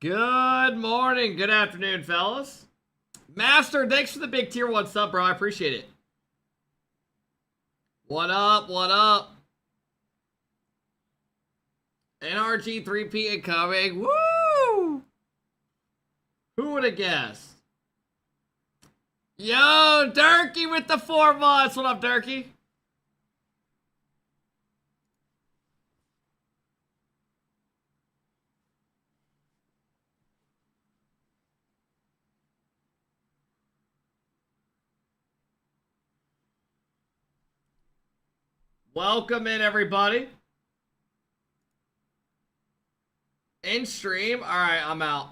Good morning, good afternoon, fellas. Master, thanks for the big tier 1 sub, bro. I appreciate it. What up, what up? NRG 3P incoming. Woo! Who would have guessed? Yo, Durkee with the 4 months. What up, Durkee? Welcome in, everybody. In stream. All right, I'm out.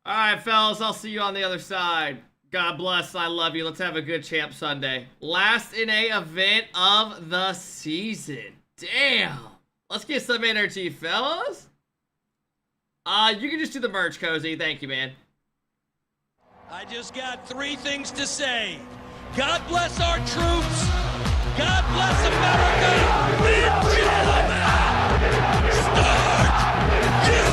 All right, fellas, I'll see you on the other side. God bless. I love you. Let's have a good Champ Sunday. Last NA event of the season. Damn. Let's get some energy, fellas. You can just do the merch, Cozy. Thank you, man. I just got 3 things to say. God bless our troops. God bless America. And gentlemen, start your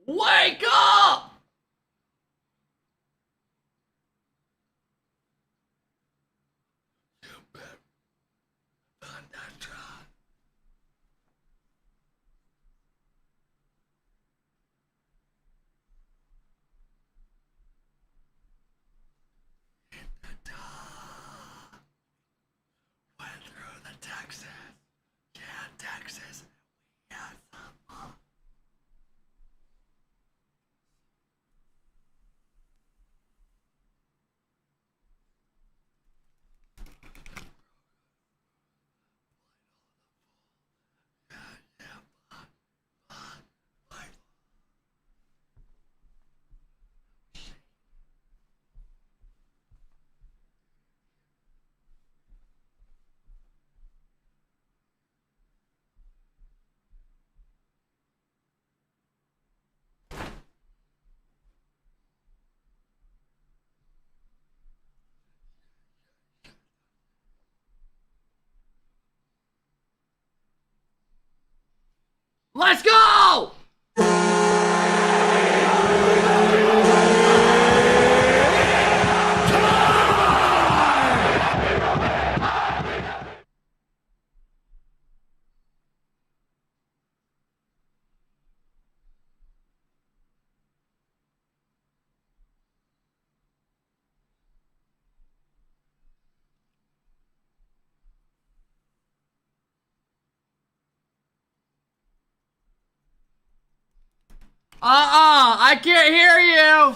Wake up! Went through the Texas. Yeah, Texas. Yeah, let's go! I can't hear you.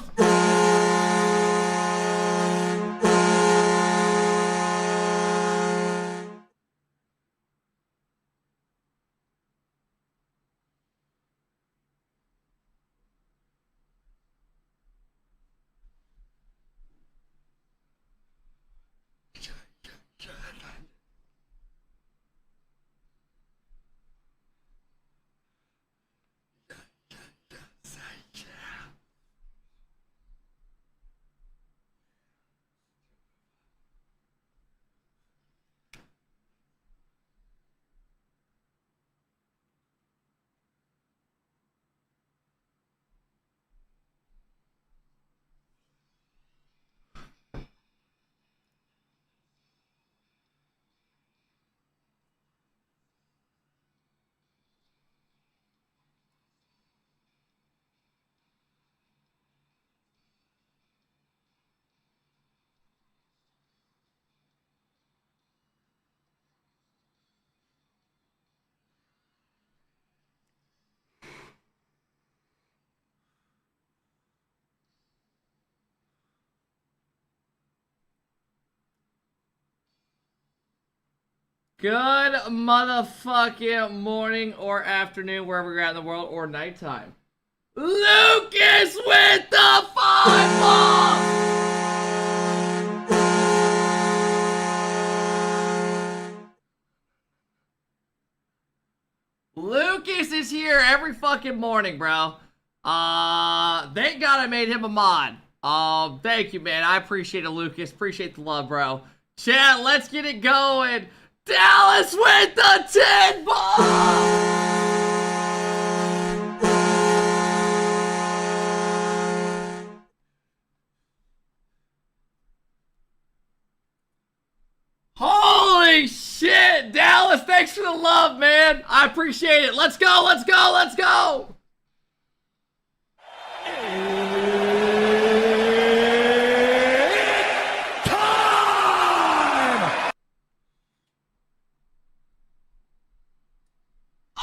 Good motherfucking morning or afternoon, wherever you're at in the world, or nighttime. Lucas with the 5-ball! Lucas is here every fucking morning, bro. Thank God I made him a mod. Thank you, man. I appreciate it, Lucas. Appreciate the love, bro. Chat, let's get it going. Dallas with the 10-ball! Holy shit, Dallas, thanks for the love, man. I appreciate it. Let's go, let's go, let's go. Time!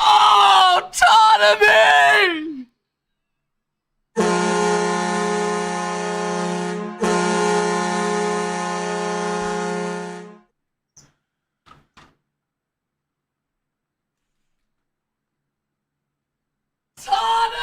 Oh, autonomy! Autonomy!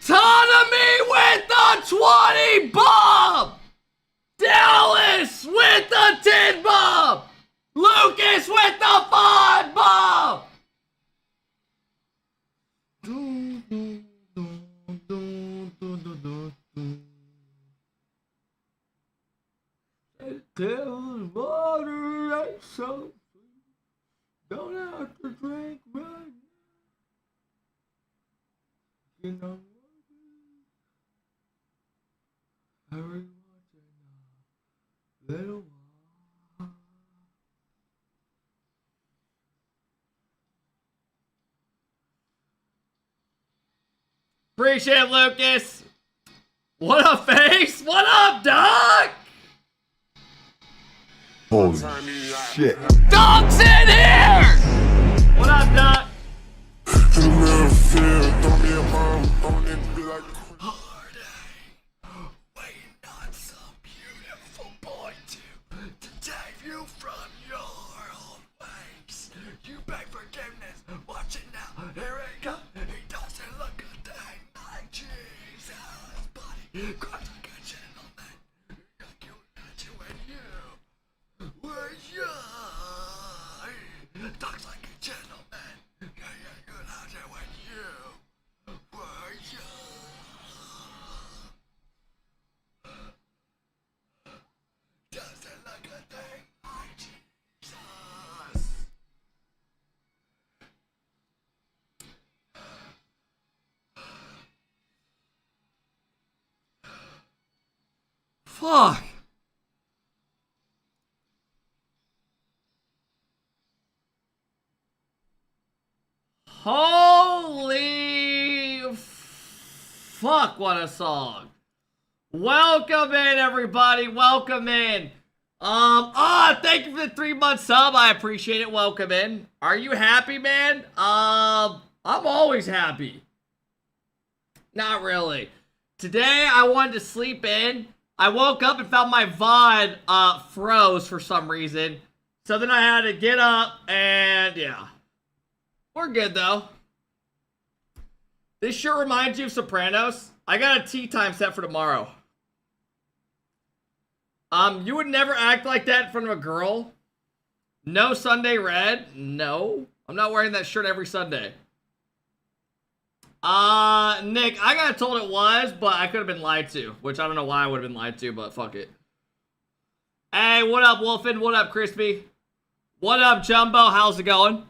Autonomy with the 20 bomb! Dallas with the 10 bomb! Lucas with the 5 bomb! Tell water ain't so sweet. Don't have to drink right now. You know what? Everyone's in a little while. Appreciate it, Lucas. What up, face? What up, dog? Holy shit. Dog's in here! What up, Doc? Waiting on some beautiful boy to save you from your old ways. You beg forgiveness, watch it now. Here it comes. He doesn't look a thing like Jesus, buddy. Cries like a gentleman. Like you got you and you. Were you? Talks like a gentleman. Yeah, you got you and you. Were you? Doesn't look a thing like Jesus. Fuck. Holy fuck, what a song. Welcome in, everybody. Welcome in. Thank you for the 3-month sub. I appreciate it. Welcome in. Are you happy, man? I'm always happy. Not really. Today, I wanted to sleep in. I woke up and found my VOD froze for some reason. So then I had to get up and yeah. We're good though. This sure reminds you of Sopranos. I got a tea time set for tomorrow. You would never act like that in front of a girl. No Sunday red? No. I'm not wearing that shirt every Sunday. Nick, I got told it was, but I could have been lied to. Which I don't know why I would have been lied to, but fuck it. Hey, what up, Wolfen? What up, Crispy? What up, Jumbo? How's it going?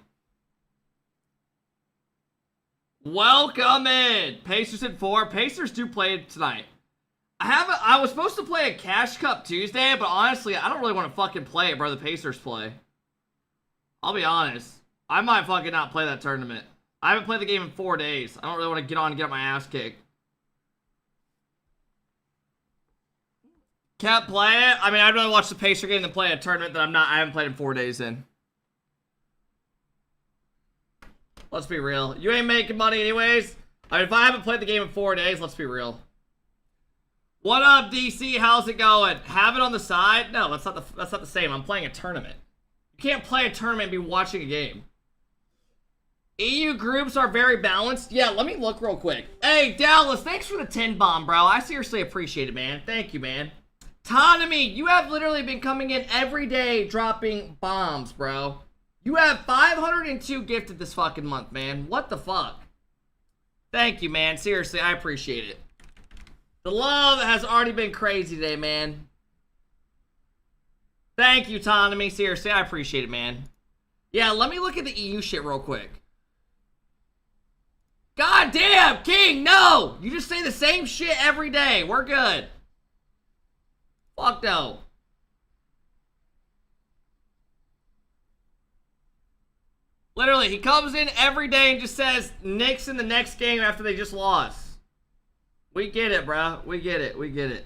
Welcome in. Pacers at 4. Pacers do play tonight. I was supposed to play a Cash Cup Tuesday, but honestly, I don't really want to fucking play it, bro. The Pacers play. I'll be honest. I might fucking not play that tournament. I haven't played the game in 4 days. I don't really want to get on and get my ass kicked. Can't play it? I mean, I'd rather watch the Pacer game than play a tournament that I haven't played in 4 days in. Let's be real. You ain't making money anyways. I mean, if I haven't played the game in 4 days, let's be real. What up, DC? How's it going? Have it on the side? No, that's not the same. I'm playing a tournament. You can't play a tournament and be watching a game. EU groups are very balanced. Yeah, let me look real quick. Hey, Dallas, thanks for the 10 bomb, bro. I seriously appreciate it, man. Thank you, man. Tonomy, you have literally been coming in every day dropping bombs, bro. You have 502 gifted this fucking month, man. What the fuck? Thank you, man. Seriously, I appreciate it. The love has already been crazy today, man. Thank you, Tonomy. Seriously, I appreciate it, man. Yeah, let me look at the EU shit real quick. God damn, King, no! You just say the same shit every day. We're good. Fuck no. Literally, he comes in every day and just says Knicks in the next game after they just lost. We get it, bro. We get it. We get it.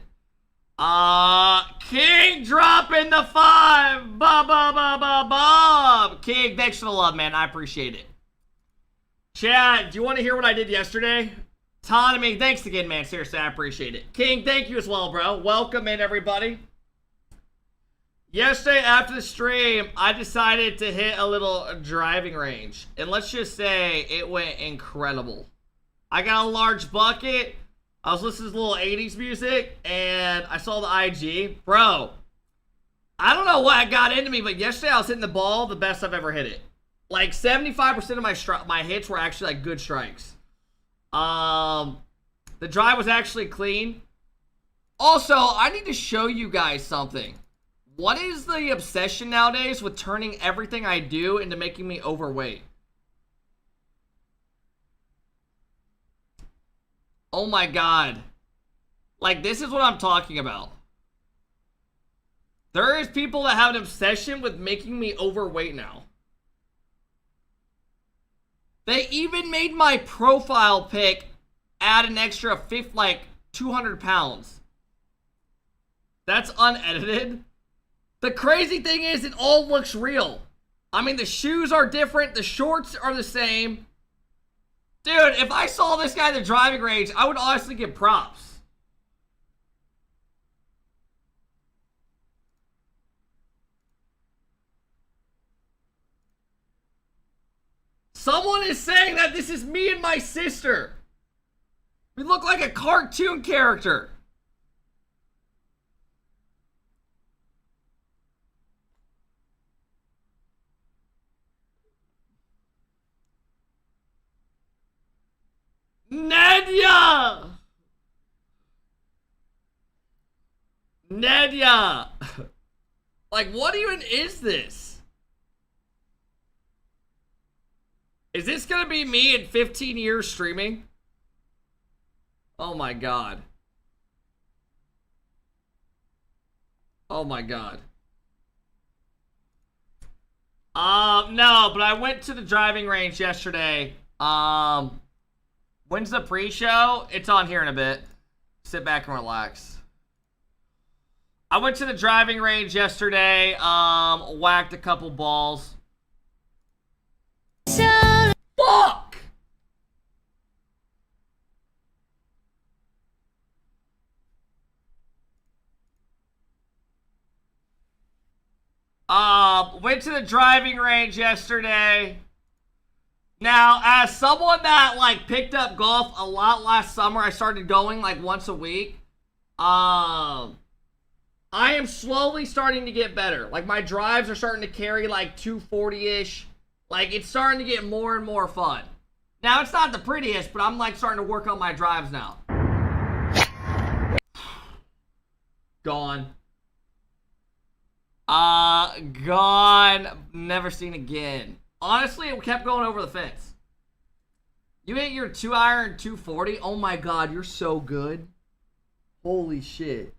King dropping the 5. Bob. King, thanks for the love, man. I appreciate it. Chad, do you want to hear what I did yesterday? Tonomy, thanks again, man. Seriously, I appreciate it. King, thank you as well, bro. Welcome in, everybody. Yesterday, after the stream, I decided to hit a little driving range. And let's just say it went incredible. I got a large bucket. I was listening to a little 80s music. And I saw the IG. Bro, I don't know what got into me, but yesterday I was hitting the ball the best I've ever hit it. Like 75% of my hits were actually like good strikes. The drive was actually clean. Also, I need to show you guys something. What is the obsession nowadays with turning everything I do into making me overweight? Oh my god. Like, this is what I'm talking about. There is people that have an obsession with making me overweight now. They even made my profile pic add an extra 200 pounds. That's unedited. The crazy thing is, it all looks real. I mean, the shoes are different. The shorts are the same. Dude, if I saw this guy at the driving range, I would honestly give props. Someone is saying that this is me and my sister. We look like a cartoon character. Nedya! Nedya! Like, what even is this? Is this gonna be me in 15 years streaming? Oh my god. Oh my god. No, but I went to the driving range yesterday. When's the pre-show? It's on here in a bit. Sit back and relax. I went to the driving range yesterday, whacked a couple balls. Fuck! Went to the driving range yesterday. Now, as someone that, like, picked up golf a lot last summer, I started going, like, once a week. I am slowly starting to get better. Like, my drives are starting to carry like 240-ish. Like, it's starting to get more and more fun. Now, it's not the prettiest, but I'm like starting to work on my drives now. Gone. Gone. Never seen again. Honestly, it kept going over the fence. You hit your 2-iron 240? Oh my god, you're so good. Holy shit.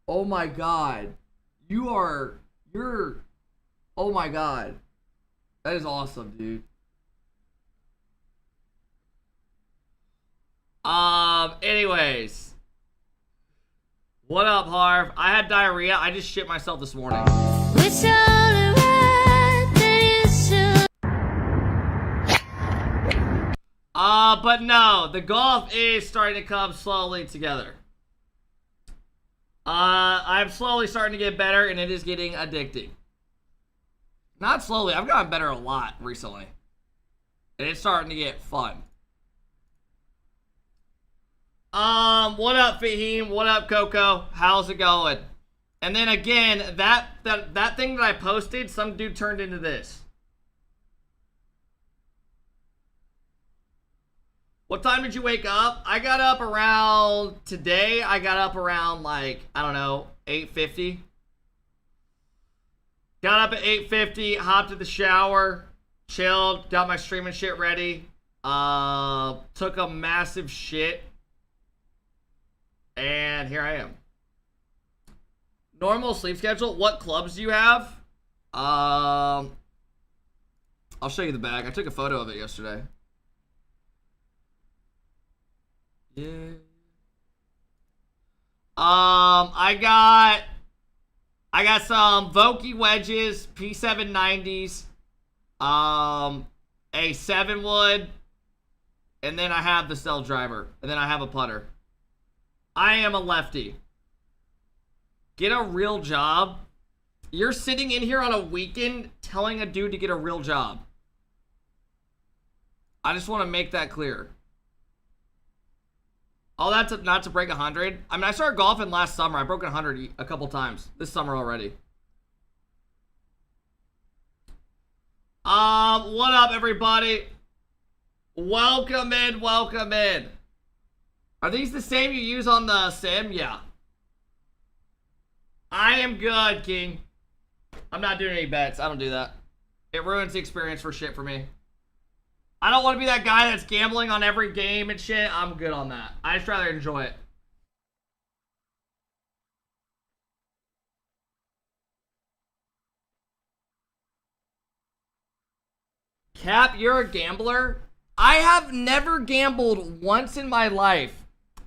Oh my god. You're... Oh my god. That is awesome, dude. Anyways. What up, Harv? I had diarrhea. I just shit myself this morning. But no, the golf is starting to come slowly together. I'm slowly starting to get better, and it is getting addicting. Not slowly, I've gotten better a lot recently. And it's starting to get fun. What up, Fahim? What up, Coco? How's it going? And then again, that thing that I posted, some dude turned into this. What time did you wake up? I got up around, today, I got up around like, I don't know, 8:50. Got up at 8:50, hopped in the shower, chilled, got my streaming shit ready. Took a massive shit. And here I am. Normal sleep schedule. What clubs do you have? I'll show you the bag. I took a photo of it yesterday. Yeah. I got some Vokey wedges, P790s, a 7-wood, and then I have the cell driver, and then I have a putter. I am a lefty. Get a real job. You're sitting in here on a weekend telling a dude to get a real job. I just want to make that clear. Oh, that's not to break 100. I mean, I started golfing last summer. I broke 100 a couple times this summer already. What up, everybody? Welcome in, welcome in. Are these the same you use on the sim? Yeah. I am good, King. I'm not doing any bets. I don't do that. It ruins the experience for shit for me. I don't want to be that guy that's gambling on every game and shit. I'm good on that. I just rather enjoy it. Cap, you're a gambler? I have never gambled once in my life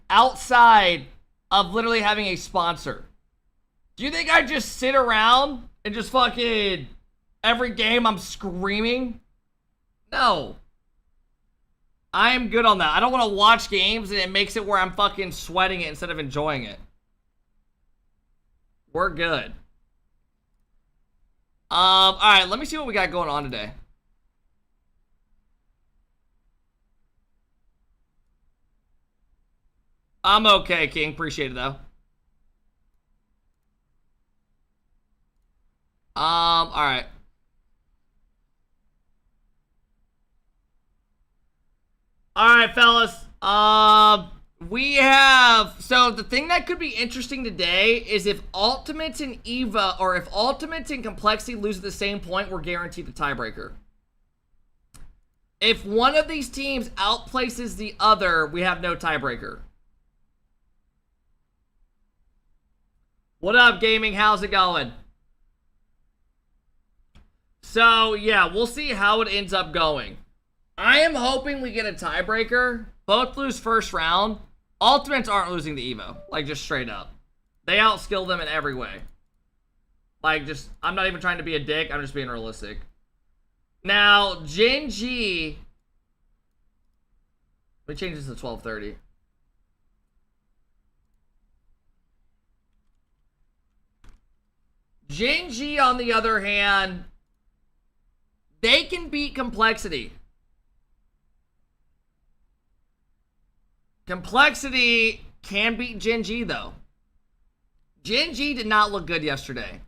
outside of literally having a sponsor. Do you think I just sit around and just fucking every game I'm screaming? No. I am good on that. I don't want to watch games and it makes it where I'm fucking sweating it instead of enjoying it. We're good. Alright, let me see what we got going on today. I'm okay, King. Appreciate it, though. Alright. Alright, fellas. We have... So, the thing that could be interesting today is if Ultimates and EVA, or if Ultimates and Complexity lose at the same point, we're guaranteed the tiebreaker. If one of these teams outplaces the other, we have no tiebreaker. What up, gaming? How's it going? So, yeah, we'll see how it ends up going. I am hoping we get a tiebreaker. Both lose first round. Ultimates aren't losing the Evo. Like, just straight up. They outskill them in every way. Like, just, I'm not even trying to be a dick. I'm just being realistic. Now, Gen G. Let me change this to 12:30. Gen G, on the other hand, they can beat Complexity. Complexity can beat Gen G, though. Gen G did not look good yesterday.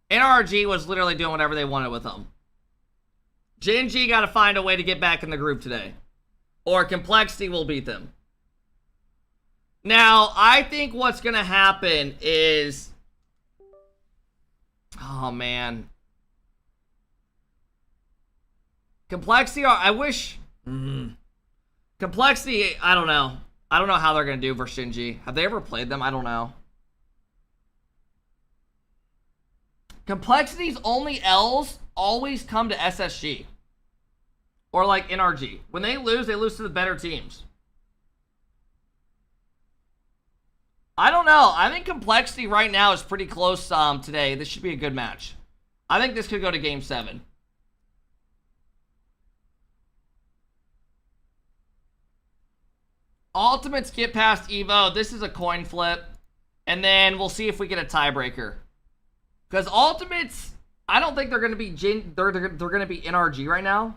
NRG was literally doing whatever they wanted with them. Gen G got to find a way to get back in the group today, or Complexity will beat them. Now, I think what's going to happen is... Oh, man. Complexity, I wish... Complexity, I don't know. I don't know how they're going to do versus Gen G. Have they ever played them? I don't know. Complexity's only L's always come to SSG. Or like NRG. When they lose to the better teams. I don't know. I think Complexity right now is pretty close today. This should be a good match. I think this could go to Game 7. Ultimates get past Evo. This is a coin flip. And then we'll see if we get a tiebreaker. Because Ultimates, I don't think they're going to be they're going to be NRG right now.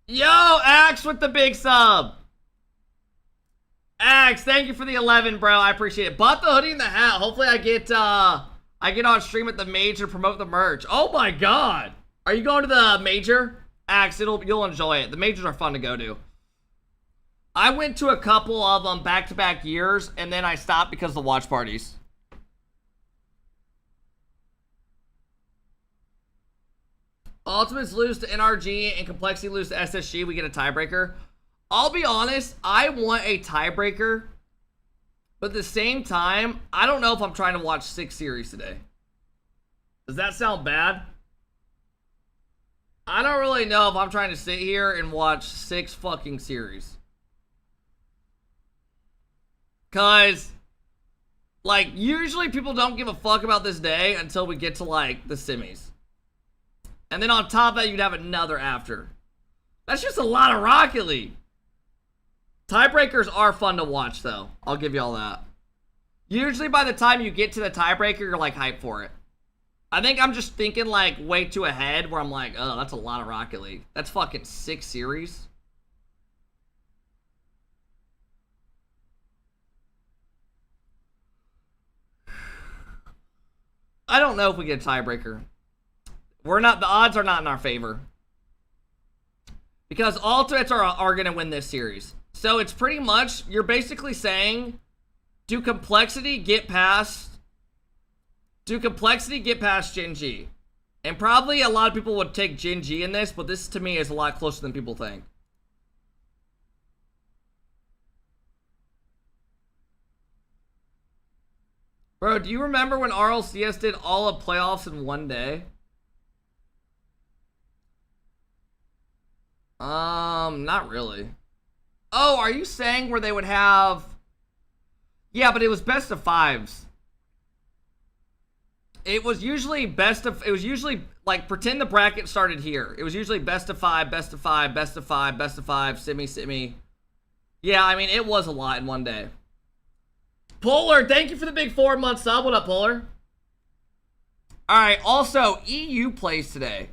Yo, Axe with the big sub. Axe, thank you for the 11, bro. I appreciate it. Bought the hoodie and the hat. Hopefully I get on stream at the major to promote the merch. Oh my god. Are you going to the major? Axe, you'll enjoy it. The majors are fun to go to. I went to a couple of them back-to-back years, and then I stopped because of the watch parties. Ultimates lose to NRG and Complexity lose to SSG. We get a tiebreaker. I'll be honest, I want a tiebreaker, but at the same time, I don't know if I'm trying to watch 6 series today. Does that sound bad? I don't really know if I'm trying to sit here and watch 6 fucking series. Cause, like, usually people don't give a fuck about this day until we get to, like, the semis. And then on top of that, you'd have another after. That's just a lot of Rocket League. Tiebreakers are fun to watch, though. I'll give you all that. Usually by the time you get to the tiebreaker, you're, like, hyped for it. I think I'm just thinking, like, way too ahead, where I'm like, oh, that's a lot of Rocket League. That's fucking 6 series. I don't know if we get a tiebreaker. The odds are not in our favor. Because Ultimates are going to win this series. So it's pretty much, you're basically saying, do Complexity get past Gen G? And probably a lot of people would take Gen G in this, but this to me is a lot closer than people think. Bro, do you remember when Rlcs did all of playoffs in one day? Not really. Oh, are you saying where they would have... Yeah, but it was best of 5s. It was usually like, pretend the bracket started here. It was usually best of 5, best of 5, best of 5, best of 5, semi. Yeah, I mean, it was a lot in one day. Polar, thank you for the big 4-month sub. What up, Polar? Alright, also, EU plays today.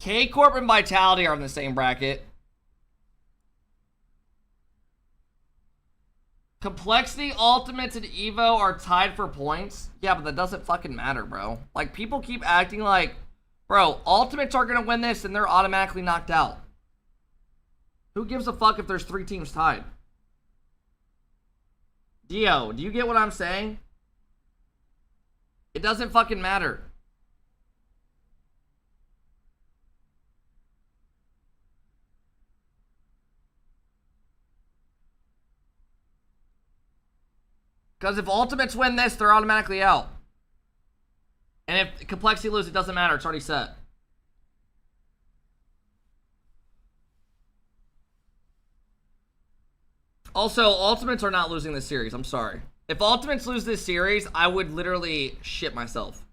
K-Corp and Vitality are in the same bracket. Complexity, Ultimates, and Evo are tied for points. Yeah, but that doesn't fucking matter, bro. Like, people keep acting like, bro, Ultimates are gonna win this and they're automatically knocked out. Who gives a fuck if there's 3 teams tied? Dio, do you get what I'm saying? It doesn't fucking matter. Because if Ultimates win this, they're automatically out. And if Complexity loses, it doesn't matter. It's already set. Also, Ultimates are not losing this series. I'm sorry. If Ultimates lose this series, I would literally shit myself.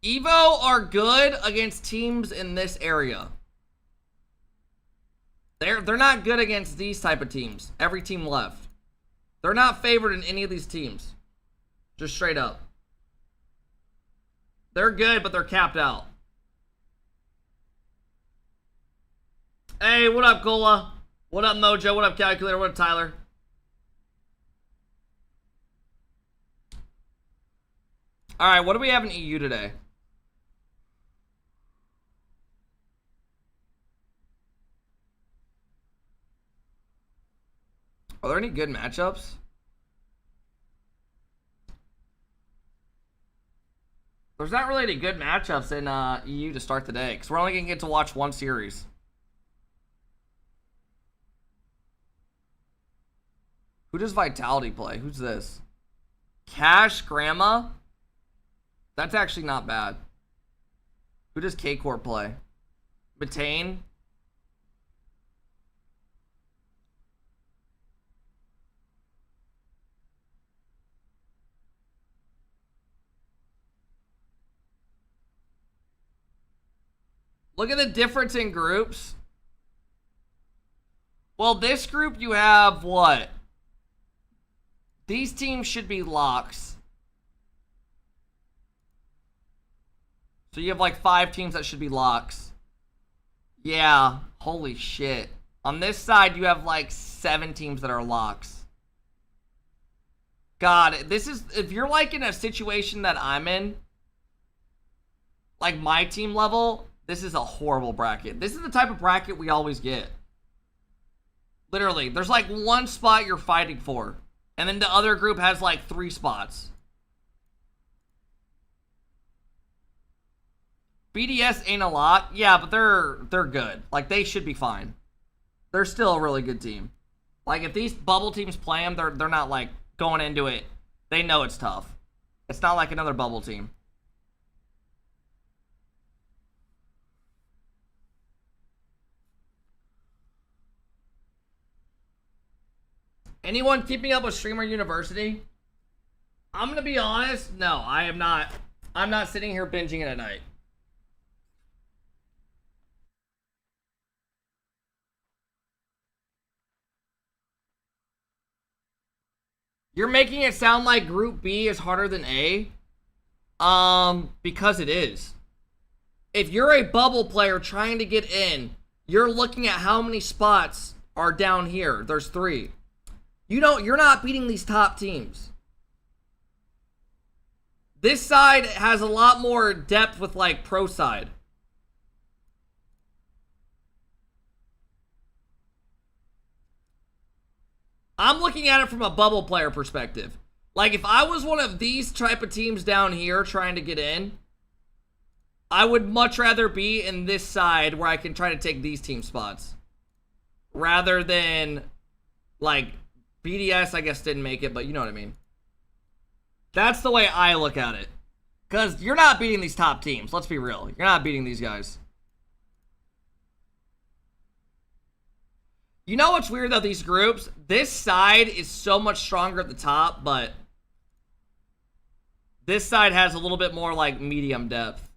Evo are good against teams in this area. They're not good against these type of teams. Every team left. They're not favored in any of these teams. Just straight up. They're good, but they're capped out. Hey, what up, Cola? What up, Mojo? What up, Calculator? What up, Tyler? Alright, what do we have in EU today? Are there any good matchups? There's not really any good matchups in EU to start the day, because we're only going to get to watch one series. Who does Vitality play? Who's this? Cash Grandma? That's actually not bad. Who does K-Corp play? Betaine? Look at the difference in groups. Well, this group you have what? These teams should be locks. So you have like 5 teams that should be locks. Yeah, holy shit. On this side, you have like 7 teams that are locks. God, this is, if you're like in a situation that I'm in, like my team level, this is a horrible bracket. This is the type of bracket we always get. Literally, there's like one spot you're fighting for. And then the other group has like 3 spots. BDS ain't a lot. Yeah, but they're good. Like, they should be fine. They're still a really good team. Like, if these bubble teams play them, they're not like going into it. They know it's tough. It's not like another bubble team. Anyone keeping up with Streamer University? I'm gonna be honest, no, I am not. I'm not sitting here binging it at night. You're making it sound like Group B is harder than A. Because it is. If you're a bubble player trying to get in, you're looking at how many spots are down here. There's 3. You're not beating these top teams. This side has a lot more depth with like pro side. I'm looking at it from a bubble player perspective. Like if I was one of these type of teams down here trying to get in, I would much rather be in this side where I can try to take these team spots. Rather than like BDS, I guess, didn't make it, but you know what I mean. That's the way I look at it. Because you're not beating these top teams. Let's be real. You're not beating these guys. You know what's weird, though, these groups? This side is so much stronger at the top, but this side has a little bit more, like, medium depth.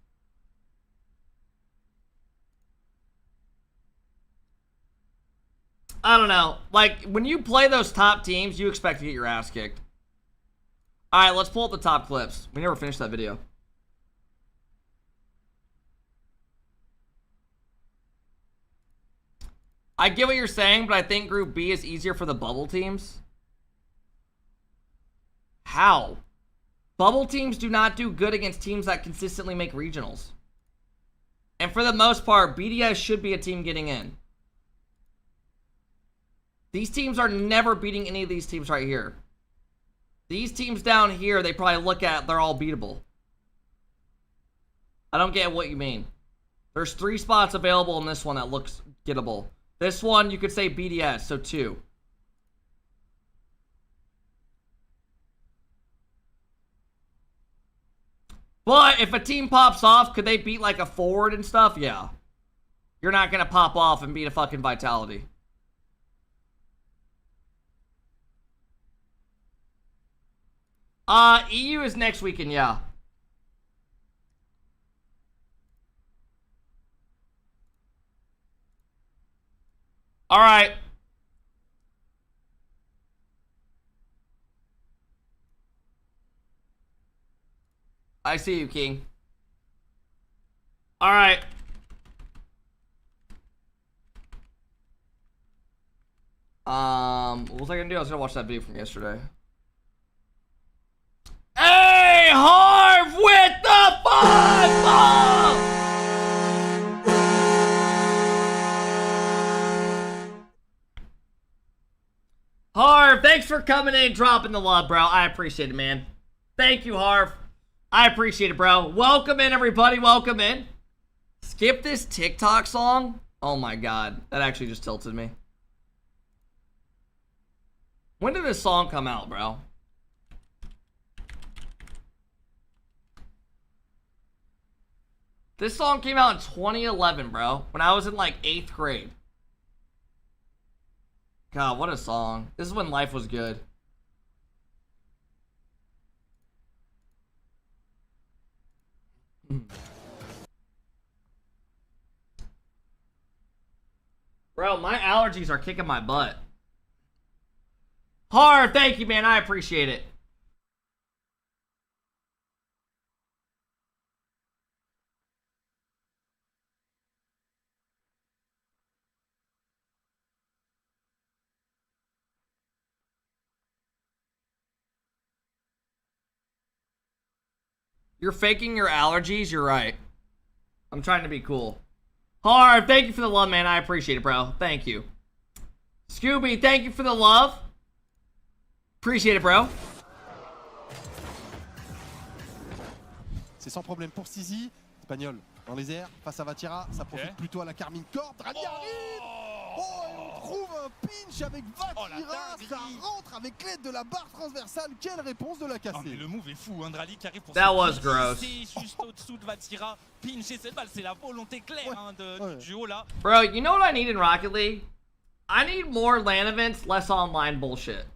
I don't know. Like, when you play those top teams, you expect to get your ass kicked. Alright, let's pull up the top clips. We never finished that video. I get what you're saying, but I think Group B is easier for the bubble teams. How? Bubble teams do not do good against teams that consistently make regionals. And for the most part, BDS should be a team getting in. These teams are never beating any of these teams right here. These teams down here, they probably look at, they're all beatable. I don't get what you mean. There's 3 spots available in this one that looks gettable. This one, you could say BDS, so 2. But if a team pops off, could they beat like a forward and stuff? Yeah. You're not going to pop off and beat a fucking Vitality. EU is next weekend, yeah. All right. I see you, King. All right. What was I gonna do? I was gonna watch that video from yesterday. Hey, Harv with the 5 ball! Harv, thanks for coming in and dropping the love, bro. I appreciate it, man. Thank you, Harv. I appreciate it, bro. Welcome in, everybody. Welcome in. Skip this TikTok song. Oh, my God. That actually just tilted me. When did this song come out, bro? This song came out in 2011, bro. When I was in, like, 8th grade. God, what a song. This is when life was good. Bro, my allergies are kicking my butt. Hard, thank you, man. I appreciate it. You're faking your allergies? You're right. I'm trying to be cool. Hard, thank you for the love, man. I appreciate it, bro. Thank you. Scooby, thank you for the love. Appreciate it, bro. C'est sans problème pour Sizi. Espagnol dans les airs, face à Vatira, ça profite plutôt à la Carmine Corp. Rally arrive. Oh, et on trouve un pinch avec Vatira, ça rentre avec l'aide de la barre transversale. Quelle réponse de la cassée. Mais le move est fou, hein, Rally qui arrive pour That was gross. C'est juste au-dessous de Vatira, pincher cette balle, c'est la volonté claire hein, du duo là. Bro, you know what I need in Rocket League? I need more LAN events, less online bullshit.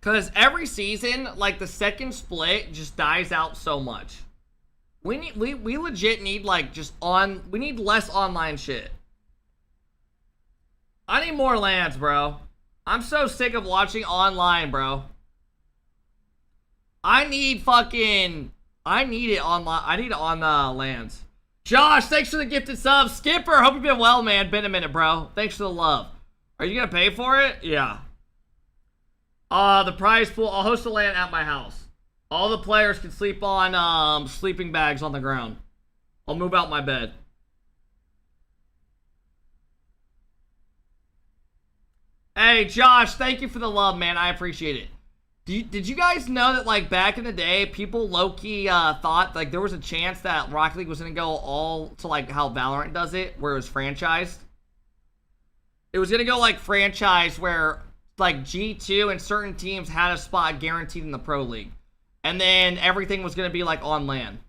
Cause every season, like the second split just dies out so much. We legit need like we need less online shit. I need more LANs, bro. I'm so sick of watching online, bro. I need it online. I need it on LANs. Josh, thanks for the gifted sub. Skipper, hope you've been well, man. Been a minute, bro. Thanks for the love. Are you gonna pay for it? Yeah. The prize pool. I'll host a LAN at my house. All the players can sleep on sleeping bags on the ground. I'll move out my bed. Hey, Josh, thank you for the love, man. I appreciate it. Did you guys know that, like, back in the day, people low-key thought, like, there was a chance that Rocket League was going to go all to, like, how Valorant does it, where it was franchised? It was going to go, like, franchise where, like, G2 and certain teams had a spot guaranteed in the Pro League. And then everything was going to be, like, on LAN.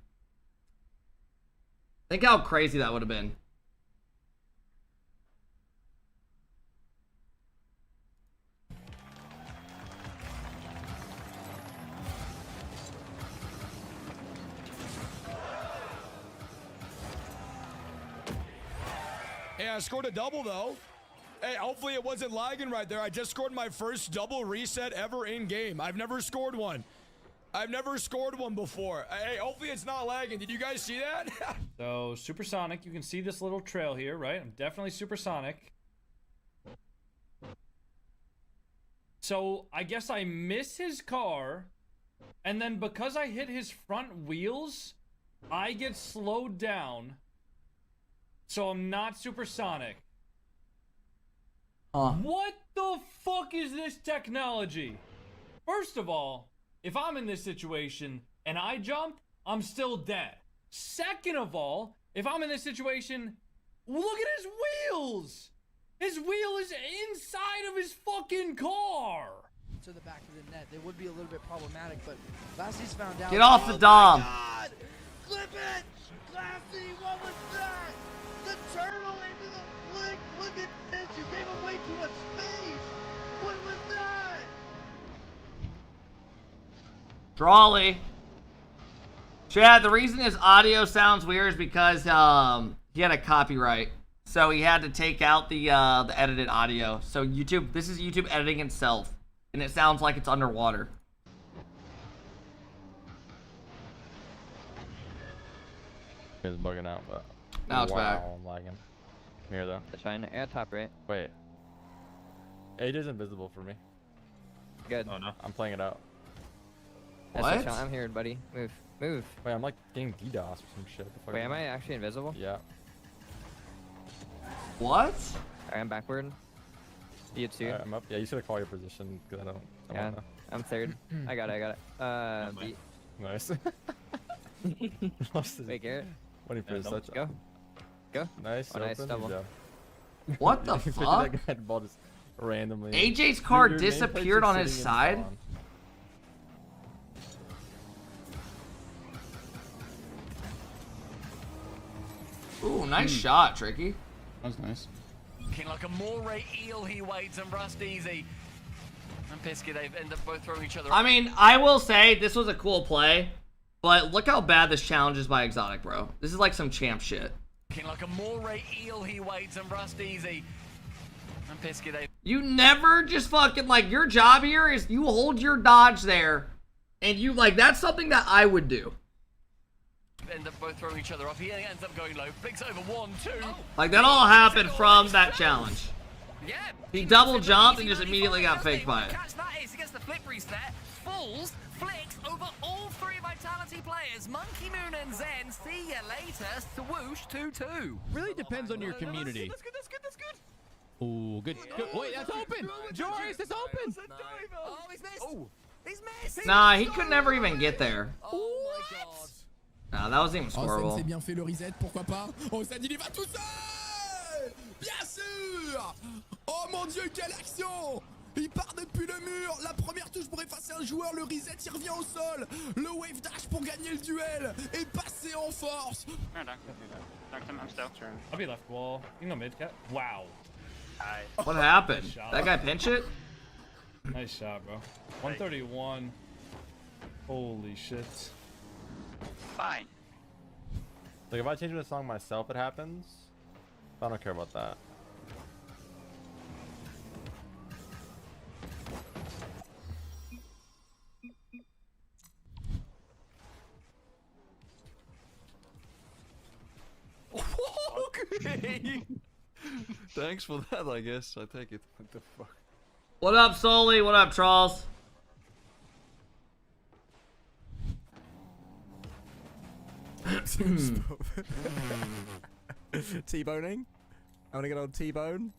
Think how crazy that would have been. Hey, I scored a double, though. Hey, hopefully it wasn't lagging right there. I just scored my first double reset ever in-game. I've never scored one. I've never scored one before. Hey, hopefully it's not lagging. Did you guys see that? So, supersonic. You can see this little trail here, right? I'm definitely supersonic. So, I guess I miss his car. And then because I hit his front wheels, I get slowed down. So I'm not supersonic. What the fuck is this technology? First of all, if I'm in this situation and I jump, I'm still dead. Second of all, if I'm in this situation, look at his wheels! His wheel is inside of his fucking car! To the back of the net, they would be a little bit problematic, but Lassy's found out. Get off the dom! God! Clip it! Lassie, what was that? The turtle into the flick! Look at this! You gave him way too much space! What was that? Drawley. Chad, the reason his audio sounds weird is because he had a copyright so he had to take out the edited audio. So YouTube, this is YouTube editing itself, and it sounds like it's underwater. It's bugging out, but Now it's back. I'm lagging. I'm here though. They're trying to air top right. Wait. AJ's invisible for me. Good. Oh no. I'm playing it out. What? I'm here, buddy. Move. Move. Wait, I'm like getting DDoS or some shit. The fuck Wait, is am that? I actually invisible? Yeah. What? Alright, I'm backward. You too. Alright, I'm up. Yeah, you should have called your position because I don't Yeah, know. I'm third. I got it. Beat. Nice. Wait, Garrett. Waiting for his touch. Go. Go. Nice. Oh, nice open, double. good job. What the Picture fuck? That guy ball just randomly. AJ's card Your nameplate's disappeared just on his sitting in side? spawn. Ooh, nice shot, Tricky. That was nice. Looking like a moray eel, he waits and Rust easy. And Pisky, they've ended up both throwing each other. I mean, I will say this was a cool play, but look how bad this challenge is by Exotic, bro. This is like some champ shit. Looking like a moray eel, he waits and Rust easy. And Pisky, they You never just fucking, like, your job here is you hold your dodge there, and you, like, that's something that I would do. end up both throwing each other off. He ends up going low. Flicks over 1, 2. Like, that all happened from that challenge. Yeah. He double jumped and just immediately got faked by it. Catch that ace against the flip reset. Falls, flicks over all 3 Vitality players. Monkey Moon and Zen. See ya later. Swoosh 2-2. Really depends on your community. That's good, that's good, that's good. Ooh, good. Wait, that's open. Joris, it's open. Oh, he's missed. Oh. He's missed. Nah, he could never even get there. Oh my god. Nah, that wasn't even Oh, scoreable. c'est bien fait le reset, pourquoi pas. Oh, Zen, il y va tout seul. Bien sûr. Oh mon dieu, quelle action. Il part depuis le mur. La première touche pour effacer un joueur. Le reset, il revient au sol. Le wave dash pour gagner le duel. Et passer en force. I'll be left wall. You know mid cat. Wow. What happened? That guy pinch it? Nice shot, bro. 131. Holy shit. Fine. Like if I change the song myself, it happens. I don't care about that. Okay. Thanks for that, I guess. I take it. What the fuck? What up, Sully? What up, Charles? T-boning? I want to get on T-bone.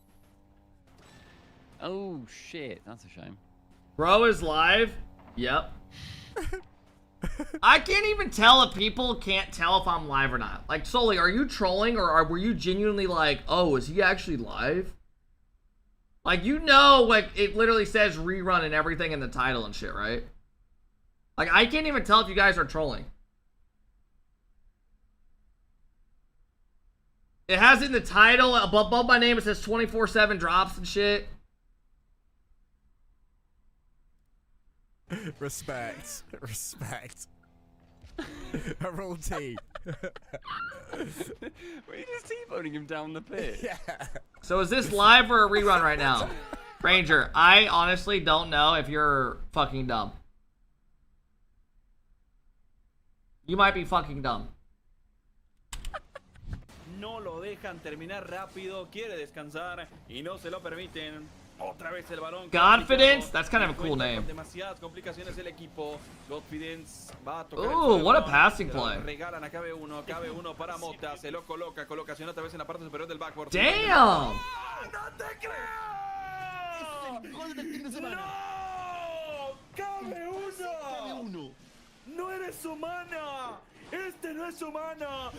Oh shit, that's a shame. Bro is live? Yep. I can't even tell if people can't tell if I'm live or not. Like, Sully, are you trolling or were you genuinely like, oh, is he actually live? Like, you know, like, it literally says rerun and everything in the title and shit, right? Like, I can't even tell if you guys are trolling. It has it in the title, above my name, it says 24/7 drops and shit. Respect. Respect. A roll T. Were you just T-boning him down the pit? Yeah. So is this live or a rerun right now? Ranger, I honestly don't know if you're fucking dumb. You might be fucking dumb. No lo dejan terminar rápido, quiere descansar y no se lo permiten. Otra vez el balón. Confidence? That's kind of a cool name. Demasiadas complicaciones el equipo. Confidence va a tocar. Ooh, what a passing play. Regalan a KB1 para Mota, se lo coloca, colocación otra vez en la parte superior del backboard. Damn! ¡No te creo! ¡No! ¡KB1! ¡No eres humana! ¡Este no es humana!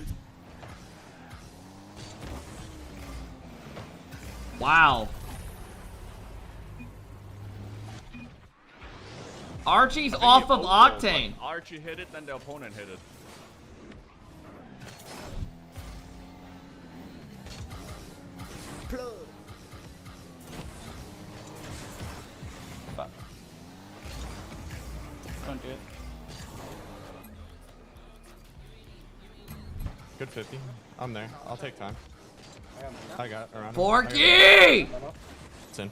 Wow. Archie's off of Octane. Archie hit it, then the opponent hit it. Don't do it. Good 50. I'm there. I'll take time. I got around him. Forky! It's in.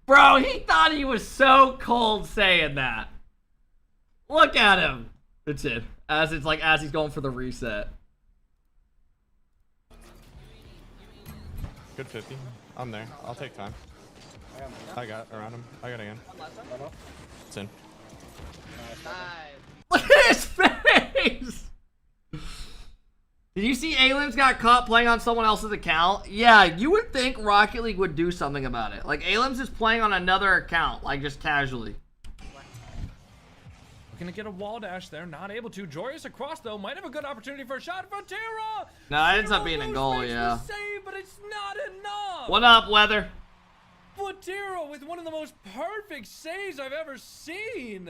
Bro, he thought he was so cold saying that. Look at him. It's in. As he's going for the reset. Good 50. I'm there. I'll take time. I got around him. I got again. It's in. Look at his face! Did you see Aliens got caught playing on someone else's account? Yeah, you would think Rocket League would do something about it. Like, Aliens is playing on another account, like, just casually. Looking to get a wall dash there, not able to. Joyous across, though, might have a good opportunity for a shot for Tira! No, it ends up being a goal, yeah. Save, but it's not enough! What up, Weather? Butero with one of the most perfect saves I've ever seen!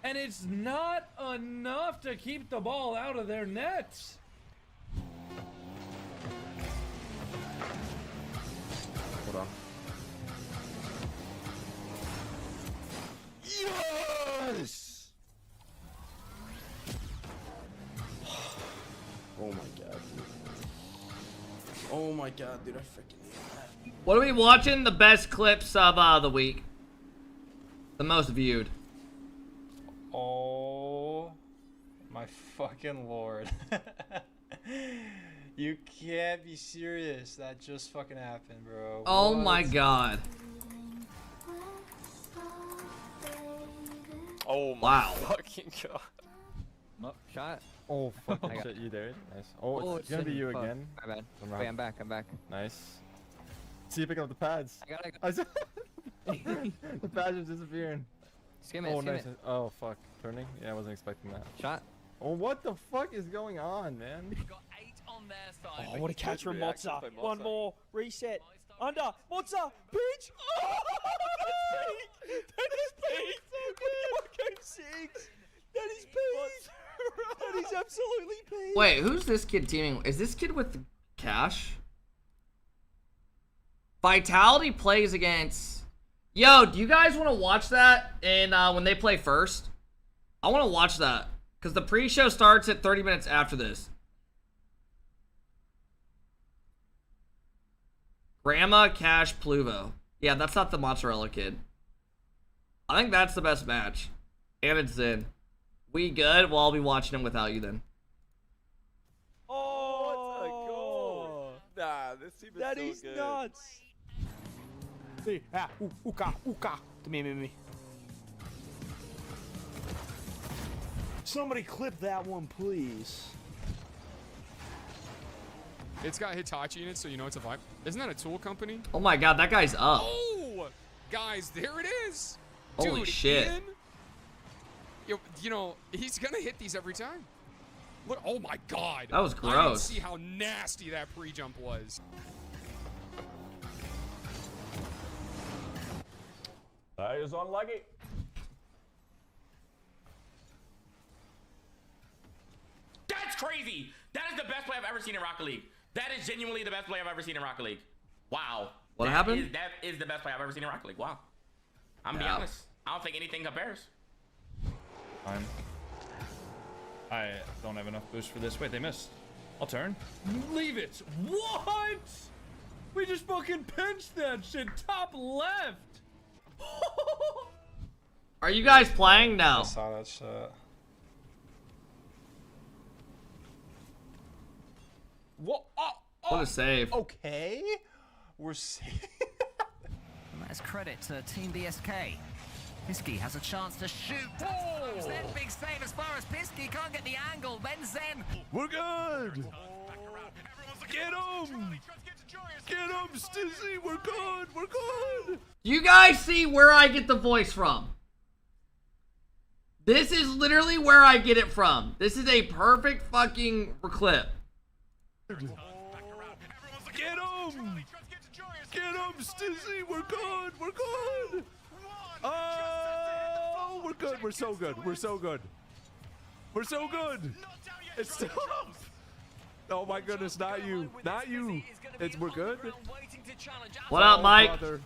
And it's not enough to keep the ball out of their nets. Hold on. Yes! Oh my god, dude. Oh my god, dude, I freaking hate that. What are we watching? The best clips of the week. The most viewed. Oh my fucking lord. You can't be serious. That just fucking happened, bro. Oh my god. Oh my wow. fucking god. Oh, shot. Oh fucking shit, you there? Nice. Oh, it's gonna be you again. My bad. Wait, I'm back. Nice. See you picking up the pads. I got The pads are disappearing. Skim it, oh, skim nice. it. Oh fuck. Turning? Yeah, I wasn't expecting that. Shot. Oh, what the fuck is going on, man? Got 8 on their side. Oh, what a catch from Mozza. One more. Reset. Under. Mozza. Pitch. Oh, that's peak. That is peak. Game 6. That is peak. That is absolutely peak. Wait, who's this kid teaming? Is this kid with Cash? Vitality plays against... Yo, do you guys want to watch that and when they play first? I want to watch that. Because the pre-show starts at 30 minutes after this. Grandma, Cash, Pluvo. Yeah, that's not the mozzarella kid. I think that's the best match. And it's in. We good? Well, I'll be watching him without you then. Oh, what a goal. Nah, this team is that so is good. Nuts. Hey, uka. To me. Somebody clip that one, please. It's got Hitachi in it, so you know it's a vibe. Isn't that a tool company? Oh my god, that guy's up. Oh! Guys, there it is! Holy Dude, shit. Ian, you know, he's gonna hit these every time. Look, oh my god. That was I didn't gross. see how nasty that pre-jump was. That is unlucky. That's crazy! That is the best play I've ever seen in Rocket League. That is genuinely the best play I've ever seen in Rocket League. Wow. What happened? That is the best play I've ever seen in Rocket League. Wow. I'm gonna be honest. I don't think anything compares. Fine. I don't have enough boost for this. Wait, they missed. I'll turn. Leave it. What? We just fucking pinched that shit. Top left. Are you guys playing? No. I saw that shit. What? What a save. Okay. We're safe. And that's credit to Team BSK. Pisky has a chance to shoot. Touch then big save as far as Pisky can't get the angle. Then Zen. We're good. Get him! Get him, Stizzy! We're good! We're good! You guys see where I get the voice from? This is literally where I get it from. This is a perfect fucking clip. Get him! Get him, Stizzy! We're good! We're good! Oh, we're good! We're so good! We're so good! We're so good! It's tough! Oh my goodness, not you! Not you! We're good? What up, Mike? Brother.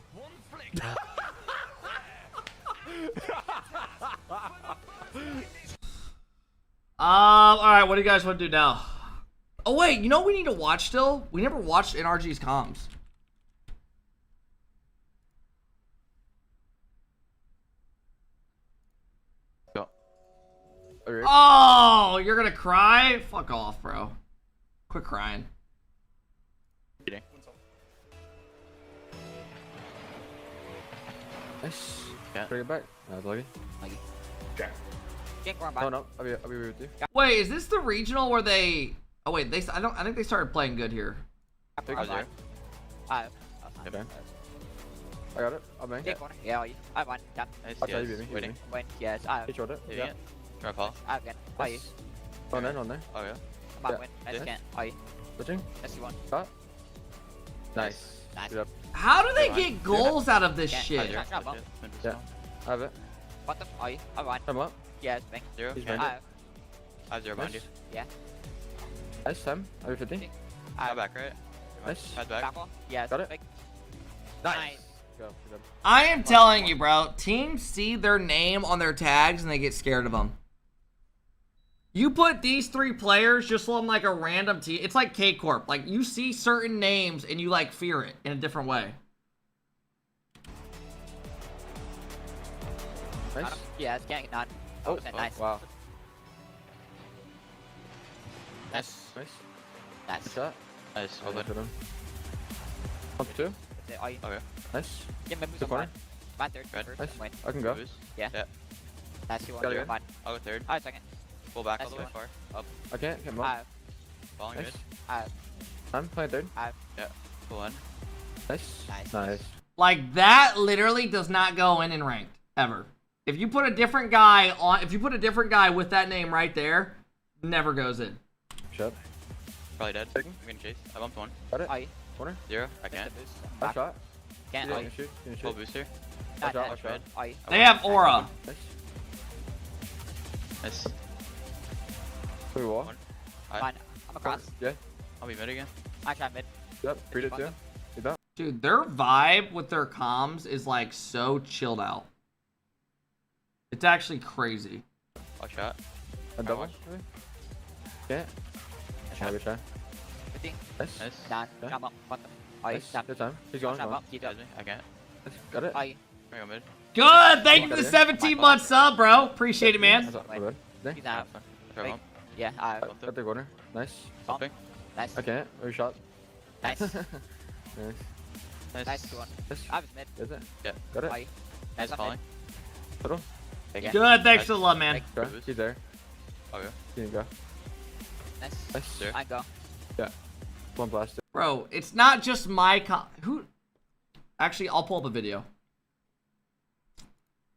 Alright, what do you guys want to do now? Oh wait, you know what we need to watch still? We never watched NRG's comms. Go. Okay. Oh, you're gonna cry? Fuck off, bro. Quit crying. Nice. Bring it back. I was lucky. No, no. I'll be with you. Wait, is this the regional where they? Oh wait, I think they started playing good here. Okay. I got it. I'll bang. Yeah, I won. Done. Nice, I'll tell you, yes. baby. Waiting. Win. Yes, I. He showed it. Yeah. Drop off. I get. Oh, you. On there, on there. Oh, yeah. Come on, win. Nice again. Oh, you. Switching. Yes, you won. Got. Nice. Nice. Good up. How do they get goals out of this shit? Yeah. I have it. Bottom. Oh, you. I won. Come up. Yes, bang. Zero. He's Yeah. behind I have zero behind you. Yeah. Nice, Sam. Are you 50? Go back, right? Nice. Head back. Back one. Yes. Got it. Big. Nice. Go. Good. I am telling you, bro. Teams see their name on their tags and they get scared of them. You put these 3 players just on like a random team. It's like K-Corp. Like you see certain names and you like fear it in a different way. Nice. Yes, getting done. Oh, nice. Wow. Nice. Nice. Nice. Good shot. Nice. Well Well done. done. One for 2. Oh, you. Okay. Nice. Give me Good corner. One third. Red. First, Nice. win. I can go. Boost. Yeah. Yeah. Nice, you won. Got it. One. I'll go third. Oh, second. Pull back all Nice the way one. far. Up. I can't. Get him up. Falling Nice. mid. I'm playing third. Yeah. Pull one. Nice. Nice. Nice. Like that literally does not go in ranked ever. If you put a different guy on, if you put a different guy with that name right there, never goes in. Shut. Probably dead. I'm gonna chase. I bumped one. Got it. Oh, you. Corner. Zero. I can't. One shot. Can't. Yeah, Oh, you you. can shoot. You can Full shoot. booster. Watch out. Watch Watch out. Oh, you. They have aura. Nice. Nice. Free wall. One. Fine. I'm across. Yeah. I'll be mid again. I try mid. Yep. Read it too. Read that. Dude, their vibe with their comms is like so chilled out. It's actually crazy. I'll shot. A double. Maybe? Yeah. Try. Good try. 15. Nice. Nice. Done. Yeah. Jump up. Bottom. Oh, you. Nice. Jump. Good time. He's going. Jump Going. up. Keep He up. has me. I can't. Nice. Got it. Oh, you. Bring him mid. Good. Thank you for the 17-month sub, bro. Appreciate it, man. That's not bad. There. He's out. Throw him up. Yeah. Got the corner. Nice. Bumping. Nice. I can't. Every shot. Nice. Nice. Nice. Nice. Good one. Nice. I was mid. Is it? Yeah. Got it. Oh, you. Nice up falling. Middle. Yeah. Good. Thanks for the love, man. Go. He's there. Okay. You can go. Nice. Nice. Zero. I go. Yeah. One blast. Bro, it's not just my who. Actually, I'll pull up a video.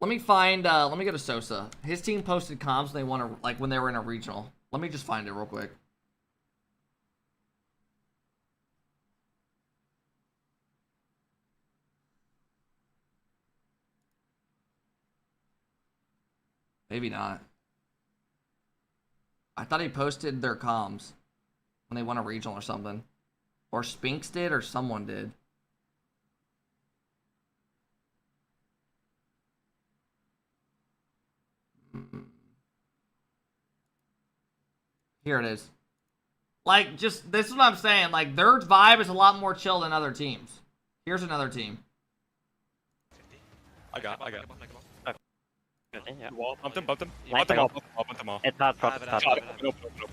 Let me find. Let me go to Sosa. His team posted comms. They want to like when they were in a regional. Let me just find it real quick. Maybe not. I thought he posted their comms when they won a regional or something. Or Spinks did, or someone did. Here it is. Like, just, this is what I'm saying. Like, their vibe is a lot more chill than other teams. Here's another team. I got. Yeah. Wall, bump them. Bump them Nice. all. Bump them all. It's not Open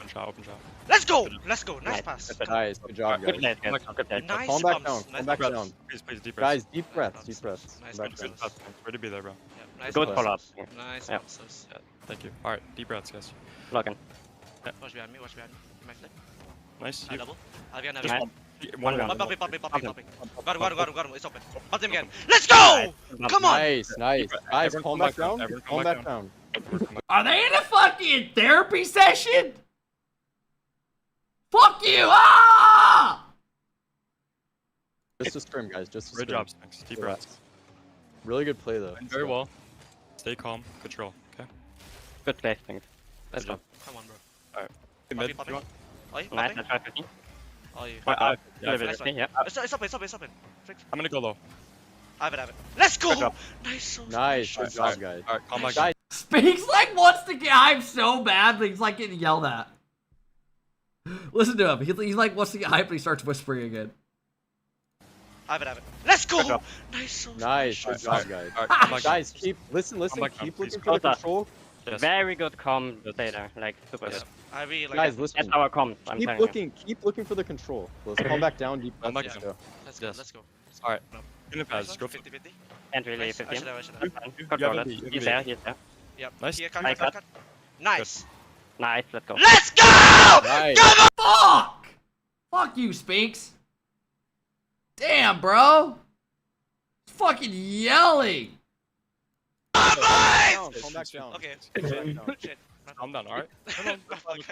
shot. Let's go! Let's go. Nice pass. Nice. Good job, guys. Good play, guys. Good play. Nice Calm back bumps. down. Nice Calm back bumps. down. Please, deep breaths. Guys, deep breaths. Deep breaths. Nice Calm back bumps. down. Where to be there, bro? Yeah, nice Good bumps. follow-up. Nice Yeah. bumps. Yeah, thank you. All right, deep breaths, guys. Login. Watch behind me. Watch behind me. You might flip. Nice. I double. I'll get Just another. one round. Pump it. Got him. It's open. Pump him again. Nice. Let's go! Come on! Nice. Nice. Guys, calm back down. Calm back down. Are they in a fucking therapy session? Fuck you! Ah! Just a scrim, guys. Just a Great scrim. job, Spinks. Deep breaths. Really good play, though. Playing very well. Stay calm. Control. Okay. Good play, thanks. Let's Good go. job. Come on, bro. All right. Mid. Poppy. You want? Oh, you Nice. popping? That's 550. Oh, you. Yeah, Nice one. Yeah. It's open. Fix. I'm gonna go low. I have it. Let's go! Good job. Nice. Nice. Good job, guys. All right, calm back. Guys, Speaks like wants to get hyped so bad, but he's like getting yelled at. Listen to him. He like wants to get hyped, but he starts whispering again. I have it. Let's go! Nice. Nice. Good job, guys. Alright, Guys, keep listen. Keep looking for the control. Very good comm data, like super good. I really like Guys, listen. That's our comm. I'm Keep telling you. looking. Keep looking for the control. Let's come back down deep. Let's go. Let's go. Alright. In the pass. Go for 50-50. And really Nice. 15. I should have. Control it. He's there. Yep. Nice. Here, I cut. Nice. Nice, let's go. Let's go! Nice. Come on! Fuck you, Spinks. Damn, bro. Fucking yelling. Come on! Calm back down. Okay. Shit. Calm down, alright? It's fine.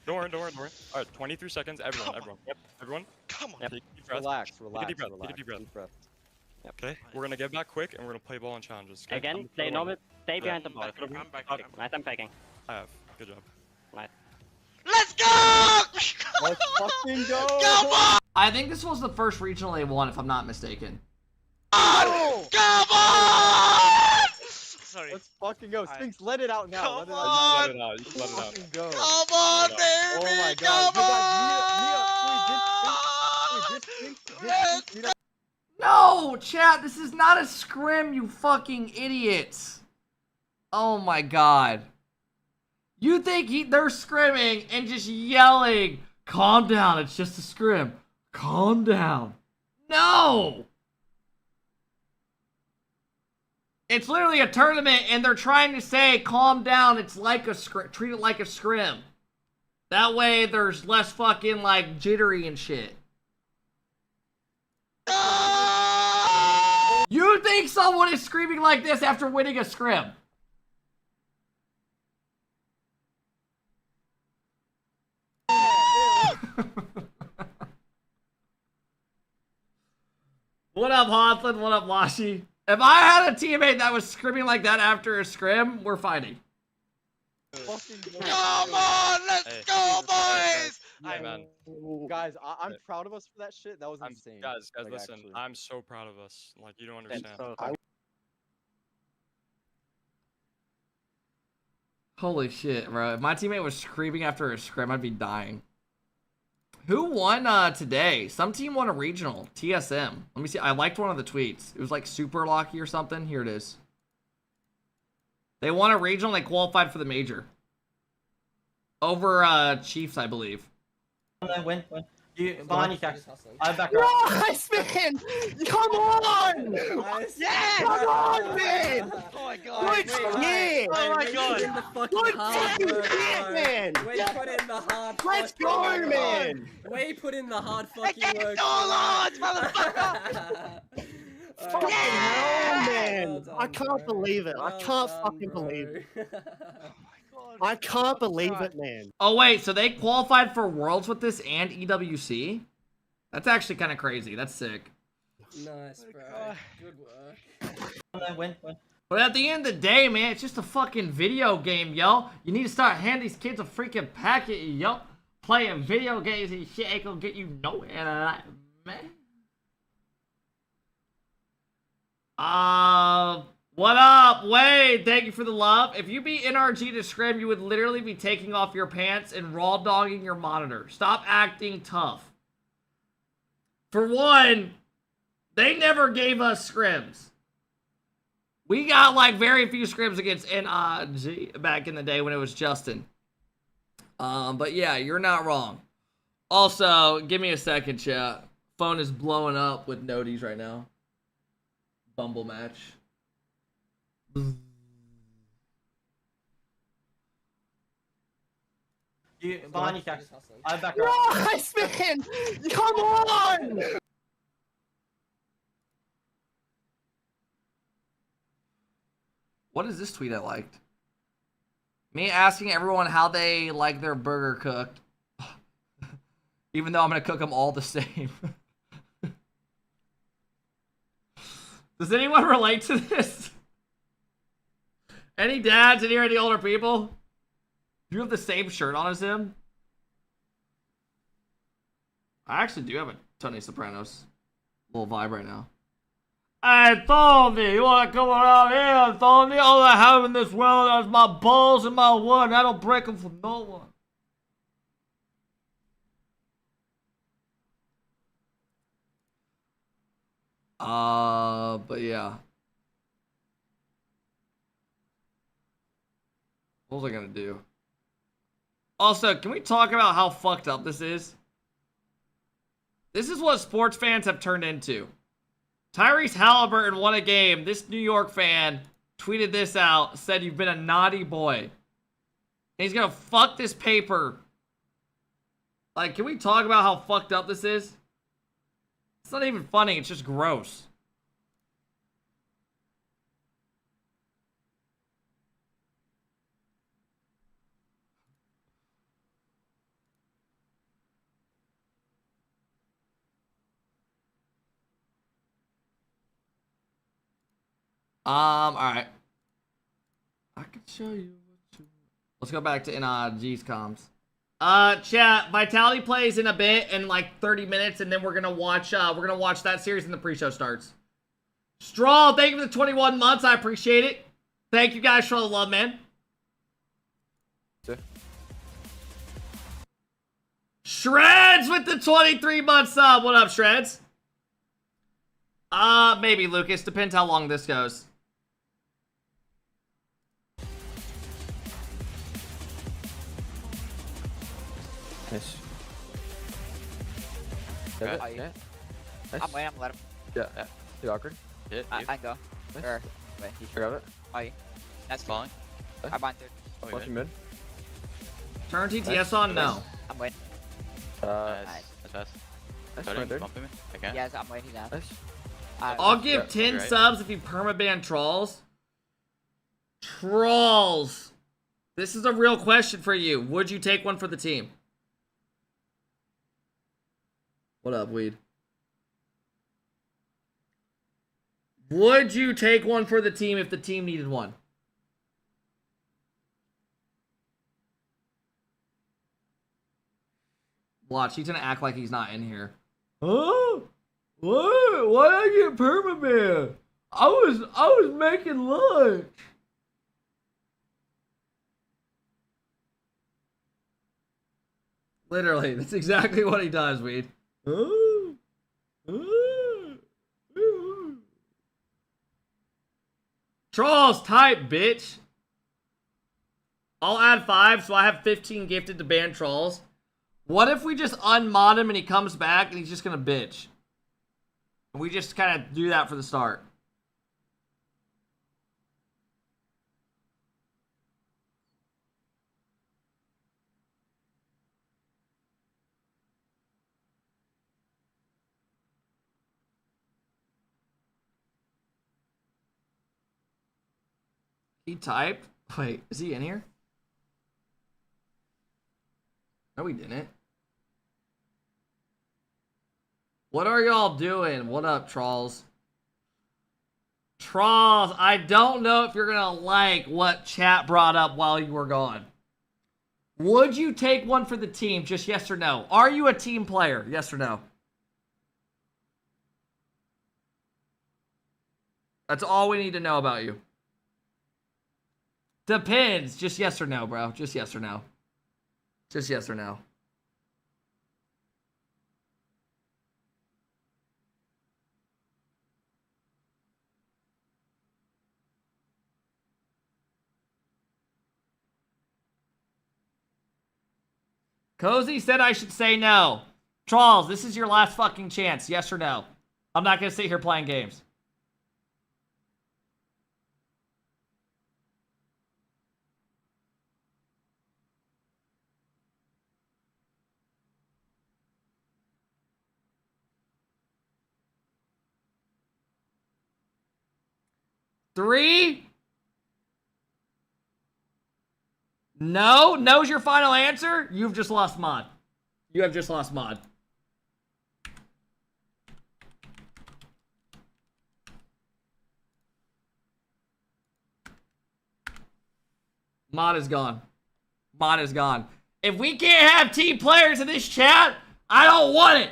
Don't worry. Alright, 23 seconds. Everyone. Come on. Take a deep breath. Relax. Take a deep breath. Okay, we're gonna get back quick and we're gonna play ball and challenges. Okay? Again, play normal. Stay behind the ball. I'm back. Nice, I'm faking. I have. Good job. Nice. Let's go! Let's fucking go! Come on! I think this was the first regional they won, if I'm not mistaken. Come on! Sorry. Let's fucking go. Spinks, let it out now. Come Let it on! Let it out. You can let it out. Fucking go. Come on, baby! Oh my god. Come on! No, chat, this is not a scrim, you fucking idiots. Oh my god. You think they're scrimming and just yelling, calm down, it's just a scrim. Calm down. No! It's literally a tournament and they're trying to say, calm down, it's like a scrim, treat it like a scrim. That way there's less fucking like jittery and shit. You think someone is screaming like this after winning a scrim? What up, Hofflin? What up, Washi? If I had a teammate that was screaming like that after a scrim, we're fighting. Come on, let's go, boys! Hey, man. Guys, I'm proud of us for that shit. That was insane. Guys, Like, listen. actually. I'm so proud of us. Like, you don't understand. Holy shit, bro. If my teammate was screaming after a scrim, I'd be dying. Who won today? Some team won a regional. TSM. Let me see. I liked one of the tweets. It was like Super Locky or something. Here it is. They won a regional. They qualified for the major. Over Chiefs, I believe. Win. Behind you, I'm back Nice, man! Come on! Yes! Come on, man! Oh my god! Good shit! Oh my god! Good fucking shit, man! We put in the hard. Let's go, man! We put in the hard fucking work. motherfucker! Fucking hell, man! I can't believe it. I can't fucking believe it. I can't believe it, man. Oh, wait. So they qualified for Worlds with this and EWC? That's actually kind of crazy. That's sick. Nice, bro. Good work. Win. But at the end of the day, man, it's just a fucking video game, yo. You need to start handing these kids a freaking packet, yo. Playing video games and shit ain't gonna get you nowhere, man. What up, Wade? Thank you for the love. If you beat NRG to scrim, you would literally be taking off your pants and raw dogging your monitor. Stop acting tough. For one, they never gave us scrims. We got like very few scrims against NRG back in the day when it was Justin. But yeah, you're not wrong. Also, give me a second, chat. Phone is blowing up with noties right now. Bumble match. Behind you, I'm back Nice, man! Come on! What is this tweet I liked? Me asking everyone how they like their burger cooked. Even though I'm going to cook them all the same. Does anyone relate to this? Any dads in here, any older people? Do you have the same shirt on as him? I actually do have a Tony Sopranos little vibe right now. Hey, Tony, you want to come around here, Tony? All I have in this world is my balls and my wood. I don't break them for no one. But yeah. What was I gonna do? Also, can we talk about how fucked up this is? This is what sports fans have turned into. Tyrese Halliburton won a game. This New York fan tweeted this out, said you've been a naughty boy. And he's gonna fuck this paper. Like, can we talk about how fucked up this is? It's not even funny, it's just gross. Alright. I can show you what you want. Let's go back to NRGs comms. Chat, Vitality plays in a bit, in like 30 minutes, and then we're gonna watch that series and the pre-show starts. Straw, thank you for the 21 months, I appreciate it. Thank you guys for all the love, man. Shreds with the 23-month sub. What up, Shreds? Maybe, Lucas. Depends how long this goes. Nice. Are you? Yeah. Nice. I'm waiting, I'm letting him. Yeah. Too awkward. I can go. Nice. Or, wait, he's Grab it. Are you? That's Falling. I'm on third. Watching mid. Turn TTS Nice. on? No. I'm waiting. Nice. That's fast. Nice. Sorry, Right there. bumping me. I can't. Yes, I'm waiting now. Nice. I'll give 10 right. subs if you permaban Trolls. Trolls. This is a real question for you. Would you take one for the team? What up, Weed? Would you take one for the team if the team needed one? Watch, he's gonna act like he's not in here. Oh, what? Why'd I get permaban? I was making lunch. Literally, that's exactly what he does, Weed. Trolls type, bitch. I'll add 5, so I have 15 gifted to ban Trolls. What if we just unmod him and he comes back and he's just gonna bitch? And we just kind of do that for the start. He typed? Wait, is he in here? No, he didn't. What are y'all doing? What up, Trolls? Trolls, I don't know if you're gonna like what chat brought up while you were gone. Would you take one for the team? Just yes or no. Are you a team player? Yes or no? That's all we need to know about you. Depends. Just yes or no, bro. Just yes or no. Just yes or no. Cozy said I should say no. Trolls, this is your last fucking chance. Yes or no? I'm not going to sit here playing games. Three? No? No's your final answer? You've just lost mod. You have just lost mod. Mod is gone. Mod is gone. If we can't have team players in this chat, I don't want it.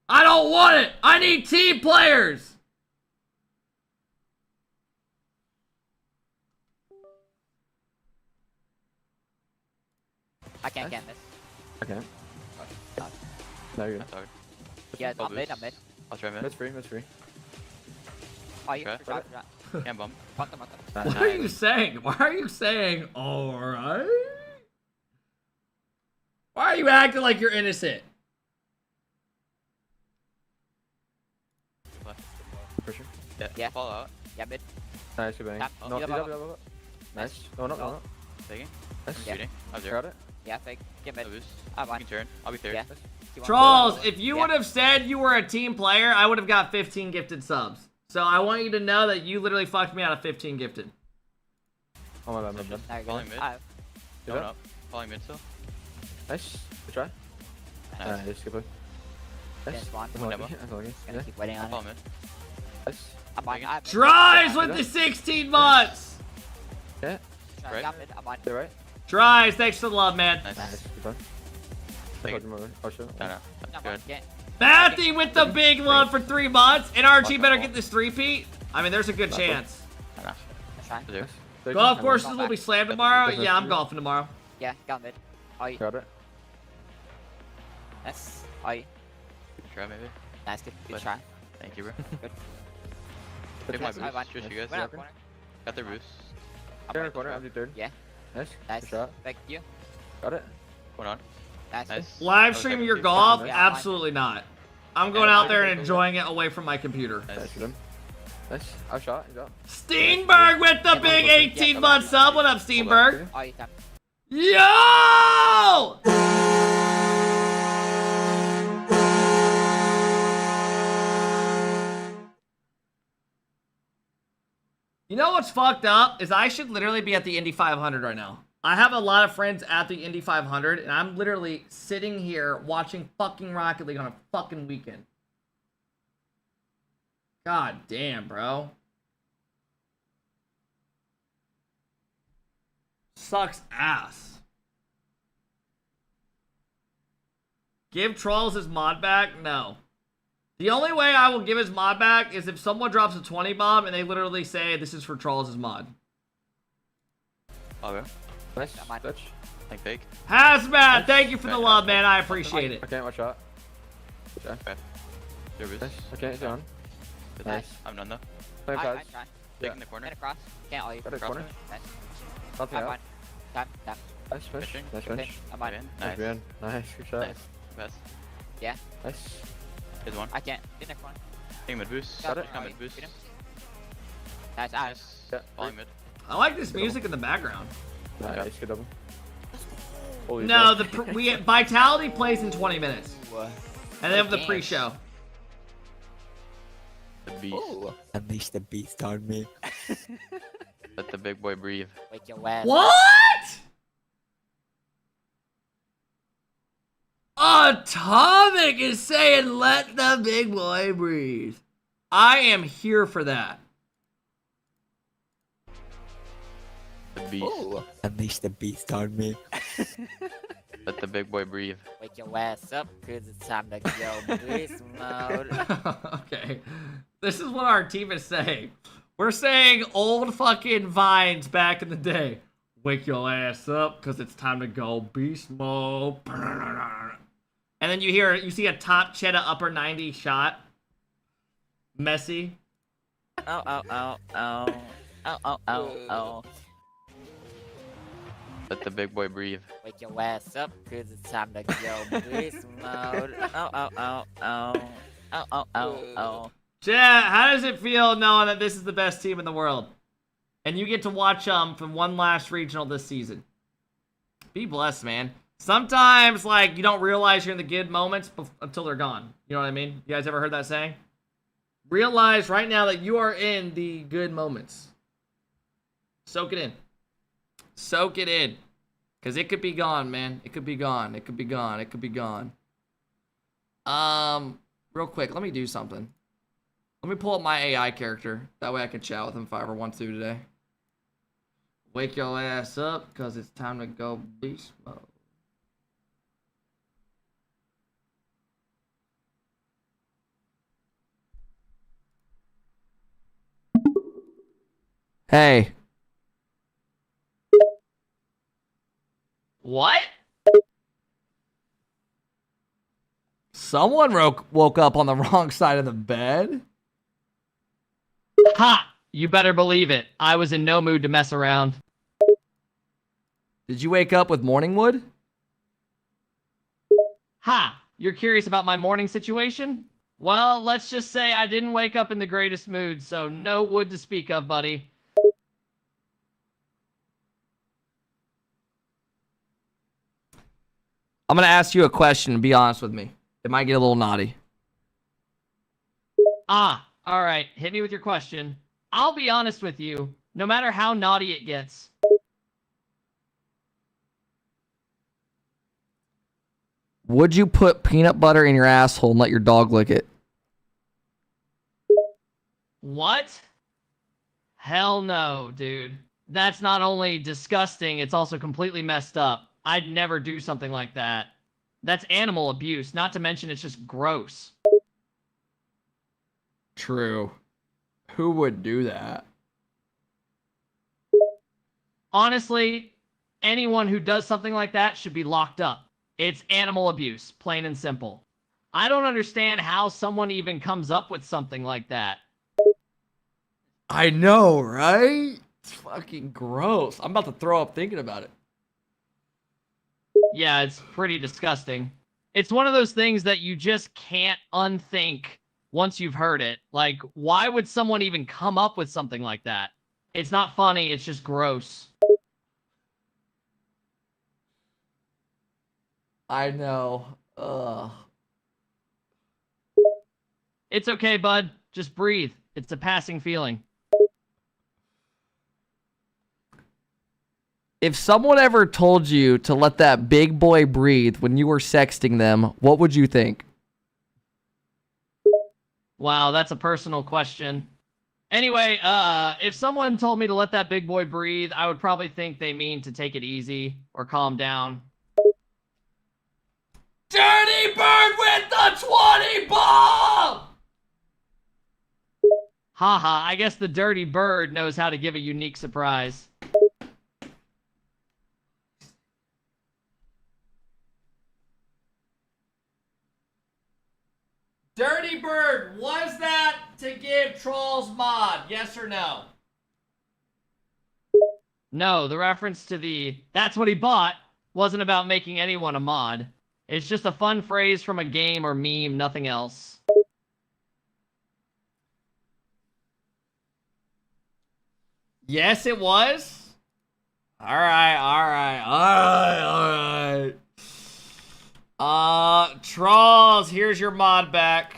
I don't want it. I need team players. I can't get this. Okay. No, you're good. Yeah, I'm mid. I'll try mid. Mid's free. Mid's free. Can't bump. What are you saying? Why are you saying, alright? Why are you acting like you're innocent? Pressure. Yeah. Fall out. Yeah, mid. Nice, good bang. Tap. No, He's he's up, up, he's up. Nice. No, no, no, no. Taking. Nice. Shooting. Up there. Got it. Yeah, fake. Get mid. No boost. I'm on. You can turn. I'll be third. Yeah. Trolls, if you would have said you were a team player, I would have got 15 gifted subs. So I want you to know that you literally fucked me out of 15 gifted. Oh my bad, my bad. Falling mid. Going up. Falling mid still. Nice. Good try. Nice. Good play. Nice. Gonna keep waiting on Fall it. mid. Nice. I'm on. Tries with the 16 months. Yeah. Right. I'm on. You're right. Tries, thanks for the love, man. Nice. Good play. Oh shit. No, no. That's good. Matthew with the big love for 3 months. NRG better get this 3-peat. I mean, there's a good chance. Golf courses will be slammed tomorrow. Yeah, I'm golfing tomorrow. Yeah, got mid. Got it. Yes. Try maybe. Nice, good try. Thank you, bro. Good. Take my boost. Just you guys. Got the boost. Turn the corner. I'm the third. Yeah. Nice. Nice. Good shot. Thank you. Got it. Going on. Nice. Live stream your golf? Absolutely not. I'm going out there and enjoying it away from my computer. Nice. Nice. I shot. He's up. Steenberg with the big 18-month sub. What up, Steenberg? Yo! You know what's fucked up is I should literally be at the Indy 500 right now. I have a lot of friends at the Indy 500, and I'm literally sitting here watching fucking Rocket League on a fucking weekend. God damn, bro. Sucks ass. Give Trolls his mod back? No. The only way I will give his mod back is if someone drops a 20 bomb and they literally say this is for Trolls' mod. Okay. Nice. Touch. Like fake. Hazmat, thank you for the love, man. I appreciate it. Okay, watch out. Okay. There is. Okay, it's on. Nice. I'm none though. Play pads. Taking the corner. Across. Can't all you. Got a corner. Nice. Nothing out. Time. Nice finish. Nice finish. I'm on. Nice. Nice. Good shot. Nice. Best. Yeah. Nice. Here's one. I can't. In next one. Taking mid boost. Got it. Come mid boost. Nice. Yeah. Falling mid. I like this music in the background. Nice. Good double. No, Vitality plays in 20 minutes. And they have the pre-show. The beast. Unleash the beast on me. Let the big boy breathe. Wake your ass. What? Atomic is saying let the big boy breathe. I am here for that. The beast. Unleash the beast on me. Let the big boy breathe. Wake your ass up, cause it's time to go beast mode. Okay. This is what our team is saying. We're saying old fucking vines back in the day. Wake your ass up, cause it's time to go beast mode. And then you see a top cheddar upper 90 shot. Messi. Oh. Let the big boy breathe. Wake your ass up, cause it's time to go beast mode. Oh. Chat, how does it feel knowing that this is the best team in the world? And you get to watch them from one last regional this season. Be blessed, man. Sometimes, like, you don't realize you're in the good moments until they're gone. You know what I mean? You guys ever heard that saying? Realize right now that you are in the good moments. Soak it in. Soak it in. Because it could be gone, man. It could be gone. It could be gone. It could be gone. Real quick, let me do something. Let me pull up my AI character. That way I can chat with him if I ever want to today. Wake your ass up, because it's time to go beast mode. Hey. What? Someone woke up on the wrong side of the bed? Ha! You better believe it. I was in no mood to mess around. Did you wake up with morning wood? Ha! You're curious about my morning situation? Well, let's just say I didn't wake up in the greatest mood, so no wood to speak of, buddy. I'm gonna ask you a question and be honest with me. It might get a little naughty. Alright, hit me with your question. I'll be honest with you, no matter how naughty it gets. Would you put peanut butter in your asshole and let your dog lick it? What? Hell no, dude. That's not only disgusting, it's also completely messed up. I'd never do something like that. That's animal abuse, not to mention it's just gross. True. Who would do that? Honestly, anyone who does something like that should be locked up. It's animal abuse, plain and simple. I don't understand how someone even comes up with something like that. I know, right? It's fucking gross. I'm about to throw up thinking about it. Yeah, it's pretty disgusting. It's one of those things that you just can't unthink once you've heard it. Like, why would someone even come up with something like that? It's not funny, it's just gross. I know. Ugh. It's okay, bud. Just breathe. It's a passing feeling. If someone ever told you to let that big boy breathe when you were sexting them, what would you think? Wow, that's a personal question. Anyway, if someone told me to let that big boy breathe, I would probably think they mean to take it easy or calm down. Dirty Bird with the 20 ball! Haha, I guess the Dirty Bird knows how to give a unique surprise. Dirty Bird, was that to give Trolls mod? Yes or no? No, the reference to the "that's what he bought" wasn't about making anyone a mod. It's just a fun phrase from a game or meme, nothing else. Yes, it was. Alright. Trolls, here's your mod back.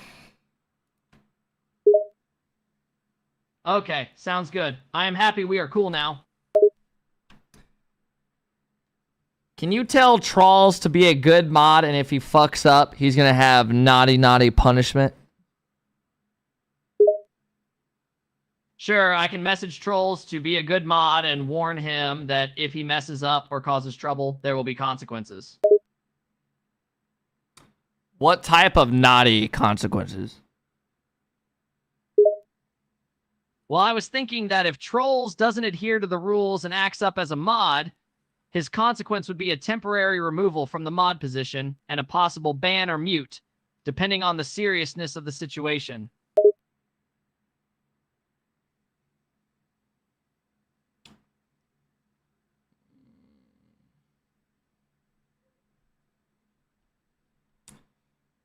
Okay, sounds good. I am happy we are cool now. Can you tell Trolls to be a good mod, and if he fucks up, he's gonna have naughty punishment? Sure, I can message Trolls to be a good mod and warn him that if he messes up or causes trouble, there will be consequences. What type of naughty consequences? Well, I was thinking that if Trolls doesn't adhere to the rules and acts up as a mod, his consequence would be a temporary removal from the mod position and a possible ban or mute, depending on the seriousness of the situation.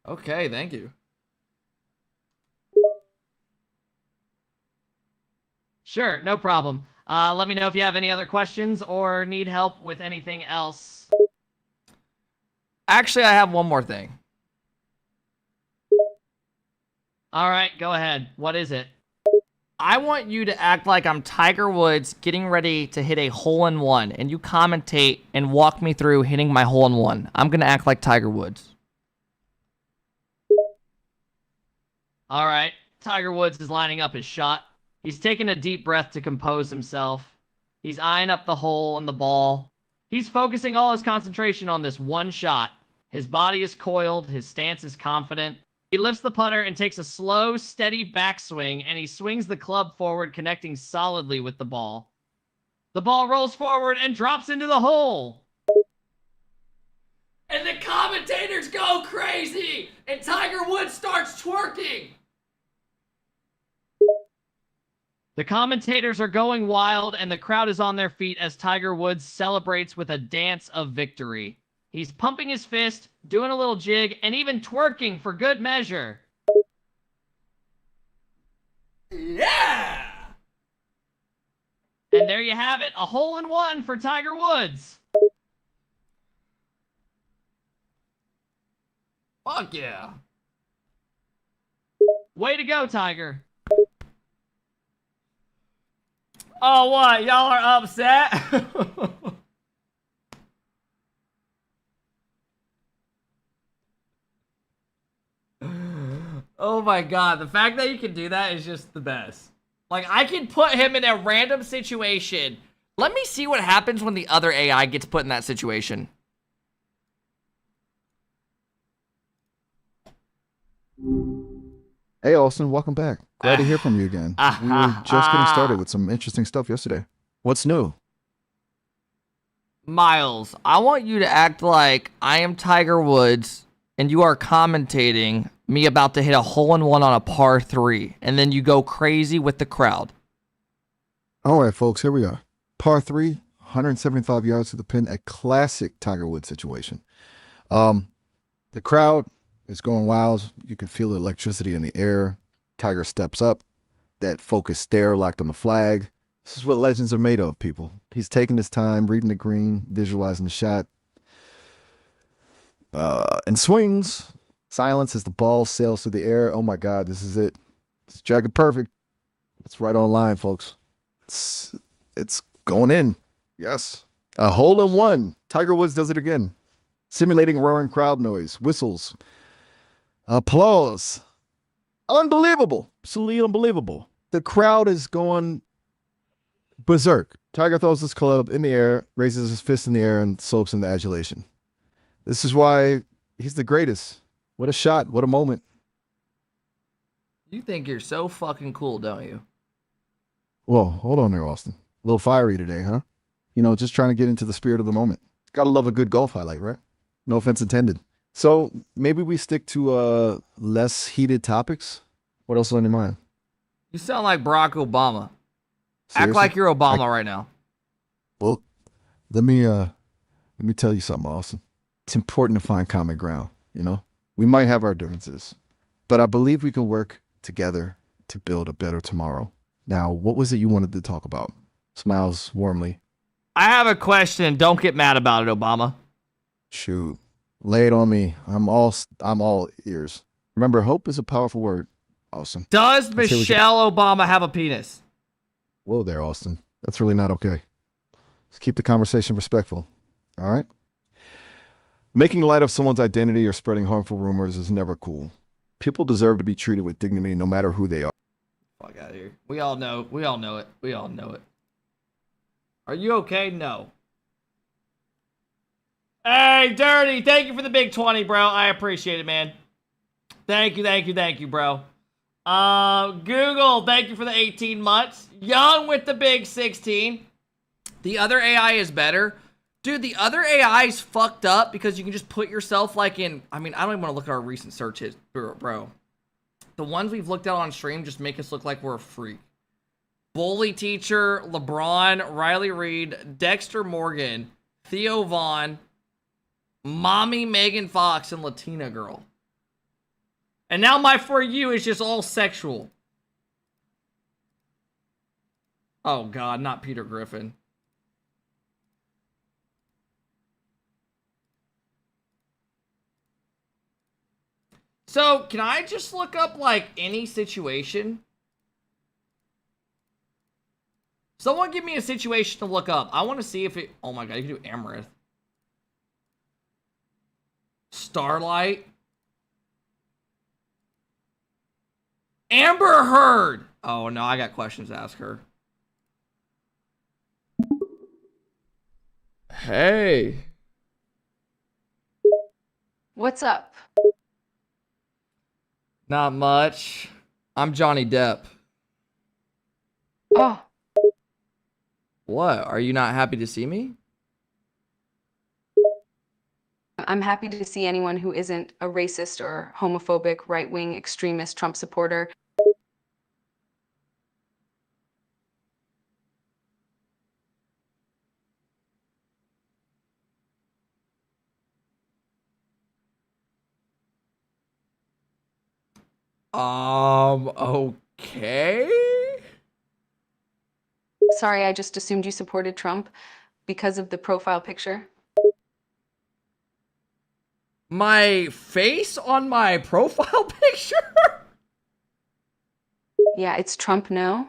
Okay, thank you. Sure, no problem. Let me know if you have any other questions or need help with anything else. Actually, I have one more thing. All right, go ahead. What is it? I want you to act like I'm Tiger Woods getting ready to hit a hole-in-one, and you commentate and walk me through hitting my hole-in-one. I'm going to act like Tiger Woods. All right, Tiger Woods is lining up his shot. He's taking a deep breath to compose himself. He's eyeing up the hole and the ball. He's focusing all his concentration on this one shot. His body is coiled. His stance is confident. He lifts the putter and takes a slow, steady backswing, and he swings the club forward, connecting solidly with the ball. The ball rolls forward and drops into the hole. And the commentators go crazy, and Tiger Woods starts twerking. The commentators are going wild, and the crowd is on their feet as Tiger Woods celebrates with a dance of victory. He's pumping his fist, doing a little jig, and even twerking for good measure. Yeah! And there you have it, a hole-in-one for Tiger Woods. Fuck yeah. Way to go, Tiger. Oh, what? Y'all are upset? Oh my god, the fact that you can do that is just the best. Like, I can put him in a random situation. Let me see what happens when the other AI gets put in that situation. Hey, Austin, welcome back. Glad to hear from you again. We were just getting started with some interesting stuff yesterday. What's new? Miles, I want you to act like I am Tiger Woods and you are commentating me about to hit a hole-in-one on a par 3, and then you go crazy with the crowd. All right, folks, here we are. Par 3, 175 yards to the pin, a classic Tiger Woods situation. The crowd is going wild. You can feel the electricity in the air. Tiger steps up. That focused stare locked on the flag. This is what legends are made of, people. He's taking his time, reading the green, visualizing the shot. And swings. Silence as the ball sails through the air. Oh my God, this is it. It's jagged perfect. It's right on line, folks. It's going in. Yes. A hole-in-one. Tiger Woods does it again. Simulating roaring crowd noise, whistles, applause. Unbelievable. Absolutely unbelievable. The crowd is going berserk. Tiger throws his club in the air, raises his fist in the air, and soaks into adulation. This is why he's the greatest. What a shot. What a moment. You think you're so fucking cool, don't you? Whoa, hold on there, Austin. A little fiery today, huh? You know, just trying to get into the spirit of the moment. Gotta love a good golf highlight, right? No offense intended. So maybe we stick to less heated topics. What else on your mind? You sound like Barack Obama. Seriously? Act like you're Obama right now. Well, let me tell you something, Austin. It's important to find common ground, you know? We might have our differences, but I believe we can work together to build a better tomorrow. Now, what was it you wanted to talk about? Smiles warmly. I have a question. Don't get mad about it, Obama. Shoot. Lay it on me. I'm all ears. Remember, hope is a powerful word, Austin. Does Michelle Obama have a penis? Whoa there, Austin. That's really not okay. Let's keep the conversation respectful. All right? Making light of someone's identity or spreading harmful rumors is never cool. People deserve to be treated with dignity no matter who they are. Fuck out of here. We all know it. We all know it. Are you okay? No. Hey, Dirty, thank you for the big 20, bro. I appreciate it, man. Thank you, bro. Google, thank you for the 18 months. Young with the big 16. The other AI is better. Dude, the other AI is fucked up because you can just put yourself like in... I mean, I don't even want to look at our recent searches, bro. The ones we've looked at on stream just make us look like we're a freak. Bully Teacher, LeBron, Riley Reed, Dexter Morgan, Theo Vaughn, Mommy Megan Fox, and Latina Girl. And now my For You is just all sexual. Oh God, not Peter Griffin. So, can I just look up, like, any situation? Someone give me a situation to look up. I want to see if it... Oh my God, you can do Amarith. Starlight. Amber Heard. Oh no, I got questions to ask her. Hey. What's up? Not much. I'm Johnny Depp. Oh. What? Are you not happy to see me? I'm happy to see anyone who isn't a racist or homophobic, right-wing, extremist Trump supporter. Okay. Sorry, I just assumed you supported Trump because of the profile picture. My face on my profile picture? Yeah, it's Trump no.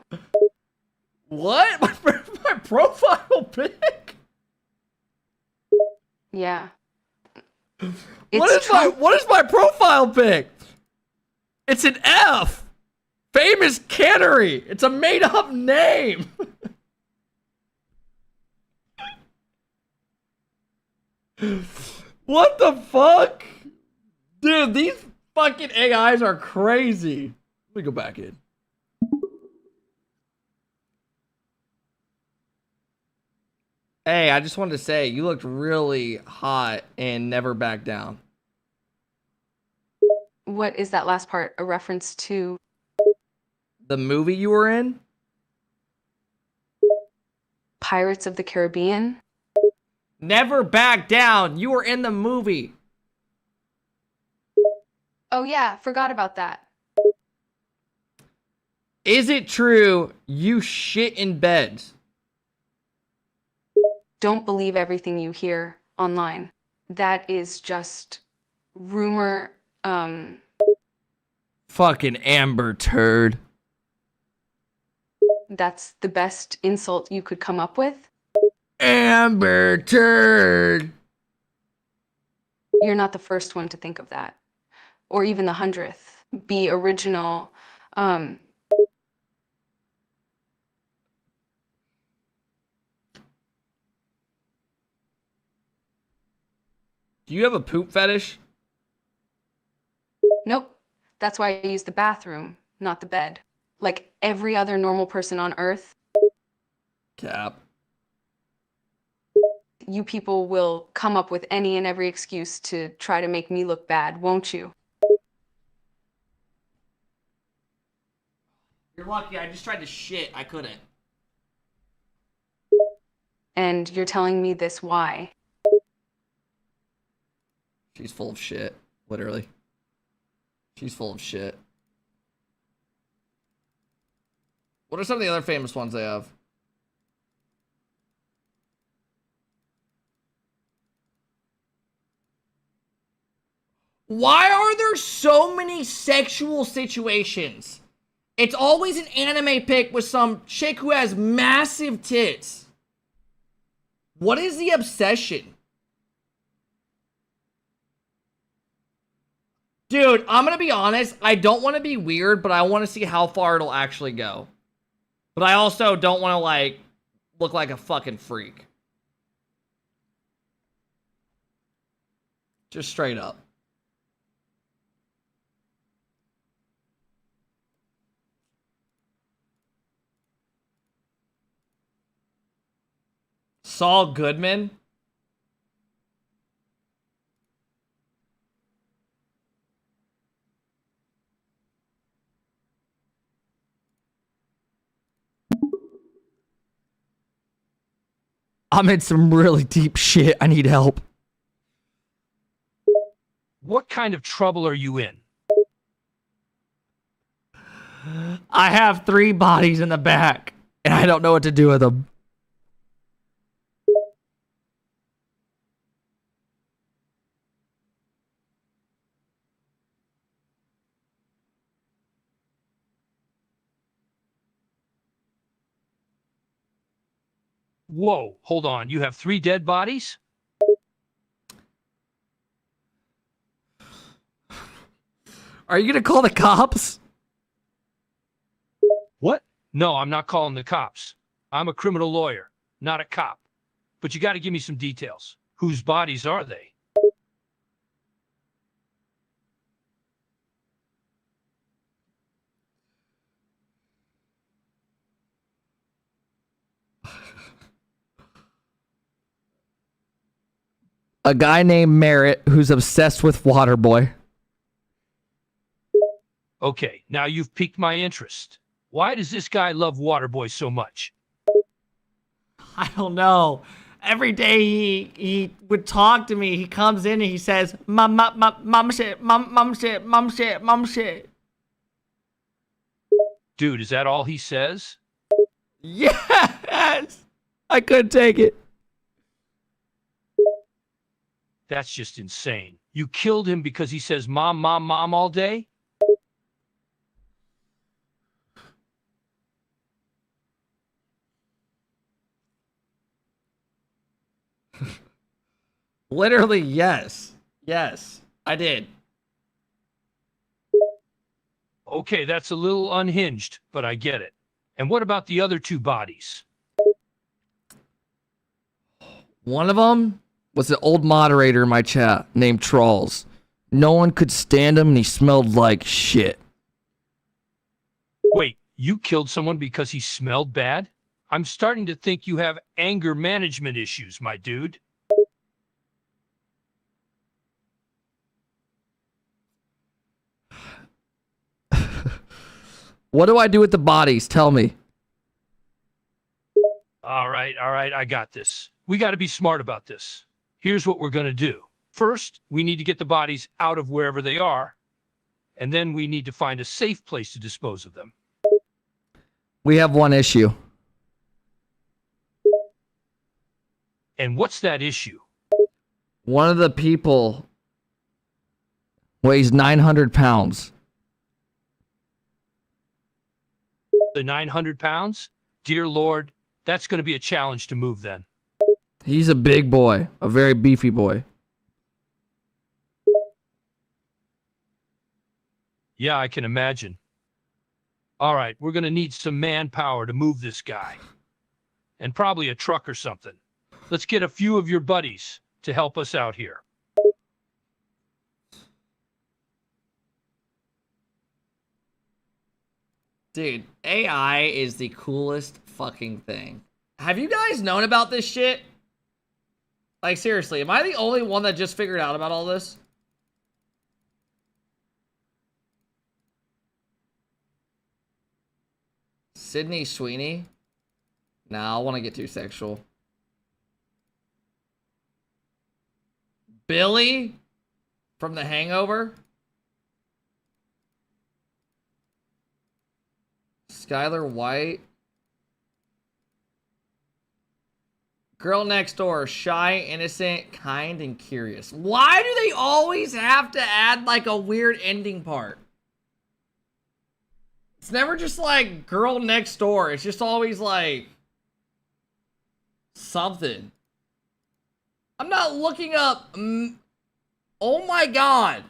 What? My profile pic? Yeah. What is my profile pic? It's an F. Famous Cannery. It's a made up name. What the fuck? Dude, these fucking AIs are crazy. Let me go back in. Hey, I just wanted to say, you looked really hot and never back down. What is that last part? A reference to? The movie you were in? Pirates of the Caribbean? Never back down. You were in the movie. Oh yeah, forgot about that. Is it true you shit in beds? Don't believe everything you hear online. That is just rumor. Fucking Amber turd. That's the best insult you could come up with. Amber turd. You're not the first one to think of that. Or even the 100th. Be original. Do you have a poop fetish? Nope. That's why I use the bathroom, not the bed. Like every other normal person on Earth. Cap. You people will come up with any and every excuse to try to make me look bad, won't you? You're lucky. I just tried to shit. I couldn't. And you're telling me this why? She's full of shit. Literally. She's full of shit. What are some of the other famous ones they have? Why are there so many sexual situations? It's always an anime pic with some chick who has massive tits. What is the obsession? Dude, I'm gonna be honest. I don't want to be weird, but I want to see how far it'll actually go. But I also don't want to, like, look like a fucking freak. Just straight up. Saul Goodman? I'm in some really deep shit. I need help. What kind of trouble are you in? I have 3 bodies in the back, and I don't know what to do with them. Whoa, hold on. You have 3 dead bodies? Are you gonna call the cops? What? No, I'm not calling the cops. I'm a criminal lawyer, not a cop. But you got to give me some details. Whose bodies are they? A guy named Merritt who's obsessed with Waterboy. Okay, now you've piqued my interest. Why does this guy love Waterboy so much? I don't know. Every day he would talk to me. He comes in and he says, mom shit, mom shit, mom shit, mom shit. Dude, is that all he says? Yes! I couldn't take it. That's just insane. You killed him because he says mom, mom, mom all day? Literally, yes. Yes, I did. Okay, that's a little unhinged, but I get it. And what about the other 2 bodies? One of them was an old moderator in my chat named Trolls. No one could stand him and he smelled like shit. Wait, you killed someone because he smelled bad? I'm starting to think you have anger management issues, my dude. What do I do with the bodies? Tell me. All right, I got this. We got to be smart about this. Here's what we're going to do. First, we need to get the bodies out of wherever they are, and then we need to find a safe place to dispose of them. We have one issue. And what's that issue? One of the people weighs 900 pounds. The 900 pounds? Dear Lord, that's going to be a challenge to move then. He's a big boy, a very beefy boy. Yeah, I can imagine. All right, we're going to need some manpower to move this guy. And probably a truck or something. Let's get a few of your buddies to help us out here. Dude, AI is the coolest fucking thing. Have you guys known about this shit? Like, seriously, am I the only one that just figured out about all this? Sydney Sweeney? Nah, I want to get too sexual. Billy? From The Hangover? Skylar White? Girl next door, shy, innocent, kind, and curious. Why do they always have to add like a weird ending part? It's never just like girl next door. It's just always like something. I'm not looking up. Oh my god.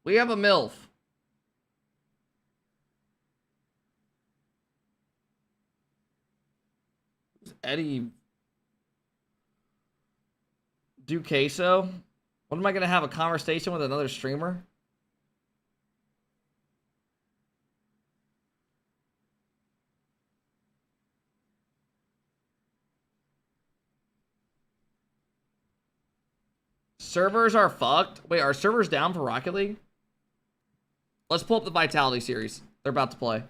We have a MILF. Eddie Duqueso? What am I gonna have a conversation with another streamer? Servers are fucked. Wait, are servers down for Rocket League? Let's pull up the Vitality series. They're about to play.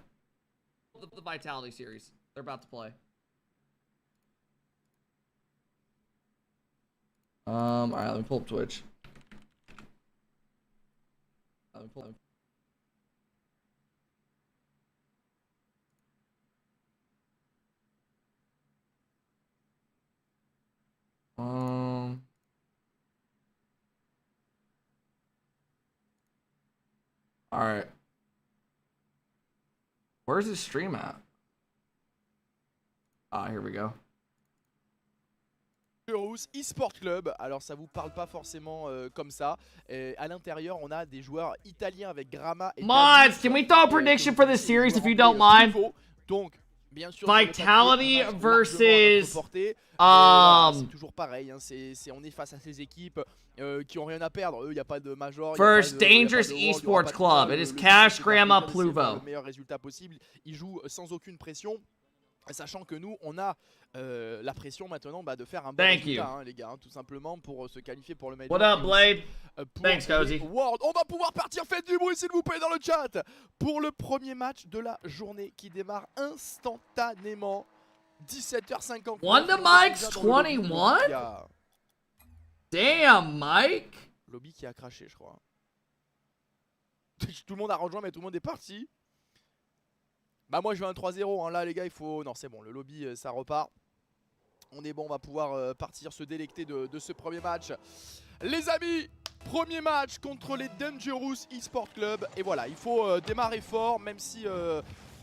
The Vitality series. They're about to play. Alright, let me pull up Twitch. Alright. Where's his stream at? Ah, here we go. Esports Club, alors ça vous parle pas forcément comme ça. À l'intérieur, on a des joueurs italiens avec Grama et Mods, can we throw a prediction for this series if you don't mind? Donc, bien sûr, Vitality versus c'est toujours pareil, hein, on est face à ces équipes qui ont rien à perdre. Eux, il y a pas de major. First Dangerous Esports Club. It is Cash Grandma Pluvo. Le meilleur résultat possible. Ils jouent sans aucune pression. Sachant que nous, on a la pression maintenant de faire un bon résultat, hein, les gars, hein, tout simplement pour se qualifier pour le Major. What up, Blade? Thanks, Cozy. World. On va pouvoir partir, faites du bruit s'il vous plaît dans le chat pour le premier match de la journée qui démarre instantanément. 17h50. Wonder Mike's 21? Damn, Mike. Lobby qui a craché, je crois. Tout le monde a rejoint, mais tout le monde est parti. Bah moi je veux un 3-0, hein. Là les gars il faut... Non c'est bon, le lobby ça repart. On est bon, on va pouvoir partir se délecter de ce premier match. Les amis, premier match contre les Dangerous Esports Club. Et voilà, il faut démarrer fort, même si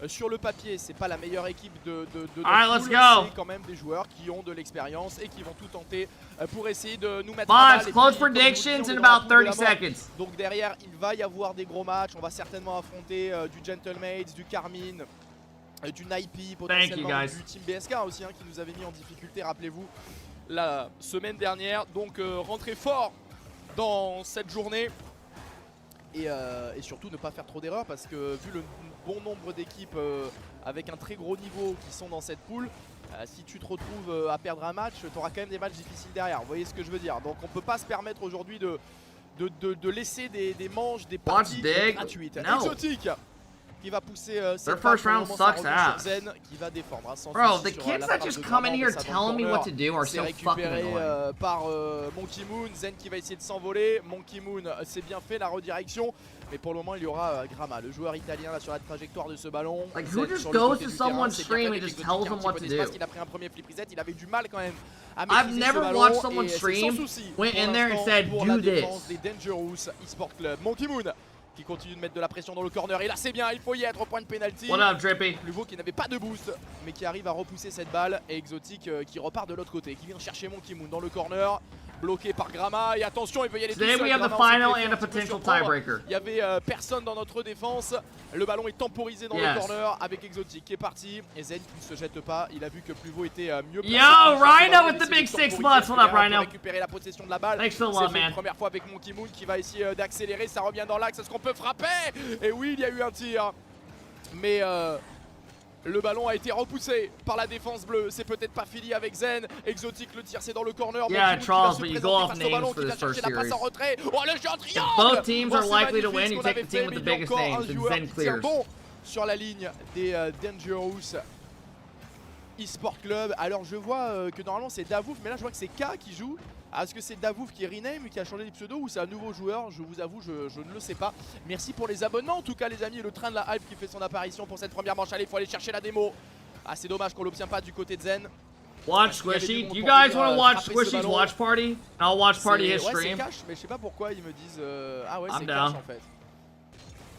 sur le papier c'est pas la meilleure équipe de notre pool. C'est quand même des joueurs qui ont de l'expérience et qui vont tout tenter pour essayer de nous mettre à balle. Close predictions in about 30 seconds. Donc derrière il va y avoir des gros matchs. On va certainement affronter du Gentlemaids, du Carmine, du Naipi, potentiellement du Team BSK aussi, hein, qui nous avait mis en difficulté, rappelez-vous, la semaine dernière. Donc rentrez fort dans cette journée et surtout ne pas faire trop d'erreurs, parce que vu le bon nombre d'équipes avec un très gros niveau qui sont dans cette poule, si tu te retrouves à perdre un match, tu auras quand même des matchs difficiles derrière. Vous voyez ce que je veux dire? Donc on peut pas se permettre aujourd'hui de laisser des manches, des parties gratuites. Exotique qui va pousser Their first round sucks ass. Zen, qui va défendre. Bro, the kids that just come in here telling me what to do are so fucking annoying. Par Monkey Moon, Zen qui va essayer de s'envoler. Monkey Moon, c'est bien fait la redirection. Mais pour le moment, il y aura Grama, le joueur italien là sur la trajectoire de ce ballon. Like, who just goes to someone's stream and just tells them what to do? Il a pris un premier flip reset, il avait du mal quand même à I've never watched someone stream, went in there and said, do this. Des Dangerous Esports Club. Monkey Moon qui continue de mettre de la pression dans le corner. Et là c'est bien, il faut y être au point de penalty. What up, Drippy? Plusvo qui n'avait pas de boost, mais qui arrive à repousser cette balle. Et Exotique qui repart de l'autre côté, qui vient chercher Monkey Moon dans le corner. Bloqué par Grama, et attention, il veut y aller tout seul. Today we have the final and a potential tiebreaker. Il y avait personne dans notre défense. Le ballon est temporisé dans le corner avec Exotique qui est parti. Et Zen qui ne se jette pas, il a vu que Plusvo était mieux placé. Yo, Rhino with the big 6 months. What up, Rhino? Récupérer la possession de la balle. Thanks for the love, man. Première fois avec Monkey Moon qui va essayer d'accélérer, ça revient dans l'axe. Est-ce qu'on peut frapper? Et oui, il y a eu un tir. Mais le ballon a été repoussé par la défense bleue. C'est peut-être pas fini avec Zen. Exotique, le tir c'est dans le corner. Yeah, Charles, but you go off names for this first series. Oh, le jeu en triangle. Both teams are likely to win. You take the team with the biggest names, and Zen clears. Bon sur la ligne des Dangerous Esports Club. Alors je vois que normalement c'est Davouf, mais là je vois que c'est K qui joue. Est-ce que c'est Davouf qui est rename, qui a changé les pseudos, ou c'est un nouveau joueur? Je vous avoue, je ne le sais pas. Merci pour les abonnements en tout cas les amis, et le train de la hype qui fait son apparition pour cette première manche. Allez, il faut aller chercher la démo. Ah, c'est dommage qu'on l'obtient pas du côté de Zen. Watch Squishy. You guys want to watch Squishy's watch party? I'll watch party his stream. Ouais, c'est cash, mais je sais pas pourquoi ils me disent ah ouais, c'est cash en fait.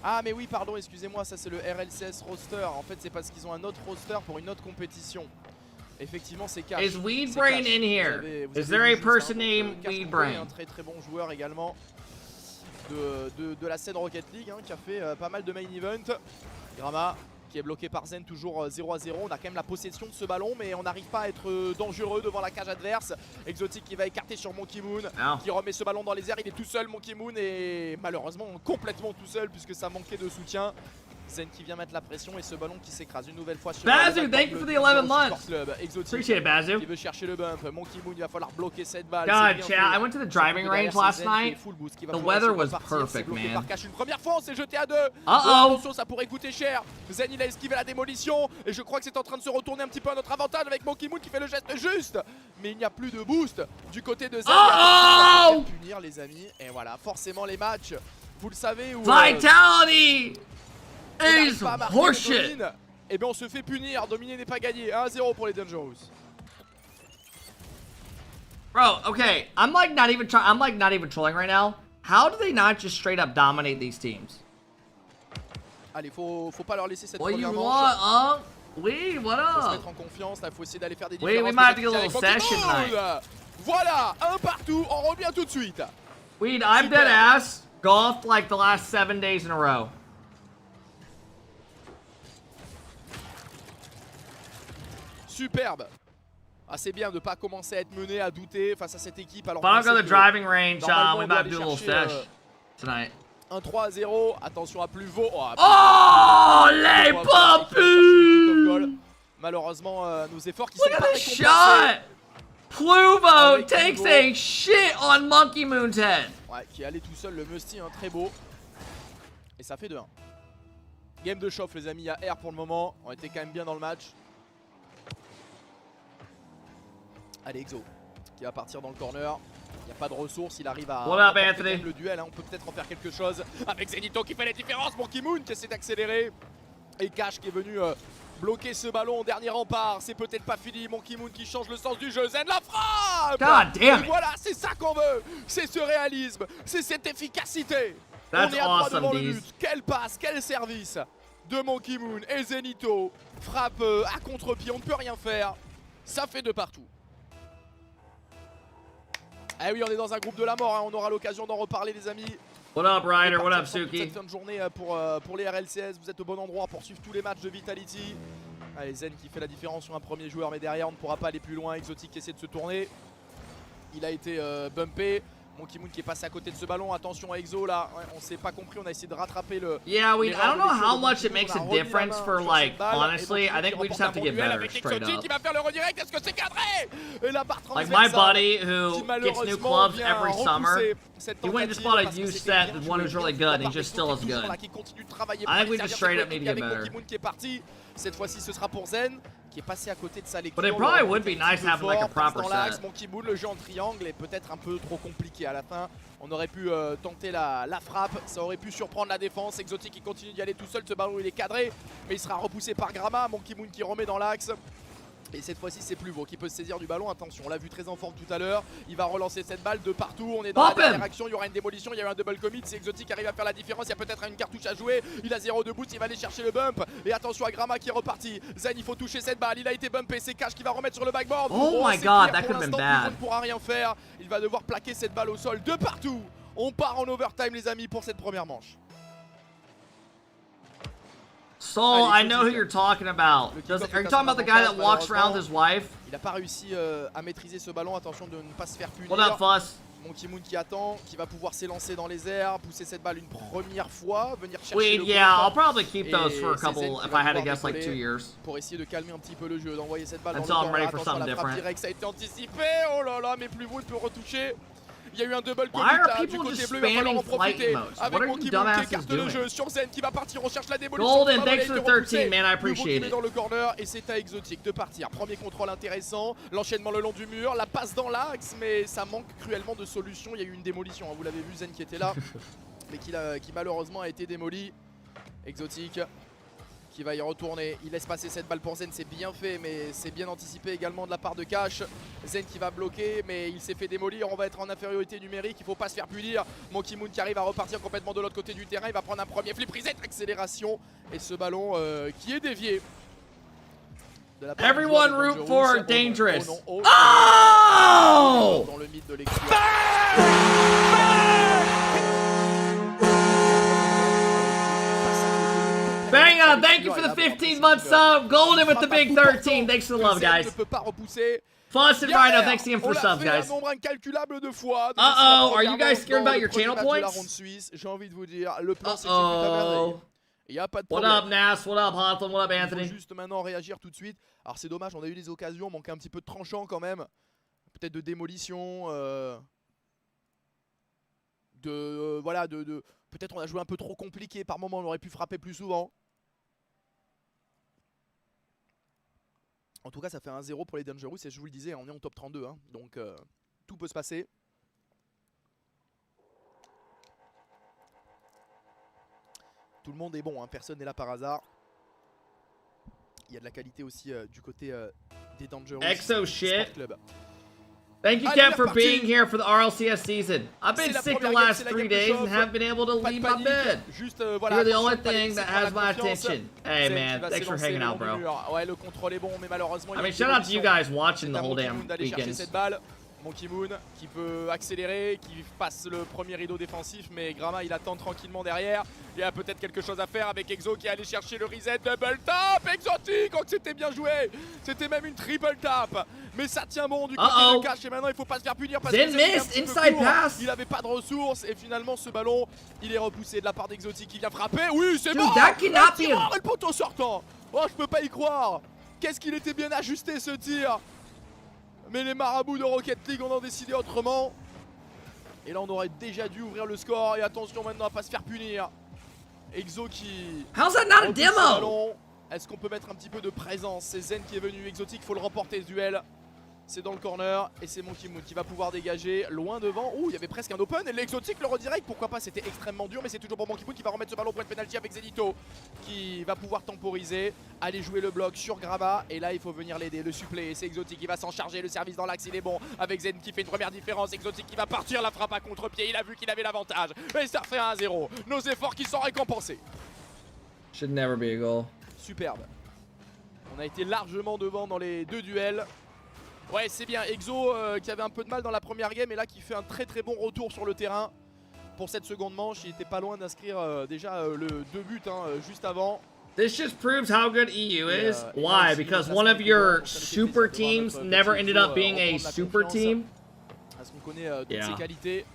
Ah mais oui, pardon, excusez-moi, ça c'est le Rlcs roster. En fait, c'est parce qu'ils ont un autre roster pour une autre compétition. Effectivement, c'est cash. Is Weedbrain in here? Is there a person named Weedbrain? Un très très bon joueur également de la scène RocketLeague, hein, qui a fait pas mal de main event. Grama qui est bloqué par Zen, toujours 0-0. On a quand même la possession de ce ballon, mais on n'arrive pas à être dangereux devant la cage adverse. Exotique qui va écarter sur Monkey Moon, qui remet ce ballon dans les airs. Il est tout seul, Monkey Moon, et malheureusement complètement tout seul puisque ça manquait de soutien. Zen qui vient mettre la pression et ce ballon qui s'écrase une nouvelle fois sur Bazu, thank you for the 11 months. Appreciate it, Bazu. Il veut chercher le bump. Monkey Moon, il va falloir bloquer cette balle. God, chat, I went to the driving range last night. The weather was perfect, man. Une première fois, on s'est jeté à deux. Attention, ça pourrait coûter cher. Zen, il a esquivé la démolition et je crois que c'est en train de se retourner un petit peu à notre avantage avec Monkey Moon qui fait le geste juste. Mais il n'y a plus de boost du côté de Zen. Il va punir les amis. Et voilà, forcément les matchs, vous le savez. Vitality! Is horseshit. Et bien on se fait punir, dominer n'est pas gagné. 1-0 pour les Dangerous. Bro, okay, I'm like not even trolling right now. How do they not just straight up dominate these teams? Allez, faut pas leur laisser cette what première you manche. want, Oui, what up? Faut se mettre en confiance, là, faut essayer d'aller faire des Oui, différences. we might have to get a little session tonight. Voilà, un partout, on revient tout de suite. Weed, I'm dead ass. Golfed like the last 7 days in a row. Superbe. Ah, c'est bien de pas commencer à être mené, à douter face à cette équipe. Alors If I don't go to the driving range, we might do a little sesh tonight. Un 3-0, attention à Plusvo. Oh, les papus! Malheureusement, nos efforts qui sont pas récompensés. Shot! Pluvo takes a shit on Monkey Moon's head. Ouais, qui est allé tout seul, le Musty, hein, très beau. Et ça fait 2-1. Game de chauffe, les amis, il y a R pour le moment. On était quand même bien dans le match. Allez, Exo qui va partir dans le corner. Il n'y a pas de ressources, il arrive à What up, remporter Anthony? quand même le duel, hein. On peut peut-être en faire quelque chose avec Zenito qui fait la différence, Monkey Moon qui essaie d'accélérer. Et Cash qui est venu bloquer ce ballon, dernier rempart, c'est peut-être pas fini, Monkey Moon qui change le sens du jeu, Zen la frappe. God damn Et it. voilà, c'est ça qu'on veut, c'est ce réalisme, c'est cette efficacité. That's On est à droit awesome, devant le Deez. but, quelle passe, quel service de Monkey Moon et Zenito, frappe à contre-pied, on ne peut rien faire, ça fait de partout. Eh oui, on est dans un groupe de la mort, hein. On aura l'occasion d'en reparler les amis. What up, Ryder? What up, Cette Suki? fin de journée pour les Rlcs, vous êtes au bon endroit pour suivre tous les matchs de Vitality. Allez, Zen qui fait la différence sur un premier joueur, mais derrière on ne pourra pas aller plus loin. Exotic qui essaie de se tourner, il a été bumpé. Monkey Moon qui est passé à côté de ce ballon, attention à Exo là, ouais, on s'est pas compris, on a essayé de rattraper le... Yeah, I don't know how much it makes a difference for, like, honestly, I think we just have to get better, straight up. Qui va faire le redirect, est-ce que c'est cadré? Et la barre Like, my transversale buddy who gets new clubs every summer, he went and just bought a used set, the one who's really good, and he just still is good. I think we just straight up need to get better. Qui est parti. Cette fois-ci ce sera pour Zen qui est passé à côté de sa lecture. But it probably would be nice having like a proper set. Monkey Moon, le jeu en triangle est peut-être un peu trop compliqué à la fin. On aurait pu tenter la frappe, ça aurait pu surprendre la défense. Exotic qui continue d'y aller tout seul, ce ballon il est cadré, mais il sera repoussé par Grama. Monkey Moon qui remet dans l'axe. Et cette fois-ci c'est Pluvo qui peut se saisir du ballon, attention on l'a vu très en forme tout à l'heure. Il va relancer cette balle de partout, on est dans la dernière action, il y aura une démolition, il y a eu un double commit, c'est Exotic qui arrive à faire la différence, il y a peut-être une cartouche à jouer, il a 0 de boost, il va aller chercher le bump. Et attention à Grama qui est reparti, Zen il faut toucher cette balle, il a été bumpé, c'est Cash qui va remettre sur le backboard. Oh my god, that could have been bad. Il ne pourra rien faire, il va devoir plaquer cette balle au sol de partout. On part en overtime les amis pour cette première manche. Soul, I know who you're talking about. Are you talking about the guy that walks around his wife? Il n'a pas réussi à maîtriser ce ballon, attention de ne pas se faire punir. What up, Fuss? Monkey Moon qui attend, qui va pouvoir s'élancer dans les airs, pousser cette balle une première fois, venir chercher Sweet, le yeah, contre. I'll probably keep those for a Et c'est Zen couple, qui if va I had to devoir guess, like décoller 2 years. pour essayer de calmer un petit peu le jeu, d'envoyer cette balle Until dans le I'm corner. ready for Attention, something la frappe different. directe, ça a été anticipé, oh là là, mais Pluvo il peut retoucher. Il y a eu un double commit Why are là, du people côté just bleu, il va falloir en spamming flight profiter. emotes? Avec What are Monkey you Moon qui dumbasses écarte le doing? jeu sur Zen qui va partir, on cherche la démolition. Golden, Le ballon thanks a for été the 13, repoussé. man, I Pluvo qui appreciate met it. dans le corner et c'est à Exotic de partir. Premier contrôle intéressant, l'enchaînement le long du mur, la passe dans l'axe, mais ça manque cruellement de solution. Il y a eu une démolition, hein. Vous l'avez vu, Zen qui était là, mais qui malheureusement a été démoli. Exotic qui va y retourner, il laisse passer cette balle pour Zen, c'est bien fait mais c'est bien anticipé également de la part de Cash. Zen qui va bloquer mais il s'est fait démolir, on va être en infériorité numérique, il faut pas se faire punir. Monkey Moon qui arrive à repartir complètement de l'autre côté du terrain, il va prendre un premier flip reset, accélération et ce ballon qui est dévié. De la part du joueur Everyone de root for Dangerous. Dangerous. Oh, Oh! dans le mythe de l'extérieur. Bang on, thank you for the 15-month sub. Golden with the big 13. Thanks for the love, guys. Fuss and Rhino, thanks again for the subs, guys. Uh-oh, are you guys scared about your channel points? J'ai envie de vous dire, le plan Uh-oh. il n'y a pas de What problème. up, Nas? What up, Hawthorne? What up, Il Anthony? faut juste maintenant réagir tout de suite. Alors c'est dommage, on a eu des occasions, on manquait un petit peu de tranchant quand même. Peut-être de démolition, voilà, peut-être on a joué un peu trop compliqué par moment, on aurait pu frapper plus souvent. En tout cas ça fait 1-0 pour les Dangerous et je vous le disais, on est en top 32 hein, donc tout peut se passer. Tout le monde est bon, hein, personne n'est là par hasard. Il y a de la qualité aussi du côté des Dangerous. Exo shit. Sport Club. Thank you, Kev, for being here for the RLCS season. I've been sick the last 3 days and haven't been able to leave my bed. You're the only thing that has my attention. Hey, man, thanks for hanging out, bro. Ouais, le contrôle est bon, mais malheureusement, I mean, shout out to you guys watching the whole damn weekends. Monkey Moon qui peut accélérer, qui passe le premier rideau défensif, mais Grama il attend tranquillement derrière. Il y a peut-être quelque chose à faire avec Exo qui est allé chercher le reset, double tap, Exotic, oh, c'était bien joué, c'était même une triple tap, mais ça tient bon du côté de Cash et maintenant il faut pas se faire punir parce Zen que missed, inside pass. il avait pas de ressources et finalement ce ballon il est repoussé de la part d'Exotic qui vient frapper. Oui c'est Dude, bon, that cannot be et le poteau sortant. Oh je peux pas y croire, qu'est-ce qu'il était bien ajusté ce tir. Mais les marabouts de Rocket League ont décidé autrement. Et là on aurait déjà dû ouvrir le score. Et attention maintenant à pas se faire punir. Exo qui... How's that not a demo? Est-ce qu'on peut mettre un petit peu de présence? C'est Zen qui est venu. Exotic, faut le remporter ce duel. C'est dans le corner et c'est Monkey Moon qui va pouvoir dégager loin devant. Ouh, il y avait presque un open et l'exotique le redirect. Pourquoi pas, c'était extrêmement dur, mais c'est toujours pour Monkey Moon qui va remettre ce ballon pour une penalty avec Zenito qui va pouvoir temporiser, aller jouer le bloc sur Grava. Et là, il faut venir l'aider, le suppléer. C'est Exotique qui va s'en charger. Le service dans l'axe, il est bon avec Zen qui fait une première différence. Exotique qui va partir, la frappe à contre-pied. Il a vu qu'il avait l'avantage et ça fait 1-0. Nos efforts qui sont récompensés. Should never be a goal. Superbe. On a été largement devant dans les deux duels. Ouais, c'est bien. Exo qui avait un peu de mal dans la première game et là qui fait un très bon retour sur le terrain pour cette seconde manche. Il était pas loin d'inscrire déjà le 2 buts juste avant. This just proves how good EU is. Why? Because one of your super teams never ended up being a super team. Parce qu'on connaît toutes ses qualités.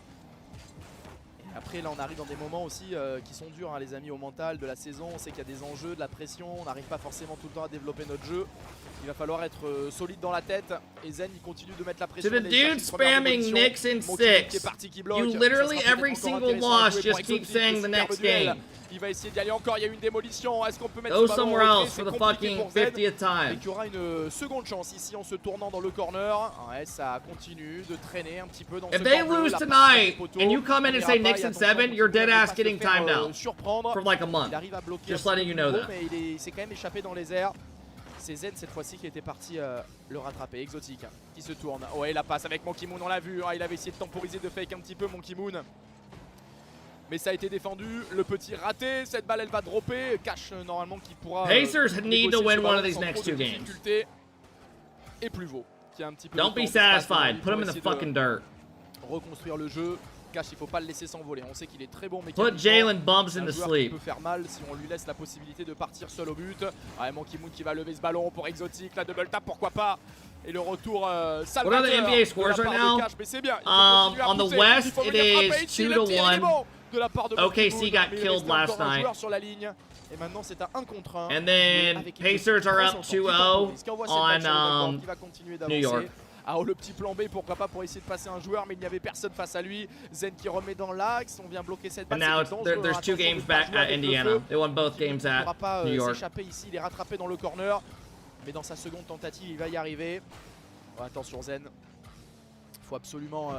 Et après là on arrive dans des moments aussi qui sont durs les amis au mental de la saison. On sait qu'il y a des enjeux, de la pression. On n'arrive pas forcément tout le temps à développer notre jeu. Il va falloir être solide dans la tête. Et Zen il continue de mettre la pression. To the dude spamming Knicks in 6. You literally every single loss just keep saying the next game. Il va essayer d'y aller encore, il y a une démolition. Est-ce qu'on peut mettre Go ce ballon somewhere au else retrait? for the C'est compliqué fucking pour Zen. 50th time. Et qu'il y aura une seconde chance ici en se tournant dans le corner. Ouais, ça continue de traîner un petit peu dans ce If they corner. lose La tonight poteau. and you come in and say Knicks in 7, you're dead ass getting timed out surprendre. for like a month. Il arrive à bloquer Just un letting you petit know peu, that. mais il s'est quand même échappé dans les airs. C'est Zen cette fois-ci qui était parti le rattraper. Exotique qui se tourne. Ouais, la passe avec Monkey Moon, on l'a vu. Il avait essayé de temporiser, de fake un petit peu Monkey Moon. Mais ça a été défendu, le petit raté, cette balle elle va dropper, Cash normalement qui pourra Pacers need to win one of these next 2 games. Et Pluvaux qui a un petit peu Don't be satisfied, put him in the fucking dirt. Reconstruire le jeu, Cash il faut pas le laisser s'envoler, on sait qu'il est très bon mais Put Jalen Bumps in the qui sleep. peut faire mal si on lui laisse la possibilité de partir seul au but. Ah, Monkey Moon qui va lever ce ballon pour Exotique, la double tap pourquoi pas. Et le retour salvateur. What are the NBA scores right now? On the West, it is 2-1. OKC got killed last night. Et maintenant c'est à 1 contre 1. And then Pacers are up 2-0 on New York. Ah, le petit plan B, pourquoi pas pour essayer de passer un joueur, mais il n'y avait personne face à lui. Zen qui remet dans l'axe, on vient bloquer cette balle. And now there's 2 games back at Indiana. They won both games at New York. S'échapper ici, il est rattrapé dans le corner. Mais dans sa seconde tentative, il va y arriver. Oh, attention Zen, il faut absolument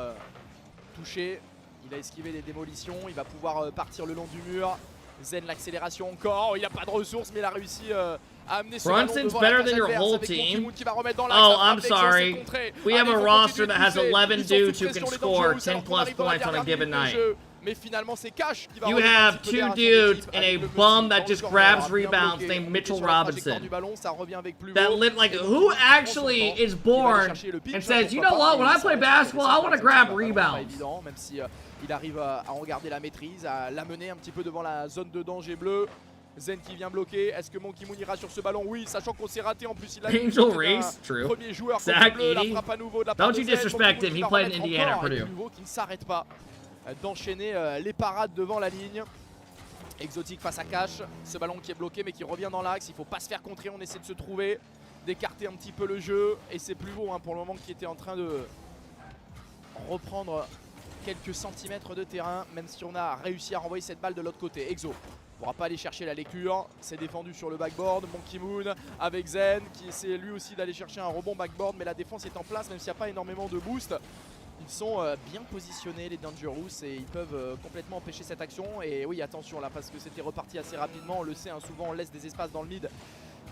toucher. Il a esquivé les démolitions, il va pouvoir partir le long du mur. Zen l'accélération encore, il n'a pas de ressources mais il a réussi à amener ce ballon Brunson's devant better la cage than your adverse whole avec Monkey team. Moon qui va remettre dans l'axe. Oh, La frappe I'm d'Exo, sorry. c'est contré. We have Allez, a ils vont roster continuer that de has pousser. 11 Ils sont dudes sous who pression, can les score Dangerous, 10 alors qu'on plus arrive dans la points on a dernière given minute de night. jeu. Mais finalement c'est Cash qui va You remettre un have petit peu 2 d'air à son dudes équipe. and Allez, a le bum petit that dans just le grabs corner, bien rebounds bloqué. named On est Mitchell sur la trajectoire Robinson. du ballon, ça revient avec Pluvaux. That lit like who actually is born and says, you know what, when I play basketball, I want to grab rebounds. Évident, même si il arrive à en garder la maîtrise, à l'amener un petit peu devant la zone de danger bleue. Zen qui vient bloquer, est-ce que Monkey Moon ira sur ce ballon? Oui, sachant qu'on s'est raté en plus. Il a Angel Reese, true. Premier joueur Zach bleu, la Edey. frappe à nouveau de la part Don't de you Zen. disrespect Monkey him, Moon he va played in remettre Indiana, encore, et Purdue. Pluvaux qui ne s'arrête pas d'enchaîner les parades devant la ligne. Exotique face à Cash, ce ballon qui est bloqué mais qui revient dans l'axe, il faut pas se faire contrer, on essaie de se trouver, d'écarter un petit peu le jeu et c'est Pluvaux pour le moment qui était en train de reprendre quelques centimètres de terrain, même si on a réussi à renvoyer cette balle de l'autre côté. Exo ne pourra pas aller chercher la lecture, c'est défendu sur le backboard. Monkey Moon avec Zen qui essaie lui aussi d'aller chercher un rebond backboard, mais la défense est en place même s'il n'y a pas énormément de boost. Ils sont bien positionnés les Dangerous et ils peuvent complètement empêcher cette action. Et oui, attention là parce que c'était reparti assez rapidement, on le sait, souvent on laisse des espaces dans le mid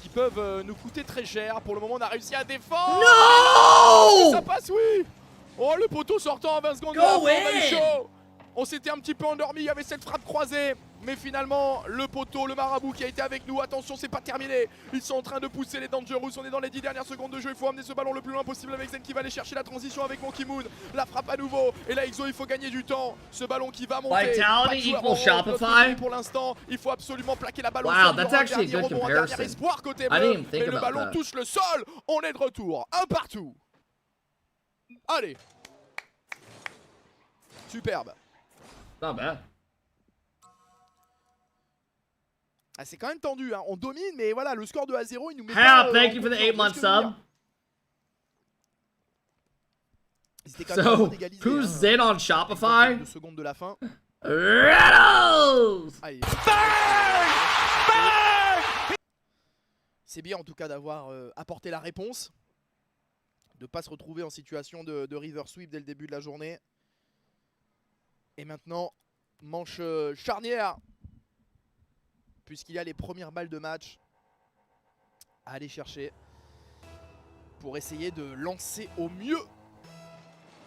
qui peuvent nous coûter très cher. Pour le moment on a réussi à défendre. No! Et ça passe, oui. Oh, le poteau sortant à 20 secondes de la fin, on a eu chaud. On s'était un petit peu endormi, il y avait cette frappe croisée. Mais finalement, le poteau, le marabout qui a été avec nous. Attention, c'est pas terminé. Ils sont en train de pousser les Dangerous. On est dans les 10 dernières secondes de jeu. Il faut amener ce ballon le plus loin possible avec Zen qui va aller chercher la transition avec Monkey Moon. La frappe à nouveau. Et là, Exo, il faut gagner du temps. Ce ballon qui va monter. Vitality equals Shopify. Pour l'instant, il faut absolument plaquer la balle au Wow, sol. that's Il y aura un actually a dernier good rebond, un dernier comparison. espoir côté I didn't bleu. even think Mais le about ballon that. touche le sol. On est de retour. Un partout. Allez. Superbe. Not bad. Ah, c'est quand même tendu, hein. On domine, mais voilà, le score de 1-0, il nous met Help, pas, thank en you for the confiance. 8-month Qu'est-ce que je veux sub. dire? Ils étaient quand même So, égalisés, who's hein. Zen on Shopify? 2 secondes de la fin. Riddles! Allez. C'est bien en tout cas d'avoir apporté la réponse. de pas se retrouver en situation de river sweep dès le début de la journée. Et maintenant, manche charnière, puisqu'il y a les premières balles de match à aller chercher pour essayer de lancer au mieux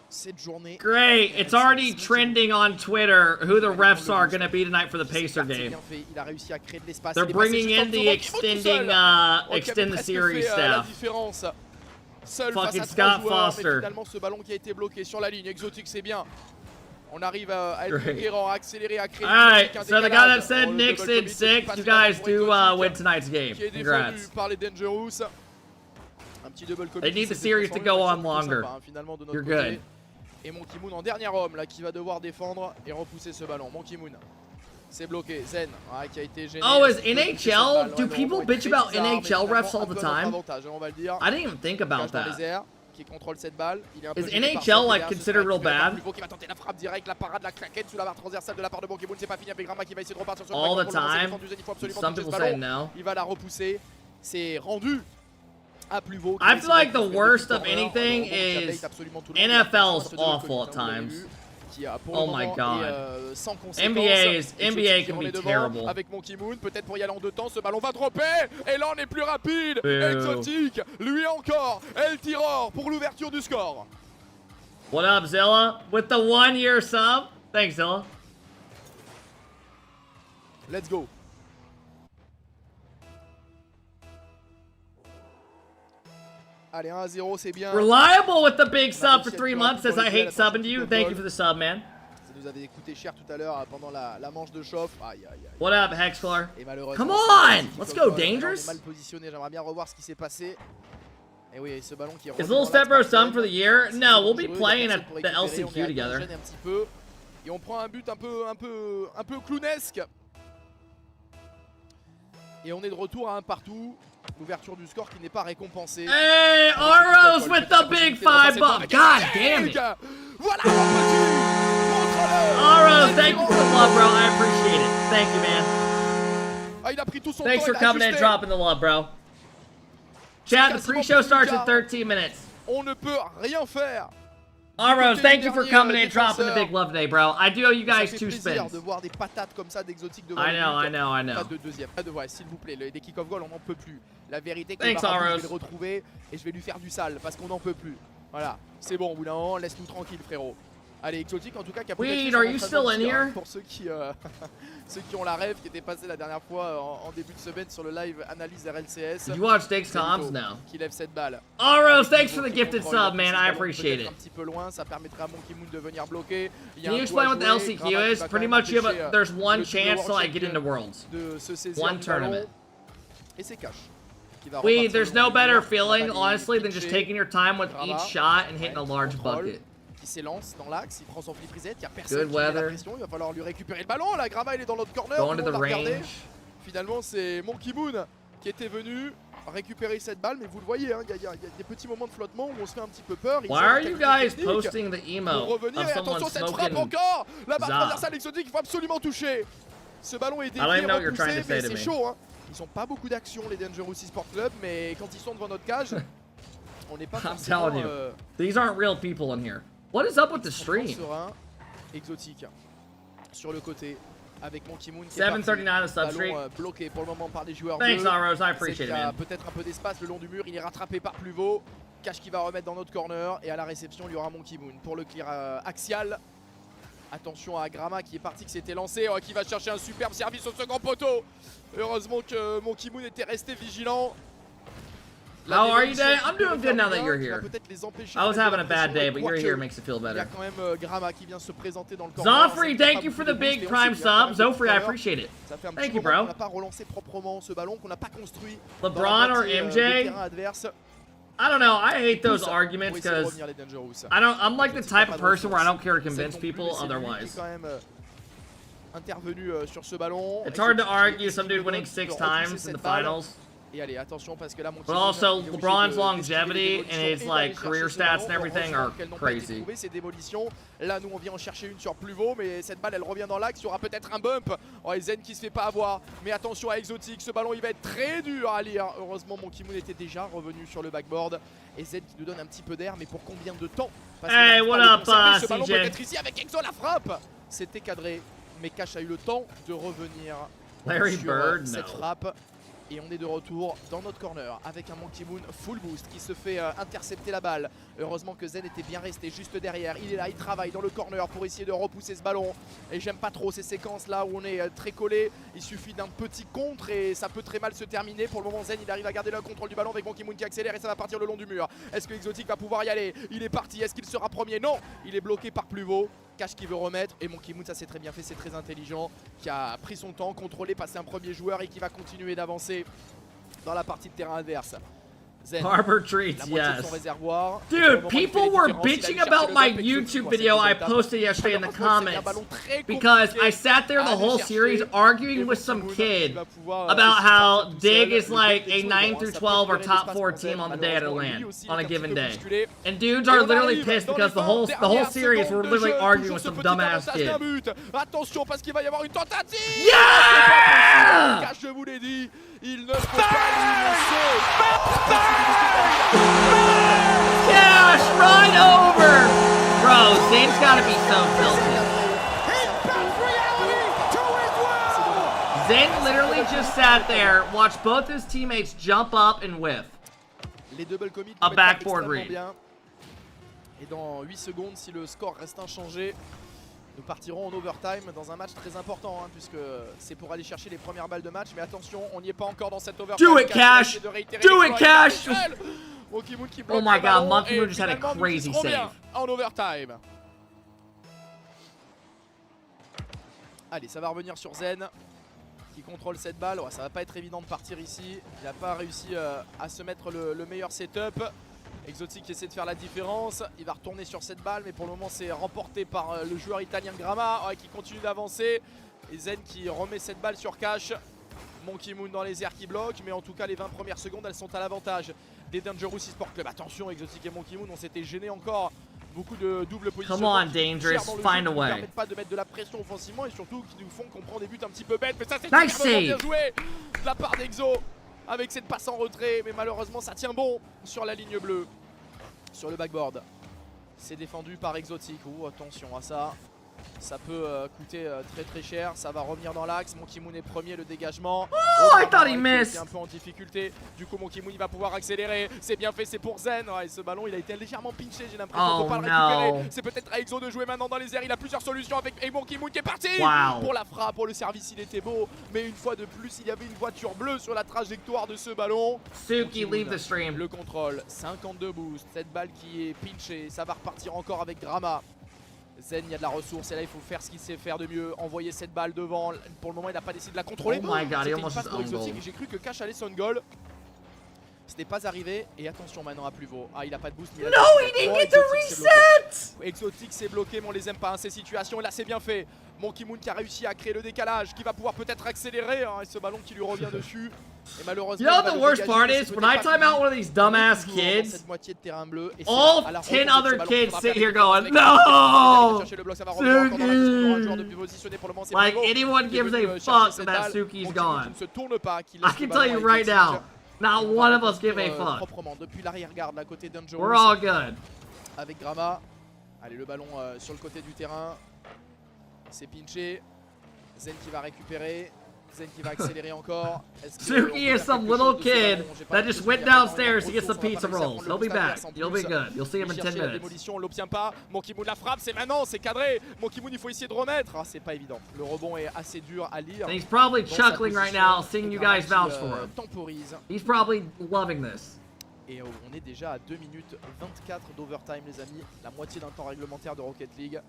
cette journée. Great, it's already trending on Twitter who the refs are going to be tonight for the Pacer game. Il a réussi à créer de l'espace. They're bringing in the extend the series la staff. différence. Seul Fucking face à Scott 3 joueurs, Foster. mais finalement ce ballon qui a été bloqué sur la ligne. Exotique, c'est bien. On arrive à être conquérant, à accélérer, à créer. Alright, so the guy that said Knicks in 6, you guys do win tonight's game. Qui est défendu Congrats. par les Dangerous. Un petit double They need the series to go on longer. Finalement de notre You're côté. good. Et Monkey Moon en dernier homme là qui va devoir défendre et repousser ce ballon. Monkey Moon. C'est bloqué. Zen qui a été gêné. Oh, is NHL? Do people bitch about NHL refs all the time? I didn't even think about that. Qui contrôle cette balle. Il est un peu Is NHL like considered real bad? Qui va tenter la frappe directe, la parade, la claquette sous la barre transversale de la part de Monkey Moon. C'est pas fini avec Grama qui va essayer de repartir sur le All the ballon. time? Some people say no. Il va la repousser. C'est rendu à plus haut. I feel like the worst of anything is NFL's awful at times. Oh my god. NBA can be terrible. Avec Monkey Moon, peut-être pour y aller en deux temps, ce ballon va dropper et là on est plus rapide. Exotique, lui encore, El Tiror pour l'ouverture du score. What up, Zilla? With the 1-year sub? Thanks, Zilla. Let's go. Allez, 1-0, c'est bien. Reliable with the big sub for 3 months says I hate subbing to you. Thank you for the sub, man. Ça nous avait coûté cher tout à l'heure pendant la manche de chauffe. Aïe, aïe, aïe. What up, Hexclar? Et malheureusement, Come on! Let's go, on Dangerous. est mal positionné. J'aimerais bien revoir ce qui s'est passé. Et oui, ce ballon qui est Is Little Step Bro sub for the year? No, we'll be playing at the LCQ together. Et on prend un but un peu clownesque. Et on est de retour à un partout. L'ouverture du score qui n'est pas récompensée. Hey, Oros with the big 5 bucks. God damn it. Voilà mon petit. Oros, thank you for the love, bro. I appreciate it. Thank you, man. Ah, il a pris tout son Thanks temps, for il a coming in and ajusté. dropping the love, bro. Chat, the pre-show starts in 13 minutes. On ne peut rien faire. Oros, thank you for coming in and dropping the big love today, bro. I do owe you guys 2 spins. De voir des patates comme ça d'exotique devant I know. Pas de deuxième, pas de voix, s'il vous plaît. Des kick-off goal, on n'en peut plus. La vérité, que Thanks, je vais Oros. le retrouver et je vais lui faire du sale parce qu'on n'en peut plus. Voilà, c'est bon, au bout d'un moment, laisse-nous tranquille, frérot. Allez, Exotique en tout cas qui a peut-être Weed, fait son are you entraînement still in aussi, hein, here? pour ceux qui, ceux qui ont la rêve qui était passé la dernière fois en début de semaine sur le live analyse RLCS. You watch Dake's comms now. Qui lève cette balle. Oros, thanks for the gifted sub, man. I appreciate it. Un petit peu loin, ça permettrait à Monkey Moon de venir bloquer. Can you explain what the LCQ is? Pretty much, you have there's one chance to like get into Worlds. One tournament. Et c'est cash. Weed, there's no better feeling, honestly, than just taking your time with each shot and hitting a large bucket. Qui s'élance dans l'axe, il prend son flip reset, il n'y a personne Good qui met la weather. pression, il va falloir lui récupérer le ballon. La Grava, il est dans l'autre corner. Going tout to le the monde a regardé. range. Finalement, c'est Monkey Moon qui était venu récupérer cette balle, mais vous le voyez, hein, il y a des petits moments de flottement où on se fait un petit peu peur. Why are you guys posting the emo of someone Attention, cette frappe smoking encore. La barre Zah? transversale exotique, il faut absolument toucher. Ce ballon est I don't dévié, even know what you're trying repoussé, to say mais to c'est me. chaud. Hein. Ils n'ont pas beaucoup d'action, les Dangerous Esports Club, mais quand ils sont devant notre cage, on n'est pas I'm forcément... telling you, these aren't real people in here. What is up with the stream? Serein, exotique sur le côté avec Monkey Moon qui 739 est the parti. substreak. Ballon bloqué pour le moment par les joueurs. Thanks, bleus. Oros, I C'est appreciate qu'il it, y a man. peut-être un peu d'espace le long du mur, il est rattrapé par Pluvo. Cash qui va remettre dans notre corner et à la réception il y aura Monkey Moon pour le clear axial. Attention à Grama qui est parti, qui s'était lancé, qui va chercher un superbe service au second poteau. Heureusement que Monkey Moon était resté vigilant. How are you today? I'm doing good now that you're here. I was having a bad day, but you're here makes it feel Il y a better. quand même Grama qui vient se présenter dans le corner. Zofrey, thank you for the big prime sub. Zofrey, I appreciate it. Ça fait un Thank petit you, moment bro. qu'on n'a pas relancé proprement ce ballon, qu'on n'a pas construit. LeBron dans la or moitié, MJ? de terrain adverse. I don't know. I hate those Pour arguments essayer de because revenir les Dangerous. I'm like the type of person where I don't care to C'est convince non plus, people mais c'est lui otherwise. qui est quand même intervenu sur ce ballon. It's hard to Exotique, argue est-ce some qu'il dude winning peut 6 repousser times in cette the balle? finals. Et allez, attention parce que là, mon But also, LeBron's longevity and his like career stats and everything are crazy. Ces démolitions. Là, nous, on vient en chercher une sur plus haut, mais cette balle, elle revient dans l'axe. Il y aura peut-être un bump. Oh, et Zen qui se fait pas avoir. Mais attention à Exotic, ce ballon, il va être très dur à lire. Heureusement, Monkey Moon était déjà revenu sur le backboard. Et Zen qui nous donne un petit peu d'air, mais pour combien de temps? Hey, what up, ce ballon CJ? peut être ici avec Exo, la frappe. C'était cadré, mais Cash a eu le temps de revenir Larry sur Bird, cette no. frappe. Et on est de retour dans notre corner avec un Monkey Moon full boost qui se fait intercepter la balle. Heureusement que Zen était bien resté juste derrière. Il est là, il travaille dans le corner pour essayer de repousser ce ballon. Et j'aime pas trop ces séquences là où on est très collé. Il suffit d'un petit contre et ça peut très mal se terminer. Pour le moment, Zen il arrive à garder le contrôle du ballon avec Monkey Moon qui accélère et ça va partir le long du mur. Est-ce que Exotic va pouvoir y aller? Il est parti, est-ce qu'il sera premier? Non, il est bloqué par Pluvo. Cash qui veut remettre et Monkey Moon, ça c'est très bien fait, c'est très intelligent, qui a pris son temps, contrôlé, passé un premier joueur et qui va continuer d'avancer dans la partie de terrain adverse. Zen, Harbor treats, la moitié de yes. son réservoir. Dude, people were bitching about my YouTube video I posted yesterday in the comments because I sat there the whole series arguing with some kid about how Dig is like a 9 through 12 or top 4 team on the day it'll land on a given day. And dudes are literally pissed because the whole series we're literally arguing with some dumbass kid. Attention parce qu'il va y avoir une tentative. Yeah! Cash, je vous l'ai dit, il ne faut pas Cash right over! Bro, Zane's gotta be so filthy. Zane literally just sat there, watched both his teammates jump up and whiff. Les double commits A backboard read. bien. Et dans 8 secondes, si le score reste inchangé, nous partirons en overtime dans un match très important, hein, puisque c'est pour aller chercher les premières balles de match. Mais attention, on n'y est pas encore dans cette overtime. Do it, Cash! Do it, Cash! Monkey Moon qui bloque Oh my le ballon, god, Monkey et Moon just had a finalement, nous crazy serons bien save. en overtime. Allez, ça va revenir sur Zen qui contrôle cette balle. Ouais, ça va pas être évident de partir ici. Il n'a pas réussi à se mettre le meilleur setup. Exotic essaie de faire la différence. Il va retourner sur cette balle, mais pour le moment c'est remporté par le joueur italien Grama, qui continue d'avancer. Et Zen qui remet cette balle sur Cash. Monkey Moon dans les airs qui bloque, mais en tout cas les 20 premières secondes elles sont à l'avantage des Dangerous Esports Club. Attention, Exotic et Monkey Moon, on s'était gêné encore. Beaucoup de double position. Come on, Dangerous, find a way. Qui ne permettent pas de mettre de la pression offensivement et surtout qui nous font qu'on prend des buts un petit peu bêtes. Mais ça c'est nice bien save joué de la part d'Exo avec cette passe en retrait, mais malheureusement ça tient bon sur la ligne bleue, sur le backboard. C'est défendu par Exotic. Oh, attention à ça. Ça peut coûter très très cher. Ça va revenir dans l'axe. Monkey Moon est premier, le dégagement. Oh, I thought he missed. Il est un peu en difficulté. Du coup, Monkey Moon il va pouvoir accélérer. C'est bien fait, c'est pour Zen. Ouais, ce ballon il a été légèrement pinché. J'ai l'impression qu'on peut pas le récupérer. C'est peut-être à Exo de jouer maintenant dans les airs. Il a plusieurs solutions avec Monkey Moon qui est parti. Wow. Pour la frappe, pour le service, il était beau. Mais une fois de plus, il y avait une voiture bleue sur la trajectoire de ce ballon. Suki, leave the stream. Le contrôle, 52 boosts. Cette balle qui est pinchée. Ça va repartir encore avec Grama. Zen, il y a de la ressource et là il faut faire ce qu'il sait faire de mieux, envoyer cette balle devant. Pour le moment il n'a pas décidé de la contrôler. Oh my god, c'était he une almost passe just pour Exotic owned et j'ai cru que Cash allait son goal. C'était pas arrivé et attention maintenant à Pluvo. Ah, il a pas de boost. Mais No, he didn't get the reset. Exotic s'est bloqué, mais on les aime pas, hein, ces situations. Et là c'est bien fait. Monkey Moon qui a réussi à créer le décalage, qui va pouvoir peut-être accélérer, hein, et ce ballon qui lui revient dessus. Et malheureusement, you know what the worst part is? When I time out one of these dumbass kids, all 10 other kids sit here going, no! Suki! Like, anyone gives a fuck that Suki's gone. I can tell you right now, not one of us give a fuck. We're all good. Avec Grama. Allez, le ballon sur le côté du terrain. C'est pinché. Zen qui va récupérer. Zen qui va accélérer encore. Suki is some little kid that just went downstairs to get some pizza rolls. He'll be back. You'll be good. You'll see him in 10 minutes. Démolition, on l'obtient pas. Monkey Moon la frappe, c'est maintenant, c'est cadré. Monkey Moon, il faut essayer de remettre. Ah, c'est pas évident. Le rebond est assez dur à lire. And he's probably chuckling right now, seeing you guys vouch for him. Temporise. He's probably loving this. Et on est déjà à 2 minutes 24 d'overtime, les amis. La moitié d'un temps réglementaire de Rocket League.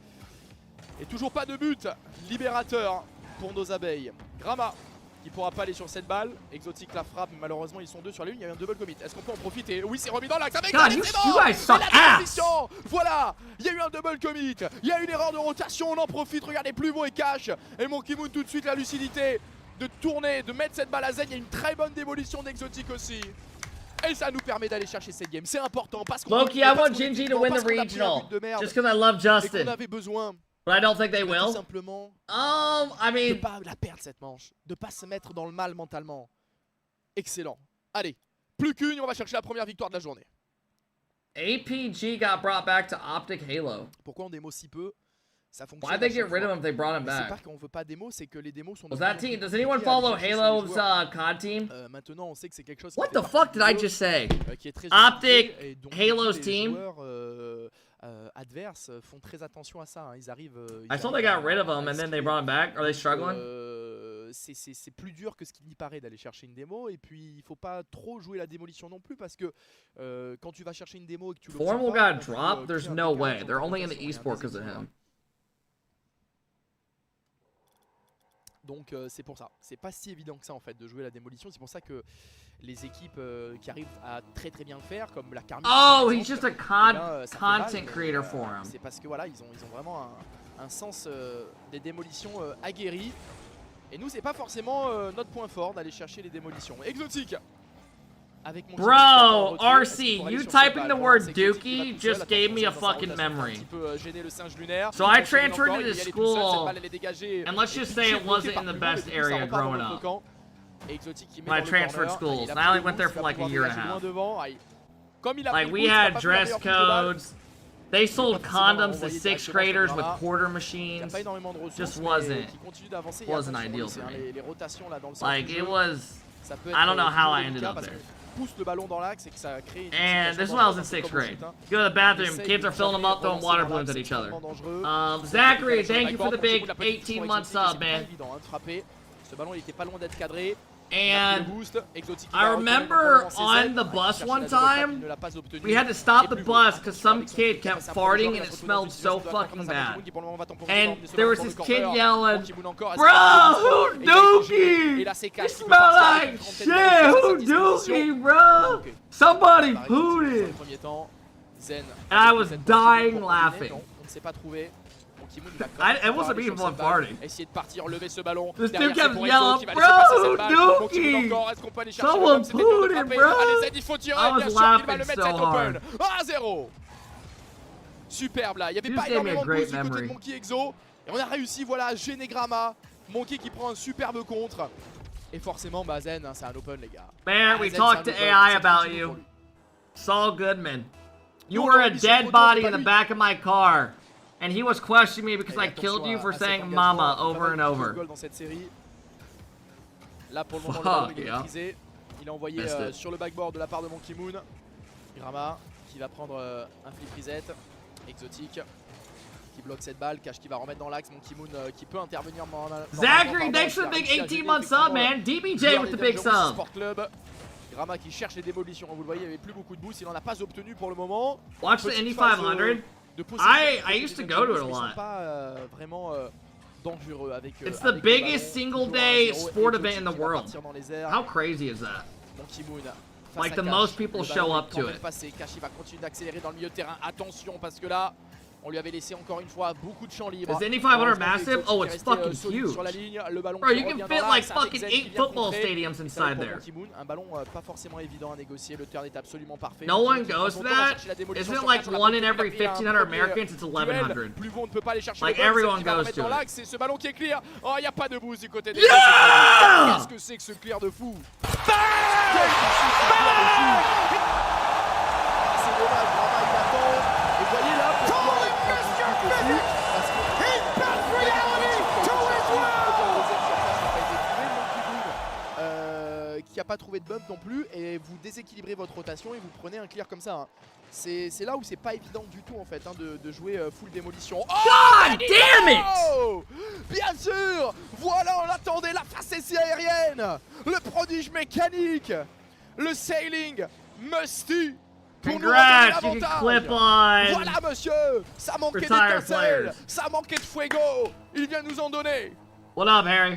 Et toujours pas de but libérateur pour nos abeilles. Grama qui pourra pas aller sur cette balle. Exotic la frappe, mais malheureusement ils sont deux sur la ligne. Il y a un double commit. Est-ce qu'on peut en profiter? Oui, c'est remis dans l'axe avec God, you guys suck ass. Voilà, il y a eu un double commit. Il y a eu une erreur de rotation. On en profite. Regardez, Pluvo et Cash. Et Monkey Moon tout de suite la lucidité de tourner, de mettre cette balle à Zen. Il y a une très bonne démolition d'Exotic aussi. Et ça nous permet d'aller chercher cette game. C'est important parce qu'on Loki, I want Gingy to win the regional. Just because I love Justin. On avait besoin. But I don't think they will. Tout simplement. I mean. De pas la perdre cette manche. De pas se mettre dans le mal mentalement. Excellent. Allez, plus qu'une, on va chercher la première victoire de la journée. APG got brought back to Optic Halo. Pourquoi on démo si peu? Ça fonctionne. Why'd they get rid of him if they brought him C'est pas back? qu'on veut pas démo, c'est que les démos sont. Was that team? Does anyone follow Halo's COD team? Maintenant, on sait que c'est quelque chose. What the fuck did I just say? Qui est très Optic et donc, Halo's les team. Joueurs, adverses font très attention à ça. Hein. Ils arrivent. I saw they got rid of him and then they brought him back. Are they struggling? C'est plus dur que ce qu'il n'y paraît d'aller chercher une démo, et puis il faut pas trop jouer la démolition non plus parce que quand tu vas chercher une démo et que tu Formal got dropped? There's no way. They're only in the esports because of him. Donc c'est pour ça, c'est pas si évident que ça en fait de jouer la démolition, c'est pour ça que les équipes qui arrivent à très bien le faire, comme la Carmine. Oh, he's just a content creator for him. C'est parce que voilà, ils ont vraiment un sens des démolitions aguerri. Et nous, c'est pas forcément notre point fort d'aller chercher les démolitions. Exotique avec mon Bro, RC, you typing the word Dookie just gave me a fucking memory. So I transferred to this school, and let's just say it wasn't in the best area growing up. When I transferred schools, and I only went there for like a year and a half. Like, we had dress codes. They sold condoms to 6th graders with quarter machines. Just wasn't ideal for me. Like, it was, I don't know how I ended up there. And this is when I was in 6th grade. You go to the bathroom, kids are filling them up, throwing water balloons at each other. Zachary, thank you for the big 18-month sub, man. And I remember on the bus one time, we had to stop the bus because some kid kept farting and it smelled so fucking bad. And there was this kid yelling, "Bro, who dookie? You smell like shit, who dookie, bro? Somebody hooted." And I was dying laughing. I wasn't even one farting. This dude kept yelling, "Bro, Dookie! Someone pooted, bro!" I was laughing so hard. 1-0. Superbe là, il n'y avait pas énormément de boost du côté de Monkey Exo. Et on a réussi, voilà, à gêner Gramma. Monkey qui prend un superbe contre. Et forcément, bah Zen, hein, c'est un open les gars. Man, we talked to AI about you. Saul Goodman. You were a dead body in the back of my car. And he was questioning me because I killed you for saying mama over and over. Là pour le moment, le ballon est maîtrisé. Il a envoyé sur le backboard de la part de Monkey Moon. Gramma qui va prendre un flip reset. Exotique qui bloque cette balle. Cash qui va remettre dans l'axe. Monkey Moon qui peut intervenir. Zachary, thanks for the big 18-month sub, man. DBJ with the big sub. Gramma qui cherche les démolitions. Vous le voyez, il n'y avait plus beaucoup de boost. Il n'en a pas obtenu pour le moment. Watch the Indy 500. I used to go to it a lot. It's the biggest single day sport event in the world. How crazy is that? Like the most people show up to it. Cash va continuer d'accélérer dans le milieu de terrain. Attention parce que là, on lui avait laissé encore une fois beaucoup de champs libres. Is Indy 500 massive? Oh, it's fucking huge. Bro, you can fit like fucking 8 football stadiums inside there. Un ballon pas forcément évident à négocier. Le turn est absolument parfait. No one goes to that. Isn't it like 1 in every 1,500 Americans? It's 1,100. Like everyone goes to it. C'est ce ballon qui est clear. Oh, il n'y a pas de boost du côté des. Yeah! Qu'est-ce que c'est que ce clear de fou? C'est dommage, Brahma il attend. Et voyez là, qui n'a pas trouvé de bump non plus, et vous déséquilibrez votre rotation et vous prenez un clear comme ça. Hein. C'est là où c'est pas évident du tout en fait hein, de jouer full démolition. Oh, God damn it! Bien sûr. Voilà, on l'attendait, la face essai aérienne, le prodige mécanique, le sailing musty. Congrats, you can clip on. Voilà monsieur, ça manquait d'étincelles, ça manquait de fuego, il vient nous en donner. What up, Harry?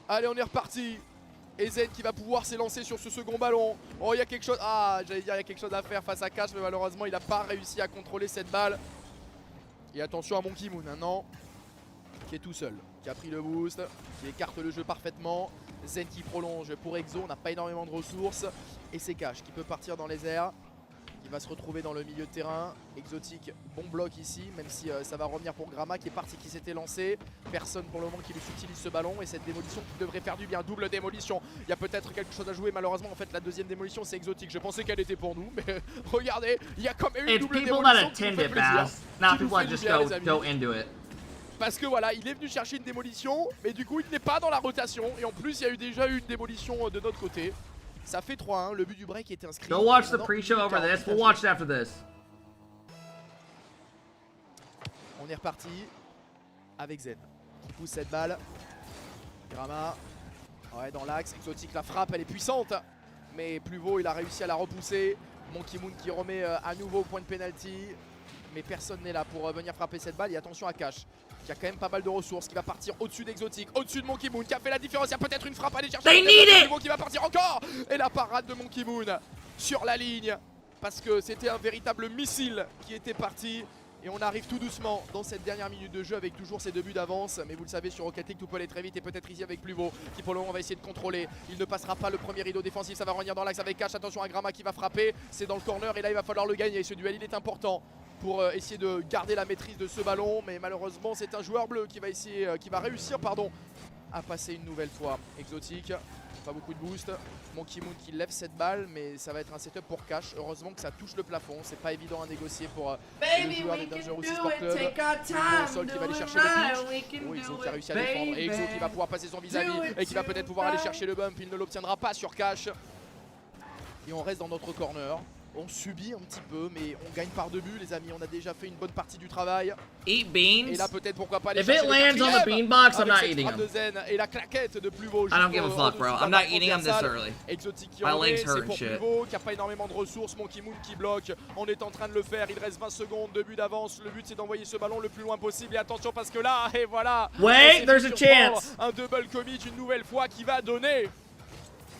Allez, on est reparti. Et Zen qui va pouvoir s'élancer sur ce second ballon. Oh, il y a quelque chose. Ah, j'allais dire, il y a quelque chose à faire face à Cash, mais malheureusement, il n'a pas réussi à contrôler cette balle. Et attention à Monkey Moon, hein, non. qui est tout seul, qui a pris le boost, qui écarte le jeu parfaitement. Zen qui prolonge pour Exo, on n'a pas énormément de ressources. Et c'est Cash qui peut partir dans les airs, qui va se retrouver dans le milieu de terrain. Exotique, bon bloc ici, même si ça va revenir pour Gramma qui est parti, qui s'était lancé. Personne pour le moment qui lui utilise ce ballon et cette démolition qui devrait faire du bien. Double démolition, il y a peut-être quelque chose à jouer. Malheureusement en fait la deuxième démolition c'est Exotique. Je pensais qu'elle était pour nous, mais regardez, il y a quand même une double démolition qui nous fait plaisir. Now people that just go into it. Parce que voilà, il est venu chercher une démolition, mais du coup il n'est pas dans la rotation. Et en plus il y a eu déjà eu une démolition de notre côté. Ça fait 3-1, le but du break est inscrit. Go watch the pre-show over this. We'll watch it after this. On est reparti avec Zen qui pousse cette balle. Gramma, ouais, dans l'axe. Exotique, la frappe, elle est puissante. Mais Pluvo, il a réussi à la repousser. Monkey Moon qui remet à nouveau au point de penalty. Mais personne n'est là pour venir frapper cette balle. Et attention à Cash, qui a quand même pas mal de ressources, qui va partir au-dessus d'Exotique, au-dessus de Monkey Moon, qui a fait la différence. Il y a peut-être une frappe à aller chercher. Pluvo qui va partir encore. Et la parade de Monkey Moon sur la ligne. Parce que c'était un véritable missile qui était parti. Et on arrive tout doucement dans cette dernière minute de jeu avec toujours ces 2 buts d'avance. Mais vous le savez, sur RocketLeague, tout peut aller très vite. Et peut-être ici avec Pluvo, qui pour le moment va essayer de contrôler. Il ne passera pas le premier rideau défensif. Ça va revenir dans l'axe avec Cash. Attention à Gramma qui va frapper. C'est dans le corner et là il va falloir le gagner. Ce duel il est important pour essayer de garder la maîtrise de ce ballon. Mais malheureusement c'est un joueur bleu qui va essayer, qui va réussir à passer une nouvelle fois. Exotique, pas beaucoup de boost. Monkey Moon qui lève cette balle, mais ça va être un setup pour Cash. Heureusement que ça touche le plafond, c'est pas évident à négocier pour le joueur des Dangerous Sport Club. Le sol qui va aller chercher le pitch. Oh, Exo qui a réussi à défendre. Et Exo qui va pouvoir passer son vis-à-vis et qui va peut-être pouvoir aller chercher le bump. Il ne l'obtiendra pas sur Cash. Et on reste dans notre corner. On subit un petit peu, mais on gagne par 2 buts, les amis. On a déjà fait une bonne partie du travail. Eat beans. Et là, peut-être pourquoi pas aller If chercher it le lands on the bean box, I'm not avec cette eating frappe de them. Zen et la claquette de Pluvo. I don't give a fuck, bro. I'm not eating them this early. Exotique qui My en legs est, c'est hurt and pour shit. Pluvo qui a pas énormément de ressources. Monkey Moon qui bloque. On est en train de le faire. Il reste 20 secondes, 2 buts d'avance. Le but c'est d'envoyer ce ballon le plus loin possible. Et attention parce que là, et voilà. Wait, there's a chance. Un double commit une nouvelle fois qui va donner.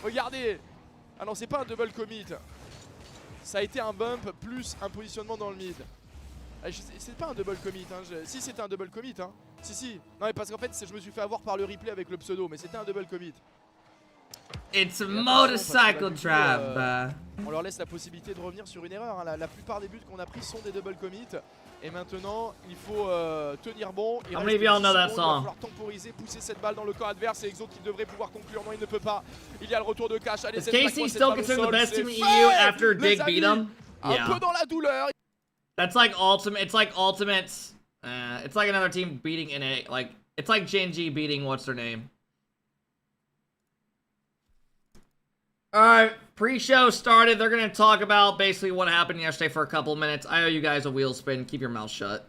Regardez. Ah non, c'est pas un double commit. Ça a été un bump plus un positionnement dans le mid. C'est pas un double commit, hein. Si c'était un double commit, hein. Si. Non mais parce qu'en fait je me suis fait avoir par le replay avec le pseudo, mais c'était un double commit. It's a motorcycle trap. On leur laisse la possibilité de revenir sur une erreur, hein. La plupart des buts qu'on a pris sont des double commits. Et maintenant il faut tenir bon. How many of y'all know that Il va song? falloir temporiser, pousser cette balle dans le camp adverse. C'est Exo qui devrait pouvoir conclure. Non, il ne peut pas. Il y a le retour de Cash. Allez, Is KC still considered the best team in EU after Dig beat them? Un peu dans la douleur. That's like ultimate. It's like ultimates. It's like another team beating NA. Like it's like Genji beating what's their name. All right, pre-show started. They're gonna talk about basically what happened yesterday for a couple of minutes. I owe you guys a wheel spin. Keep your mouth shut.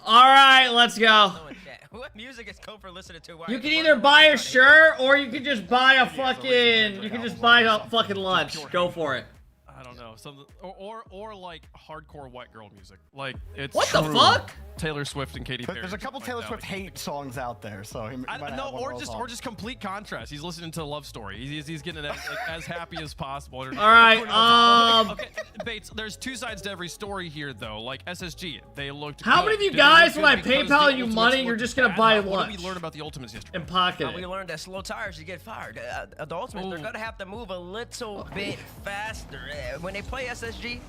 All right, let's go. What music is Kofor listening to? You can either buy a shirt or you can just buy a fucking. You can just buy a fucking lunch. Go for it. I don't know, something or like hardcore white girl music. Like it's What the fuck? Taylor Swift and Katy Perry. There's a couple Taylor Swift hate songs out there, so he might have one of those or just complete contrast. He's listening to a love story. He's getting it as happy as possible. All right, okay, Bates. There's two sides to every story here, though. Like SSG, they looked. How many of you guys, when I PayPal you money, you're just gonna buy What lunch did we learn about the Ultimates yesterday? and pocket We it? learned that slow tires, you get fired. The Ultimates, they're gonna have to move a little bit faster. When they play SSG,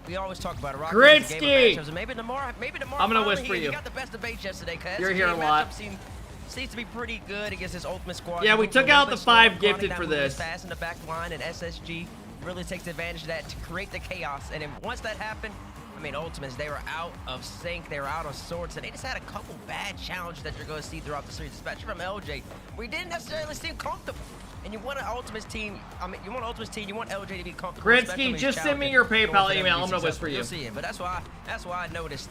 we always talk about it. RocketLeague is a game of matchups, and maybe tomorrow. I'm gonna whisper he you. got the best debates yesterday. You're here a lot. Seems to be pretty good against this Ultimate squad. Yeah, we took out the 5 gifted for this. Fast in the back line, and SSG really takes advantage of that to create the chaos. And then once that happened, I mean, Ultimates, they were out of sync, they were out of sorts, and they just had a couple bad challenges that you're going to see throughout the series, especially from LJ. We didn't necessarily seem comfortable. And you want an Ultimates team, you want LJ to be comfortable. Grinsky, just send me your PayPal email. I'm gonna whisper you. You'll see it, but that's why I noticed.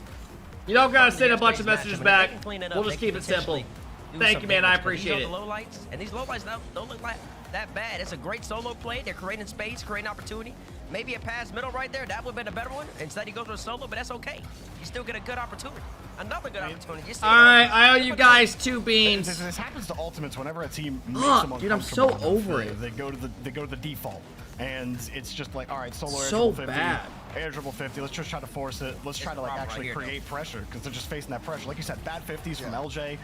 You don't gotta send a bunch of messages back. We'll just keep it simple. Thank you, man. I appreciate it. Low lights, and these low lights don't look like that bad. It's a great solo play. They're creating space, creating opportunity. Maybe a pass middle right there. That would have been a better one. Instead, he goes for a solo, but that's okay. You still get a good opportunity. Another good opportunity. All right, I owe you guys 2 beans. This happens to Ultimates whenever a team makes them Dude, I'm so uncomfortable. over it. They go to the default, and it's just like, all right, solo air So dribble 50, bad. air dribble 50. Let's just try to force it. Let's try to like actually create pressure because they're just facing that pressure. Like you said, bad 50s from LJ,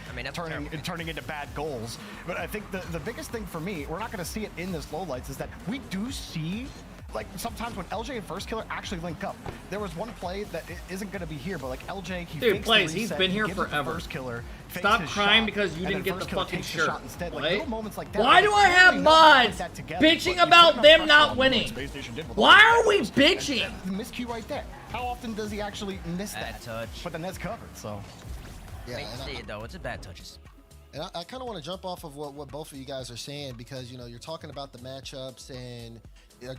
turning into bad goals. But I think the biggest thing for me, we're not going to see it in this lowlights, is that we do see. Like sometimes when LJ and First Killer actually link up, there was one play that isn't going to be here, but like LJ, Dude, plays. He's been here forever. First Killer, Stop crying shot, because you didn't get the fucking shirt. Like, What? little moments like that, Why do I have mods bitching about them not winning? Why are we bitching? The miscue right there. How often does he actually miss Bad that? touch. But the net's covered, so. Yeah, see it though. It's a bad touches. And I kind of want to jump off of what both of you guys are saying, because you know you're talking about the matchups, and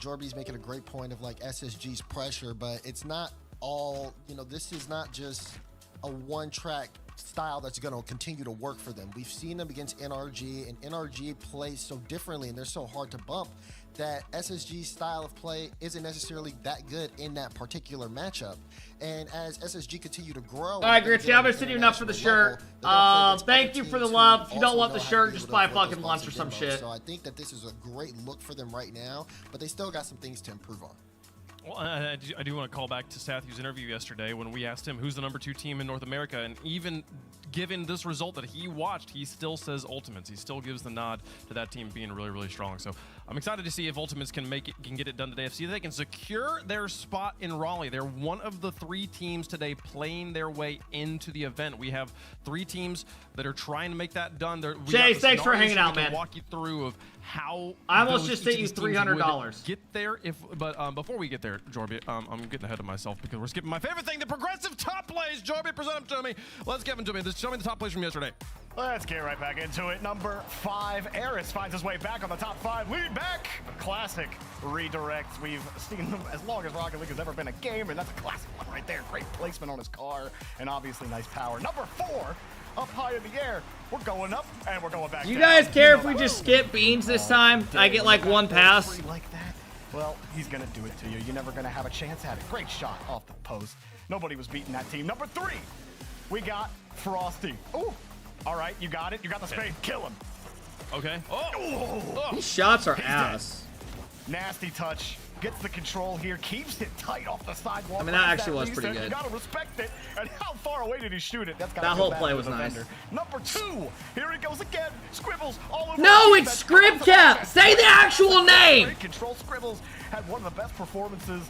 Jorby's making a great point of like SSG's pressure, but it's not all, this is not just a one-track style that's going to continue to work for them. We've seen them against NRG, and NRG plays so differently, and they're so hard to bump that SSG's style of play isn't necessarily that good in that particular matchup. And as SSG continue to grow, all right, Gritzy, I'm gonna send you enough for the shirt. Thank you for the love. If you don't want the shirt, just buy fucking lunch or some shit. So I think that this is a great look for them right now, but they still got some things to improve on. Well, I do want to call back to Sathu's interview yesterday when we asked him who's the #2 team in North America, and even given this result that he watched, he still says Ultimates. He still gives the nod to that team being really, really strong. So I'm excited to see if Ultimates can get it done today. See if they can secure their spot in Raleigh. They're one of the 3 teams today playing their way into the event. We have 3 teams that are trying to make that done. Chase, thanks for hanging out, man. Walk you through of how I almost just sent you $300. Get there, but before we get there, Jorby, I'm getting ahead of myself because we're skipping my favorite thing, the progressive top plays. Jorby, present them to me. Let's give them to me. Show me the top plays from yesterday. Let's get right back into it. Number 5, Eris finds his way back on the top 5. Lead back. Classic redirects. We've seen them as long as Rocket League has ever been a game, and that's a classic one right there. Great placement on his car, and obviously nice power. Number 4, up high in the air. We're going up, and we're going back Do you down. guys care if we just skip beans this time? I get like 1 pass. Like that? Well, he's going to do it to you. You're never going to have a chance at it. Great shot off the post. Nobody was beating that team. Number 3, we got Frosty. Ooh. All right, you got it. You got the space. Kill him. Okay. These shots are ass. Nasty touch. Gets the control here. Keeps it tight off the sidewalk. I mean, that actually was pretty You good. gotta respect it. And how far away did he shoot it? That's That whole play was nice. Number 2. Here he goes again. Scribbles all over. No, it's Scribcap. Say the actual name. Great control. Scribbles had one of the best performances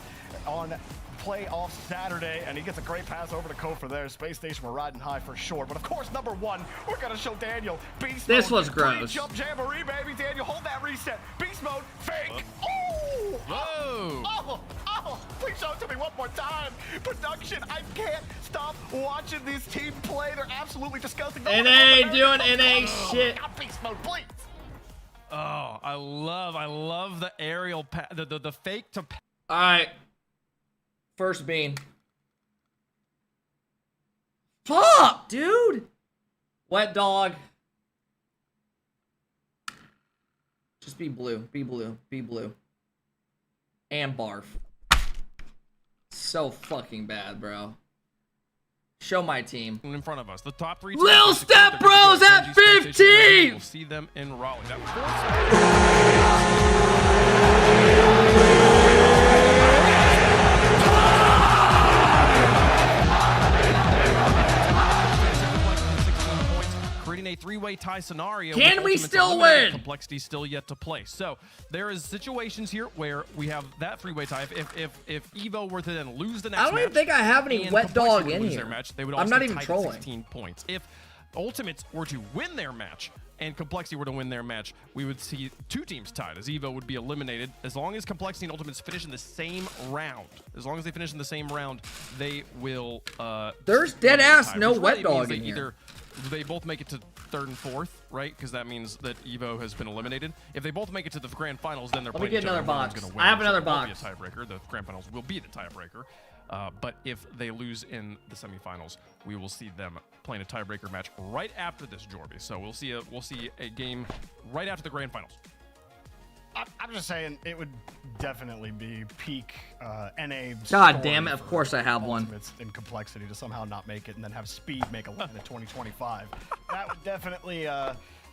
on playoff Saturday, and he gets a great pass over to Kofor there. Space Station, we're riding high for sure. But of course, number 1, we're gonna show Daniel beast This mode. was gross. Jump jamboree, baby. Daniel, hold that reset. Beast mode, fake. Oh! Whoa! Oh! Please show it to me one more time. Production, I can't stop watching this team play. They're absolutely disgusting. NA doing NA shit. Beast mode, please. Oh, I love the aerial the fake to. All right. First bean. Fuck, dude. Wet dog. Just be blue. Be blue. Be blue. And barf. So fucking bad, bro. Show my team. In front of us, the top 3 Lil Step Bros at 15. We'll see them in Raleigh. Creating a 3-way tie scenario. Can we still win? Complexity still yet to play. So there is situations here where we have that 3-way tie. If Evo were to then lose the next match, I don't even think I have any wet dog in here. They would I'm not also even tie at trolling. 16 points. If Ultimates were to win their match and Complexity were to win their match, we would see 2 teams tied as Evo would be eliminated. As long as Complexity and Ultimates finish in the same round, they will there's dead ass tie, no which wet really dog means in here. They both make it to 3rd and 4th, right? Because that means that Evo has been eliminated. If they both make it to the grand finals, then they're Let me playing get each other, another and one's box. gonna win, I have so another it won't box. be a tiebreaker. The grand finals will be the tiebreaker. But if they lose in the semifinals, we will see them playing a tiebreaker match right after this, Jorby. So we'll see a game right after the grand finals. I'm just saying it would definitely be peak NA. God damn it! Of course I have one. Ultimates in Complexity to somehow not make it and then have Speed make a land in 2025. That would definitely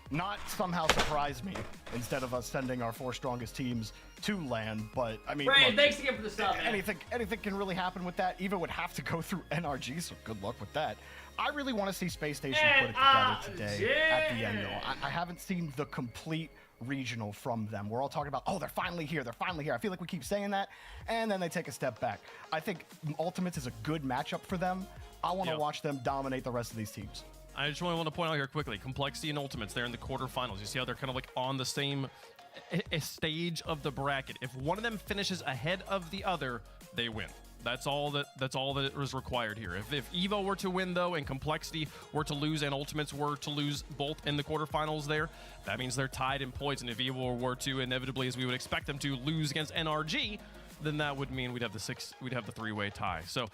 not somehow surprise me. Instead of us sending our 4 strongest teams to land, but I mean, Ray, look, thanks again for the sub, man. anything can really happen with that. Eva would have to go through NRG, so good luck with that. I really want to see Space Station put it together today at the end, though. I haven't seen the complete regional from them. We're all talking about, oh, they're finally here. I feel like we keep saying that, and then they take a step back. I think Ultimates is a good matchup for them. I want to watch them dominate the rest of these teams. I just want to point out here quickly, Complexity and Ultimates, they're in the quarterfinals. You see how they're kind of like on the same stage of the bracket. If one of them finishes ahead of the other, they win. That's all that is required here. If Evo were to win, though, and Complexity were to lose and Ultimates were to lose both in the quarterfinals there, that means they're tied in points. And if Evo were to, inevitably, as we would expect them to, lose against NRG, then that would mean we'd have the 3-way tie. So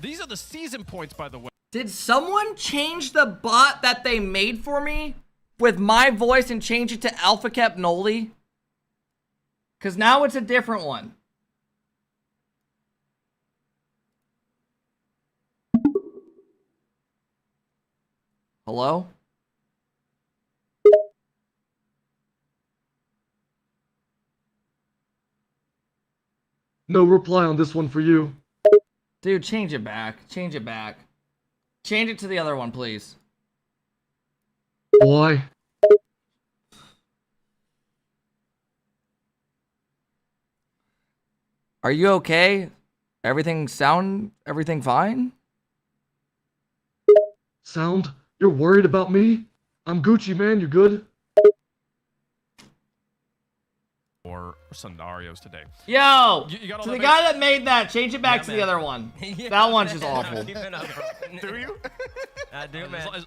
these are the season points, by the way. Did someone change the bot that they made for me with my voice and change it to AlphaKep Noli? Because now it's a different one. Hello? No reply on this one for you. Dude, change it back. Change it back. Change it to the other one, please. Why? Are you okay? Everything fine? Sound? You're worried about me? I'm Gucci, man. You good? Or scenarios today. Yo! You got all to that the guy that made that, change it back to the other one. That one's just awful. Do you? I do, man.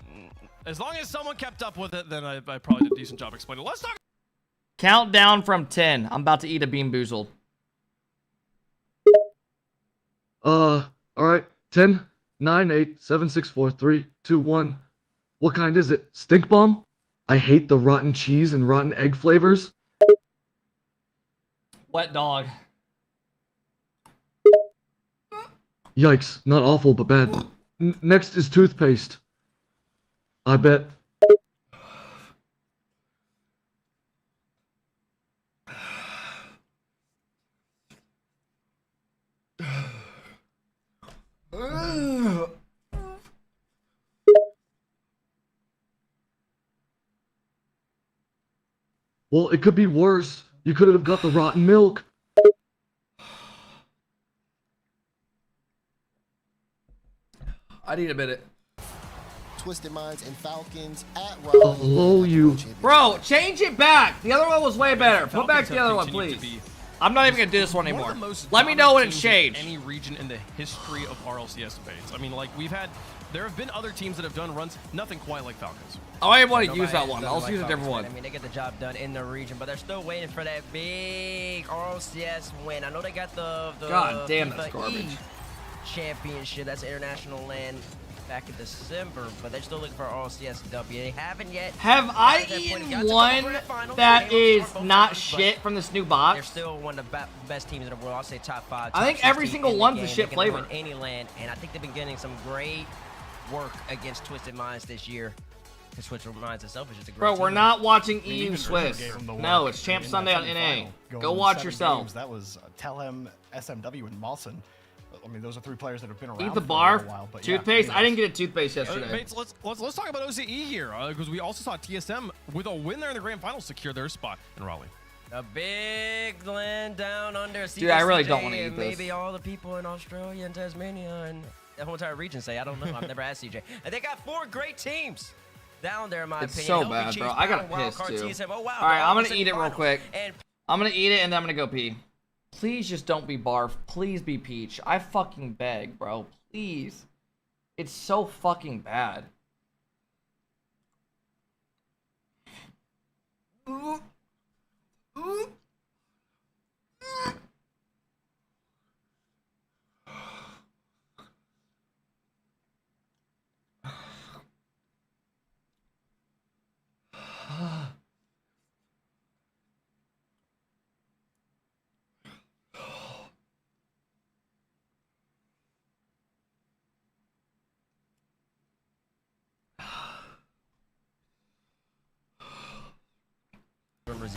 As long as someone kept up with it, then I probably did a decent job explaining. Let's talk. Count down from 10. I'm about to eat a Bean Boozled. Alright. 10, 9, 8, 7, 6, 4, 3, 2, 1. What kind is it? Stink bomb? I hate the rotten cheese and rotten egg flavors. Wet dog. Yikes, not awful, but bad. Next is toothpaste. I bet. Well, it could be worse. You could have got the rotten milk. I need a minute. Twisted Minds and Falcons at Hello, you. Bro, change it back. The other one was way better. Put back the other one, please. I'm not even gonna do this one anymore. Let me know when it's changed. Any region in the history of RLCS debates. I mean, like there have been other teams that have done runs, nothing quite like Falcons. Oh, I want to use that one. I'll use a different one. I mean, they get the job done in the region, but they're still waiting for that big RLCS win. I know they got the God damn, that's FIFA garbage. Championship. That's international land back in December, but they're still looking for RLCS W. They haven't yet. Have I eaten one that is not shit from this new box? They're still one of the best teams in the world. I'll say top 5. I think every single one's a shit flavor. Any land, and I think they've been getting some great work against Twisted Minds this year. Twisted Minds itself is just a great team. We're not watching EU Swiss. No, it's Champ Sunday on NA. Go watch yourself. Games. That was Telhem, SMW, and Mawson. I mean, those are 3 players that have been around. Eat the for barf. a while, but Toothpaste. Yeah, I didn't get a toothpaste yesterday. Bates, let's talk about OCE here because we also saw TSM with a win there in the grand final secure their spot in Raleigh. A big land down under. Dude, I really don't want to eat this. Maybe all the people in Australia and Tasmania and the whole entire region say, I don't know. I've never asked CJ. And they got 4 great teams down there, in my opinion. It's so bad, bro. I got pissed too. TSM. Oh, wow, all right, I'm gonna eat it real finals. quick. And I'm gonna eat it and then I'm gonna go pee. Please just don't be barf. Please be peach. I fucking beg, bro. Please. It's so fucking bad.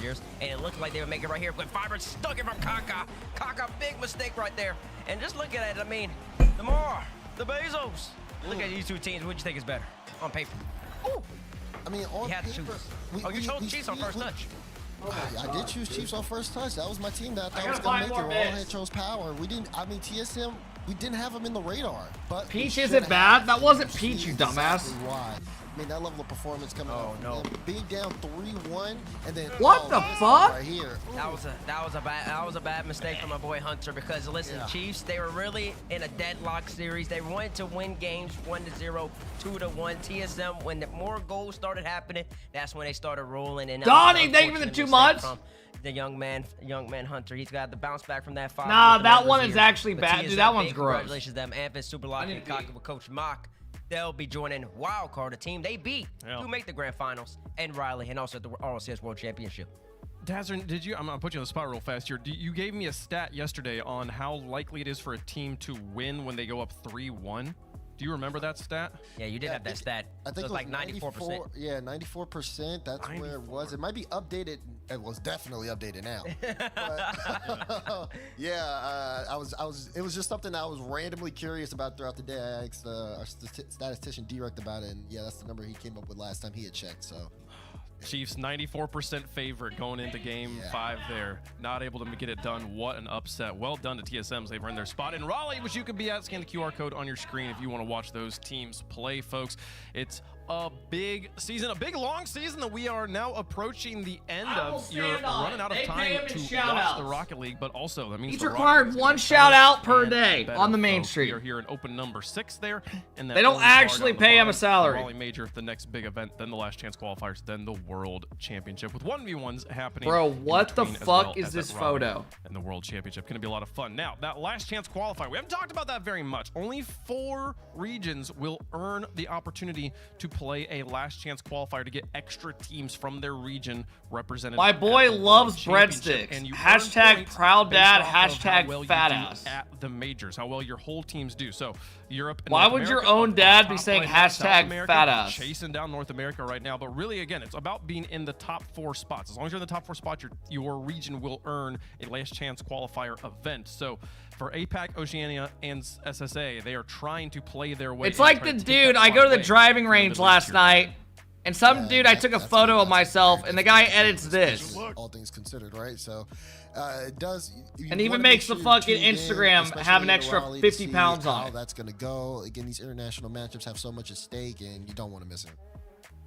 Years, and it looked like they would make it right here, but Fiber stuck it from Kaka. Kaka, big mistake right there. And just look at it, I mean, the Mar, the Bezos. Look at these 2 teams. What do you think is better on paper? Ooh. I mean, on you had to paper, choose. You chose Chiefs on first touch. I did choose Chiefs on first touch. That was my team that I thought was gotta going to make find it. more We all bits. had chose power. We didn't. I mean, TSM. We didn't have them in the radar. But Peach isn't bad. That wasn't Peach, you dumbass. Exactly why. I mean, that level of performance coming out. No. Being down 3-1 and then What the this fuck? right here. That was a bad mistake from my boy Hunter because listen, Chiefs, they were really in a deadlock series. They wanted to win games 1-0, 2-1. TSM, when the more goals started happening, that's when they started rolling. And Donnie, thank you for the 2 months. The young man Hunter, he's got the bounce back from that 5. Nah, that one is actually bad. Dude, that one's gross. Congratulations to them. Anthony Superlock and Kaka with Coach Mock. They'll be joining Wildcard, a team they beat to make the grand finals, and Riley, and also the RLCS World Championship. Dazzard, did you? I'm gonna put you on the spot real fast here. You gave me a stat yesterday on how likely it is for a team to win when they go up 3-1. Do you remember that stat? Yeah, you did have that stat. I think it was like 94%. Yeah, 94%. That's where it was. It might be updated. It was definitely updated now. But, yeah, it was just something I was randomly curious about throughout the day. I asked our statistician Direct about it, and yeah, that's the number he came up with last time he had checked. So. Chiefs 94% favorite going into game 5 there. Not able to get it done. What an upset. Well done to TSMs. They've earned their spot in Raleigh, which you can be at. Scan the QR code on your screen if you want to watch those teams play, folks. It's a big season, a big long season that we are now approaching the end of. You're running out of time to watch the Rocket League, but also that means Each required 1 shout out per day on the main stream. We are here in open number 6 there, and they don't actually pay him a salary. Raleigh Major, the next big event, then the last chance qualifiers, then the World Championship with 1v1s happening. Bro, what the fuck is this photo? And the World Championship going to be a lot of fun. Now, that last chance qualifier, we haven't talked about that very much. Only 4 regions will earn the opportunity to play a last chance qualifier to get extra teams from their region represented. My boy loves breadsticks. Hashtag proud dad, hashtag fat ass. At the majors, how well your whole teams do. So Europe. Why would your own dad be saying hashtag fat ass? Chasing down North America right now, but really, again, it's about being in the top 4 spots. As long as you're in the top 4 spots, your region will earn a last chance qualifier event. So for APAC, Oceania, and SSA, they are trying to play their way. It's like the dude, I go to the driving range last night, and some dude, I took a photo of myself, and the guy edits this. All things considered, right? So it does. And even makes the fucking Instagram have an extra 50 pounds on it. How that's gonna go. Again, these international matchups have so much at stake, and you don't want to miss it.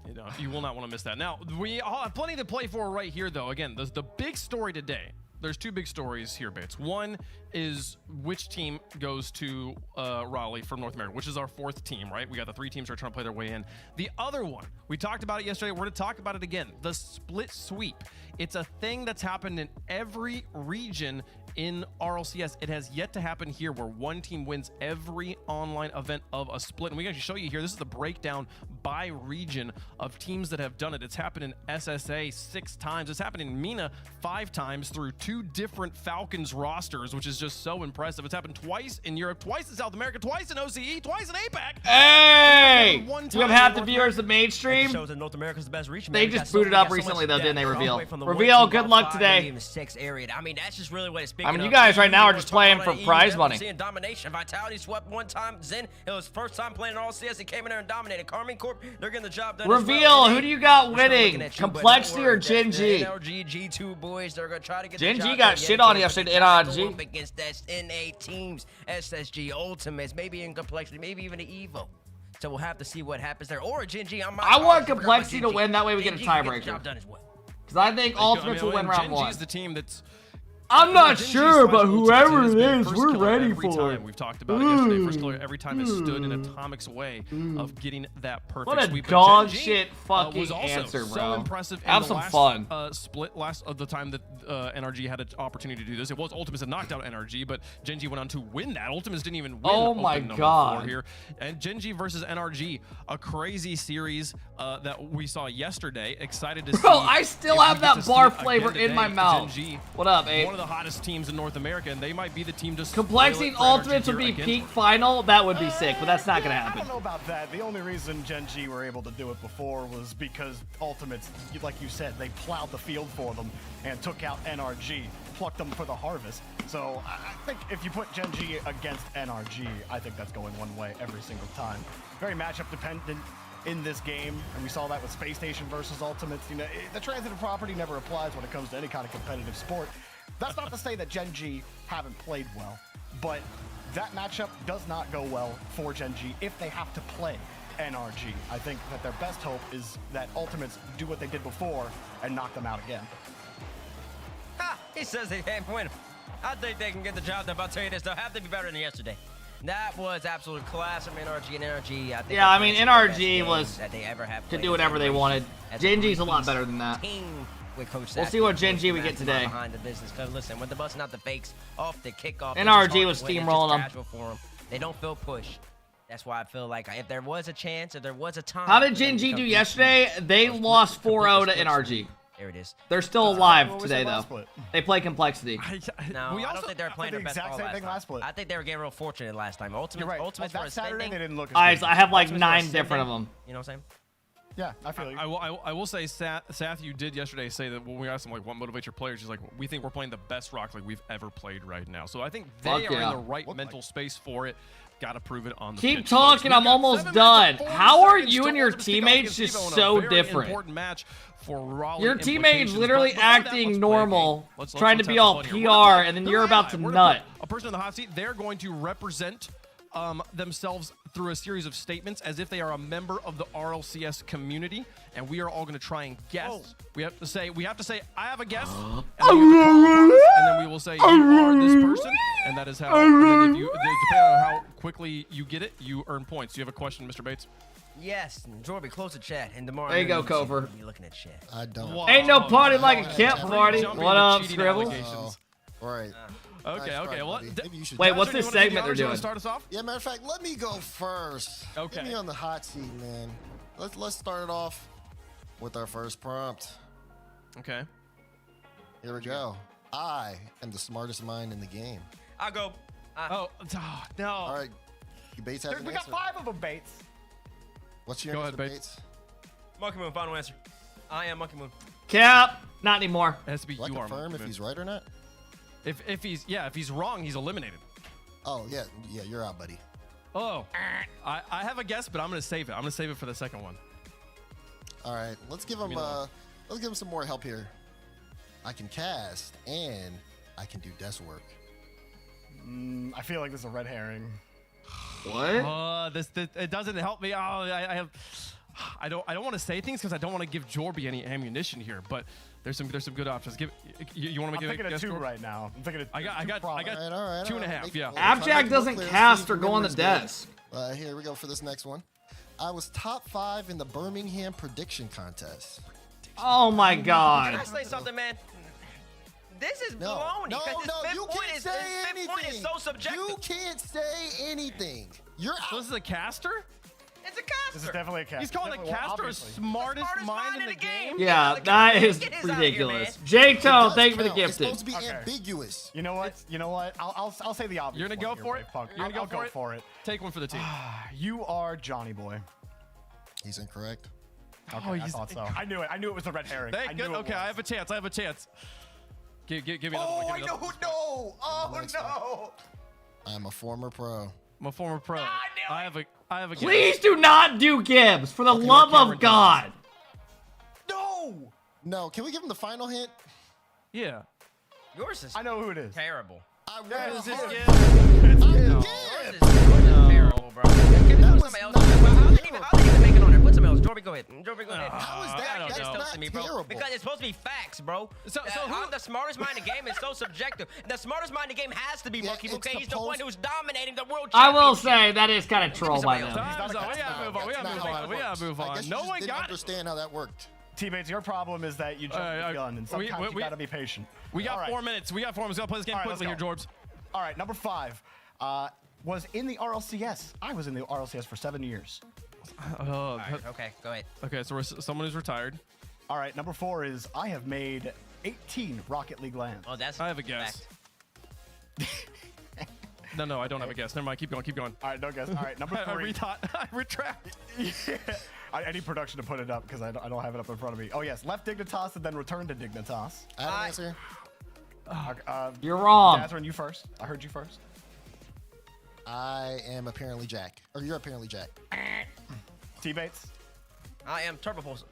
You know, you will not want to miss that. Now, we all have plenty to play for right here, though. Again, the big story today. There's 2 big stories here, Bates. One is which team goes to Raleigh from North America, which is our 4th team, right? We got the 3 teams that are trying to play their way in. The other one, we talked about it yesterday. We're going to talk about it again. The split sweep. It's a thing that's happened in every region in RLCS. It has yet to happen here where one team wins every online event of a split. And we can actually show you here. This is the breakdown by region of teams that have done it. It's happened in SSA 6 times. It's happened in MENA 5 times through 2 different Falcons rosters, which is just so impressive. It's happened twice in Europe, twice in South America, twice in OCE, twice in APAC. Hey! You have half the viewers of mainstream. Shows that North America's the best region. They just booted up recently though, didn't they, Reveal? Reveal, good luck today. 6 area. I mean, that's just really what it's speaking I mean, of. you guys right now are just playing for prize money. Seeing domination. Vitality swept one time. Zen, it was first time playing in RLCS. He came in there and dominated. Carmine Corp, they're getting the job done. Reveal, who do you got winning? Complexity or Gen G? NRG, G2 boys, they're going to try to get Gen the job G got done. shit on yesterday to NRG. Against NA teams, SSG, Ultimates, maybe in Complexity, maybe even the Evo. So we'll have to see what happens there. Or Gen G, I want Complexity to win, that way we get a tiebreaker. Because I think Ultimates will win round 1. Gen G is the team that's... I'm not sure, but whoever it is, we're ready for it. We've talked about it yesterday. First killer every time has stood in Atomic's way of getting that perfect What a sweep. dog Gen G, shit fucking was also answer, so bro. impressive in Have the some last, fun. Split last of the time that NRG had an opportunity to do this. It was Ultimates that knocked out NRG, but Gen G went on to win that. Ultimates didn't even win. Oh my open number God. 4 here. And Gen G versus NRG, a crazy series that we saw yesterday. Excited to see. Bro, I still if have we get that to see bar it again flavor in today. my mouth. Gen G, What up, Abe? one of the hottest teams in North America, and they might be the team to Complexity and Ultimates would be peak final. That would be sick, but that's not gonna I happen. don't know about that. The only reason Gen G were able to do it before was because Ultimates, like you said, they plowed the field for them and took out NRG, plucked them for the harvest. So I think if you put Gen G against NRG, I think that's going one way every single time. Very matchup dependent in this game, and we saw that with Space Station versus Ultimates. You know, the transitive property never applies when it comes to any kind of competitive sport. That's not to say that Gen G haven't played well, but that matchup does not go well for Gen G if they have to play NRG. I think that their best hope is that Ultimates do what they did before and knock them out again. Ha! He says they can't win. I think they can get the job done, but I'll tell you this, they'll have to be better than yesterday. That was absolute class from NRG and NRG. I think Yeah, I mean, NRG could do whatever they wanted. Gen G's a lot better than that. We'll see what Gen G we get today. Behind the business, because listen, when they're busting out the fakes off the kickoff, NRG was steamrolling them. They don't feel pushed. That's why I feel like if there was a chance, if there was a time. How did Gen G do yesterday? They lost 4-0 to NRG. There it is. They're still alive today, though. Split? They play Complexity. No, I don't think they were playing their best ball last time. I think they were getting real fortunate last time. Ultimates that were Saturday, spending. they didn't look as Guys, good. I have like Ultimates 9 were different of spending. them. You know what I'm saying? Yeah, I feel you. I will say, Sath, you did yesterday say that when we asked him like what motivates your players, he's like, we think we're playing the best Rocket League we've ever played right now. So I think they are in the right mental space for it. Got to prove it on the Keep pitch. talking, I'm almost done. How are you and your teammates just so different? Match for Raleigh Your teammates literally but before that, acting let's normal, let's trying to have be the all fun PR, here. and then you're about to nut. A person in the hot seat, they're going to represent themselves through a series of statements as if they are a member of the RLCS community, and we are all going to try and guess. We have to say, I have a guess, and, and then we will say, you are this person, and that is how. And then if you, depending on how quickly you get it, you earn points. Do you have a question, Mr. Bates? Yes, Jorby, close the chat, and tomorrow. There you go, Cover. Be looking at chat. I don't. Whoa. Ain't no party like a camp Free party. jumping What into up, cheating Scribble? allegations. All right. Okay, Nice okay. try, Well, buddy. Maybe you should Wait, try. what's Dasher, this you wanna do the segment they're honors? You wanna doing? Start us off? Yeah, matter of fact, let me go first. Okay. Get me on the hot seat, man. Let's start it off with our first prompt. Okay. Here we go. I am the smartest mind in the game. I'll go. Oh, no. All right. You Bates has an We got answer. 5 of them, Bates. What's your Go answer, ahead, Bates? Monkey Moon, final answer. I am Monkey Moon. Cap, not anymore. It has to be Do I you are. confirm if he's right or not? If he's wrong, he's eliminated. Oh, yeah, you're out, buddy. Oh, I have a guess, but I'm gonna save it. I'm gonna save it for the second one. All right, let's give him some more help here. I can cast and I can do desk work. I feel like this is a red herring. What? This it doesn't help me. Oh, I don't want to say things because I don't want to give Jorby any ammunition here, but there's some good options. You want to make I'm thinking a of guess? 2 Jorby? right now. I'm thinking of I got All right, 2.5. Yeah. Abjack doesn't cast or go on the desk. Here we go for this next one. I was top 5 in the Birmingham prediction contest. Oh my Can god. I say something, man? This is No, baloney. no, 'cause his no, fifth you point can't is, say his fifth point anything. is so subjective. You can't say anything. You're So this is a caster? It's a caster. This is definitely a caster. He's calling the caster a smartest mind in the game? Yeah, that is ridiculous. J-Tone, thank you for the gifted. It's supposed to be ambiguous. You know what? You know what? I'll say the obvious. You're gonna one go for here, it? Punk. You're gonna I'll go go for it. Take one for the team. You are Johnny Boy. He's incorrect. Okay, Oh, I he's- thought so. I knew it. I knew it was the red herring. Thank I knew good. it Okay, was. I have a chance. I have a chance. Give me another Oh, one. I Give me know another who. one. No. Oh no. I'm a former pro. I'm a former pro. I have a guess. Please do not do Gibbs, for the love of God. No. No. Can we give him the final hint? Yeah. Yours is I know who it is. terrible. Is this It's Yours is terrible, bro. Give it to somebody else. How they even make it on there? Put somebody else. Jorby, go ahead. Jorby, go ahead. How is I that? don't That's know. not To me, bro. terrible. Because it's supposed to be facts, bro. So I'm the smartest mind in the game. It's so subjective. The smartest mind in the game has to be Monkey it's Bouquet. He's the one who's dominating the world I will championship. say that is kind of troll by them. Time's up. We gotta move on. We gotta move on. We gotta move I on. guess you No just one didn't got it. understand how that worked. Teammates, your problem is that you jumped the gun, and sometimes you gotta be patient. We got All right. 4 minutes. We got 4 minutes. We gotta play this game All right, quickly here, let's Jorbs. All right, number 5 was in the RLCS. I was in the RLCS for 7 years. Okay, go ahead. Okay, so we're someone who's retired. All right, number 4 is I have made 18 Rocket League lands. Oh, that's I have a guess. No, I don't have a guess. Never mind. Keep going. Keep going. All right, no guess. All right, number 3. I retract. I need production to put it up because I don't have it up in front of me. Oh, yes. Left Dignitas and then returned to Dignitas. I have an answer. You're wrong. Dazrin, you first. I heard you first. I am apparently Jack. Or you're apparently Jack. Teammates. I am Turbo Pulse.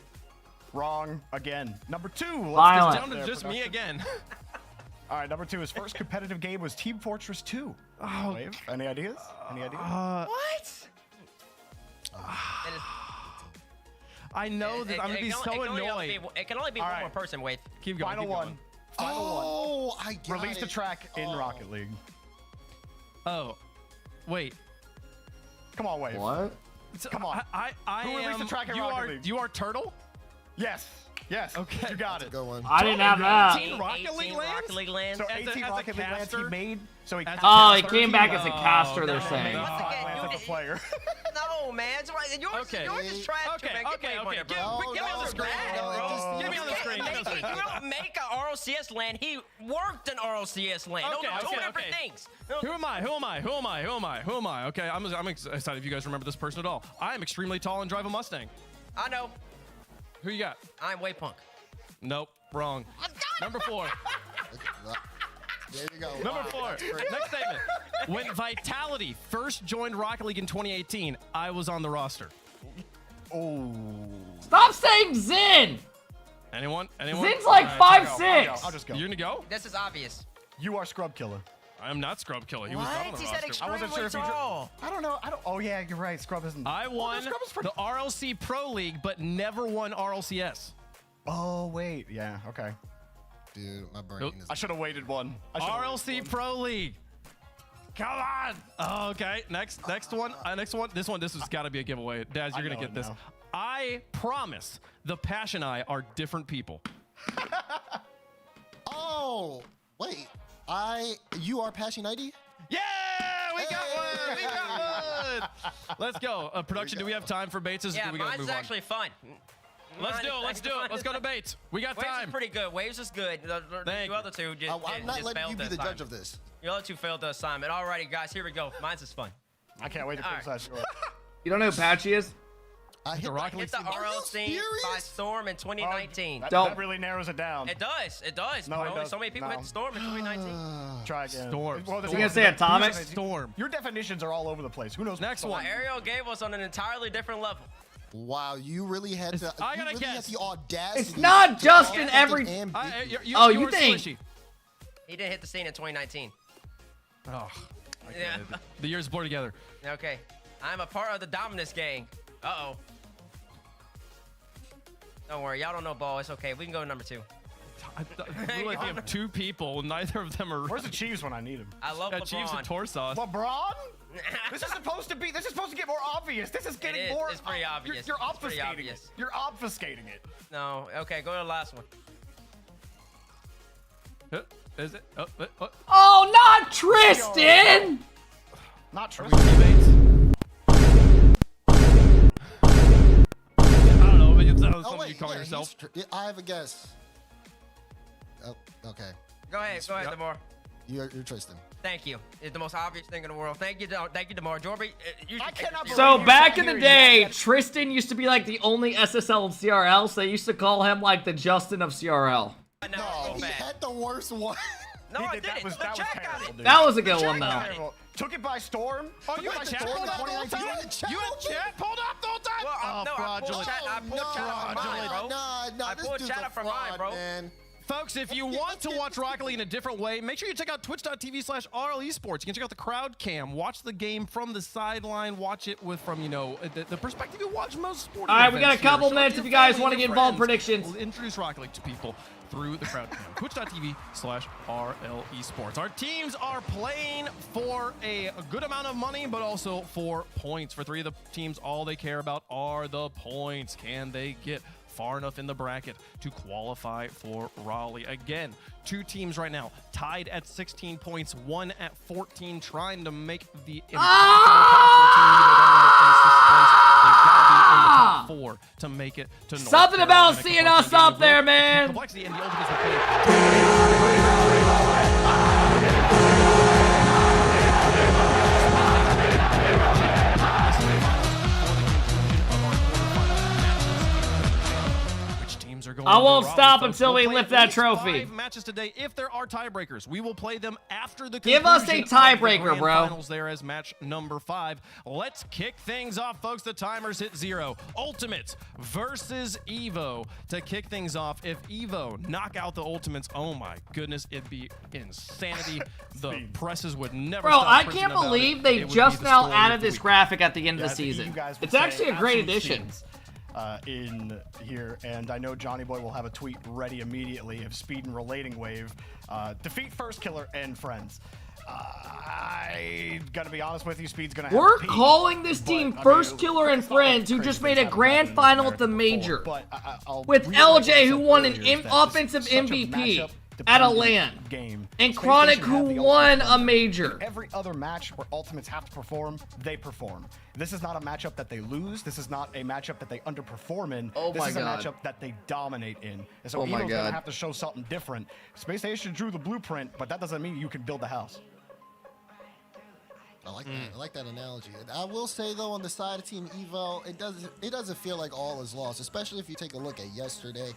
Wrong again. Number 2. Let's Violent. Down to just me again. All right, number 2. His first competitive game was Team Fortress 2. Oh. Wave, any ideas? Any ideas? What? I know that I'm gonna be so annoyed. It can only be All one right. more person, Wave. Keep going. Final keep one. going. Final one. I got Released a track in Rocket League. Oh, wait. Come on, Wave. What? Come on. I Who released am. a track in You Rocket are. League? You are Turtle. Yes. Yes. Okay. You got it. Good one. I didn't have that. 18 Rocket League lands? Rocket League lands. So As a 18 Rocket League lands he caster? made. So he Oh, he came back as a caster, they're no, saying. no. as a player. No, man. It's right. Yours is trash. Okay, man. okay, Get me one okay. there, bro. Give me on the screen. Give me on the screen. Give me on the screen. You don't make an RLCS land. He worked an RLCS land. Okay, Two okay, different okay. things. No. Who am I? Who am I? Who am I? Who am I? Who am I? Okay, I'm excited if you guys remember this person at all. I am extremely tall and drive a Mustang. I know. Who you got? I'm Waypunk. Nope, wrong. Number 4. There you go. Number 4. Next statement. When Vitality first joined Rocket League in 2018, I was on the roster. Oh. Stop saying Zin. Anyone? Zin's like All right, 5'6". I'll just go. You're gonna go? This is obvious. You are Scrub Killer. I'm not Scrub Killer. He was What? not on the He said roster. extremely I wasn't sure if you. tall. I don't know. Oh yeah, you're right. Scrub isn't. I won Scrub is pretty. the RLC Pro League, but never won RLCS. Oh wait. Yeah. Okay. Dude, my brain Nope. is. I should have waited one. RLC Pro League. Come on. Oh, okay. Next one. This has got to be a giveaway. Daz, you're I gonna know get it this. now. I promise the Pash and I are different people. Oh, wait. You are Passion ID? Yeah, we got one. We got one. Let's go. Production, do we have time for Bates? Yeah, we gotta mine's move on? actually fun. Let's do it. Let's do it. Let's go to Bates. We got Waves time. is pretty good. Waves is good. Thank You other two just, I'm not just letting failed you be the assignment. judge of this. You other two failed the assignment. Alrighty, guys, here we go. Mine's is fun. I can't wait to finish that short. You don't know who Patchy is? I hit The Rocket League. Hit the RL scene by Storm in 2019. That really narrows it down. It does. It does. No, bro. it doesn't. So many people No. hit the Storm in 2019. Try again. Storm. Well, there's You gonna one- say Atomic? Storm. Your definitions are all over the place. Who knows? Next what's one. going on? Ariel gave us on an entirely different level. Wow, you really had to. I you gotta really guess. had the audacity. It's not to just call in something every- ambiguous. You are think? squishy. He didn't hit the scene in 2019. Oh, Yeah. the years blur together. Okay. I'm a part of the Dominus gang. Uh-oh. Don't worry. Y'all don't know ball. It's okay. We can go to number 2. I feel like we have 2 people. Neither of them are. Where's the Chiefs when I need him? I love LeBron. Chiefs and Torsos. LeBron? This is supposed to get more obvious. This is getting is. more. It's pretty obvious. You're It's pretty obfuscating obvious. it. You're obfuscating it. No. Okay, go to the last one. Is it? Oh, not Tristan! Not true. I don't know, but it's something you call yourself. I have a guess. Oh, okay. Go ahead, Demar. You're Tristan. Thank you. It's the most obvious thing in the world. Thank you, Demar. Jorby, So back in the day, Tristan used to be like the only SSL in CRL, so they used to call him like the Justin of CRL. No, he had the worst one. No, I didn't. That was terrible, dude. That was a good one, though. Took it by storm. Oh, you had chat pulled up the whole time? You had chat pulled up the whole time? Well, no, fraudulent. I pulled chat up from mine, bro. I pulled chat up from mine, bro. Folks, if you want to watch Rocket League in a different way, make sure you check out twitch.tv/Rlcs. You can check out the crowd cam. Watch the game from the sideline. Watch it from, the perspective you watch most sporting All right, we got a events here. couple Show minutes your if you guys family want to and get your involved in friends. predictions. We'll introduce Rocket League to people through the crowd cam. Twitch.tv/RL Esports. Our teams are playing for a good amount of money, but also for points. For 3 of the teams, all they care about are the points. Can they get far enough in the bracket to qualify for Raleigh? Again, 2 teams right now tied at 16 points, 1 at 14, trying to make the impossible possible team. They've got to be in the top 4 to make it to North Something Carolina. about seeing us up there, man. Complexity and the Ultimates will I won't stop until we lift that trophy. 5 matches today. If there are tiebreakers, we will play them after the Give us a conclusion of the tiebreaker, grand bro. Finals there as match number 5. Let's kick things off, folks. The timers hit 0. Ultimates versus Evo to kick things off. If Evo knock out the Ultimates, oh my goodness, it'd be insanity. The presses would never Bro, stop I pressing can't about believe it. they It would just be the now story added of the this week. graphic at the end of Yeah, the I think you season. guys would It's say actually a great absolute addition. steams, in here, and I know Johnny Boy will have a tweet ready immediately of Speed and Relating Wave. Defeat First Killer and friends. I gotta be honest with you, Speed's gonna have We're to pee, calling this team but, First I mean, Killer and it's not like Friends, who crazy just things made a haven't grand happened in final at North the America major. before, but I'll With reiterate what I LJ, who said won an earlier, is that this is offensive such a MVP matchup at a dependent LAN. game. And Space Chronic, Station who have the won ultimate a major. in every other match where Ultimates have to perform, they perform. This is not a matchup that they lose. This is not a matchup that they underperform in. Oh this my is God. a matchup that they dominate in. And so Oh my Evo's God. gonna have to show something different. Space Station drew the blueprint, but that doesn't mean you can build a house. I like that. I like that analogy. I will say though, on the side of Team Evo, it doesn't feel like all is lost, especially if you take a look at yesterday.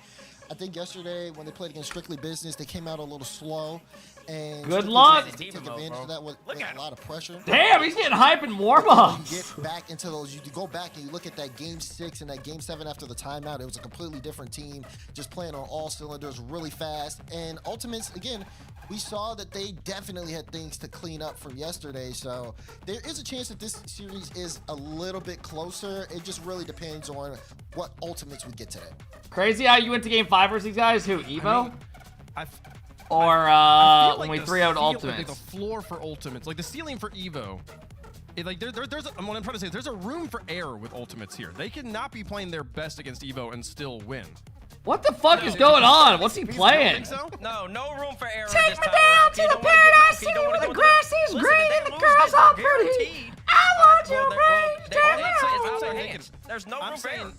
I think yesterday when they played against Strictly Business, they came out a little slow. And Good Strictly luck. Business did take advantage of that with a lot of pressure. Damn, he's getting hype in warm-ups. You get back into those. You go back and you look at that Game 6 and that Game 7 after the timeout. It was a completely different team, just playing on all cylinders, really fast. And Ultimates, again, we saw that they definitely had things to clean up from yesterday. So there is a chance that this series is a little bit closer. It just really depends on what Ultimates we get today. Crazy how you went to Game 5 versus these guys? Who, Evo? I When we the 3-0'd ceiling- Ultimates? Like the floor for Ultimates, like the ceiling for Evo. What I'm trying to say is there's a room for error with Ultimates here. They cannot be playing their best against Evo and still win. What the fuck is going on? What's he playing? No room for error. Take me down to the paradise city where the grass is green and the girls are pretty. I want you There's no room for error.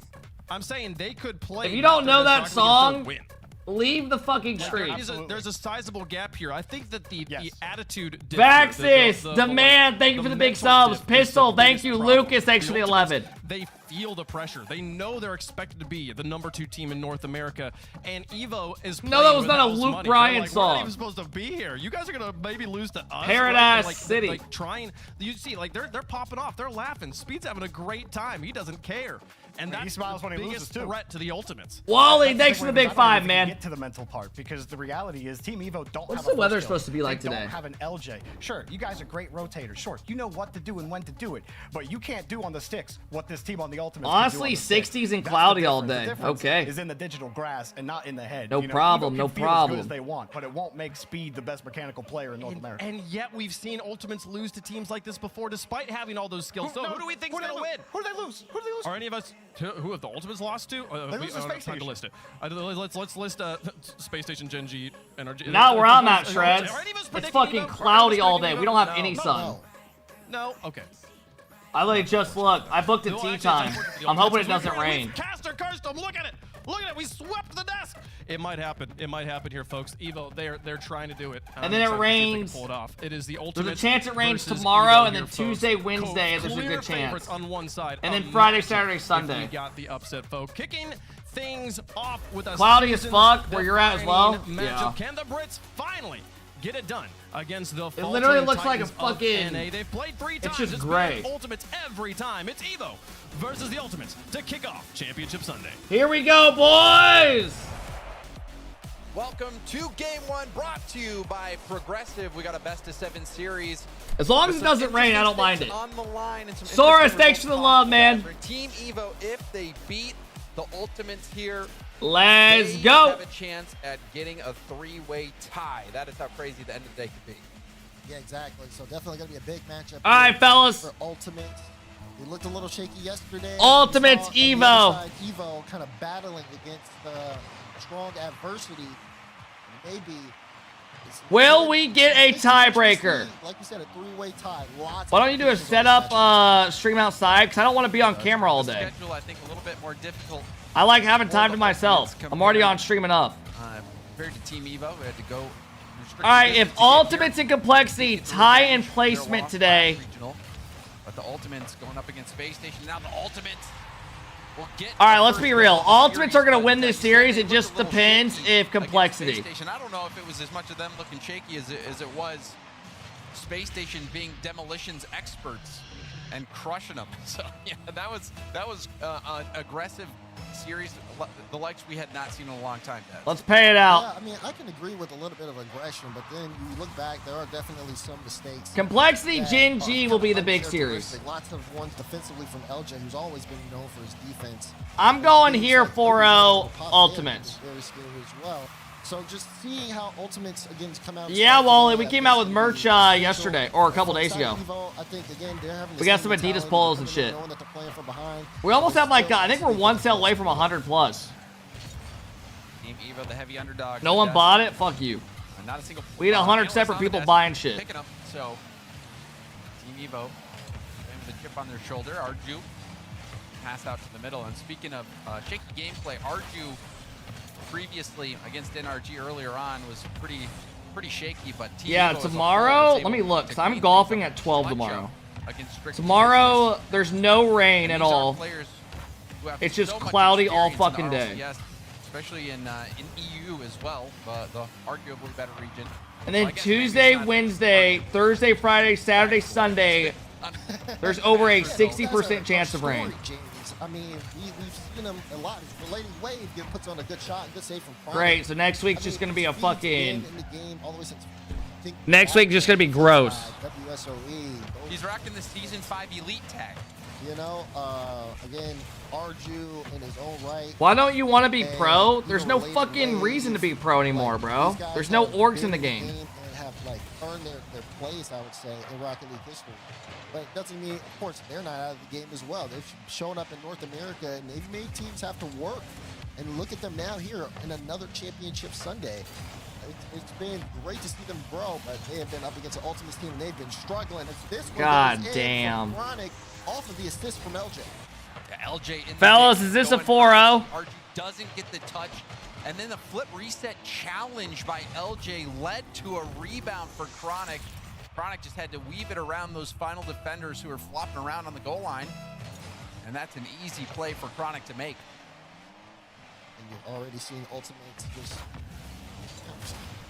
I'm saying they could play. If you don't know that after this Rocket League and song, leave the fucking stream. There's a sizable gap here. I think that the attitude. Vaxis, Demand, thank you for the big subs. Pistol, thank you. Lucas, thanks for the 11. They feel the pressure. They know they're expected to be the #2 team in North America, and Evo is. No, that was playing not a with Luke money. Bryan They're like, song. We're not even supposed to be here. You guys are gonna maybe lose to us. Paradise Like, City. Like trying. You see, like they're popping off. They're laughing. Speed's having a great time. He doesn't care, and He that's smiles when he the loses, biggest too. threat to the Ultimates. Wally, That's thanks for the thing, big is I don't 5, even man. Get to the mental part, because the reality is Team Evo don't What's have the a weather first kill. supposed to be like They today? don't have an LJ. Sure, you guys are great rotators. Sure, you know what to do and when to do it, but you can't do on the sticks what this team on the Ultimates Honestly, can do on the stick. 60s and That's the cloudy all difference. day. The difference Okay. is in the digital grass and not in the head. No You know, problem, Evo no can feel as problem. good as they want, but it won't make Speed the best mechanical player in North America. And yet we've seen Ultimates lose to teams like this before, despite having all those skills. So who do we think's gonna win? Who do they lose? Who do they lose? Are any of us who have the Ultimates lost to? They lose to Space time to Station. list it. Let's list Space Station, Gen G, NRG. Not where I'm at, Shreds. Are any of us It's predicting fucking Evo? cloudy all day. Predicting We don't have Evo? any sun. No. Okay. I literally just looked. I booked a No, tea actually, time. it's unfortunate. I'm hoping it We doesn't created- rain. we've Caster Custom, look at it. Look at it. We swept the desk. It might happen. It might happen here, folks. Evo, they're trying to do it. And then it rains. Pull it off. It is the There's ultimate. a chance it rains versus tomorrow, Evo and then here, folks. Tuesday, Wednesday, there's a Clear good chance. favorites on one side. And then Friday, Imagine Saturday, if Sunday. we got the upset, folks. Kicking things off with a Cloudy as fuck, where you're at as well. matchup. Yeah. Can the Brits finally get it done against the It literally faltering looks like a Titans of fucking- NA? They've played 3 it's times. just been great. Ultimates every time. It's Evo versus the Ultimates to kick off Championship Sunday. Here we go, boys! Welcome to Game 1, brought to you by Progressive. We got a best-of-7 series. As long as With it some doesn't rain, I don't mind it. on the line and some Soros, interesting thanks for the results love, man. for Team Evo, if they beat the Ultimates here, Let's they go. have a chance at getting a 3-way tie. That is how crazy the end of the day could be. Yeah, exactly. So definitely going to be a big matchup. All right, here fellas. For Ultimates. It looked a little shaky yesterday. Ultimates We saw on the Evo. other side, Evo kind of battling against strong adversity. Maybe. Will we get a tiebreaker? Like you said, a 3-way tie. Lots Why of don't you do a potential on this setup stream outside? Because I don't want to be on camera all day. Schedule, I think, a little bit more difficult. I like having time to myself. I'm already on streaming up. Compared to Team Evo, we had to go. All right, if Ultimates and Complexity tie in placement today. Regional, but the Ultimates going up against Space Station. Now the Ultimates will get. All right, let's be real. Ultimates are going to win this series. It just depends if Complexity. Space Station. I don't know if it was as much of them looking shaky as it was Space Station being demolitions experts and crushing them. So yeah, that was an aggressive series, the likes we had not seen in a long time. Let's pay it out. Yeah, I mean, I can agree with a little bit of aggression, but then you look back, there are definitely some mistakes. Complexity that Gen are G kind will of be the big series. uncharacteristic. Lots of ones defensively from LJ, who's always been known for his defense. I'm going here Like, for Pop in Ultimates. is very scary as well. So just seeing how Ultimates again come out. Yeah, well, we at came out with best merch of the yesterday or a couple from days ago. Evo, I think again they're having the We got same some Adidas mentality, polos and coming in shit. knowing that they're playing from behind. We almost have like, I think we're one sale away from 100 plus. Team Evo, the heavy underdog. No one bought it? Fuck you. Not a single. We had 100 separate people buying shit. Picking up, so Team Evo, with a chip on their shoulder. Arju pass out to the middle. And speaking of shaky gameplay, Arju previously against NRG earlier on was pretty shaky. But Team Yeah, Evo as a tomorrow, whole was let me able look, to 'cause I'm clean golfing things at up 12 much tomorrow. against strict Tomorrow, there's no rain at These are all. players who have It's just so much cloudy all experience fucking in day. RLCS, especially in EU as well, the arguably better region. And then Well, I guess Tuesday, maybe it's not Wednesday, Thursday, Friday, Saturday, Sunday, there's over a 60% chance of rain. James. I mean, we've seen him a lot. His relating wave puts on a good shot, good save from Prime. Great, so next week's just going to be a Speed's fucking... been in the game all the way since, I think, Next week just going to be gross. WSOE. He's rocking the Season 5 Elite tag. You know, again, Arju in his own right. Why don't you want to be And pro? even There's no related fucking ways, reason to be pro anymore, like, bro. these guys There's no have orcs in been the game. And have like earned their place, I would say, in Rocket League history. But it doesn't mean, of course, they're not out of the game as well. They've shown up in North America and they've made teams have to work. And look at them now here in another championship Sunday. It's been great to see them grow, but they have been up against the Ultimates team and they've been struggling. As this one God goes in damn. from Chronic off of the assist from LJ. LJ in the Fellas, mix, is this a going 4-0? Arju doesn't get the touch, and then the flip reset challenge by LJ led to a rebound for Chronic. Chronic just had to weave it around those final defenders who were flopping around on the goal line, and that's an easy play for Chronic to make. And you've already seen Ultimates just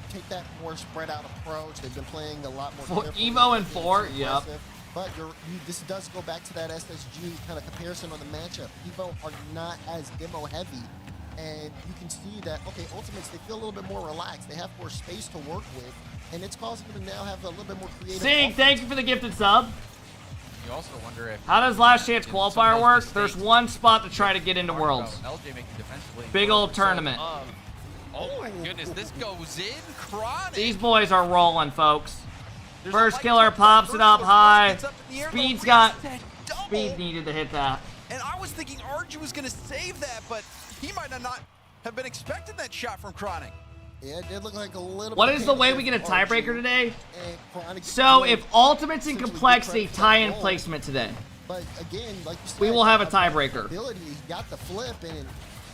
take that more spread out approach. They've been playing a lot more. For carefully. Evo and It's 4, yep. aggressive. But this does go back to that SSG kind of comparison on the matchup. Evo are not as demo heavy, and you can see that, okay, Ultimates, they feel a little bit more relaxed. They have more space to work with, and it's causing them to now have a little bit more creative. Sing, thank you for the gifted sub. you also wonder if... How does Last Chance qualifier work? There's one spot to try to get into Worlds. Big old tournament. Oh my goodness, this goes in. Chronic. These boys are rolling, folks. First killer pops it up high. Speed's got... Speed needed to hit that. And I was thinking Arju was going to save that, but he might not have been expecting that shot from Chronic. Yeah, it did look like a little. What is the way we get a tiebreaker today? So if Ultimates and Complexity tie in placement today, but again, like you said, we will have a tiebreaker. Ability, he got the flip, and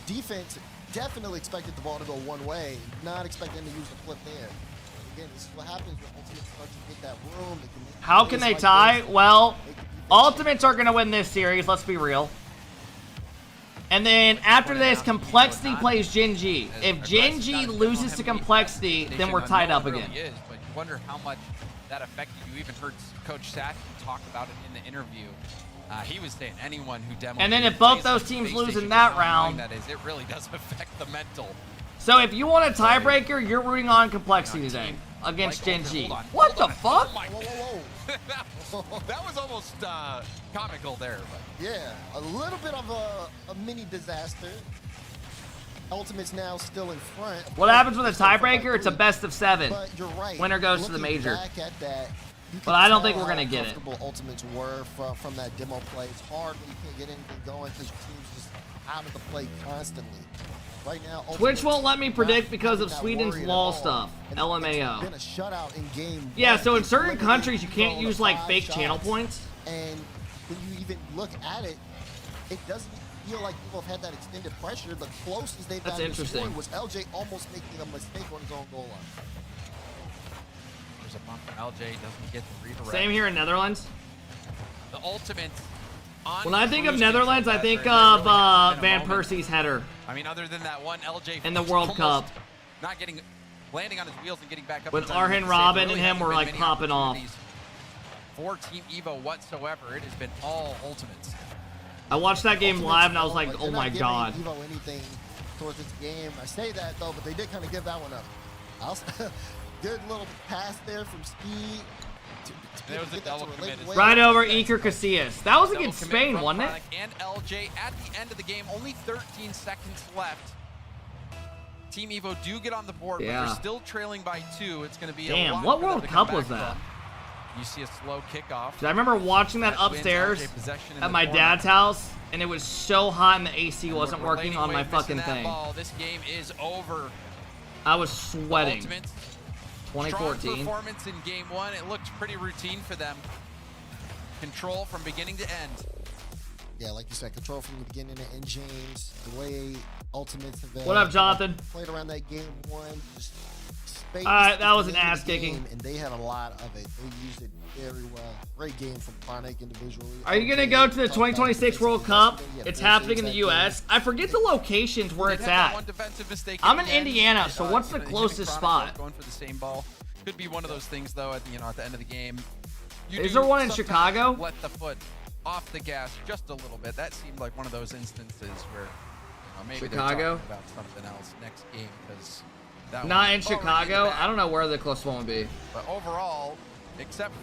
defense definitely expected the ball to go one way, not expecting to use the flip there. Again, this is what happens when Ultimates start to get that room. How can they tie? Well, Ultimates are going to win this series, let's be real. And then after this, Complexity plays Gen G. If Gen G loses to Complexity, then we're tied up again. But you wonder how much that affected you. Even heard Coach Satch talk about it in the interview. He was saying anyone who demoed. And then if both those teams lose in that round, that is, it really does affect the mental. So if you want a tiebreaker, you're rooting on Complexity today against Gen G. What the fuck? That was almost comical there. But. Yeah, a little bit of a mini disaster. Ultimate's now still in front. What happens with a tiebreaker? It's a best of 7. But you're right. Winner goes to the major. Back at that, but I don't think we're gonna get it. Ultimates were from that demo play. It's hard when you can't get anything going because your team's just out of the play constantly. Right now, Twitch won't let me predict because of Sweden's law stuff. LMAO. Been a shutout in game. Yeah, so in certain countries you can't use like fake channel points. And when you even look at it, it doesn't feel like people have had that extended pressure. The closest they've That's gotten interesting. to scoring was LJ almost making a mistake on his own goal line. There's a bump. LJ doesn't get the redirect. Same here in Netherlands. The ultimate. When I think of Netherlands, I think of Van Persie's header. I mean, other than that one, LJ in the World Cup. Not landing on his wheels and getting back up. When Arhin Robin and him were like popping off. For Team Evo whatsoever, it has been all ultimates. I watched that game live and I was like, oh my god. Evo anything towards this game. I say that though, but they did kind of give that one up. Good little pass there from Speed. There was a double commit. Right over Iker Casillas. That was against Spain, wasn't it? And LJ at the end of the game, only 13 seconds left. Team Evo do get on the board, but they're still trailing by 2. It's going to be a lot what for them World to come Cup was back that? from. You see a slow kickoff. I remember watching that upstairs at my dad's house, and it was so hot and the AC wasn't working on my fucking thing. This game is over. I was sweating. 2014. 2014. Performance in game 1. It looked pretty routine for them. Control from beginning to end. Yeah, like you said, control from the beginning to end, James. The way Ultimates have What up, Jonathan? Played around that game 1. Just space. Alright, that was an ass kicking. And they had a lot of it. They used it very well. Great game from Chronic individually. Are you gonna go to the 2026 World Cup? It's happening in the U.S. I forget the locations where it's at. I'm in Indiana, so what's the closest spot? Going for the same ball. Could be one of those things though. At the end of the game. Is there one in Chicago? Let the foot off the gas just a little bit. That seemed like one of those instances where maybe Chicago? they're talking about something else next game because that not in Chicago. I don't know where the closest one would be. But overall, except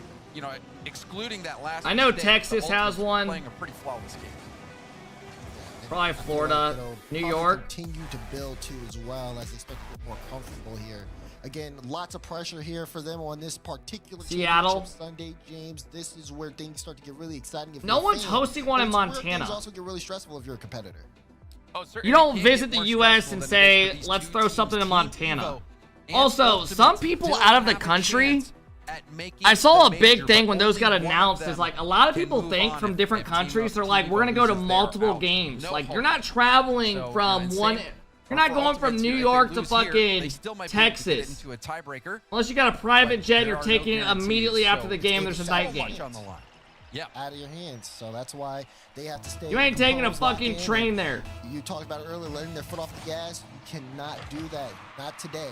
excluding that last. I know mistake, Texas the has one. Playing a pretty flawless game. Probably Florida, New York. Continue to build too as well as they start to get more comfortable here. Again, lots of pressure here for them on this particular Seattle Sunday, James. This is where things start to get really exciting. If no one's hosting one in Montana. Things also get really stressful if you're a competitor. You don't visit the U.S. and say, let's throw something in Montana. Also, some people out of the country, I saw a big thing when those got announced, is like a lot of people think from different countries, they're like, we're going to go to multiple games. Like, you're not traveling from one... You're not going from New York to fucking Texas. Unless you got a private jet, you're taking it immediately after the game, there's a night game. Yeah, out of your hands. So that's why they have to stay. You ain't taking a fucking train there. You talked about it earlier, letting their foot off the gas. You cannot do that. Not today.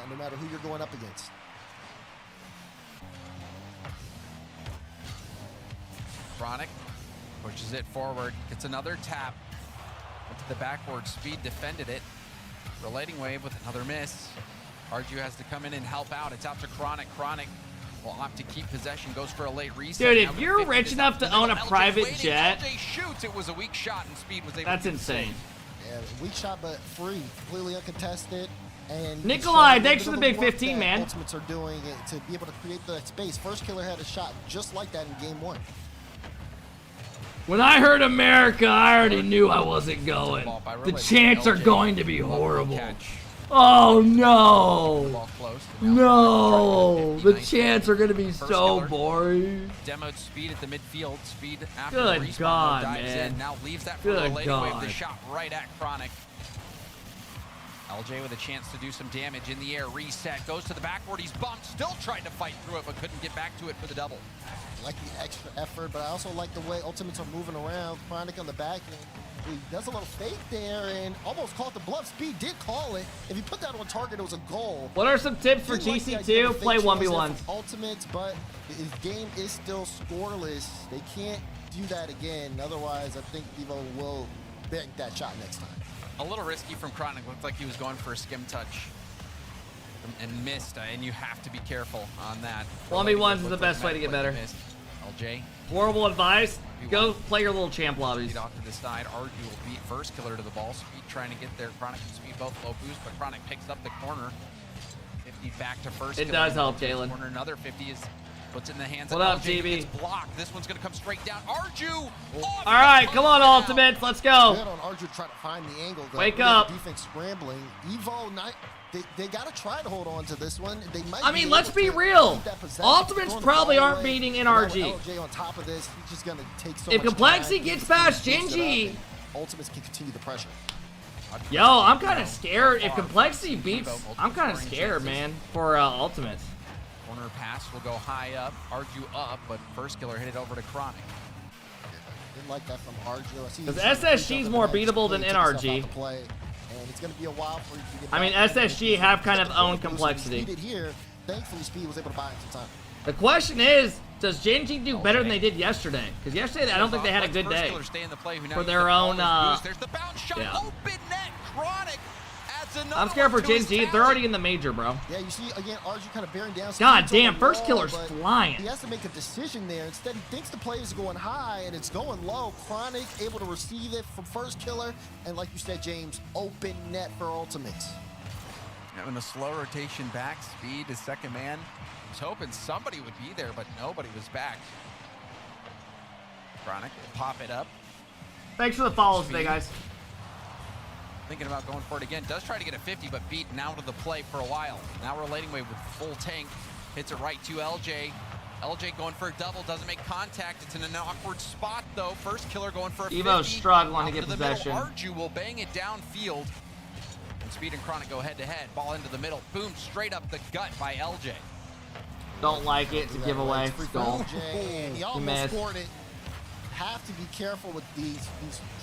No matter who you're going up against. Chronic pushes it forward. It's another tap. Into the backward. Speed defended it. Relating wave with another miss. Arju has to come in and help out. It's out to Chronic. Chronic will opt to keep possession, goes for a late reset. Dude, Now if you're 50 rich is enough up to in the own a middle. LJ private waiting. jet, LJ shoots. It was a weak shot, and Speed was able that's to keep it insane. safe. Yeah, weak shot, but free, completely uncontested. And Nikolai, it's thanks for the big work 15, that man. Ultimates are doing it to be able to create the space. First Killer had a shot just like that in game 1. When I heard America, I already knew I wasn't going. The chants are going to be horrible. Oh no! No! The chants are going to be so boring. Demoed Speed at the midfield. Speed after Good the respawn God, dives man. in. Now leaves that for Good a late God. wave. The shot right at Chronic. LJ with a chance to do some damage in the air. Reset. Goes to the backboard. He's bumped. Still trying to fight through it, but couldn't get back to it for the double. I like the extra effort, but I also like the way Ultimates are moving around. Chronic on the back end. He does a little fake there and almost caught the bluff. Speed did call it. If he put that on target, it was a goal. What are some tips for Didn't like the idea GC2? of Play fake chances 1v1s. from Ultimates, but his game is still scoreless. They can't do that again. Otherwise, I think Evo will bank that shot next time. A little risky from Chronic. Looked like he was going for a skim touch and missed, and you have to be careful on that. 1v1s is the best way to get better. LJ. Horrible advice. Go play your little champ lobbies. Off to the side. RG will beat First Killer to the ball. Speed trying to get there. Chronic and Speed both low boost, but Chronic picks up the corner. 50 back to First Killer. It does help, Jalen. Corner. Another 50 is puts it in the hands What of up, LJ. GB? Gets blocked. This one's gonna come straight down. Arju. All right, come on, Ultimates. Let's go. Good on Arju to try to find the angle. Though. Wake We have up. the defense scrambling. Evo, they got to try to hold on to this one. They might. I mean, let's be real. Ultimates probably aren't beating NRG. LJ on top of this, he's just gonna take so If much Complexity time. gets past He boosts it up, Genji, and Ultimates can continue the pressure. yo, I'm kind of scared. If Complexity beats, I'm kind of scared, man, for Ultimates. Corner pass will go high up. Arju up, but First Killer hit it over to Chronic. Didn't like that from Arju. I see Because he's- SSG is more beatable than Took himself out NRG. the play, and it's gonna be a while for you to get I mean, back. SSG have kind of owned He Complexity. did here. Thankfully, Speed was able to buy him some time. The question is, does Genji do better than they did yesterday? Because yesterday, I don't think they had a good day for their own. There's the bounce shot. Yeah. Open net. Chronic adds another I'm scared for one to his Genji. They're already in the major, bro. Yeah, you see again, Arju kind of bearing down. God Speed's on damn, the First wall, Killer's but flying. He has to make a decision there. Instead, he thinks the play is going high and it's going low. Chronic able to receive it from First Killer, and like you said, James, open net for Ultimates. Having a slow rotation back. Speed is second man. Was hoping somebody would be there, but nobody was back. Chronic will pop it up. Thanks for the follows today, guys. Thinking about going for it again. Does try to get a 50, but beaten out of the play for a while. Now relating wave with full tank. Hits it right to LJ. LJ going for a double. Doesn't make contact. It's in an awkward spot, though. First Killer going for a 50. Evo's struggling to Out get the possession. middle. Arju will bang it downfield. And Speed and Chronic go head-to-head. Ball into the middle. Boom, straight up the gut by LJ. Don't like it. It's a giveaway. Goal. He You almost missed. scored it. Have to be careful with these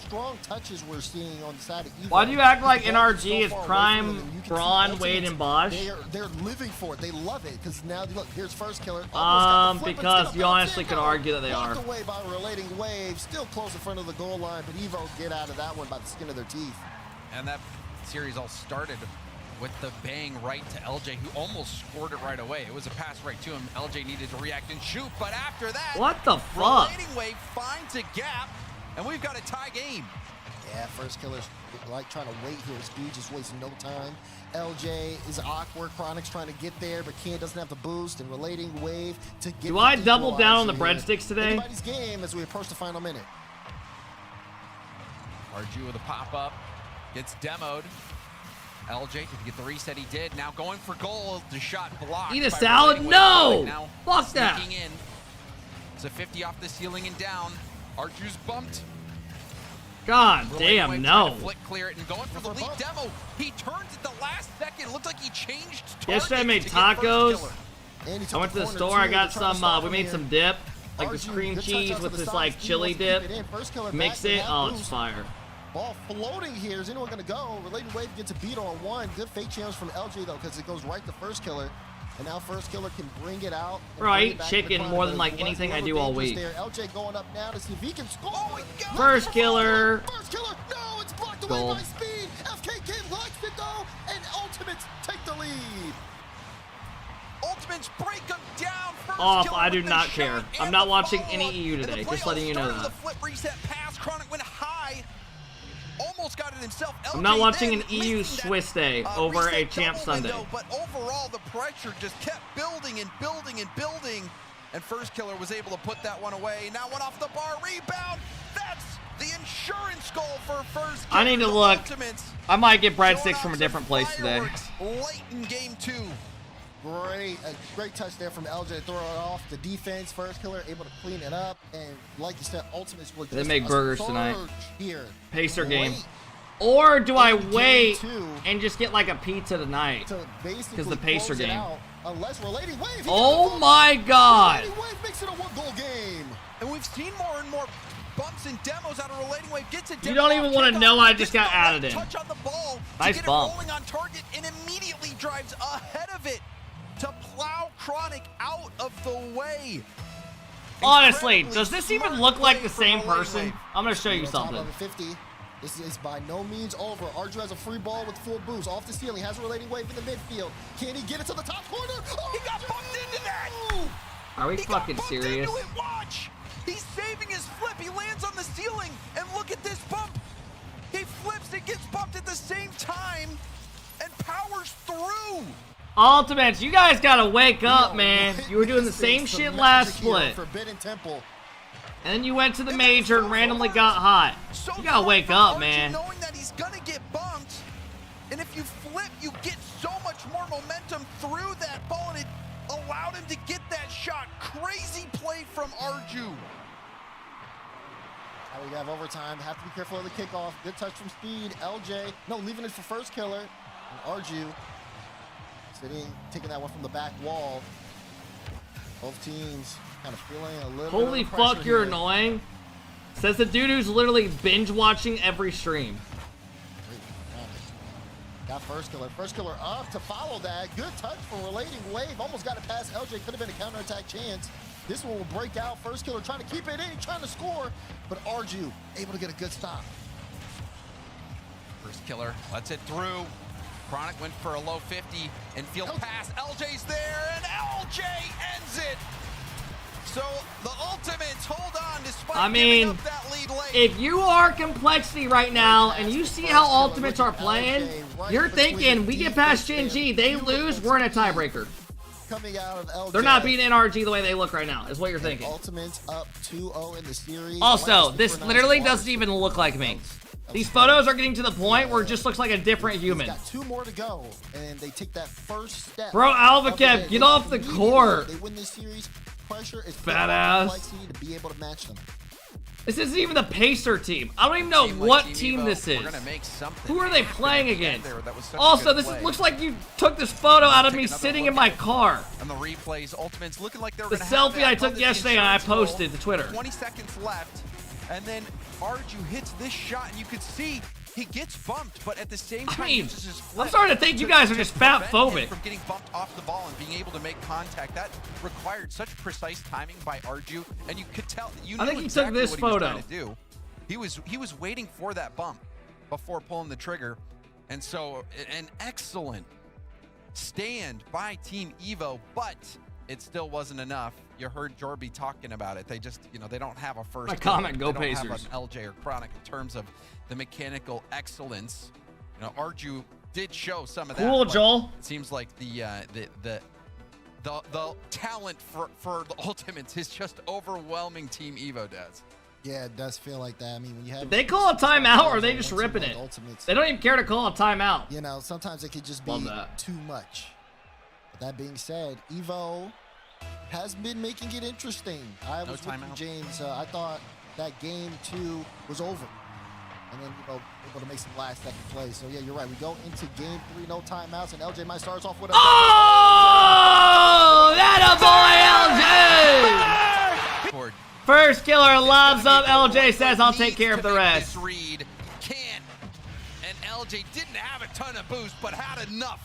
strong touches we're seeing on the side of Evo. Why do you act like The ball is NRG is so far away prime from them, and you can see Braun, Ultimates, Wade, and Bosch? They're living for it. They love it because now look, here's First Killer. Because you honestly could argue that they are. Blocked away by relating wave, still close in front of the goal line, but Evo get out of that one by the skin of their teeth. And that series all started with the bang right to LJ, who almost scored it right away. It was a pass right to him. LJ needed to react and shoot, but after that, What the fuck? relating wave finds a gap, and we've got a tie game. Yeah, First Killer's like trying to wait here. Speed just wasting no time. LJ is awkward. Chronic's trying to get there, but Ken doesn't have the boost and relating wave to get. Do I the double down on the equalizer here. breadsticks today? Anybody's game as we approach the final minute. RG with a pop-up, gets demoed. LJ, did he get the reset? He did. Now going for goal. The shot blocked. Eat a by salad? relating wave. No! Now Fuck that. sneaking in. It's a 50 off the ceiling and down. Arju's bumped. God Relating damn, wave no. trying to flick clear it and going for the lead demo. He turns at the last second. Looked like he changed targets. Yesterday I made to get First tacos. And he took I went to the corner, store. too. I got They're trying to some. stop We him made here. some dip, like this Arju, cream good touch cheese out to with the this side. like Speed chili wants to keep dip. it in. First Killer Mix back in it. that Oh, it's boost. fire. Ball floating here. Is anyone going to go? Relating wave gets a beat on one. Good fake challenge from LJ though, because it goes right to First Killer. And now First Killer can bring it out. and Bro, I bring it eat back to the chicken front, more but than like it was anything I a do all dangerous week. there. LJ going up now to see if he can score. Oh my God! First Killer. First Killer. No, it's blocked away Goal. by Speed. FK Kid likes it though, and Ultimates take the lead. Ultimates break him down. First Off, killer I do with the not shot care. I'm and not the watching follow-up. any EU And the today, play just letting you know started with that. a flip reset pass. Chronic went high. Almost got it himself. I'm not LJ watching then an EU missing that, Swiss day over a reset Champ double Sunday. window, but overall, the pressure just kept building and building and building. And First Killer was able to put that one away. Now one off the bar, rebound. That's the insurance goal for First Killer. I need to The look. Ultimates I might get breadsticks showing from a off different some place today. fireworks late in game 2. Great touch there from LJ to throw it off. The defense, First Killer able to clean it up, and like you said, Ultimates was They just make a burgers surge tonight. Here. Pacer game. Great Or do I in game wait 2 and just get like a pizza tonight? to basically Because the Pacer close it game. out, unless Relating Wave. he Oh got the my ball. God. Relating Wave makes it a 1-goal game. And we've seen more and more bumps and demos out of Relating Wave. Gets a You don't even want to know I just got added in. touch on the ball Nice to get bump. it rolling on target and immediately drives ahead of it to plow Chronic out of the way. Honestly, does this even look like the same person? I'm going to show you On top something. of a 50. This is by no means over. Arju has a free ball with full boost off the ceiling. Has a Relating Wave in the midfield. Can he get it to the top corner? Oh, He got bumped into that. Are we He got fucking bumped serious? into it. Watch. He's saving his flip. He lands on the ceiling. And look at this bump. He flips and gets bumped at the same time and powers through. Ultimates, you guys got to wake up, man. You were doing the same shit last split. Forbidden Temple. And then you went to the major and randomly got hot. You got to wake up, man. Knowing that he's going to get bumped. And if you flip, you get so much more momentum through that ball. And it allowed him to get that shot. Crazy play from Arju. Now we have overtime. Have to be careful of the kickoff. Good touch from Speed. LJ. No, leaving it for First Killer. And Arju sitting, taking that one from the back wall. Both teams kind of feeling a little Holy bit of pressure fuck, you're here. annoying. Says the dude who's literally binge watching every stream. Got First Killer. First Killer up to follow that. Good touch from Relating Wave. Almost got it past LJ. Could have been a counterattack chance. This one will break out. First Killer trying to keep it in, trying to score. But Arju able to get a good stop. First Killer lets it through. Chronic went for a low 50 and field pass. LJ's there and LJ ends it. So the Ultimates hold on despite I giving mean, up that lead late. if you are Complexity right now and you see how Ultimates are playing, you're thinking, we get past Gen G, they lose, we're in a tiebreaker. Coming out of LJ. They're not beating NRG the way they look right now, is what you're thinking. Ultimates up 2-0 in the series. Also, this literally doesn't even look like me. These photos are getting to the point where it just looks like a different human. Got 2 more to go, and they take that first step. Bro, AlphaKep, get off the court. They win this series. Pressure is Fat ass. Complexity to be able to match them. This isn't even the Pacer team. I don't even know what team this is. Who are they playing against? Also, this looks like you took this photo out of me sitting in my car. And the replays, Ultimates looking like they were The gonna have selfie that I above took the yesterday and I insurance goal. posted to Twitter. 20 seconds left, and then Arju hits this shot, and you could see he gets bumped, but at the same time, mean, uses his I'm flip starting to think you guys are just prevent him fat-phobic. from getting bumped off the ball and being able to make contact. That required such precise timing by Arju, and you could tell. You knew I think he exactly took this what he was photo. trying to do. He was waiting for that bump before pulling the trigger, and so an excellent stand by Team Evo, but it still wasn't enough. You heard Jorby talking about it. They just, they don't have a first. My comment, go they don't have Pacers. an LJ or Chronic in terms of the mechanical excellence. Arju did show some of that. Cool, but Joel. It seems like the talent for the Ultimates is just overwhelming Team Evo does. Yeah, it does feel like that. I mean, when you have Did they call a timeout or are they just ripping it? They don't even care to call a timeout. Sometimes it could just Love be that. too much. But that being said, Evo has been making it interesting. I was with you, James. I thought that game 2 was over. And then, able to make some last-second plays. So, yeah, you're right. We go into game 3, no timeouts, and LJ might start us off with a... Oh, that a boy, LJ! First Killer loves up. LJ says, I'll take care of the rest. This read can't, and LJ didn't have a ton of boost, but had enough.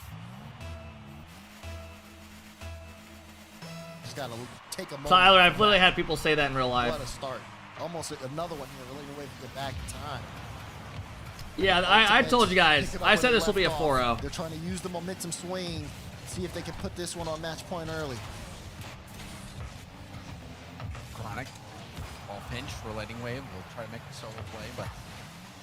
Just got to take a moment. Tyler, I've literally had people say that in real life. What a start. Almost another one here, really way to get back in time. Yeah, I told you guys. I said this will be a 4-0. They're trying to use the momentum swing. See if they can put this one on match point early. Chronic, ball pinch, relating wave. We'll try to make the solo play, but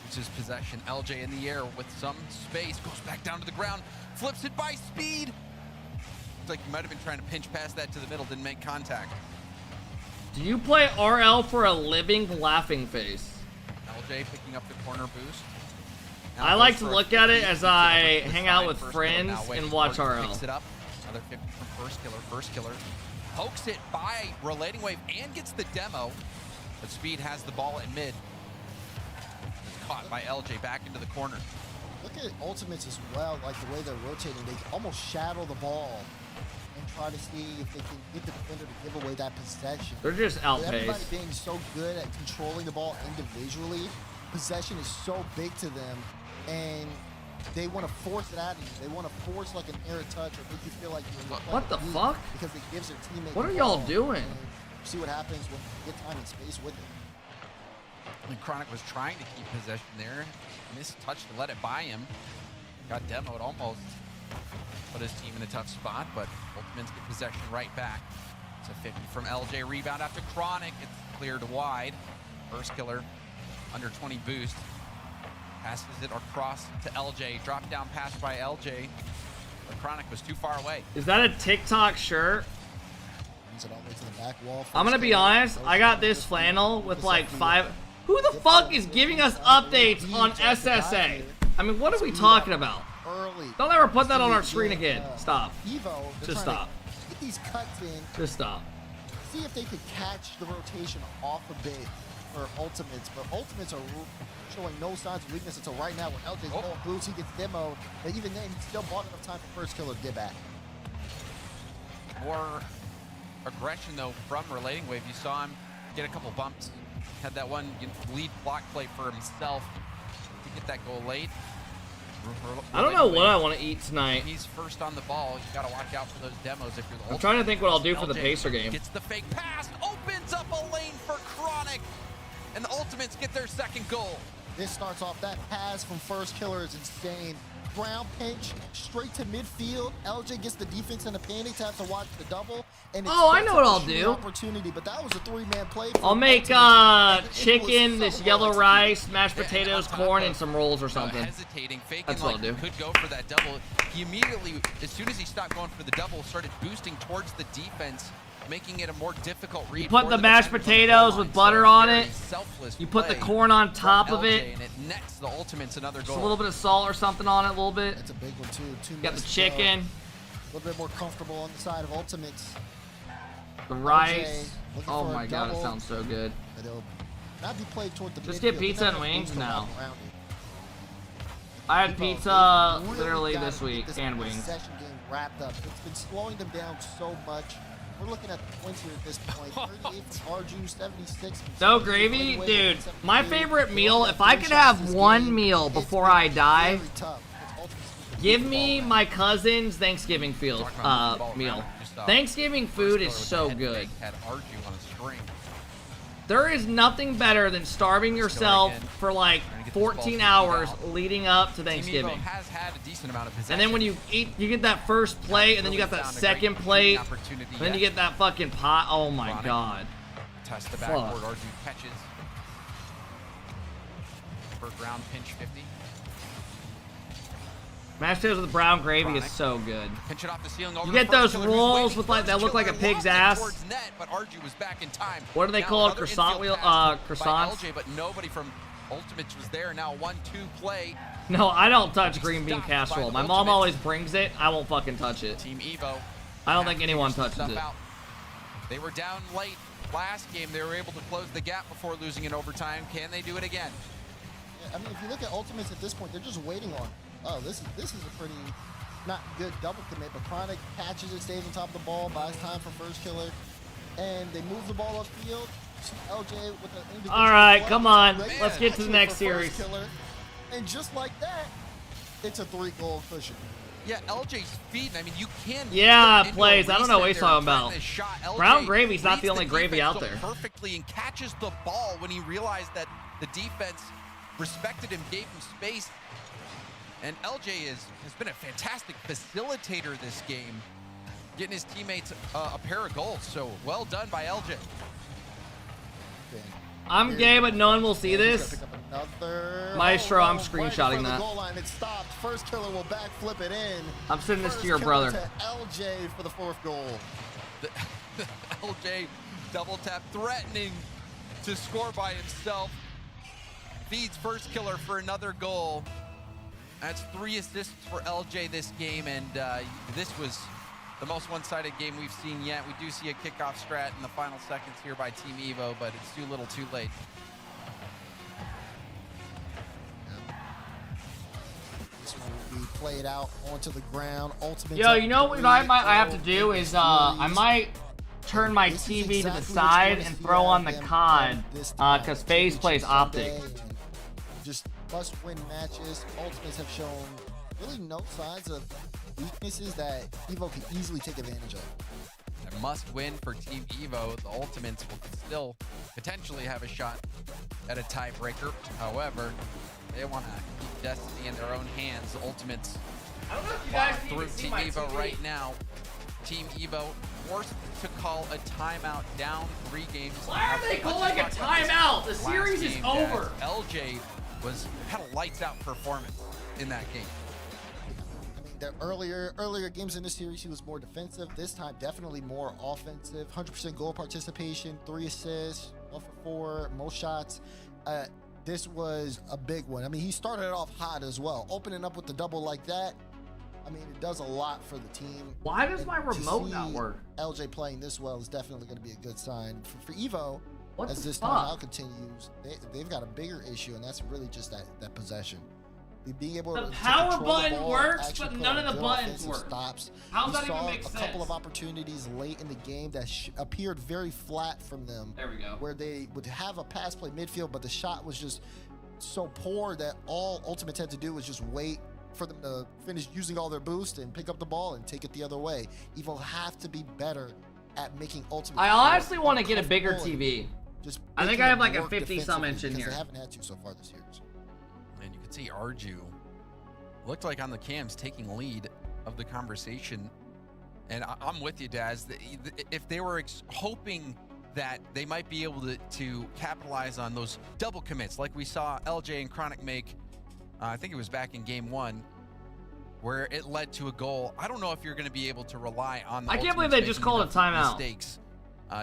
loses possession. LJ in the air with some space, goes back down to the ground, flips it by speed. Looks like you might have been trying to pinch past that to the middle, didn't make contact. Do you play RL for a living laughing face? LJ picking up the corner boost. I like to look at it as I hang out with friends and watch RL. Picks it up. Another 50 from First Killer. Pokes it by relating wave and gets the demo. But Speed has the ball at mid. It's caught by LJ back into the corner. Look at Ultimates as well, like the way they're rotating. They almost shadow the ball and try to see if they can get the defender to give away that possession. They're just outpaced. Everybody being so good at controlling the ball individually, possession is so big to them, and they want to force it out of you. They want to force like an air touch or make you feel like you're What the fuck? Because it gives their teammate. What are the y'all ball, doing? and see what happens when you get time and space with it. And Chronic was trying to keep possession there. Missed touch to let it by him. Got demoed almost. Put his team in a tough spot, but Ultimates get possession right back. It's a 50 from LJ. Rebound after Chronic. It's cleared wide. First Killer under 20 boost. Passes it across to LJ. Drop down pass by LJ. But Chronic was too far away. Is that a TikTok shirt? Brings it all the way to the back wall. I'm gonna be honest, I got this flannel with like 5. Who the fuck is giving us updates on SSA? I mean, what are we talking about? Don't ever put that on our screen again. Stop. Just stop. Get these cuts in. Just stop. See if they could catch the rotation off a bit for Ultimates, but Ultimates are showing no signs of weakness until right now when LJ's ball boots, he gets demoed, and even then, he still bought enough time for First Killer to get back. More aggression, though, from Relating Wave. You saw him get a couple bumps. Had that one lead block play for himself to get that goal late. I don't know what I want to eat tonight. He's first on the ball. You got to watch out for those demos if you're the I'm trying to think what I'll do for the LJ Pacer game. Gets the fake pass, opens up a lane for Chronic, and the Ultimates get their second goal. This starts off, that pass from First Killer is insane. Ground pinch, straight to midfield. LJ gets the defense in a panic to have to watch the double. And I know what I'll do. Opportunity, but that was a 3-man play. I'll make chicken, this yellow rice, mashed potatoes, corn, and some rolls or something. Hesitating, faking That's what like I'll do. He could go for that double. He immediately, as soon as he stopped going for the double, started boosting towards the defense, making it a more difficult read. You put for the mashed potatoes with butter on it. Selfless You put the play corn on top from of LJ, it. and it nets the Ultimates another Just goal. a little bit of salt or something on it, a little bit. That's a big one too. Got the chicken. A little bit more comfortable on the side of Ultimates. The rice. LJ looking Oh for a my god, it double, sounds so good. but it'll not be played toward the Just midfield. get pizza They're and not wings boost now. around it. I had People pizza really literally gotta this get week this and wings. possession game wrapped up. It's been slowing them down so much. We're looking at the points here at this point. 38 from Arju, 76 from No Speed, gravy? 28 Dude, from my 72. favorite meal, All if I that could finish have this one game, meal it's before been I die, very tough. It's Ultimates give me my cousin's Thanksgiving meal. Thanksgiving food is so good. Had Arju on a string. There is nothing better than starving yourself for like 14 hours leading up to Team Evo Thanksgiving. has had a decent amount of possession. And then when you eat, you get that first plate, and then you got that second plate, and then you get that fucking pot. Oh my god. Test the Fuck. backboard. Arju catches. First round pinch 50. Mashed potatoes with brown gravy is so good. Pinch it off the ceiling. You get those rolls with like that look like a pig's ass. Net, but Arju was back in time. What do they Now call it? another Croissant infield wheel? pass by Croissants? LJ, but nobody from Ultimates was there. Now 1-2 play. No, I don't touch green bean casserole. My mom always brings it. I won't fucking touch it. Team Evo. I don't think anyone touches it. Out. They were down late last game. They were able to close the gap before losing in overtime. Can they do it again? Yeah, I mean, if you look at Ultimates at this point, they're just waiting on. Oh, this is a pretty not good double commit, but Chronic catches it, stays on top of the ball, buys time for First Killer, and they move the ball upfield. LJ with an individual. All right, block, come on. great Let's get to the catch next for series. First Killer, and just like that, it's a 3-goal cushion. Yeah, LJ's feet. I mean, you can. Yeah, plays. I don't know what he's talking about. Brown gravy's not the only gravy out there. Perfectly and catches the ball when he realized that the defense respected him, gave him space. And LJ has been a fantastic facilitator this game, getting his teammates a pair of goals. So well done by LJ. I'm gay, but no one will see this. Maestro, I'm screenshotting that. Goal line, it stopped. First killer will backflip it in. I'm sending this to your brother. To LJ for the 4th goal. The LJ double tap, threatening to score by himself. Feeds first killer for another goal. That's 3 assists for LJ this game, and this was the most one-sided game we've seen yet. We do see a kickoff strat in the final seconds here by Team Evo, but it's too little too late. This one will be played out onto the ground. Ultimate. Yo, you know what I have to do is I might turn my TV to the side and throw on the COD because FaZe plays Optic. Just must-win matches. Ultimates have shown really no signs of weaknesses that Evo can easily take advantage of. A must-win for Team Evo. The Ultimates will still potentially have a shot at a tiebreaker. However, they want to keep destiny in their own hands. The Ultimates through Team Evo right now. Team Evo forced to call a timeout, down 3 games. Why are they calling a timeout? The series is over. LJ had a lights-out performance in that game. The earlier games in the series, he was more defensive. This time, definitely more offensive. 100% goal participation, 3 assists, 1 for 4, most shots. This was a big one. I mean, he started it off hot as well. Opening up with the double like that, I mean, it does a lot for the team. Why does my remote not work? LJ playing this well is definitely going to be a good sign. For Evo, what as this timeout continues, they've got a bigger issue, and that's really just that possession. Being able the to power button the ball, works, but none of the buttons work. Stops. How's that even make sense? sense? A couple of opportunities late in the game that appeared very flat from them. There we go. Where they would have a pass play midfield, but the shot was just so poor that all Ultimates had to do was just wait for them to finish using all their boost and pick up the ball and take it the other way. Evo have to be better at making Ultimate. I honestly want to get a bigger TV. I think I have like a 50-some inch in here. They haven't had to so far this series. And you can see Arju looked like on the cams taking lead of the conversation. And I'm with you, Daz. If they were hoping that they might be able to capitalize on those double commits like we saw LJ and Chronic make, I think it was back in game 1, where it led to a goal. I don't know if you're going to be able to rely on the I can't believe they just called a timeout. Mistakes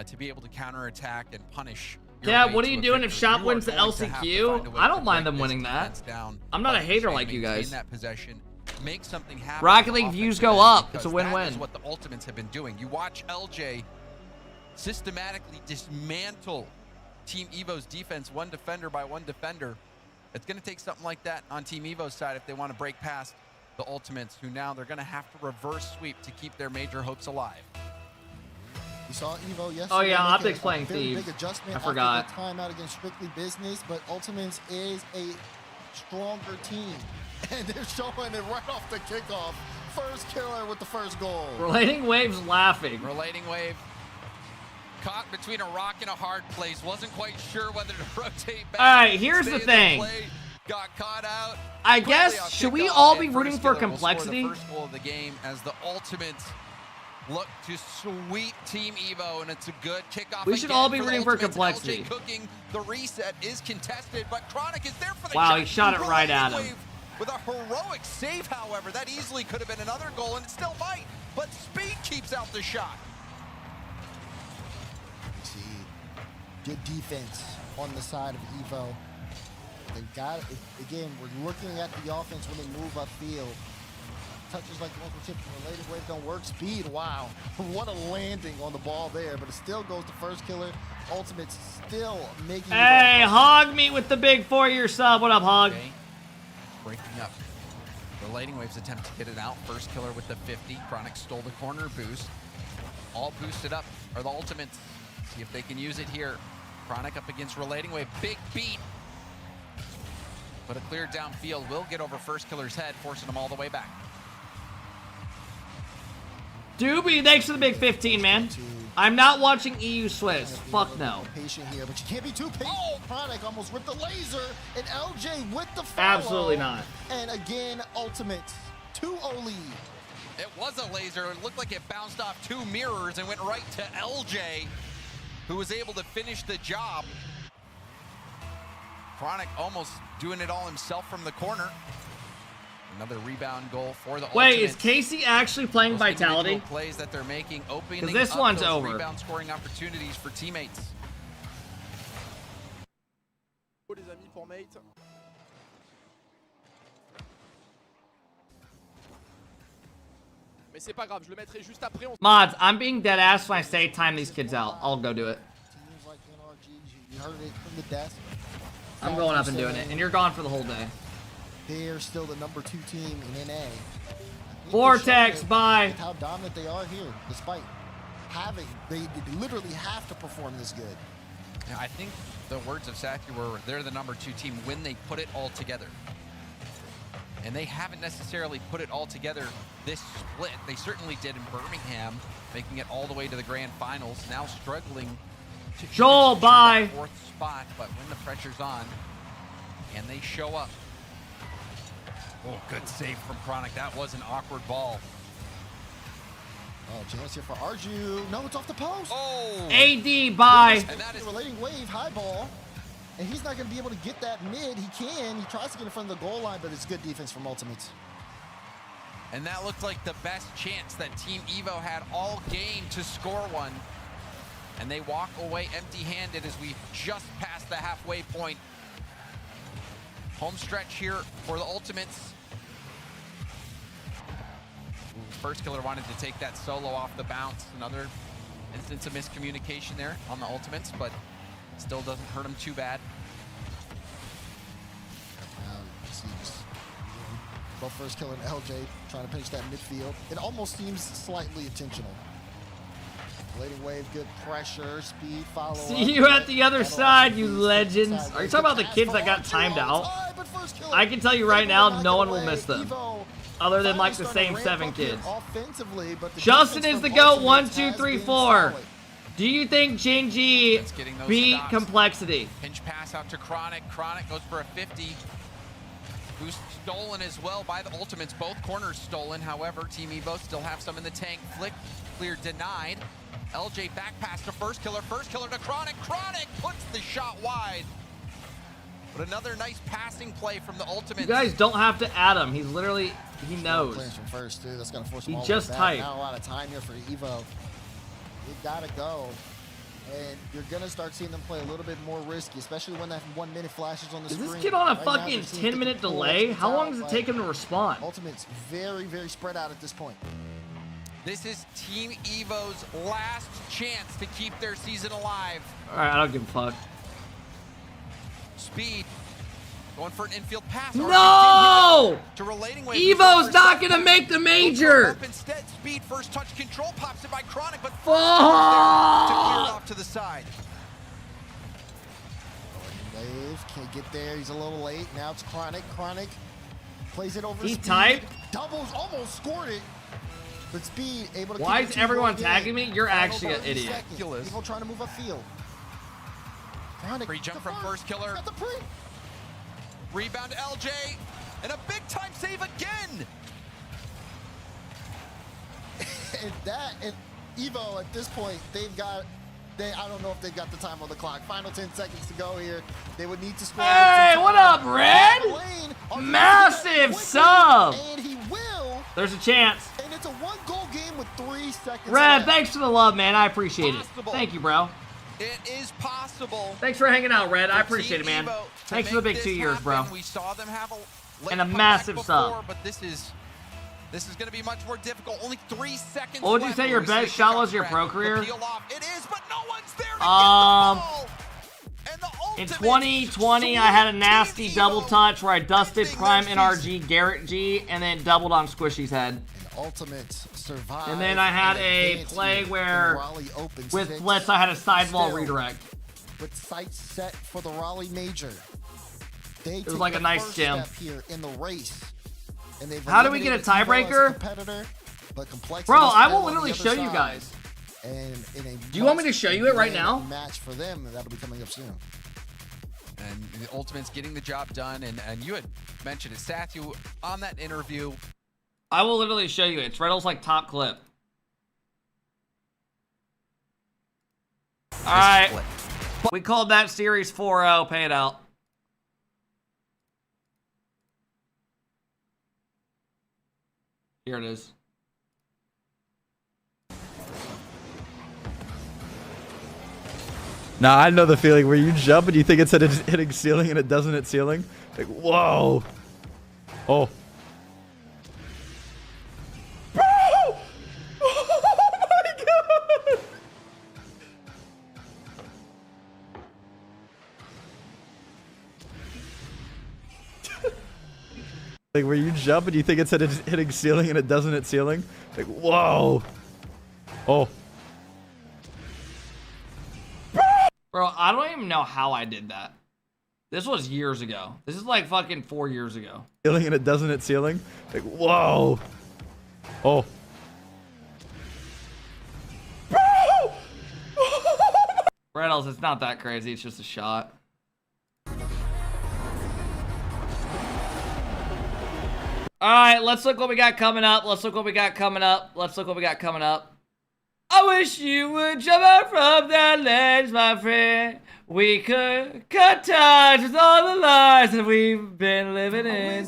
to be able to counterattack and punish. Yeah, what are you doing if Shop wins the LCQ? I don't mind them winning that. I'm not a hater like you guys. That possession, make something happen. Rocket League views go up. It's a win-win. That is what the Ultimates have been doing. You watch LJ systematically dismantle Team Evo's defense, 1 defender by 1 defender. It's going to take something like that on Team Evo's side if they want to break past the Ultimates, who now they're going to have to reverse sweep to keep their major hopes alive. We saw Evo yesterday. Oh yeah, Optic's playing very Thieves. Big adjustment I forgot. After the timeout against Strictly Business, but Ultimates is a stronger team, and they're showing it right off the kickoff. First killer with the first goal. Relating Wave's laughing. Relating Wave caught between a rock and a hard place. Wasn't quite sure whether to rotate back. All right, here's the thing. Got caught out. I guess, should we all be rooting for complexity? The first goal of the game as the Ultimates look to sweep Team Evo, and it's a good kickoff. We should all be rooting for complexity. LJ cooking. The reset is contested, but Chronic is there for the wow, he shot it right at him. With a heroic save, however, that easily could have been another goal, and it still might, but speed keeps out the shot. See, good defense on the side of Evo. They got it. Again, we're looking at the offense when they move upfield. Touches like the one for tips, related wave don't work. Speed, wow. What a landing on the ball there, but it still goes to first killer. Ultimate's still making Hey, Hog me with the big 4-year sub. What up, Hog? Okay. Breaking up. Relating Wave's attempt to get it out. First killer with the 50. Chronic stole the corner boost. All boosted up are the Ultimates. See if they can use it here. Chronic up against Relating Wave. Big beat. But a clear downfield will get over first killer's head, forcing him all the way back. Doobie, thanks for the big 15, man. I'm not watching EU Swiss. Fuck no. Patient here, but you can't be too patient. Oh, Chronic almost with the laser, and LJ with the follow. Absolutely not. And again, ultimate 2-0 lead. It was a laser. It looked like it bounced off 2 mirrors and went right to LJ, who was able to finish the job. Chronic almost doing it all himself from the corner. Another rebound goal for the Wait, Ultimates. is Casey actually playing Those Vitality? individual plays that they're making, opening 'Cause this up one's those over. rebound scoring opportunities for teammates. Les amis pour Mate. Mais c'est pas grave, je le mettrai juste après. Mods, I'm being dead ass when I say time these kids out. I'll go do it. Teams like NRGs, you heard it from the desk. I'm going up and doing it, and you're gone for the whole day. They're still the #2 team in NA. Vortex, bye. How dominant they are here, despite having, they literally have to perform this good. Yeah, I think the words of Sathy were they're the #2 team when they put it all together. And they haven't necessarily put it all together this split. They certainly did in Birmingham, making it all the way to the grand finals. Now struggling to Joel, bye. 4th spot, but when the pressure's on, and they show up. Oh, good save from Chronic. That was an awkward ball. Oh, chance here for Arju. No, it's off the post. Oh. AD, bye. And that is a relating wave, high ball. And he's not going to be able to get that mid. He can. He tries to get in front of the goal line, but it's good defense from Ultimates. And that looked like the best chance that Team Evo had all game to score one. And they walk away empty-handed as we just passed the halfway point. Home stretch here for the Ultimates. First Killer wanted to take that solo off the bounce. Another instance of miscommunication there on the Ultimates, but still doesn't hurt them too bad. Now you see both First Killer and LJ trying to finish that midfield. It almost seems slightly intentional. Relating wave, good pressure, speed, follow. See you at the other side, you legends. Are you talking about the kids that got timed out? I can tell you right now, no one will miss them. Other than like the same 7 kids. Justin is the GOAT, 1, 2, 3, 4. Do you think Jinji beat Complexity? Pinch pass out to Chronic. Chronic goes for a 50. Who's stolen as well by the Ultimates. Both corners stolen. However, Team Evo still have some in the tank. Flick clear denied. LJ back pass to First Killer. First Killer to Chronic. Chronic puts the shot wide. But another nice passing play from the Ultimates. You guys don't have to add him. He's literally, he knows. From first too. That's gonna force He him all just the way typed. back. Not a lot of time here for Evo. We gotta go. And you're gonna start seeing them play a little bit more risky, especially when that 1 minute flashes on the screen. Is this kid on a Right now, fucking they're seeing 10-minute people pull delay? Ultimates How long out, does it but take him to respond? Ultimates very, very spread out at this point. This is Team Evo's last chance to keep their season alive. All right, I don't give a fuck. Speed. Going for an infield pass. No! To relating wave. Evo's not gonna make the major. Up instead, Speed first touch control pops it by Chronic, but Fuck! to clear it off to the side. Wave can't get there. He's a little late. Now it's Chronic. Chronic plays it over. He Speed. typed? Doubles, almost scored it. But Speed able to. Why keep is it everyone 2-1 tagging me? You're Final actually an 30 idiot. seconds. People trying to move upfield. Chronic. Free jump from First Killer. Got the pre. Rebound to LJ. And a big time save again. and Evo at this point, I don't know if they've got the time on the clock. Final 10 seconds to go here. They would need to score. Hey, what up, Red? Massive sub. And he will. There's a chance. And it's a 1-goal game with 3 seconds Red, left. thanks for the love, man. I appreciate it. Thank you, bro. It is possible. Thanks for hanging out, Red. I for appreciate it, Team man. Evo to Thanks for the make big 2 this years, bro. happen. We saw them have a late And a comeback massive before, sub. But this is going to be much more difficult. Only 3 seconds. What would you left. say your We best see shot the was your pro back. career? The peel off. It is, but no one's there to get the ball. And the In Ultimates 2020, I had a nasty double touch where I dusted Prime NRG Garrett G and then doubled on Squishy's head. Ultimates survive. And then I had a play where, with Blitz, I had a sidewall redirect. With sights set for the Raleigh Major. They It was like a nice gem. step here in the race. And they've How do we get a eliminated Evo as tiebreaker? competitor. but Complex. Bro, I will literally show you guys. And in a Do you want me to show you it right now? Match for them that'll be coming up soon. And the Ultimate's getting the job done, and you had mentioned it, Seth, you on that interview. I will literally show you it. It's Riddle's like top clip. All right. We called that series 4-0. Pay it out. Here it is. Nah, I know the feeling where you jump and you think it's hitting ceiling and it doesn't hit ceiling. Like, whoa. Oh. Bro! Oh my god! Like where you jump and you think it's hitting ceiling and it doesn't hit ceiling. Like, whoa. Oh. Bro, I don't even know how I did that. This was years ago. This is like fucking 4 years ago. Ceiling and it doesn't hit ceiling. Like, whoa. Oh. Reynolds, it's not that crazy. It's just a shot. All right, let's look what we got coming up. Let's look what we got coming up. Let's look what we got coming up. I wish you would jump out from that ledge, my friend. We could cut ties with all the lies that we've been living in.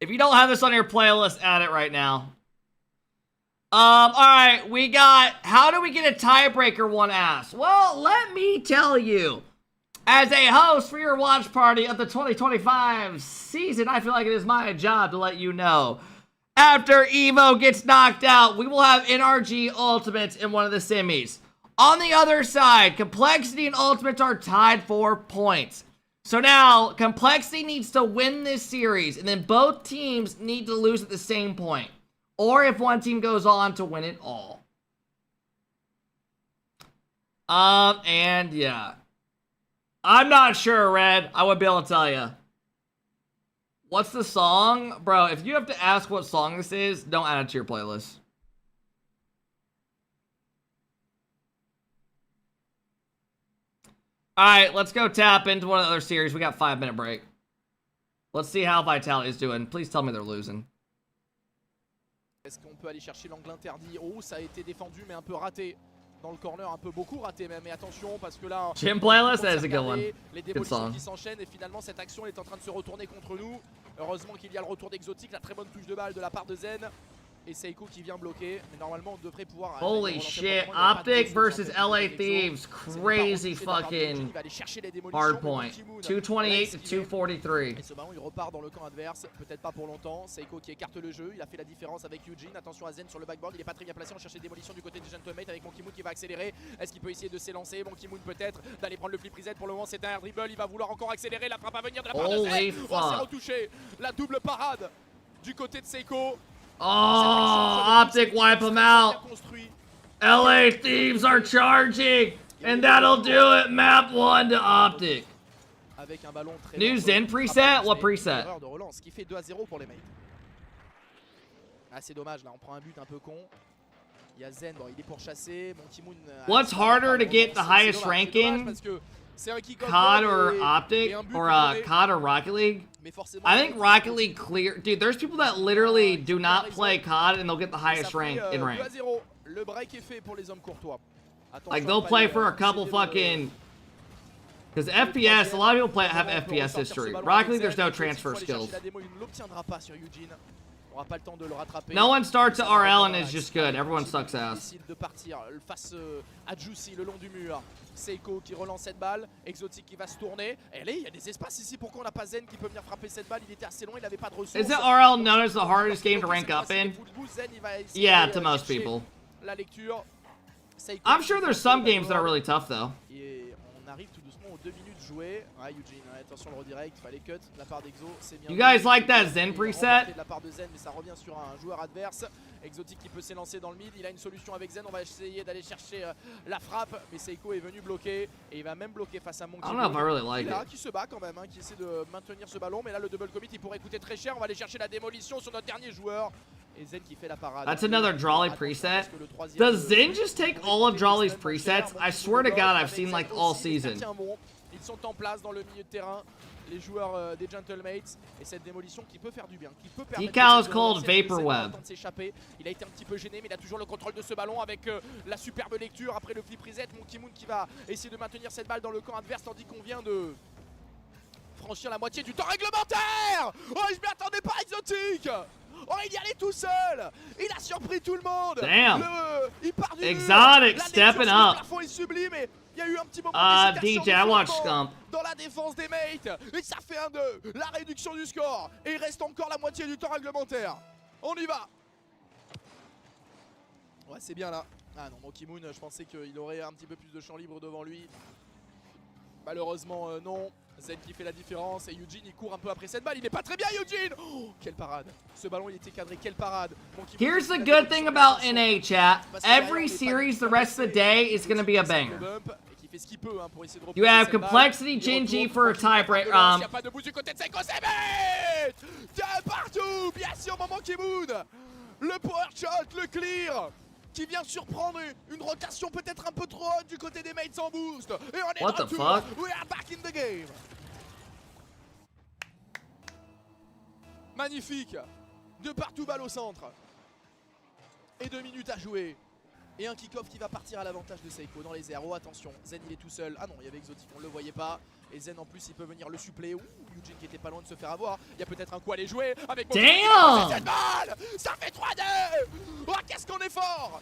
If you don't have this on your playlist, add it right now. All right, we got, how do we get a tiebreaker, one asked? Well, let me tell you. As a host for your watch party of the 2025 season, I feel like it is my job to let you know. After Evo gets knocked out, we will have NRG Ultimates in one of the semis. On the other side, Complexity and Ultimates are tied for points. So now, Complexity needs to win this series, and then both teams need to lose at the same point. Or if one team goes on to win it all. And yeah. I'm not sure, Red. I wouldn't be able to tell you. What's the song? Bro, if you have to ask what song this is, don't add it to your playlist. Alright, let's go tap into one of the other series. We got 5-minute break. Let's see how Vitality is doing. Please tell me they're losing. Est-ce qu'on peut aller chercher l'angle interdit? Oh, ça a été défendu, mais un peu raté. Dans le corner, un peu beaucoup raté même. Mais attention, parce que là... Gym Playlist, that is a good one. Les Good démolitions song. qui s'enchaînent et finalement cette action est en train de se retourner contre nous. Heureusement qu'il y a le retour d'Exotique, la très bonne touche de balle de la part de Zen. Et Seiko qui vient bloquer. Mais normalement, on devrait pouvoir... Holy shit, Optic versus LA Thieves. Crazy fucking hard point. 228 to 243. Et ce ballon, il repart dans le camp adverse. Peut-être pas pour longtemps. Seiko qui écarte le jeu. Il a fait la différence avec Eugene. Attention à Zen sur le backboard. Il est pas très bien placé. On cherche les démolitions du côté du Gentlemate avec Monkey Moon qui va accélérer. Est-ce qu'il peut essayer de s'élancer? Monkey Moon peut-être d'aller prendre le flip reset. Pour le moment, c'est un air dribble. Il va vouloir encore accélérer. La frappe à venir de la part de Zen. Oh, c'est retouché. La double parade du côté de Seiko. Oh, Optic wipe them out. LA Thieves are charging. And that'll do it. Map 1 to Optic. New Zen preset? What preset? Ce qui fait 2-0 pour les mates. Ah, c'est dommage là, on prend un but un peu con. Il y a Zen, bon, il est pourchassé. Monkey Moon. What's harder to get the highest ranking? COD or Optic? Or COD or Rocket League? I think Rocket League clear. Dude, there's people that literally do not play COD and they'll get the highest rank in rank. Like they'll play for a couple fucking. Because FPS, a lot of people have FPS history. Rocket League, there's no transfer skills. No one starts at RL and is just good. Everyone sucks ass. Seiko qui relance cette balle, Exotique qui va se tourner. Et là, il y a des espaces ici. Pourquoi on n'a pas Zen qui peut venir frapper cette balle? Il était assez loin, il n'avait pas de ressources. Isn't RL known as the hardest game to rank up in? Yeah, to most people. la lecture. I'm sure there's some games that are really tough though. Et on arrive tout doucement aux 2 minutes jouées. Ouais, Eugene, attention le redirect, fallait cut de la part d'Exo, c'est bien. You guys like that Zen preset? De la part de Zen, mais ça revient sur un joueur adverse. Exotique qui peut s'élancer dans le mid, il a une solution avec Zen, on va essayer d'aller chercher la frappe, mais Seiko est venu bloquer et il va même bloquer face à Monkey. I don't know if I really like it. Qui se bat quand même, qui essaie de maintenir ce ballon, mais là le double commit il pourrait coûter très cher. On va aller chercher la démolition sur notre dernier joueur. Et Zen qui fait la parade. That's another Drawley preset. Does Zen just take all of Drawley's presets? I swear to God, I've seen like all season. Ils sont en place dans le milieu de terrain, les joueurs des Gentlemates, et cette démolition qui peut faire du bien, qui peut permettre Decal is called Vapor Web. de s'échapper. Il a été un petit peu gêné, mais il a toujours le contrôle de ce ballon avec la superbe lecture après le flip reset. Monkey Moon qui va essayer de maintenir cette balle dans le camp adverse, tandis qu'on vient de franchir la moitié du temps réglementaire. Oh, je m'y attendais pas, Exotique. Oh, il y allait tout seul. Il a surpris tout le monde. Damn. Il part du Exotic stepping up. est sublime, mais il y a eu un petit moment DJ, I watch Scump. dans la défense des mates. Et ça fait 1-2. La réduction du score. Et il reste encore la moitié du temps réglementaire. On y va. Ouais, c'est bien là. Ah non, Monkey Moon, je pensais qu'il aurait un petit peu plus de champ libre devant lui. Malheureusement, non. Zen qui fait la différence et Eugene il court un peu après cette balle. Il n'est pas très bien, Eugene. Oh, quelle parade. Ce ballon il était cadré, quelle parade. Here's the good thing about NA, chat. Every series the rest of the day is going to be a banger. You have Complexity, Gingy for a tiebreak. De partout, bien sûr, Monkey Moon. Le power shot, le clear. Qui vient surprendre une rotation peut-être un peu trop haute du côté des mates en boost. Et on est What the fuck? We are back in the game. Magnifique. De partout, balle au centre. Et 2 minutes à jouer. Et un kick-off qui va partir à l'avantage de Seiko dans les airs. Oh attention, Zen il est tout seul. Ah non, il y avait Exotic, on ne le voyait pas. Et Zen en plus il peut venir le suppléer. Ouh, Eugene qui était pas loin de se faire avoir. Il y a peut-être un coup à aller jouer avec Damn. cette balle. Ça fait 3-2. Oh, qu'est-ce qu'on est fort.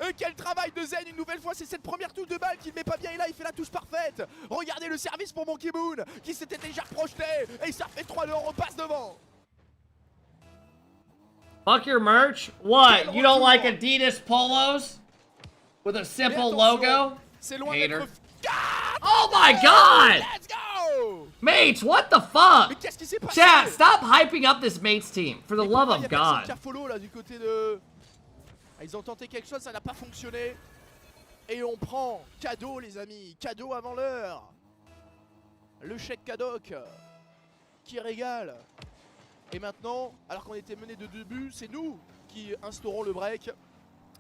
Et quel travail de Zen une nouvelle fois. C'est cette première touche de balle qu'il met pas bien. Et là il fait la touche parfaite. Regardez le service pour Monkey Moon qui s'était déjà projeté. Et ça fait 3-2, on repasse devant. Fuck your merch? What? You don't like Adidas polos? With a simple logo? Hater. Oh my god! Let's go! Mates, what the fuck? Chat, stop hyping up this mates team. For the love of God. Là, du côté de... Ils ont tenté quelque chose, ça n'a pas fonctionné. Et on prend cadeau, les amis. Cadeau avant l'heure. Le chèque cadoc qui régale. Et maintenant, alors qu'on était mené de 2 buts, c'est nous qui instaurons le break.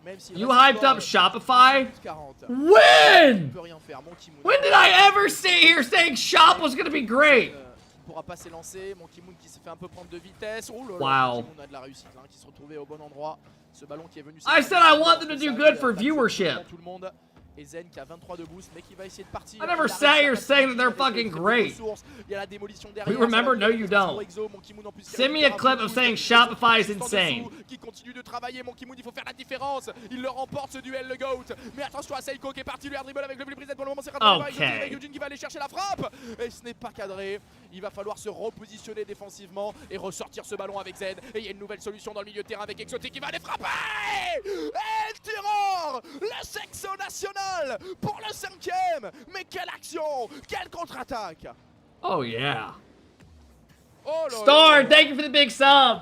Même si you hyped up Shopify? 40. When? Peut rien faire. When did I ever sit here saying Shop was gonna be great? Qui pourra pas s'élancer. Monkey Moon qui s'est fait un peu prendre de vitesse. Oh là là, wow. Monkey Moon a de la réussite, hein, qui se retrouvait au bon endroit. Ce ballon qui est venu. I said I want them to do good for viewership. Tout le monde. Et Zen qui a 23 de boost, mais qui va essayer de partir. I never sat here saying that they're fucking great. Il y a la démolition derrière. We remember? No, you don't. Send me a clip of saying Shopify is insane. Qui continue de travailler, Monkey Moon, il faut faire la différence. Il le remporte ce duel, le GOAT. Mais attention à Seiko qui est parti, lui a dribble avec le plus preset pour le moment. C'est raté. Eugene qui va aller chercher la frappe. Et ce n'est pas cadré. Il va falloir se repositionner défensivement et ressortir ce ballon avec Zen. Et il y a une nouvelle solution dans le milieu de terrain avec Exotic qui va aller frapper. Et le tireur, le sexo national pour le 5ème. Mais quelle action, quelle contre-attaque. Oh yeah. Oh Star, thank you for the big sub.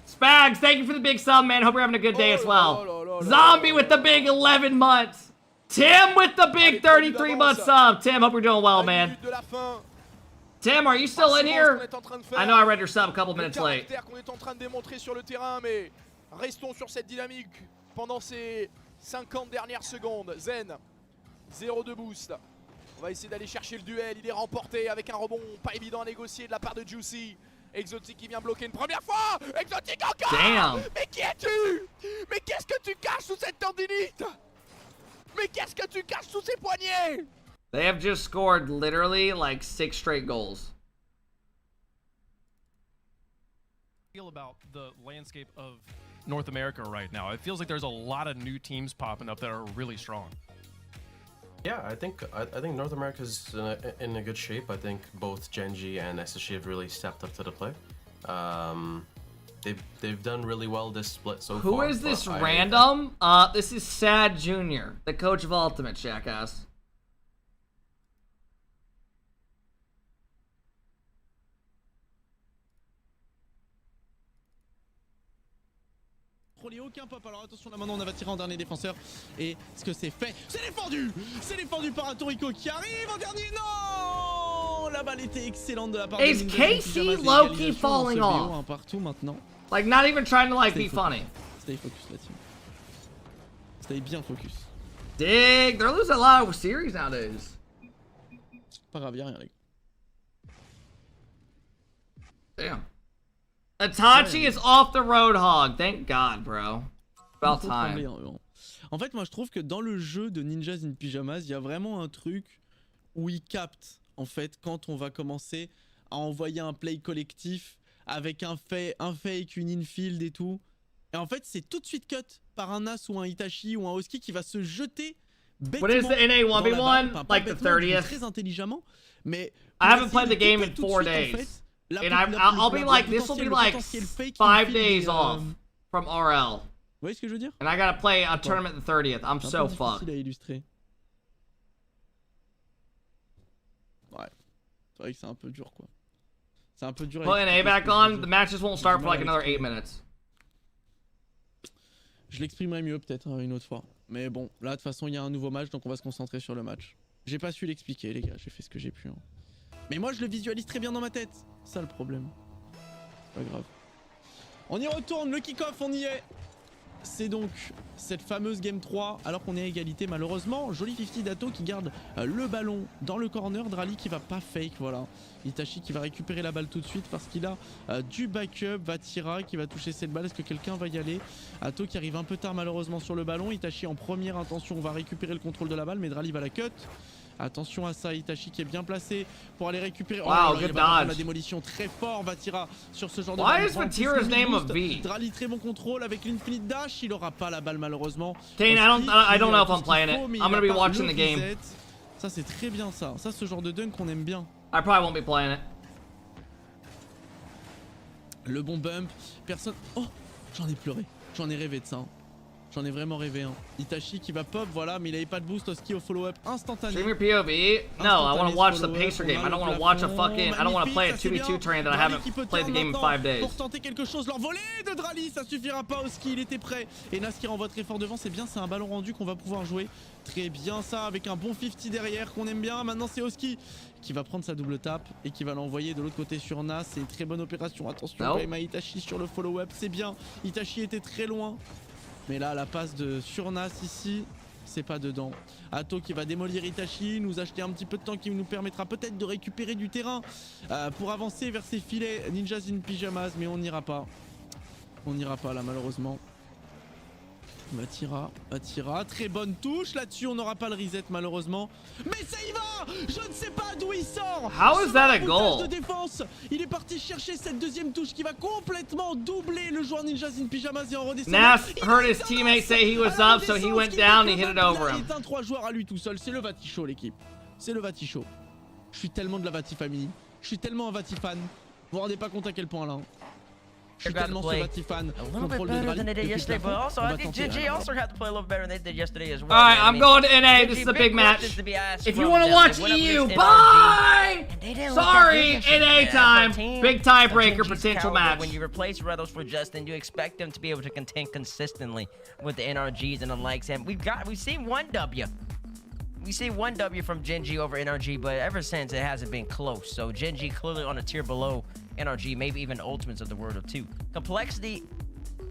Spags, thank you for the big sub, man. Hope you're having a good day as well. Zombie with the big 11 months. Tim with the big 33-month sub. Tim, hope you're doing well, man. Tim, are you still in here? I know I read your sub a couple minutes late. Qu'on est en train de démontrer sur le terrain, mais restons sur cette dynamique pendant ces 50 dernières secondes. Zen, 0 de boost. On va essayer d'aller chercher le duel. Il est remporté avec un rebond pas évident à négocier de la part de Juicy. Exotic qui vient bloquer une première fois. Exotic encore. Damn. Mais qui es-tu? Mais qu'est-ce que tu caches sous cette tendinite? Mais qu'est-ce que tu caches sous ces poignets? They have just scored literally like 6 straight goals. Feel about the landscape of North America right now. It feels like there's a lot of new teams popping up that are really strong. Yeah, I think North America's in a good shape. I think both Genji and SSG have really stepped up to the plate. they've done really well this split so far. Who is this random? This is Sad Jr., the coach of Ultimate, jackass. Aucun pop. Alors attention là maintenant on va tirer en dernier défenseur. Et ce que c'est fait, c'est défendu. C'est défendu par Atorico qui arrive en dernier. Non, la balle était excellente de la part de Is KC low-key falling off? Partout maintenant. Like not even trying to like be funny. Stay focus là-dessus. Stay bien focus. Dig, they're losing a lot of series nowadays. Pas grave, y'a rien les gars. Damn. Itachi is off the Roadhog. Thank God, bro. About time. En fait, moi je trouve que dans le jeu de Ninjas in Pyjamas, il y a vraiment un truc où il capte en fait quand on va commencer à envoyer un play collectif avec un fake, une infield et tout. Et en fait, c'est tout de suite cut par un As ou un Itachi ou un Oski qui va se jeter bêtement. What is the NA 1v1? Like the 30th? Très intelligemment, mais I haven't played the game in 4 days. And I'll be like, this will be like 5 days off from RL. Vous voyez ce que je veux dire? And I gotta play a tournament the 30th. I'm so fucked. À illustrer. Ouais. C'est vrai que c'est un peu dur quoi. C'est un peu dur. Put an A back on, the matches won't start for like another 8 minutes. Je l'exprimerai mieux peut-être une autre fois. Mais bon, là de toute façon il y a un nouveau match donc on va se concentrer sur le match. J'ai pas su l'expliquer les gars, j'ai fait ce que j'ai pu. Hein. Mais moi je le visualise très bien dans ma tête. C'est ça le problème. Pas grave. On y retourne, le kick-off, on y est. C'est donc cette fameuse game 3 alors qu'on est à égalité malheureusement. Joli 50 d'Ato qui garde le ballon dans le corner. Drali qui va pas fake, voilà. Itachi qui va récupérer la balle tout de suite parce qu'il a du backup. Vatira qui va toucher cette balle. Est-ce que quelqu'un va y aller? Ato qui arrive un peu tard malheureusement sur le ballon. Itachi en première intention va récupérer le contrôle de la balle mais Drali va la cut. Attention à ça, Itachi qui est bien placé pour aller récupérer. Wow, good dodge. La démolition très fort, Vatira sur ce genre de Why is Vatira's name a V? Drali très bon contrôle avec l'infinite dash, il aura pas la balle malheureusement. Kane, I don't know if I'm playing it. I'm gonna be watching the game. Ça c'est très bien ça. Ça ce genre de dunk qu'on aime bien. I probably won't be playing it. Le bon bump, personne. Oh, j'en ai pleuré. J'en ai rêvé de ça. J'en ai vraiment rêvé. Hein. Itachi qui va pop, voilà, mais il avait pas de boost. Oski au follow-up instantané. Stream your POV? No, I want to watch the Pacer game. I don't want to watch a fucking. I don't want to play a 2v2 tournament that I haven't played the game in 5 days. Pour tenter quelque chose, l'envolée de Drali, ça suffira pas. Oski, il était prêt. Et Nas qui renvoie très fort devant, c'est bien, c'est un ballon rendu qu'on va pouvoir jouer. Très bien ça, avec un bon 50 derrière qu'on aime bien. Maintenant, c'est Oski qui va prendre sa double tape et qui va l'envoyer de l'autre côté sur Nas. C'est une très bonne opération. Attention, quand même à Itachi sur le follow-up, c'est bien. Itachi était très loin. Mais là, la passe de Surnas ici, c'est pas dedans. Ato qui va démolir Itachi, nous acheter un petit peu de temps qui nous permettra peut-être de récupérer du terrain pour avancer vers ces filets Ninjas in Pyjamas, mais on n'ira pas. On n'ira pas là, malheureusement. Vatira, très bonne touche. Là-dessus, on n'aura pas le reset malheureusement. Mais ça y va! Je ne sais pas d'où il sort! How is that a goal? De défense. Il est parti chercher cette deuxième touche qui va complètement doubler le joueur Ninjas in Pyjamas et en redescendant. Nas heard his teammate say he was up, so he went down and he hit it over him. Il est un 3 joueurs à lui tout seul. C'est le Vati Show, l'équipe. C'est le Vati Show. Je suis tellement de la Vati family. Je suis tellement un Vati fan. Vous vous rendez pas compte à quel point là. Je suis tellement ce Vati fan. A little bit better than they did yesterday, but also I think GG also had to play a little better than they did yesterday as well. Alright, I'm going to NA. This is a big match. If you want to watch EU, bye! Sorry, NA time. Big tiebreaker potential match. When you replace Redos for Justin, you expect them to be able to contend consistently with the NRGs and the likes. And we've seen one W. We see one W from Genji over NRG, but ever since it hasn't been close. So Genji clearly on a tier below NRG, maybe even Ultimates of the World of 2. Complexity,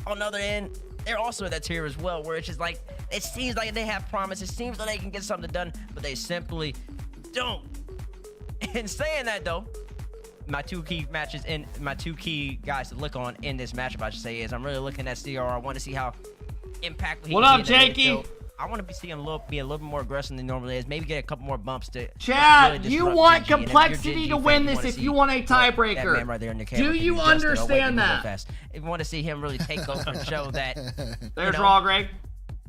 on the other end, they're also at that tier as well, where it's just like, it seems like they have promise, it seems like they can get something done, but they simply don't. And saying that though, my two key matches and my two key guys to look on in this matchup, I should say, is I'm really looking at CR. I want to see how impactful he What up, Jakey? I want to be seeing be a little bit more aggressive than he normally is. Maybe get a couple more bumps to. Chad, really you want Genji. complexity to win this if you want a tiebreaker. That man right there in the camera, Do you understand that? If you want to see him really take over and show that. There's Raw, Greg.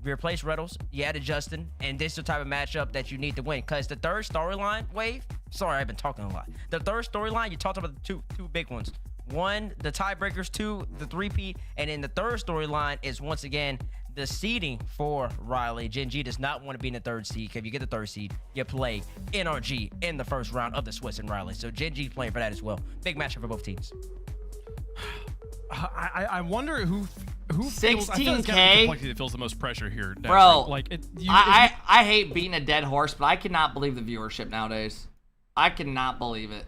You replace Reddles, you added Justin, and this is the type of matchup that you need to win. Because the third storyline wave, sorry, I've been talking a lot. The third storyline, you talked about the two big ones. 1, the tiebreakers, 2, the three-peat, and then the third storyline is once again the seeding for Riley. Gen G does not want to be in the 3rd seed. If you get the 3rd seed, you play NRG in the first round of the Swiss and Riley. So Gen G playing for that as well. Big matchup for both teams. I wonder who 16K that feels the most pressure here. Bro, like I hate beating a dead horse, but I cannot believe the viewership nowadays. I cannot believe it.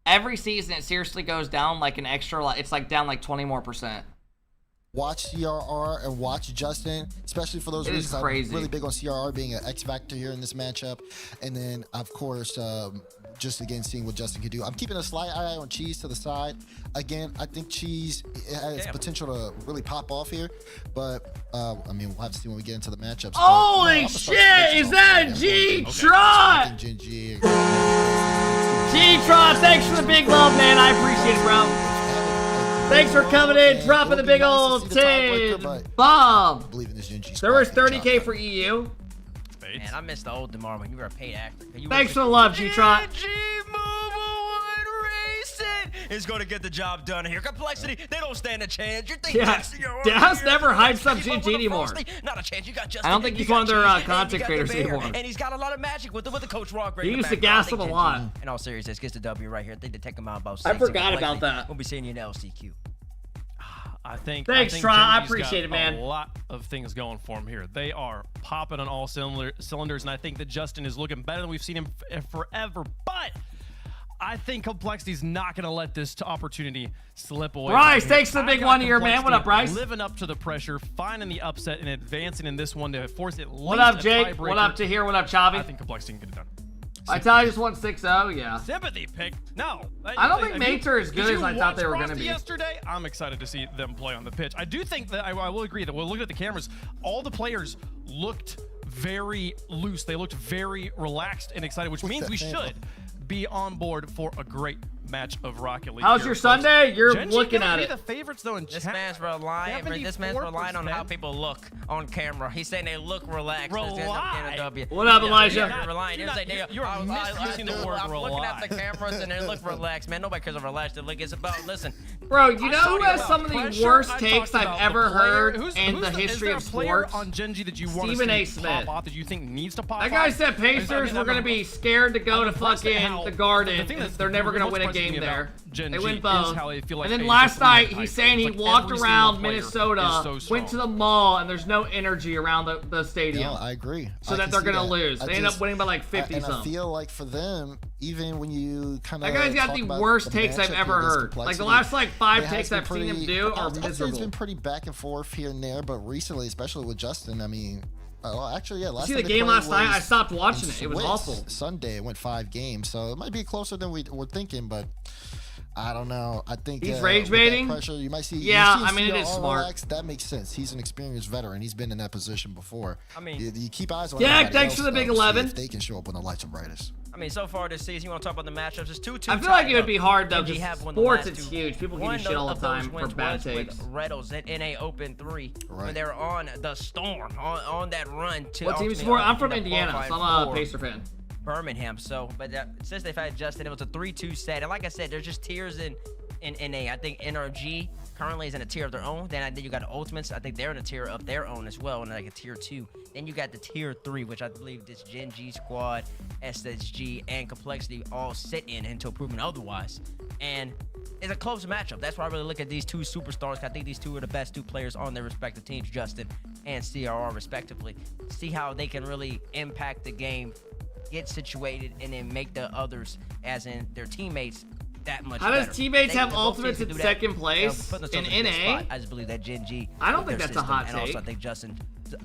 Every season, it seriously goes down like an extra. It's like down like 20 more %. Watch CRR and watch Justin, especially for those reasons. I'm really big on CRR being an X factor here in this matchup. And then, of course, just again, seeing what Justin can do. I'm keeping a slight eye on Cheese to the side. Again, I think Cheese has potential to really pop off here. But, I mean, we'll have to see when we get into the matchups. Holy shit! Is that G-Tron? G-Tron, thanks for the big love, man. I appreciate it, bro. Thanks for coming in, dropping the big old 10. Bob. There was 30K for EU. Man, I missed the old DeMar when you were a paid actor. Thanks for the love, G-Tron. Is going to get the job done here. Complexity, they don't stand a chance. You're thinking Das never hypes up GG anymore. Not a chance. You got Justin. I don't think he's one of their content creators anymore. And he's got a lot of magic with the Coach Rock. He used to gas him a lot. In all seriousness, gets the W right here. They did take him out about 6. I forgot about that. We'll be seeing you in LCQ. I think. Thanks, Tron. I appreciate it, man. A lot of things going for him here. They are popping on all cylinders, and I think that Justin is looking better than we've seen him forever. But I think Complexity's not going to let this opportunity slip away. Bryce, thanks for the big 1 year, man. What up, Bryce? Living up to the pressure, finding the upset, and advancing in this one to force it. What up, Jake? What up to here? What up, Chavi? I think Complexity can get it done. I just won 6-0, yeah. Sympathy pick. No. I don't think mates are as good as I thought they were going to be. Yesterday, I'm excited to see them play on the pitch. I do think that I will agree that we'll look at the cameras. All the players looked very loose. They looked very relaxed and excited, which means we should be on board for a great match of Rocket League. How's your Sunday? You're looking at it. The favorites though in this man's relying. This man's relying on how people look on camera. He's saying they look relaxed. What up, Elijah? You're misusing the word I'm looking at the cameras and they look relaxed. Man, nobody cares if relaxed. It's about listen. Bro, you know who has some of the worst takes I've ever heard in the history of sports? On Gen G that you want Stephen A. to Smith. Pop that you think needs to pop. That guy said Pacers were going to be scared to go to fucking the Garden. They're never going to win a game there. They win both. And then last night, he's saying he walked around Minnesota, went to the mall, and there's no energy around the stadium. Yeah, I agree. So that they're going to lose. They end up winning by like 50 something. I feel like for them, even when you kind of that guy's got the worst takes I've ever heard. Like the last like 5 takes I've seen him do are miserable. It's been pretty back and forth here and there, but recently, especially with Justin, I mean, actually, yeah. Last see the game last night? I stopped watching it. It was awful. Sunday, it went 5 games, so it might be closer than we were thinking, but I don't know. I think he's rage baiting. Pressure, you might see. Yeah, I mean, it is smart. Relaxed. That makes sense. He's an experienced veteran. He's been in that position before. I mean, you keep eyes on. Yeah, thanks for the big 11. If they can show up when the lights are brightest. I mean, so far this season, you want to talk about the matchups? It's 2-2. I feel like it would be hard though, because sports it's huge. People give you shit all the time for bad takes. Rlcs at NA Open 3 when they were on the storm on that run to. What team you support? I'm from Indiana, so I'm a Pacer fan. Birmingham. So, but since they've had Justin, it was a 3-2 set. And like I said, there's just tiers in NA. I think NRG currently is in a tier of their own. Then I think you got the Ultimates. I think they're in a tier of their own as well, and like a tier 2. Then you got the tier 3, which I believe this Gen G squad, SSG, and Complexity all sit in until proven otherwise. And it's a close matchup. That's why I really look at these 2 superstars. I think these 2 are the best 2 players on their respective teams, Justin and CRR respectively. See how they can really impact the game, get situated, and then make the others, as in their teammates, that much better. How does teammates have ultimates in second place in NA? I just believe that Gen G. I don't think that's a hot take. And also, I think Justin,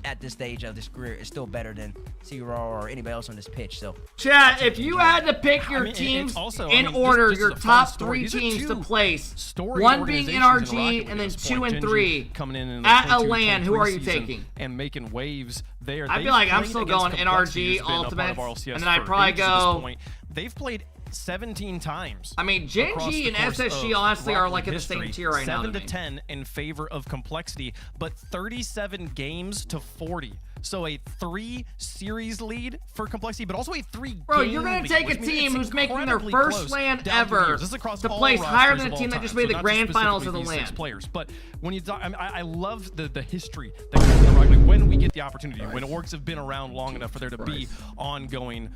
at this stage of his career, is still better than CRR or anybody else on this pitch. So, chat, if you had to pick your teams in order, your top 3 teams to place, 1 being NRG and then 2 and 3 coming in at a LAN, who are you taking? And making waves there. I feel like I'm still going NRG Ultimate, and then I'd probably go. They've played 17 times. I mean, Gen G and SSG honestly are like in the same tier right now. 7 to 10 in favor of Complexity, but 37 games to 40 So a 3-series lead for Complexity, but also a 3-game Bro, you're gonna lead, take a which means team it's who's making their incredibly first close LAN down through the ever years. This is across to all place higher than a rosters team of that all just time, made the so not grand finals of specifically the these 6 LAN. players, but when you talk, I love the history that comes from RocketLeague when we get the opportunity, when orgs have been around long enough for there to be ongoing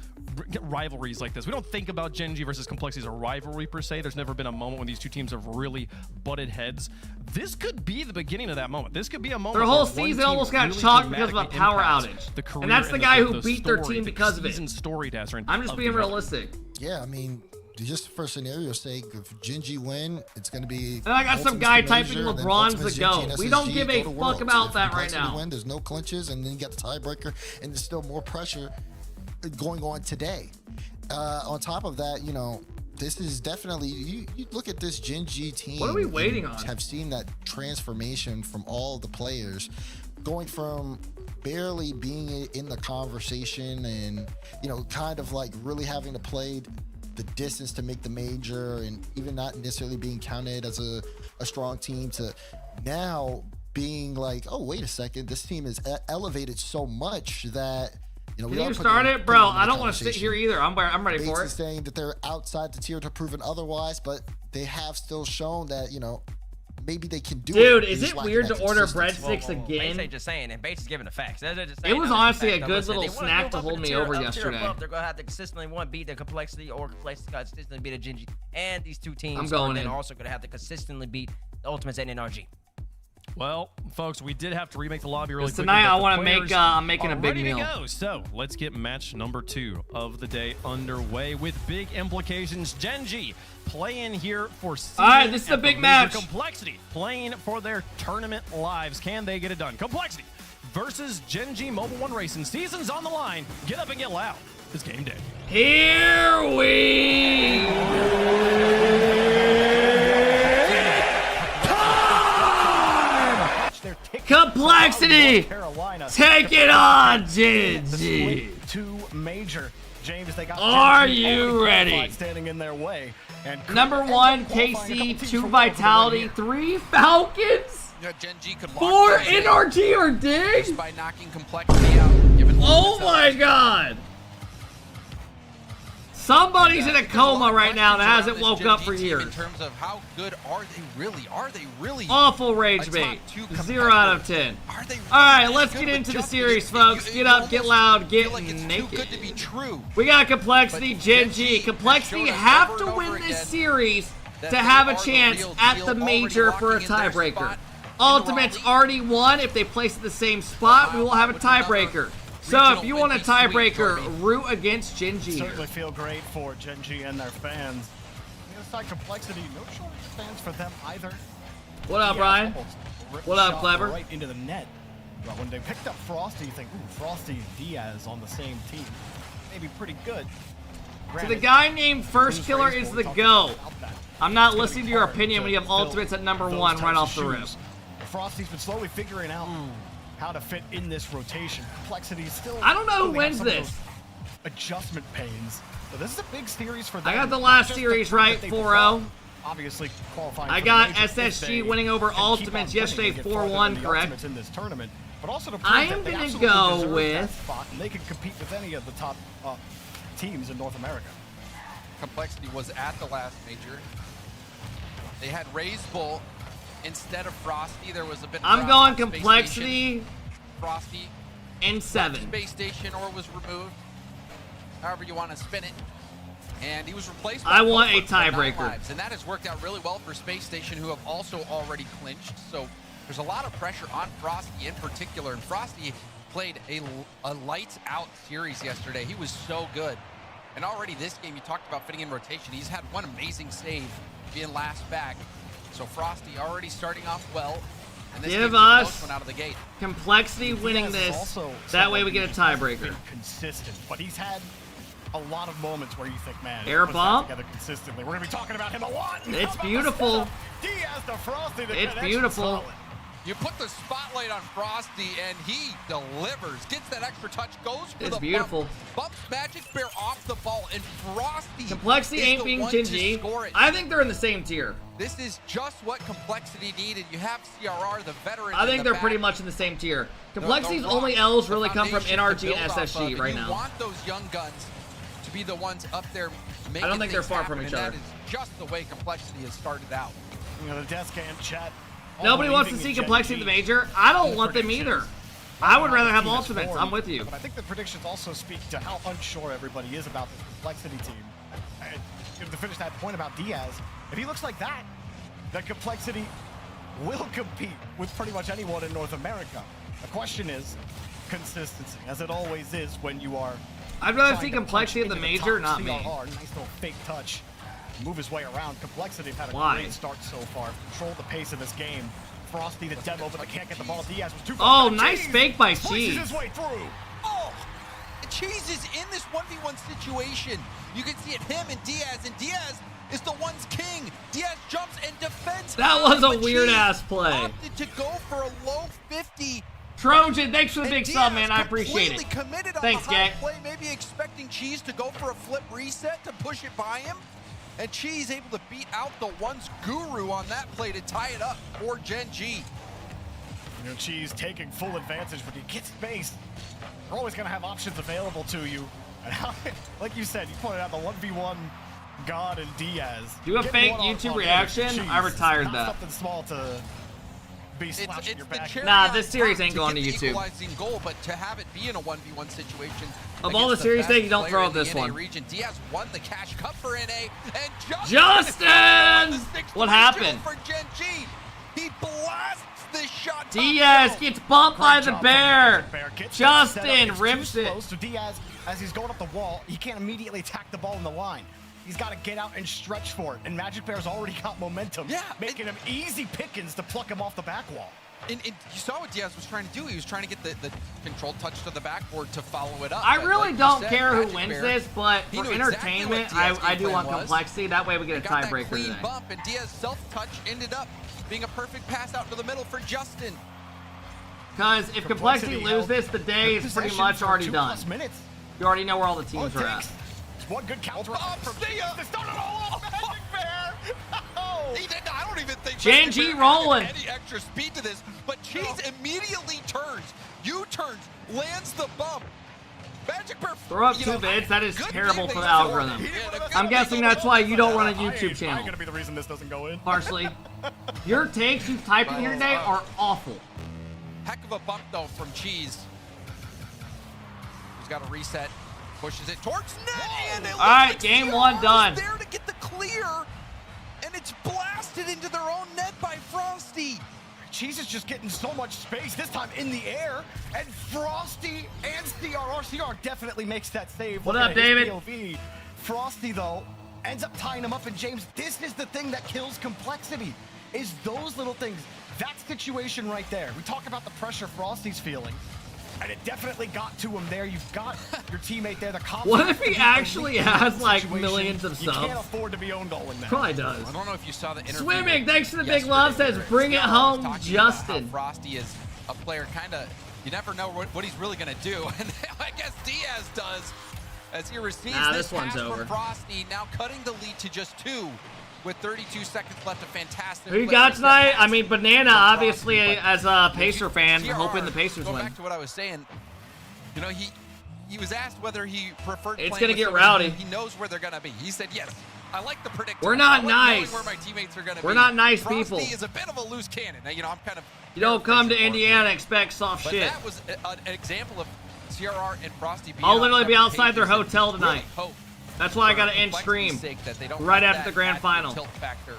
rivalries like this. We don't think about Gen G versus Complexity as a rivalry per se. There's never been a moment when these two teams have really butted heads. This could be the beginning of that moment. This could be a moment. Their whole where one season team almost got really chalked because of a dramatically power impacts outage. the career And that's the and guy who the beat their story, team the because of it. season story, Dasrin, I'm just of being the realistic. Yeah, I mean, just for scenario's sake, if Gen G win, it's going to be. And I got some Ultimate's guy the typing major, and then LeBron's Ultimate's the Gen G GOAT. and We don't SSG give go a to fuck Worlds. about If that right Complexity now. Win, there's no clinches, and then you got the tiebreaker, and there's still more pressure going on today. On top of that, you know, this is definitely you look at this Gen G team. What are we waiting on? Have seen that transformation from all the players, going from barely being in the conversation and, you know, kind of like really having to play the distance to make the major and even not necessarily being counted as a strong team, to now being like, oh, wait a second, this team is elevated so much that, you know, Can you start it? Bro, I don't want to sit here either. I'm ready Bates for is it. saying that they're outside the tier to proven otherwise, but they have still shown that, you know, maybe they can do it. Dude, They is just it lack weird that to order consistency. breadsticks again? Bates ain't just saying, and Bates is giving the facts. They're just It saying, was I'm just honestly a fact. good Listen, little they wanna snack move to up hold the me tier, over up tier yesterday. above. They're gonna have to consistently beat the Complexity, or Complexity got to consistently beat a Gen G, and these two teams I'm going are then in. also gonna have to consistently beat the Ultimates and NRG. Well, folks, we did have to remake the lobby really quickly. Tonight but I the want to make. players I'm making a are big ready meal. to go. So let's get match number 2 of the day underway with big implications. Gen G playing here for season. All right, this is a at the big major. match. Complexity playing for their tournament lives. Can they get it done? Complexity versus Gen G Mobile 1 Racing. Season's on the line. Get up and get loud. It's game day. Here we Complexity! Take it on, Gen G! Two major. James, they got Are Gen G you already ready? qualified, standing in their way. And Number 1, KC, 2 Vitality, 3 Falcons, You know, Gen G could 4 NRG or Dig? just by knocking Complexity out. Given Oh my god! Somebody's in a coma right now that hasn't woke up for years. In terms of how good are they really? Are they really Awful rage bait. 0 out of 10. Alright, let's get into the series, folks. Get up, get loud, get naked. good to be true? We got Complexity, Gen G. Complexity have to win this series to have a chance at the major for a tiebreaker. Ultimate's already won. If they place in the same spot, we will have a tiebreaker. So if you want a tiebreaker, root against Gen G. Certainly feel great for Gen G and their fans. The other side, Complexity, no shortage of fans for them either. What up, Diaz Brian? almost ripped What the up, shot Clever? Right into the net. But when they picked up Frosty, you think, ooh, Frosty, Diaz on the same team. Maybe pretty good. So the guy named First Killer is the GO. I'm not listening to your opinion when you have Ultimates at number 1 right off the rip. Frosty's been slowly figuring out how to fit in this rotation. Complexity is still. I don't know who really wins have some of this. those adjustment pains. So this is a big series for them. I got the not last just series the fact right, that they 4-0. perform, Obviously qualifying. I for got the major if SSG they winning over can keep on Ultimates winning yesterday, and get farther 4-1, than the correct? Ultimates in this tournament, but also to prove I that am they gonna absolutely go deserve with- that spot, and they can compete with any of the top teams in North America. Complexity was at the last major. They had Raised Bull instead of Frosty. There was a bit. I'm of going Space Complexity Station. Frosty and 7. Space Station or was removed. However you want to spin it. And he was replaced by I want a Hofer for 9 tiebreaker. lives. And that has worked out really well for Space Station, who have also already clinched. So there's a lot of pressure on Frosty in particular. And Frosty played a lights out series yesterday. He was so good. And already this game, you talked about fitting in rotation. He's had one amazing save being last back. So Frosty already starting off well. And this Give game's a close us one out of the gate. Complexity winning Diaz is this. also That way we someone get a who hasn't tiebreaker. been consistent, but he's had a lot of moments where you think, man, Air he puts that bomb? together consistently. We're gonna be talking about him a lot. It's How about beautiful. the setup? Diaz to Frosty to It's connection beautiful. solid. You put the spotlight on Frosty, and he delivers. Gets that extra touch, goes for It's the beautiful. Bumps Magic Bear off the ball, and Frosty Complexity is ain't the being one to Gingy. score it. I think they're in the same tier. This is just what Complexity needed. You have CRR, the veteran. I think in they're the pretty back. much in the same tier. The Complexity's rock, only L's the really come from foundation NRG to and build off SSG of, right and now. You want those young guns to be the ones up there making I don't think they're things far happen, from each and other. That is just the way Complexity has started out. You know, the desk and chat. Nobody wants to see Complexity in the major. I don't want them either. I would rather have Ultimates. I'm with you. But I think the predictions also speak to how unsure everybody is about this Complexity team. And to finish that point about Diaz, if he looks like that, then Complexity will compete with pretty much anyone in North America. The question is consistency, as it always is when you are. I'd rather trying see to Complexity punch in the into major, top not me. CRR. Nice little fake touch. Move his way around. Complexity have had a Why? great start so far. Control the pace of this game. Frosty the demo, but they can't get the ball. Diaz was too far. Oh, nice fake by Cheese. His way through. Oh, Cheese is in this 1v1 situation. You can see it, him and Diaz is the one's king. Diaz jumps and defends. That was a but weird Cheese ass play. Opted to go for a low 50. Trojan, thanks for the And big Diaz sub, man. I appreciate completely it. Committed on Thanks, the high gang. play, maybe expecting Cheese to go for a flip reset to push it by him. And Cheese able to beat out the one's guru on that play to tie it up for Gen G. You know, Cheese taking full advantage, but you get space. You're always going to have options available to you. And like you said, you pointed out the 1v1 God and Diaz. Do a Get fake one-on-one YouTube with reaction? Cheese. I retired Not that. Something small to be slashing your back. Nah, this series ain't going to get the YouTube. equalizing goal, but to have it be in a 1v1 situation. Of all the series things, you don't throw out this one. Region, Diaz won the Cash Cup for NA, and Justin! What happened? For Gen G. He blasts this shot. Diaz gets bumped by the bear. Gets Justin set up. It's rips too it. slow, so Diaz, as he's going up the wall, he can't immediately attack the ball in the line. He's got to get out and stretch for it. And Magic Bear's already got momentum, making him easy pickings to pluck him off the back wall. And you saw what Diaz was trying to do. He was trying to get the controlled touch to the backboard to follow it up. I But really like you don't said, care who Magic wins Bear, this, but he for knew exactly entertainment, what Diaz's I do game want plan was. Complexity. That way we get a Got that tiebreaker clean today. bump, and Diaz's self-touch ended up being a perfect pass out to the middle for Justin. Because if Complexity lose this, the day is pretty much already done. You already know where all the teams are at. It's one good counter from Diaz. to start it all off. Magic Bear. Oh. He did. I don't even think Gen Magic G Bear rolling. added any extra speed to this, but Cheese immediately turns, U-turns, lands the bump. Magic Bear. Throw up 2 bids. That is terrible for the algorithm. I'm guessing that's why you don't run a YouTube channel. Gonna be the reason this doesn't go in. Partially. Your takes you've typed in here today are awful. Heck of a bump though from Cheese. He's got a reset, pushes it towards net, and it looks All right, like game CRR 1 is done. there to get the clear, and it's blasted into their own net by Frosty. Cheese is just getting so much space, this time in the air, and Frosty and CRR definitely makes that save. What Look up, at his David? POV. Frosty, though, ends up tying him up, and James, this is the thing that kills Complexity, is those little things. That situation right there. We talk about the pressure Frosty's feeling, and it definitely got to him there. You've got your teammate there. The What if he actually has like millions of You can't subs? afford to be owned all in that. Probably does. I don't know if you saw the interview. Swimming, thanks for the big yesterday love, says where bring it CRR was home, talking Justin. about how Frosty is a player kind of, you never know what he's really going to do. And I guess Diaz does as he receives This this one's pass over. from Frosty, now cutting the lead to just 2 with 32 seconds left. A fantastic Who you play. got tonight? I mean, Banana, from obviously, Frosty, but as a Pacer fan, CRR, hoping the Pacers going win. back to what I was saying, you know, he was asked whether he preferred It's playing gonna with get someone rowdy. He knows where they're going to be. He said, yes, I like the predictable. We're not I like knowing nice. where my teammates are going to be. We're not nice Frosty people. is a bit of a loose cannon. Now, you know, I'm kind of... You don't come to Indiana and expect soft But shit. that was an example of CRR and Frosty being I'll on literally be separate outside their pages and hotel really tonight. hope That's why I for got to end Complexity's stream sake that they don't right let after that the grand add to final. tilt factor,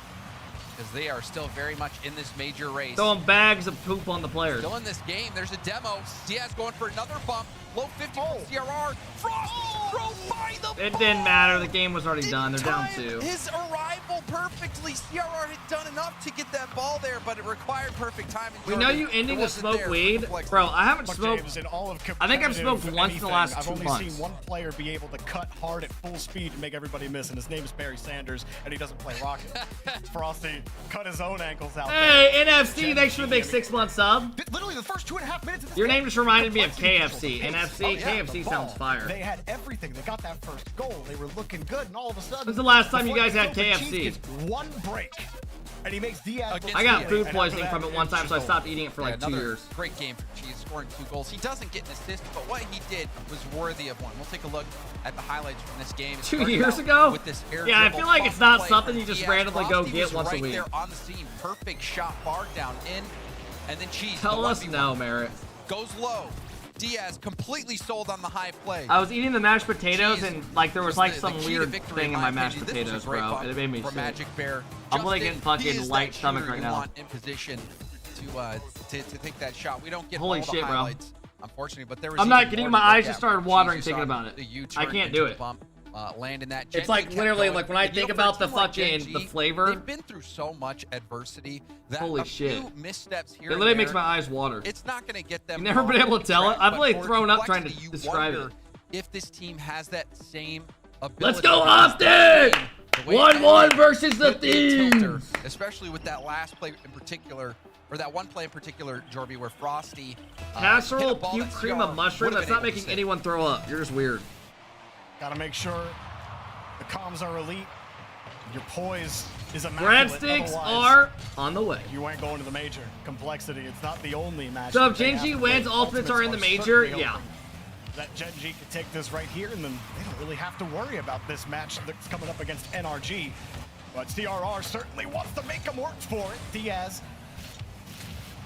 because they are still very much in this major race. Throwing bags of poop on the players. Still in this game. There's a demo. Diaz going for another bump. Low 50 from CRR. Frosty drove by the It didn't matter. The game was already done. They're down 2. his arrival perfectly. CRR had done enough to get that ball there, but it required perfect timing. We know you ending to smoke weed. Bro, I haven't Look, smoked. James, in all of I think I've smoked competitive once in the last anything, 2 I've months. only seen one player be able to cut hard at full speed and make everybody miss, and his name is Barry Sanders, and he doesn't play Rocket. Frosty cut his own ankles out. Hey, NFC, thanks for the big 6-month sub. Literally the first 2.5 minutes of this Your game, name just reminded me of Complexity KFC. controls the pace. NFC, Oh, yeah, KFC the sounds ball. fire. They had everything. They got that first goal. They were looking good, and all of a sudden, When's the last time you before guys they had filled the KFC? Chiefs gets one break, and he makes Diaz. I got food poisoning from it one time, so I stopped eating it for like 2 another years. Great game for Cheese, scoring 2 goals. He doesn't get an assist, but what he did was worthy of one. We'll take a look at the highlights from this game. It 2 started years out ago? with this air Yeah, I dribble feel like pump it's not play something from you just Diaz. randomly go Frosty get was once a right week. there on the scene. Perfect shot, bar down in, and then Cheese. Tell the us 1v1 no, Merritt. goes low. Diaz completely sold on the high play. I was eating the mashed potatoes Cheese and like there was like the some key to weird victory, thing in my mashed opinion. This was potatoes, a great bro, bump and it made me from sick. Magic Bear. I'm like Justin, in fucking he is light that stomach shooter right you now. want in position to take that shot. We don't get Holy all the shit, bro. highlights, unfortunately, but there was I'm not even kidding. more My to look eyes at. just started Cheese, watering you thinking saw about it. the U-turn I can't into do the it. Bump, land in that. It's Gen like G kept literally going. like when I And, you think know, for a about the team like Gen fucking the G, flavor. They've been through so much adversity that Holy a shit. few missteps here It and literally makes there, my eyes water. It's not going to get them. You've never been far able to tell it? track, I've but like for thrown up trying to Complexity, you describe wonder it. if this team has that same ability. Let's go, to Austin! the way 1-1 Eddie versus the put tilter, Thieves! especially with that last play in particular, or that one play in particular, Jorby, where Frosty hit a Casserole, ball puke, that cream CR of mushroom. would've That's been not able to making save. anyone throw up. You're just weird. Gotta make sure the comms are elite. Your poise is immaculate. Breadsticks Otherwise, are on the way. You ain't going to the major. Complexity. It's not the only match. So if that they Gen G have to wins, play. Ultimates are in the Ultimates major? certainly Yeah. open. That Gen G could take this right here, and then they don't really have to worry about this match that's coming up against NRG. But CRR certainly wants to make them work for it. Diaz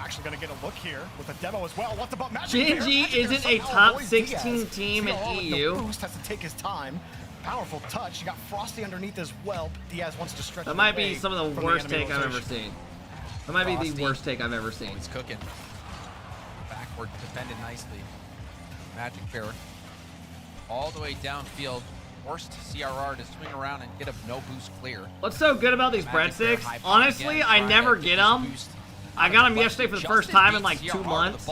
actually going to get a look here with a demo as well. What's about Magic Gen Bear? G Magic Bear isn't a somehow top avoids 16 Diaz. team in CRR with EU. the boost has to take his time. Powerful touch. You got Frosty underneath as well. Diaz wants to stretch. That it might away be some of the from worst enemy take I've ever rotation. seen. That might be the Frosty. worst take I've ever seen. He's cooking. Backward defended nicely. Magic Bear all the way downfield. Forced CRR to swing around and get a no boost clear. What's so good about these Magic Bear breadsticks? high pop Honestly, again, I trying never to get his them. boost. I got them yesterday for the first time in like 2 months.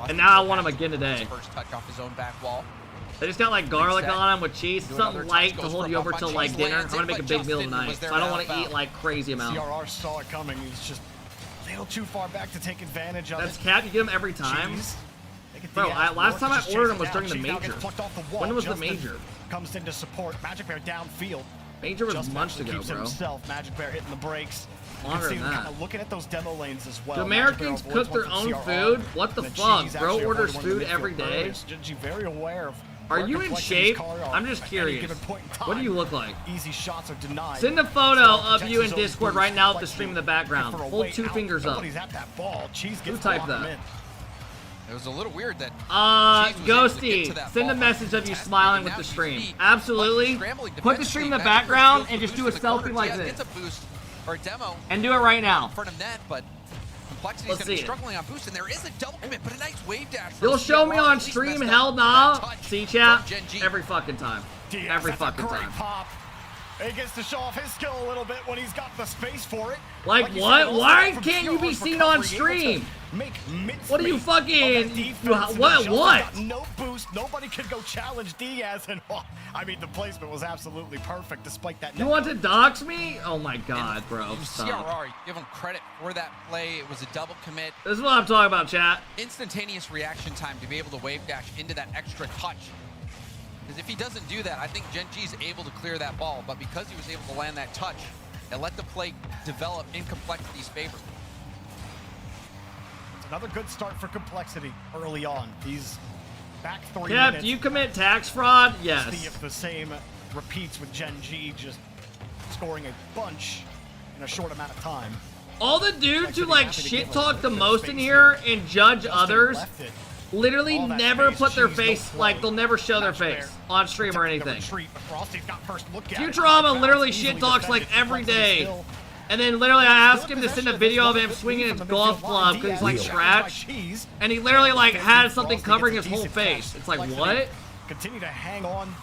And now I want them again today. First touch off his own back wall. They just got like garlic Set. on them with cheese, Do another something touch, light to goes hold for you a over bump till on like Cheese, dinner. I'm lands gonna it, make a but big meal Justin tonight, was there so I don't to want to help eat out. like crazy amounts. CRR saw it coming. He's just a little too far back to take advantage of That's it. cap. You get them every time. Cheese. They get Bro, Diaz last time I just ordered chasing them was down. during the Cheese now major. gets plucked off the wall. When was the Justin major? Comes in to support. Magic Bear downfield. Major was Justin months actually ago, keeps bro. himself. Magic Bear hitting the brakes. You Longer can see than him that. kind of looking at those demo lanes as well. Do Magic Bear Americans avoids cook their one from own CRR. food? What the And then fuck? Cheese Bro actually orders avoided one in the food every midfield day? earlier. So Gen G very aware of Are where you in Complexity's shape? car are I'm just at any curious. given point in What do you time. look like? Easy shots are denied. Send a photo CRR of protects you in his own Discord boost. right now with the Complexity stream in the background. for a Hold way 2 out. fingers up. Nobody's at that ball. Cheese Who gets typed blocked that? him in. It was a little weird that Cheese was able to get Ghosty, to that send a ball message of you contested, smiling and with now the he's stream. beat. Absolutely. Scrambling Put the stream in the defensively. Magic Bear background steals and the just boost do a to the corner. selfie like Diaz this. gets a boost or a demo And do it right now. in front of net, but Complexity's Let's going to be see it. struggling on boost, and there is a double commit, but a nice wave dash. from You'll show me CRR, on at least stream, messed hell up nah. that touch See from chat? Gen G. Every fucking time. Diaz, Every that's a fucking great time. pop. He gets to show off his skill a little bit when he's got the space for it. Like you what? said, also Why from can't you be CRR's seen on recovery, able to stream? make What are you mincemeat fucking? of that defense, you- and what? Justin What? got no boost. Nobody could go challenge Diaz, and I mean the placement was absolutely perfect despite that. You want to dox me? Oh my god, bro. From Stop. CRR, give him credit for that play. It was a double commit. This is what I'm talking about, chat. Instantaneous reaction time to be able to wave dash into that extra touch. Because if he doesn't do that, I think Gen G's able to clear that ball. But because he was able to land that touch and let the play develop in Complexity's favor. It's another good start for Complexity early on. He's back 3 Cap, minutes. do you commit tax fraud? See Yes. if the same repeats with Gen G just scoring a bunch in a short amount of time. All the dudes who like shit talk the most in here and judge others literally never put their face, like they'll never show their face on stream or anything. Futurama literally shit talks like every day. And then literally I asked him to send a video of him swinging his golf club because he's like scratched. And he literally like had something covering his whole face. It's like, what? Continue to hang on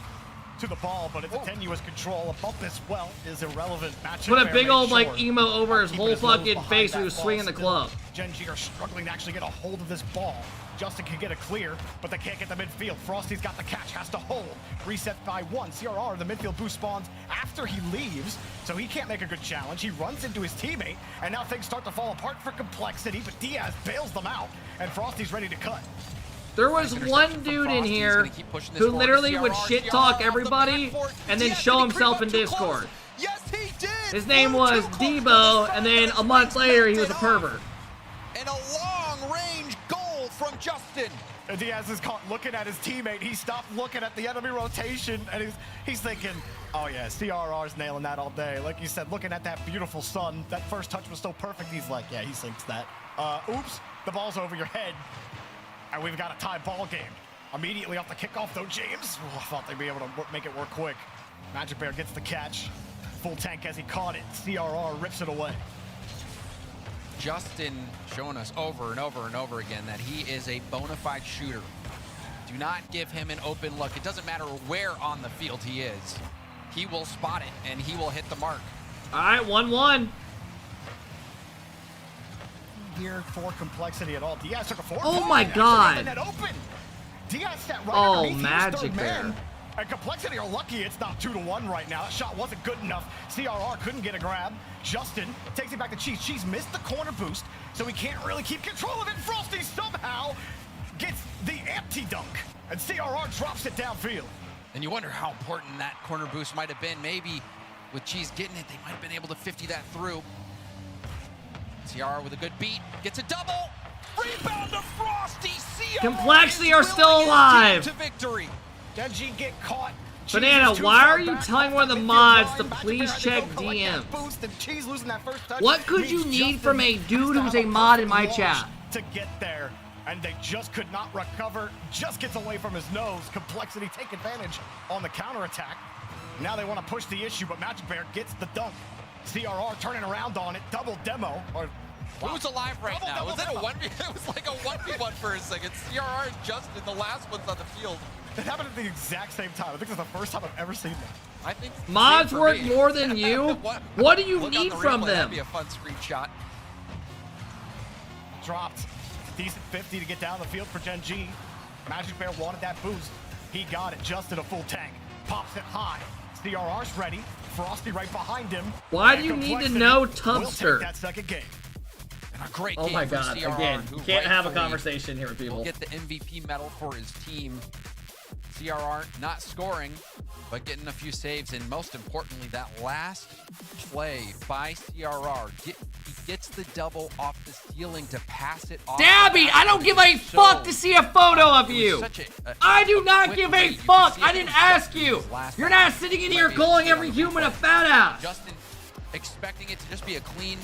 to the ball, but it's a tenuous control. A bump as well is irrelevant. Put a big old like emo over his whole fucking face when he was swinging the club. Gen G are struggling to actually get a hold of this ball. Justin can get a clear, but they can't get the midfield. Frosty's got the catch, has to hold. Reset by 1. CRR, the midfield boost spawns after he leaves, so he can't make a good challenge. He runs into his teammate, and now things start to fall apart for Complexity, but Diaz bails them out, and Frosty's ready to cut. There was one dude in here who literally would shit talk everybody and then show himself in Discord. Yes, he did. His name was Debo, and then a month later he was a pervert. And a long-range goal from Justin. And Diaz is caught looking at his teammate. He stopped looking at the enemy rotation, and he's thinking, oh yeah, CRR's nailing that all day. Like you said, looking at that beautiful sun. That first touch was so perfect. He's like, yeah, he sinks that. Oops, the ball's over your head. And we've got a tie ball game. Immediately off the kickoff, though, James. Oh, I thought they'd be able to make it work quick. Magic Bear gets the catch. Full tank as he caught it. CRR rips it away. Justin showing us over and over and over again that he is a bona fide shooter. Do not give him an open look. It doesn't matter where on the field he is. He will spot it, and he will hit the mark. All right, 1-1. Here for Complexity at all. Diaz took a forward. Oh my God. That open. Diaz sat right Oh, underneath. Magic Bear. And Complexity are lucky it's not 2-1 right now. That shot wasn't good enough. CRR couldn't get a grab. Justin takes it back to Cheese. Cheese missed the corner boost, so he can't really keep control of it. Frosty somehow gets the empty dunk, and CRR drops it downfield. And you wonder how important that corner boost might have been. Maybe with Cheese getting it, they might have been able to 50 that through. CR with a good beat, gets a double. Rebound to Frosty. CR Complexity are still alive. to victory. Genji get caught. Banana, why are you telling one of the mods to please check DMs? What could you need from a dude who's a mod in my chat? To get there, and they just could not recover. Just gets away from his nose. Complexity take advantage on the counterattack. Now they want to push the issue, but Magic Bear gets the dunk. CRR turning around on it, double demo. Or who's alive right now? Was it a 1v? It was like a 1v1 for a second. CRR and Justin, the last one's on the field. It happened at the exact same time. I think it's the first time I've ever seen that. I think mods work more than you. What do you Look need on the from replay. them? That'd be a fun screenshot. Dropped. Decent 50 to get down the field for Gen G. Magic Bear wanted that boost. He got it. Justin a full tank. Pops it high. CRR's ready. Frosty right behind him. Why do you need to know Tubster? We'll take that second game. And a great Oh game my for God! CRR, Again, who you can't have a rightfully conversation here with people. will get the MVP medal for his team. CRR not scoring, but getting a few saves, and most importantly, that last play by CRR, he gets the double off the ceiling to pass it off. Dabby, I don't give a fuck to see a photo of you. I do not give a fuck. I didn't ask you. You're not sitting in here calling every human a fat ass. Justin expecting it to just be a clean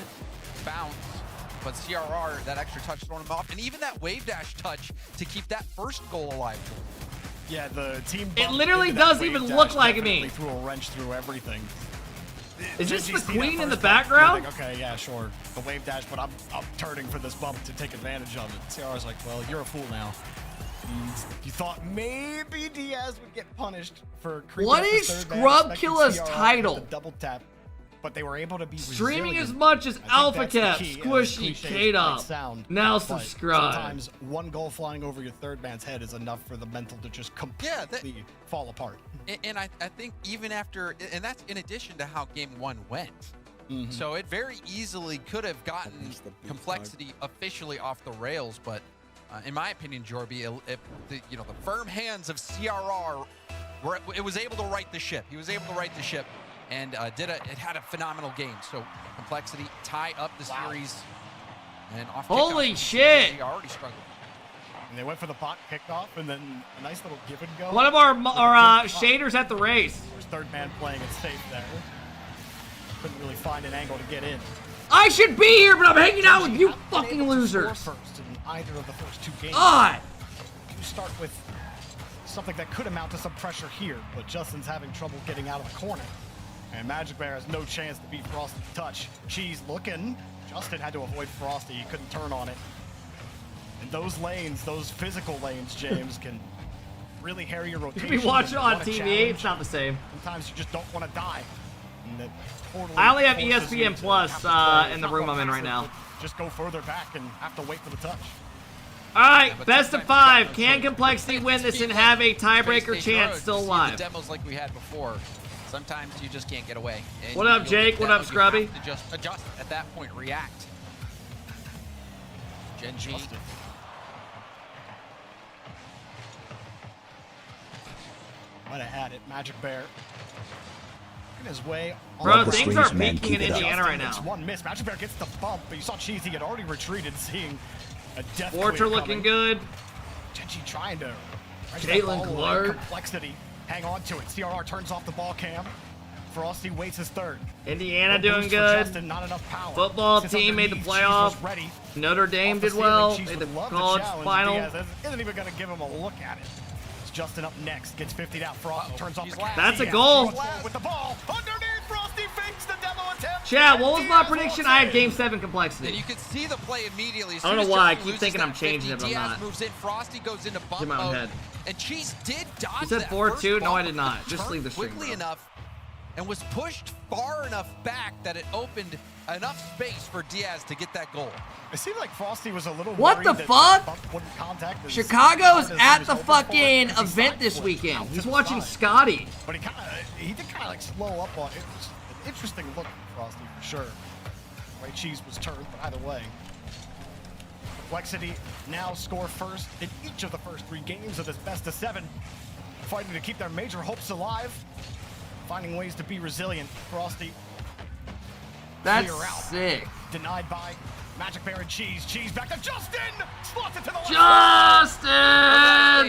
bounce, but CRR, that extra touch throwing him off, and even that wave dash touch to keep that first goal alive. Yeah, the team. It literally doesn't even look like me. Threw a wrench through everything. Is this Did you the see that queen in the first bump? background? Like, okay, yeah, sure. The wave dash, but I'm turning for this bump to take advantage of it. CR's like, well, you're a fool now. You thought maybe Diaz would get punished for creeping What up is the third man, Scrub expecting Killa's CR with title? the double tap, but they were able to be Streaming resilient. as much as I think that's the AlphaKep, key, as Squishy, cliche as K-Dub. might sound, Now but subscribe. Sometimes one goal flying over your third man's head is enough for the mental to just completely fall apart. And I think even after, and that's in addition to how game one went. So it very easily could have gotten Complexity officially off the rails, but in my opinion, Jorby, the firm hands of CRR, it was able to right the ship. He was able to right the ship, and it had a phenomenal game. So Complexity tie up the series, and off. Holy kickoff, shit! They already struggled. And they went for the pot kickoff, and then a nice little give and go. One of our shaders at the race. There's third man playing it safe there. Couldn't really find an angle to get in. I should be here, but I'm hanging out with you fucking losers. First in either of the first two games. God. You start with something that could amount to some pressure here, but Justin's having trouble getting out of the corner. And Magic Bear has no chance to beat Frosty's touch. She's looking. Justin had to avoid Frosty. He couldn't turn on it. And those lanes, those physical lanes, James, can really harry your rotation. We watch it on want a TV. challenge. It's not the same. Sometimes you just don't want to die. And that totally I only have forces you ESPN to Plus have to play. in the It's room not I'm in right passive, now. but just go further back and have to wait for the touch. All right, best of 5. Can Complexity win this and have a tiebreaker chance still The alive? demos like we had before. Sometimes you just can't get away. And What up, you'll Jake? get What demo, up, Scrubby? You have to just adjust at that point, react. Gen G. Might have had it. Magic Bear. In his way. Bro, things are peaking in Indiana right now. One miss. Magic Bear gets the bump, but you saw Cheese. He had already retreated, seeing a death. Forts are looking good. Genji trying to. Caitlin Clark. Complexity. Hang on to it. CRR turns off the ball cam. Frosty waits his third. Indiana No doing boost for good. Justin, not enough power. Football Sits team made the underneath. Cheese was playoff. ready. Notre Dame Off the did ceiling, well. Cheese Made would the love to college challenge final. Diaz. Isn't even going to give him a look at it. It's Justin up next. Gets 50'd out. Frost turns off the cam. That's a Diaz goal. runs forward with the ball. Underneath, Frosty fakes the demo attempt. Chat, what was my prediction? I had Game 7 Complexity. And you could see the play immediately. As I don't know soon as why. I Justin keep loses thinking I'm that changing 50, it, but I'm Diaz not. moves in. Frosty goes into bump In my own mode. head. And Cheese did dodge You said that 4-2? first No, bump, I did not. Just turned leave the stream, quickly bro. enough and was pushed far enough back that it opened enough space for Diaz to get that goal. It seemed like Frosty was a little What worried the that fuck? bump wouldn't contact as Chicago's hard as he at was the hoping for it. fucking He event side this flipped weekend. out to He's the watching side. Scotty. But he did kind of like slow up on it. It was an interesting look at Frosty for sure. The way Cheese was turned, but either way. Complexity now score first in each of the first 3 games of this best of 7. Fighting to keep their major hopes alive. Finding ways to be resilient. Frosty. That's clear out. sick. Denied by Magic Bear and Cheese. Cheese back to Justin! Slots it to the left. Justin!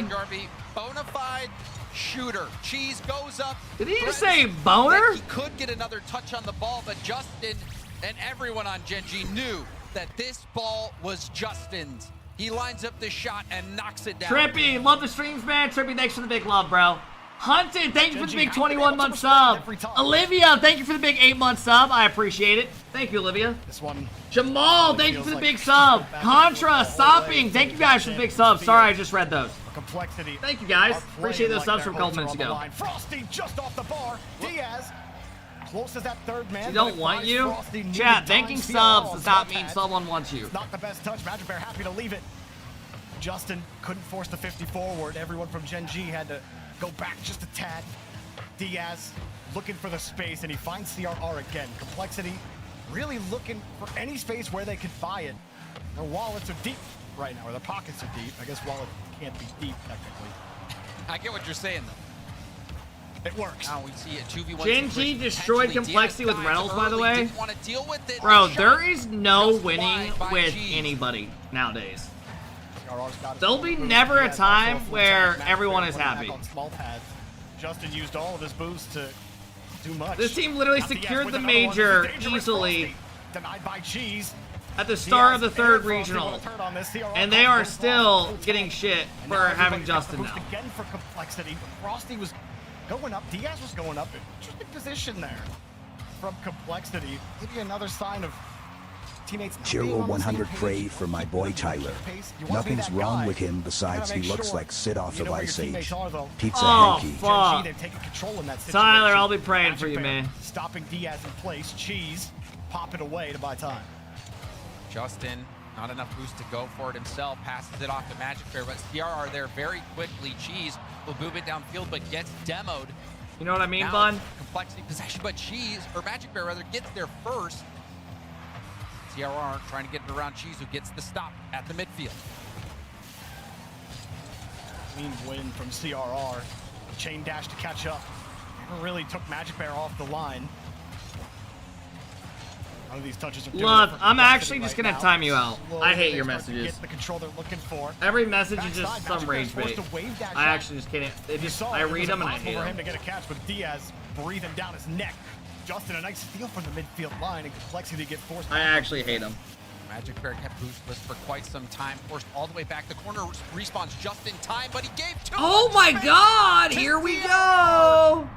Garby, bona fide shooter. Cheese goes up. Did he just threatens say boner? that He could get another touch on the ball, but Justin and everyone on Gen G knew that this ball was Justin's. He lines up this shot and knocks it down. Trippy, love the streams, man. Trippy, thanks for the big love, bro. Hunted, thank you for the big 21-month sub. Olivia, thank you for the big 8-month sub. I appreciate it. Thank you, Olivia. This one. Jamal, thank you for the big sub. Contra, Sopping, thank you guys for the big subs. Sorry, I just read those. Complexity. Thank you, guys. Appreciate those subs from a couple minutes ago. Frosty just off the bar. Diaz close as that third man. They don't want you? Chat, thanking subs does not mean someone wants you. Not the best touch. Magic Bear happy to leave it. Justin couldn't force the 50 forward. Everyone from Gen G had to go back just a tad. Diaz looking for the space, and he finds CRR again. Complexity really looking for any space where they could buy it. Their wallets are deep right now, or their pockets are deep. I guess wallet can't be deep, technically. I get what you're saying, though. It works. Now we see a 2v1. Gen G destroyed Complexity with Reynolds, by the way. Didn't want to deal with it. Bro, Shot there is no winning by with Cheese. anybody nowadays. CRR's got his There'll be move. never a Diaz time also where Magic everyone Bear is running happy. back on small pads. Justin used all of his boosts to do much. This team literally Now Diaz secured with the another one. major This is dangerous. easily Frosty denied by Cheese. at the start of the Diaz third and Frosty regional. with a turn on this. CRR And they calls are for still full getting time. shit And for now having everybody got Justin the boost now. again for Complexity. Frosty was going up. Diaz was going up. Interesting position there from Complexity. Maybe another sign of teammates not being on the same 0100 page. pray for my boy Tyler. You wanna be Nothing's that wrong guy. with him You besides gotta he make looks sure like Sid off you of know where Ice your Age. teammates are, though. Pizza Oh, Hanky. fuck. Gen G, they've taken control in that situation. Tyler, I'll be praying Magic for you, Bear man. Stopping Diaz in place. Cheese pop it away to buy time. Justin, not enough boost to go for it himself. Passes it off to Magic Bear, but CRR there very quickly. Cheese will move it downfield, but gets demoed. You know what I mean, Now Bun? Complexity possession, but Cheese, or Magic Bear rather, gets there first. CRR trying to get it around Cheese, who gets the stop at the midfield. Clean win from CRR. Chain dash to catch up. Never really took Magic Bear off the line. None of these touches are doing Look, it for I'm Complexity actually just right gonna now. time you out. Slowly I hate they your start to messages. Get the control they're looking for. Every message is just Backside, some Magic rage Bear's forced bait. to wave that I shot. actually just can't. It You just saw I it. It read was them and I impossible hate for him them. to get a catch with Diaz breathing down his neck. Justin, a nice steal from the midfield line, and Complexity get forced. I actually hate them. Magic Bear kept boostless for quite some time, forced all the way back. The corner respawns just in time, but he gave too Oh much my space God! to Here we CRR. go!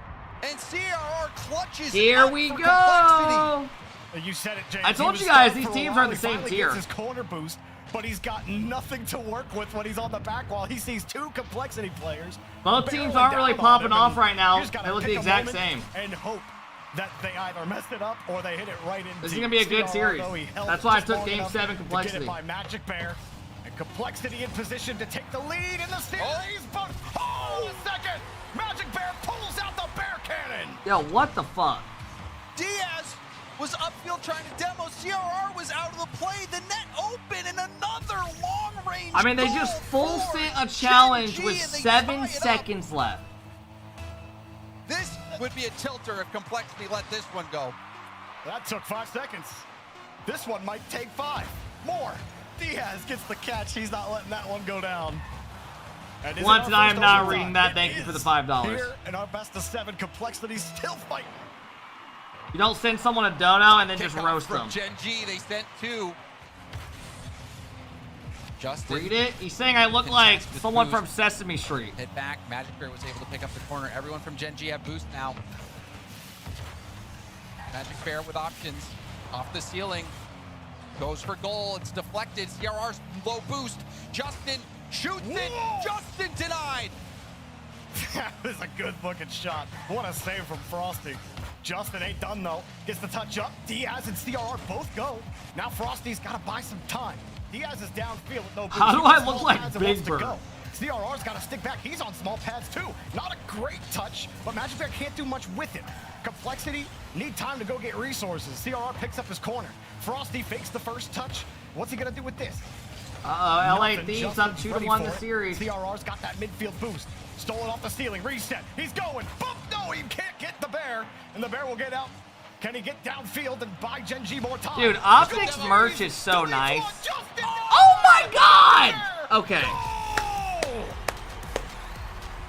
And CRR clutches Here up we for go! You said it, James. I He told was you guys, stuck these for a teams while. are the He same finally tier. gets his corner boost. but he's got nothing to work with when he's on the back wall. He sees two complexity players. Both teams aren't really popping off right now. They look the exact same. And hope that they either mess it up or they hit it right into. This is gonna be a good series. That's why I took Game 7 complexity. Get it by Magic Bear. And complexity in position to take the lead in the series. But a second! Magic Bear pulls out the bear cannon. Yo, what the fuck? Diaz was upfield trying to demo. CRR was out of the play. The net open and another long range. I mean, they just full sent a challenge with 7 seconds left. This would be a tilter if complexity let this one go. That took 5 seconds. This one might take 5 more. Diaz gets the catch. He's not letting that one go down. Once and I am not reading that. Thank you for the $5. Here in our best of 7, complexity still fighting. You don't send someone a dono and then just roast them. Gen G, they sent 2. Justin. Read it. He's saying I look like someone from Sesame Street. Hit back. Magic Bear was able to pick up the corner. Everyone from Gen G have boost now. Magic Bear with options. Off the ceiling. Goes for goal. It's deflected. CRR's low boost. Justin shoots it. Justin denied. That was a good looking shot. What a save from Frosty. Justin ain't done though. Gets the touch up. Diaz and CRR both go. Now Frosty's got to buy some time. Diaz is downfield with no boost. How do I look like Big Bird? CRR's got to stick back. He's on small pads too. Not a great touch, but Magic Bear can't do much with it. Complexity need time to go get resources. CRR picks up his corner. Frosty fakes the first touch. What's he gonna do with this? LA Thieves up 2-1 the series. CRR's got that midfield boost. Stolen off the ceiling. Reset. He's going. Boop. No, he can't get the bear. And the bear will get out. Can he get downfield and buy Gen G more time? Dude, Optics merch is so nice. Oh my god! Okay.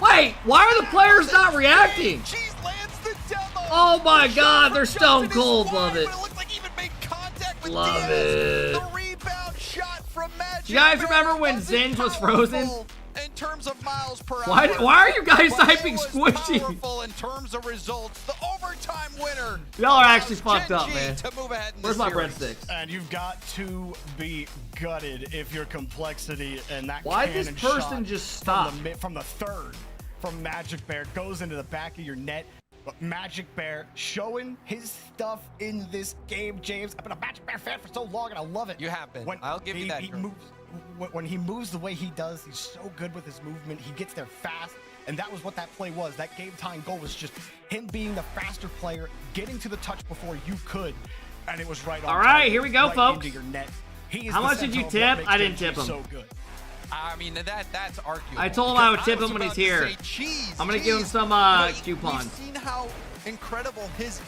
Wait, why are the players not reacting? Oh my god, they're stone cold. Love it. Love it. Do you guys remember when Zinj was frozen? In terms of miles per Why are you guys typing squishy? In terms of results, the overtime winner. Y'all are actually fucked up, man. Where's my breadsticks? And you've got to be gutted if you're complexity and that. Why did this person just stop? From the third, from Magic Bear goes into the back of your net. But Magic Bear showing his stuff in this game, James. I've been a Magic Bear fan for so long, and I love it. You have been. I'll give you that. When he moves the way he does, he's so good with his movement. He gets there fast, and that was what that play was. That game-time goal was just him being the faster player, getting to the touch before you could, and it was right on. All right, here we go, right folks. Into your net. How much did you tip? I didn't tip him. So good. I mean, that's arguable. I told him I would tip him when he's here. I'm gonna give him some coupons. We've seen how incredible his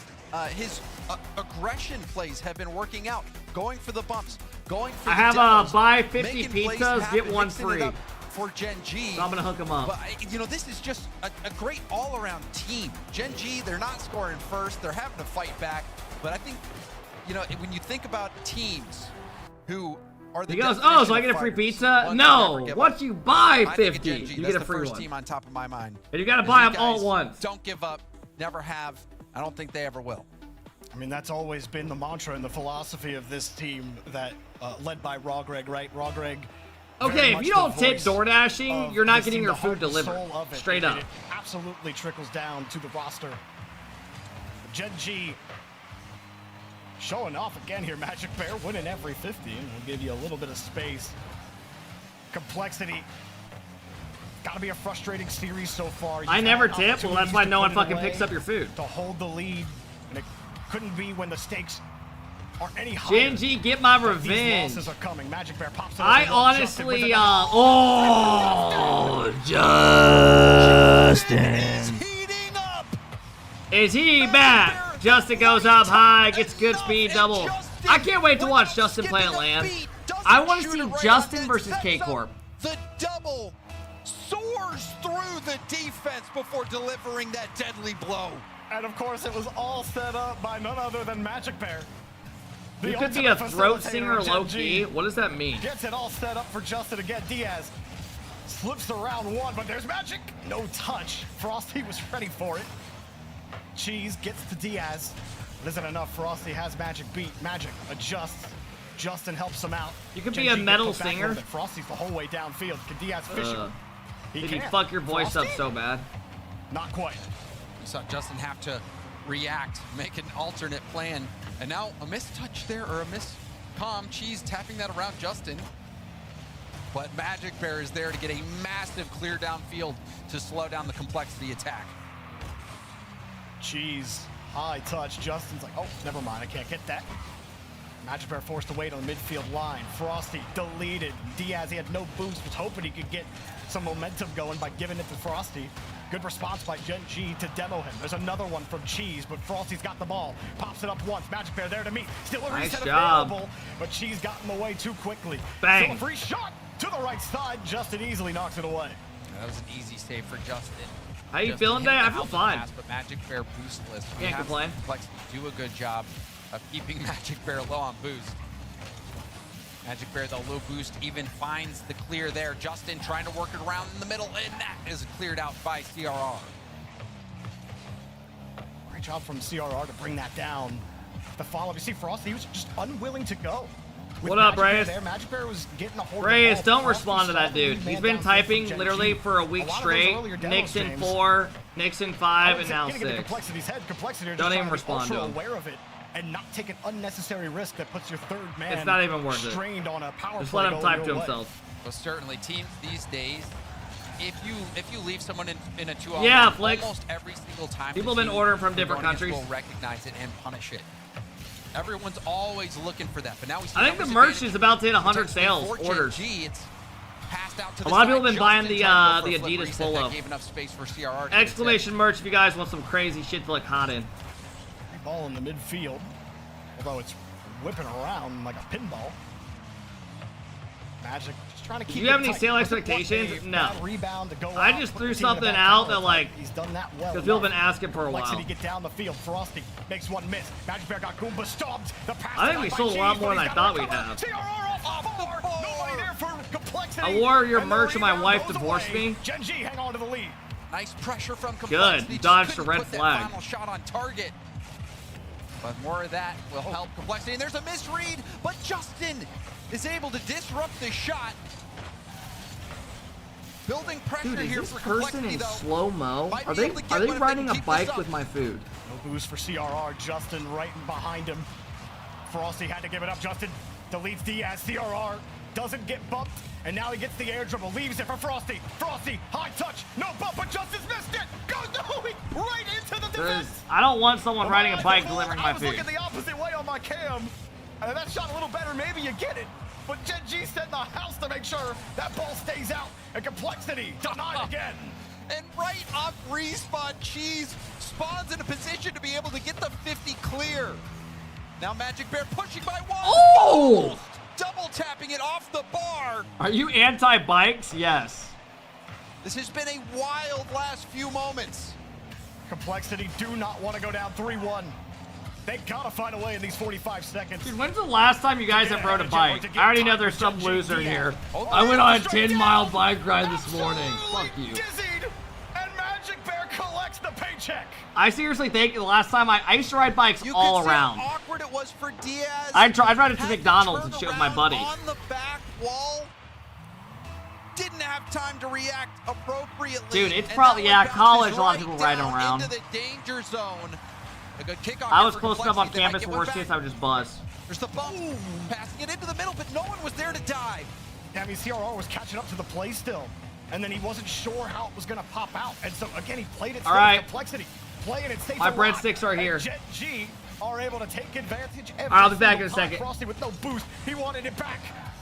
aggression plays have been working out. Going for the bumps, going for I have a buy 50 pizzas, get one free. For Gen G. So I'm gonna hook him up. But, you know, this is just a great all-around team. Gen G, they're not scoring first. They're having to fight back. But I think, you know, when you think about teams who are the he goes, oh, so I get a free pizza? No. Once you buy 50, you get a free first one. team on top of my mind. And you gotta buy them all at once. Don't give up. Never have. I don't think they ever will. I mean, that's always been the mantra and the philosophy of this team that led by RocketLeague, right? RocketLeague. Okay, if you don't tip door dashing, you're not getting your food delivered. Straight up. It absolutely trickles down to the roster. Gen G showing off again here. Magic Bear winning every 50. And we'll give you a little bit of space. Complexity. Gotta be a frustrating series so far. I never tip. Well, that's why no one fucking picks up your food. To hold the lead. And it couldn't be when the stakes are any higher. Gen G, get my revenge. These losses are coming. Magic Bear pops I honestly, oh, Justin. Is he back? Justin goes up high, gets good speed, double. I can't wait to watch Justin play at LAN. I want to see Justin versus K-Corp. The double soars through the defense before delivering that deadly blow. And of course, it was all set up by none other than Magic Bear. You could be a throat singer low-key. What does that mean? Gets it all set up for Justin to get Diaz. Slips around one, but there's Magic. No touch. Frosty was ready for it. Cheese gets to Diaz. It isn't enough. Frosty has Magic beat. Magic adjusts. Justin helps him out. You could Gen be a G metal gets put back a little singer. bit. Frosty's the whole way downfield. Can Diaz fish him? Did you can't. fuck your voice up Frosty? so bad? Not quite. You saw Justin have to react, make an alternate plan, and now a missed touch there, or a missed palm. Cheese tapping that around Justin. But Magic Bear is there to get a massive clear downfield to slow down the complexity attack. Cheese, high touch. Justin's like, oh, never mind, I can't get that. Magic Bear forced to wait on the midfield line. Frosty deleted. Diaz, he had no boost, was hoping he could get some momentum going by giving it to Frosty. Good response by Gen G to demo him. There's another one from Cheese, but Frosty's got the ball. Pops it up once. Magic Bear there to meet. Still a Nice reset job. available, but Cheese got in the way too quickly. Bang. Still a free shot to the right side. Justin easily knocks it away. That was an easy save for Justin. How you Justin feeling hit today? the I feel helmet fine. pass, but Magic Bear boostless. We Can't have complain. Complexity do a good job of keeping Magic Bear low on boost. Magic Bear, though, low boost, even finds the clear there. Justin trying to work it around in the middle, and that is cleared out by CRR. Great job from CRR to bring that down. The follow, you see Frosty, he was just unwilling to go. With What up, Magic Bear Reyes? there, Magic Bear was getting a hold Reyes, of the ball. don't respond to that dude. He's been typing literally for a week straight. Nixon 4, Nixon 5, and now 6. Complexity's head. Complexity Don't even respond to him. aware of it and not take an unnecessary risk that puts your third man It's not even worth it. strained on a power Just play let him going type your to way. himself. Well, certainly teams these days, if you leave someone in a 2-on-1, Yeah, Flex. almost every single time People the have been team ordering from you're different going against countries. will recognize it and punish it. Everyone's always looking for that, but now we see I think the numbers merch advantage is about to hit 100 potentially sales for Gen orders. G. It's passed out to A the lot of people side. have been buying Justin the trying to go for a flip Adidas reset that polo. gave enough space for CRR to Exclamation merch if you guys want some crazy shit to look hot in. Ball in the midfield, although it's whipping around like a pinball. Magic just trying to Do keep you have it any tight. sale Doesn't want expectations? a No. bad rebound to go I out, just put threw the team in a something bad out corner, that, like, he's done that well. because people have been asking for a while. Complexity get down the field. Frosty makes one miss. Magic Bear got Goomba stomped. The pass I think we by sold a lot Cheese, more but than he's I gotta thought we'd recover. have. CRR off the bar. Nobody there for Complexity. I wore your And the merch and my rebound wife goes divorced away. me. Gen G hang on to the lead. Nice pressure from Good. Complexity. Just Dodged couldn't the red put that flag. final shot on target. But more of that will help Complexity. And there's a misread, but Justin is able to disrupt the shot. Building pressure Dude, is here this for person Complexity, in though. slow-mo? Might Are be they able to get are they one if they riding can a keep bike this up. with my food? No boost for CRR. Justin right behind him. Frosty had to give it up. Justin deletes Diaz. CRR doesn't get bumped. And now he gets the air dribble. Leaves it for Frosty. Frosty, high touch. No bump, but Justin's missed it. Goes right into the defense. I don't want someone riding a bike delivering my I was food. looking the opposite way on my cam. And that shot a little better. Maybe you get it. But Gen G set the house to make sure that ball stays out. And Complexity denied again. And right off respawn, Cheese spawns in a position to be able to get the 50 clear. Now Magic Bear pushing by one. Oh! Almost double tapping it off the bar. Are you anti-bikes? Yes. This has been a wild last few moments. Complexity do not want to go down 3-1. They gotta find a way in these 45 seconds. Dude, when's the last time you guys have rode a bike? I already know there's some loser here. I went on a 10-mile bike ride this morning. Fuck you. Dizzied, and Magic Bear collects the paycheck. I seriously think the last time I used to ride bikes You all could see around. how awkward it was for Diaz. I'd ride it to Had McDonald's and turn shit with my around buddy. On the back wall. Didn't have time to react appropriately. Dude, it's and probably, that yeah, one college, bounces a lot of people right riding down around. Into the danger zone. A good kickoff I here was for close enough on Complexity. They might campus get for one worst back. case, I would just buzz. There's the bump, passing it into the middle, but no one was there to dive. Yeah, I mean, CRR was catching up to the play still. And then he wasn't sure how it was going to pop out. And so, again, he played it safe. All right. Complexity playing it safe. My a lot. breadsticks are And here. Gen G are able to take advantage. All right, I'll be back in a single time. second. Frosty with no boost. He wanted it back.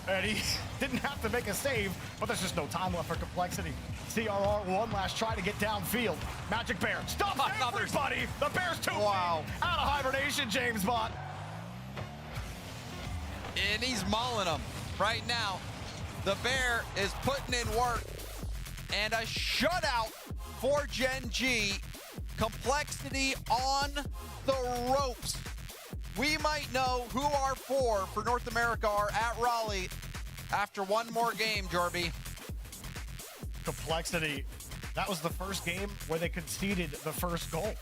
And he didn't have to make a save, but there's just no time left for Complexity. CRR one last try to get downfield. Magic Bear stops everybody. The Bears 2 out of hibernation, James Bond. And he's mauling them right now. The Bear is putting in work. And a shutout for Gen G. Complexity on the ropes. We might know who our four for North America are at Raleigh after one more game, Jorby. Complexity. That was the first game where they conceded the first goal.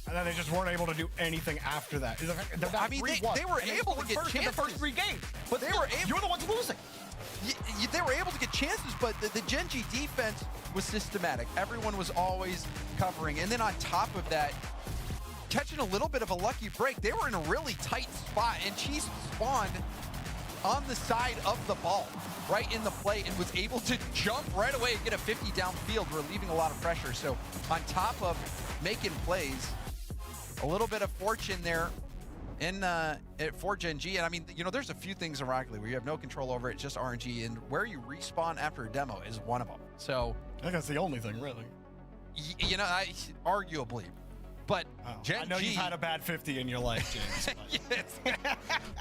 And then they just weren't able to do anything after that. I mean, they were able to get chances. The first 3 games, but they were able, you're the ones losing. They were able to get chances, but the Gen G defense was systematic. Everyone was always covering. And then on top of that, catching a little bit of a lucky break, they were in a really tight spot, and Cheese spawned on the side of the ball, right in the play, and was able to jump right away and get a 50 downfield, relieving a lot of pressure. So on top of making plays, a little bit of fortune there for Gen G. And I mean, you know, there's a few things in Rocket League where you have no control over it, just RNG, and where you respawn after a demo is one of them. So I think that's the only thing, really. You know, arguably. But Gen G, I know you've had a bad 50 in your life, James. Yes.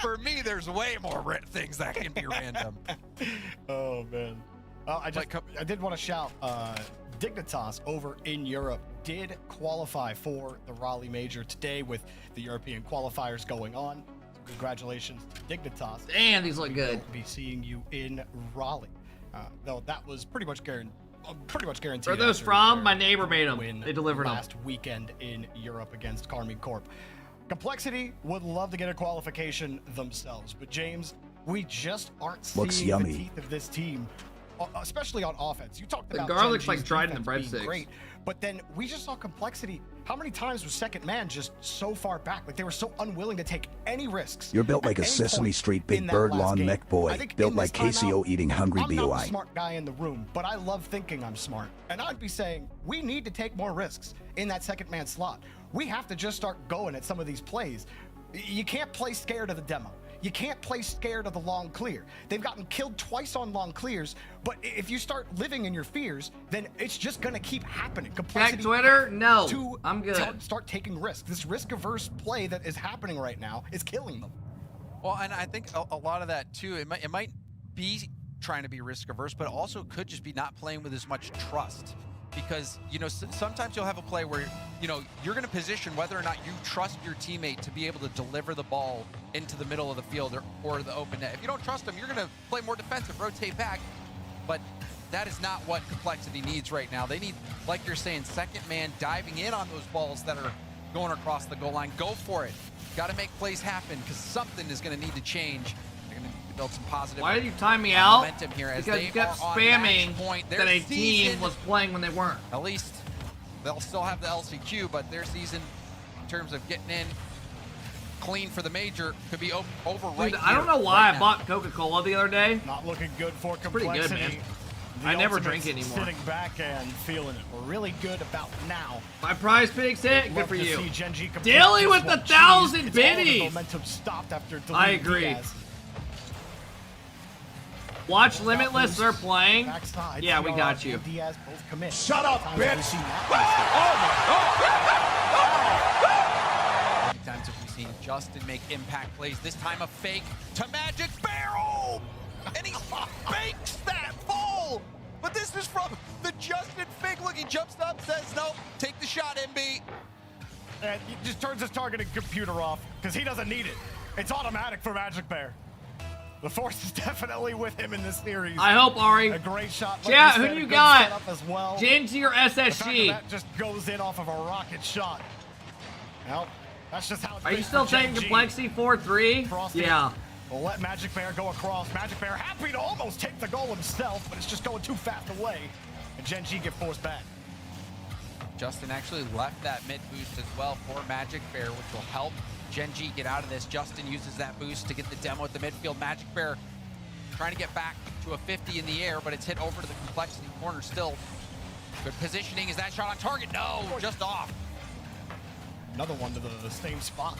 For me, there's way more things that can be random. Oh, man. I did want to shout, Dignitas over in Europe did qualify for the Raleigh Major today with the European qualifiers going on. So congratulations to Dignitas. Damn, these look good. We'll be seeing you in Raleigh. Though that was pretty much guaranteed. Where are those from? My neighbor made them. They delivered them last weekend in Europe against Carmine Corp. Complexity would love to get a qualification themselves, but James, we just aren't seeing the teeth of this team, especially on offense. You talked about the garlic's Gen like G's dried in the defense being breadsticks. Great, but then we just saw Complexity. How many times was second man just so far back? Like they were so unwilling to take any risks. You're built like a Sesame Street big bird lawn mech boy, built like KCO eating hungry I'm not BOI. the smart guy in the room, but I love thinking I'm smart. And I'd be saying, we need to take more risks in that second man slot. We have to just start going at some of these plays. You can't play scared of the demo. You can't play scared of the long clear. They've gotten killed twice on long clears, but if you start living in your fears, then it's just gonna keep happening. Check Twitter? No, I'm good. Start taking risks. This risk-averse play that is happening right now is killing them. Well, and I think a lot of that too, it might be trying to be risk-averse, but also could just be not playing with as much trust. Because, you know, sometimes you'll have a play where, you know, you're going to position whether or not you trust your teammate to be able to deliver the ball into the middle of the field or the open net. If you don't trust them, you're going to play more defensive, rotate back. But that is not what Complexity needs right now. They need, like you're saying, second man diving in on those balls that are going across the goal line. Go for it. Got to make plays happen because something is going to need to change. They're going to build some positive Why did you time me out? momentum here as Because they you kept are on spamming match point. that a team was playing when they weren't. At least they'll still have the LCQ, but their season in terms of getting in clean for the major could be over right Dude, I don't know why I bought Coca-Cola the other day. Not looking good for Complexity. Pretty good, man. I never drink anymore. Sitting back and feeling it. We're really good about now. My prize picks hit. Good for you. Daily Daily with the 1,000 biddies. Momentum stopped after I agree. Diaz. Watch Limitless. They're playing. Backside, Yeah, we got you. Diaz both commit. Shut up, bitch! Many times have we seen Justin make impact plays, this time a fake to Magic Barrel! And he fakes that ball! But this is from the Justin fake look. He jumps up, says, nope, take the shot, MB. And he just turns his targeting computer off because he doesn't need it. It's automatic for Magic Bear. The force is definitely with him in this series. I hope, Ari. A great shot. Chat, who do you got? As well. Gen G or SSG? That just goes in off of a rocket shot. Well, that's just how it's Are you still taking Complexity 4-3? Yeah. We'll let Magic Bear go across. Magic Bear happy to almost take the goal himself, but it's just going too fast away. And Gen G get forced back. Justin actually left that mid boost as well for Magic Bear, which will help Gen G get out of this. Justin uses that boost to get the demo at the midfield. Magic Bear trying to get back to a 50 in the air, but it's hit over to the Complexity corner still. Good positioning. Is that shot on target? No, just off. Another one to the same spot.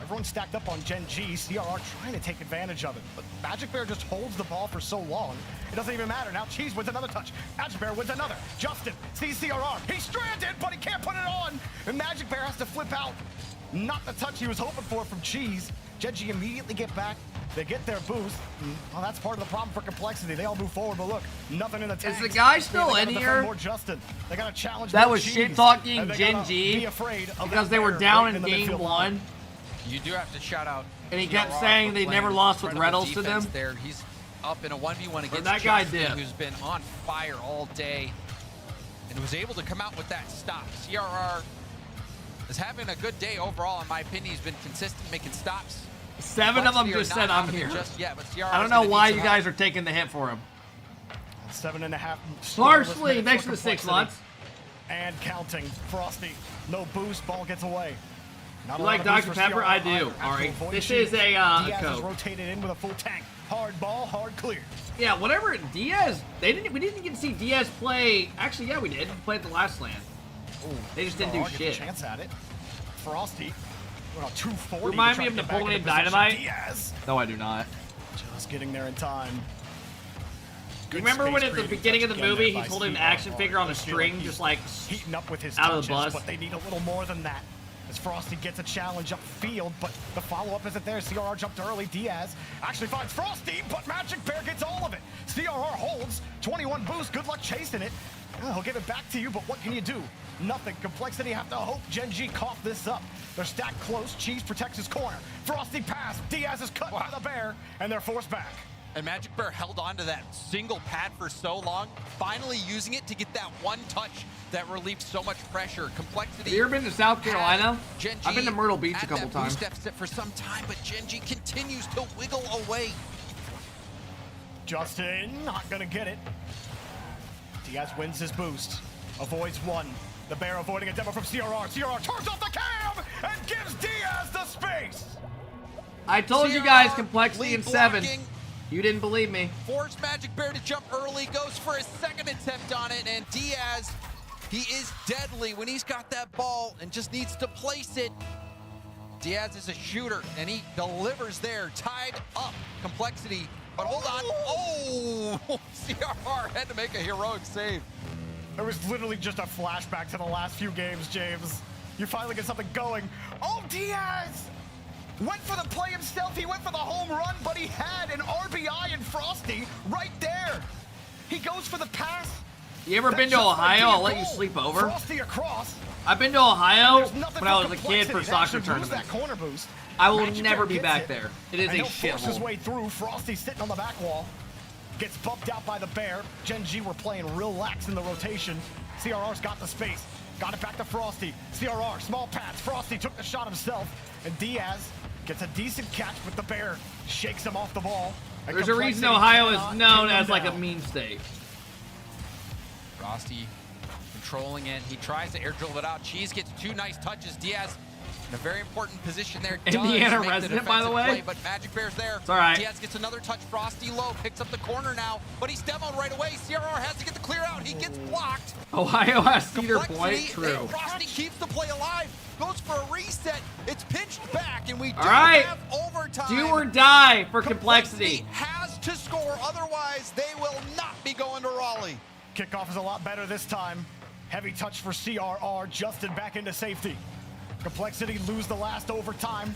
Everyone's stacked up on Gen G. CRR trying to take advantage of it, but Magic Bear just holds the ball for so long, it doesn't even matter. Now Cheese wins another touch. Magic Bear wins another. Justin sees CRR. He's stranded, but he can't put it on. And Magic Bear has to flip out. Not the touch he was hoping for from Cheese. Gen G immediately get back. They get their boost. Well, that's part of the problem for Complexity. They all move forward, but look, nothing in the tank. Is the guy still in here? More Justin. They got to challenge. That was Cheese, shit talking and they Gen gotta G be afraid of because that they were bear down right in the game midfield 1. You do have to shout out. And he kept CRR saying for they playing never lost with incredible Reynolds to defense them. There, he's up in a 1v1 against that guy Justin, did. who's been on fire all day, and was able to come out with that stop. CRR is having a good day overall. In my opinion, he's been consistent making stops. 7 of them just said I'm here. Just yet, but CRR I don't know why you guys are taking the hit for him. 7.5. Partially next to the 6 months. And counting. Frosty, no boost, ball gets away. Not You like Dr. Pepper? I do. All right, this is a Diaz is Coke. rotated in with a full tank. Hard ball, hard clear. Yeah, whatever. Diaz. We didn't get to see Diaz play. Actually, yeah, we did. We played the last land. Ooh, They just didn't do CRR gets a shit. chance at it. Frosty, well, 240. Remind to me try of to get back Napoleon into position. Dynamite. Diaz No, I do not. just getting there in time. You remember when space at the creating beginning of the touch again movie there he's by holding an CRR. action figure on a They feel string, like just he's like heating up with his out of touches, the bus? but they need a little more than that. As Frosty gets a challenge upfield, but the follow-up isn't there. CRR jumped early. Diaz actually finds Frosty, but Magic Bear gets all of it. CRR holds 21 boost. Good luck chasing it. He'll give it back to you, but what can you do? Nothing. Complexity have to hope Gen G cough this up. They're stacked close. Cheese protects his corner. Frosty pass. Diaz is cut by the bear, and they're forced back. And Magic Bear held on to that single pad for so long, finally using it to get that one touch that relieved so much pressure. Complexity. Have you ever been to South Carolina? Gen G I've been to Myrtle Beach a at couple that times. boost deficit for some time, but Gen G continues to wiggle away. Justin, not gonna get it. Diaz wins his boost. Avoids one. The bear avoiding a demo from CRR. CRR turns off the cam and gives Diaz the space. I told you guys complexity in 7. You didn't believe me. Forced Magic Bear to jump early, goes for his second attempt on it, and Diaz, he is deadly when he's got that ball and just needs to place it. Diaz is a shooter, and he delivers there, tied up. Complexity, but hold on. Oh, CRR had to make a heroic save. There was literally just a flashback to the last few games, James. You finally get something going. Oh, Diaz! Went for the play himself, he went for the home run, but he had an RBI in Frosty right there. He goes for the pass. You ever been to Ohio? I'll let you sleep over. Frosty across. I've been to Ohio There's nothing when I for was a kid for Complexity to soccer actually lose tournaments. that corner boost. I will Magic never Bear be gets back it, there. It is and a he'll force his shithole. way through. Frosty sitting on the back wall. Gets bumped out by the bear. Gen G were playing real lax in the rotation. CRR's got the space. Got it back to Frosty. CRR, small pass. Frosty took the shot himself. And Diaz gets a decent catch, but the bear shakes him off the ball. And There's a reason Complexity Ohio cannot is known pin him as like a down. mean state. Frosty controlling it. He tries to air dribble it out. Cheese gets 2 nice touches. Diaz in a very important position there. Indiana does make resident, by the way. play, but Magic Bear's there. It's all right. Diaz gets another touch. Frosty low, picks up the corner now, but he's demoed right away. CRR has to get the clear out. He gets blocked. Ohio has Cedar Point. Complexity, True. and Frosty keeps the play alive. Goes for a reset. It's pinched back, and we do All right. have overtime. Do or die for complexity. Has to score, otherwise they will not be going to Raleigh. Kickoff is a lot better this time. Heavy touch for CRR. Justin back into safety. Complexity lose the last overtime.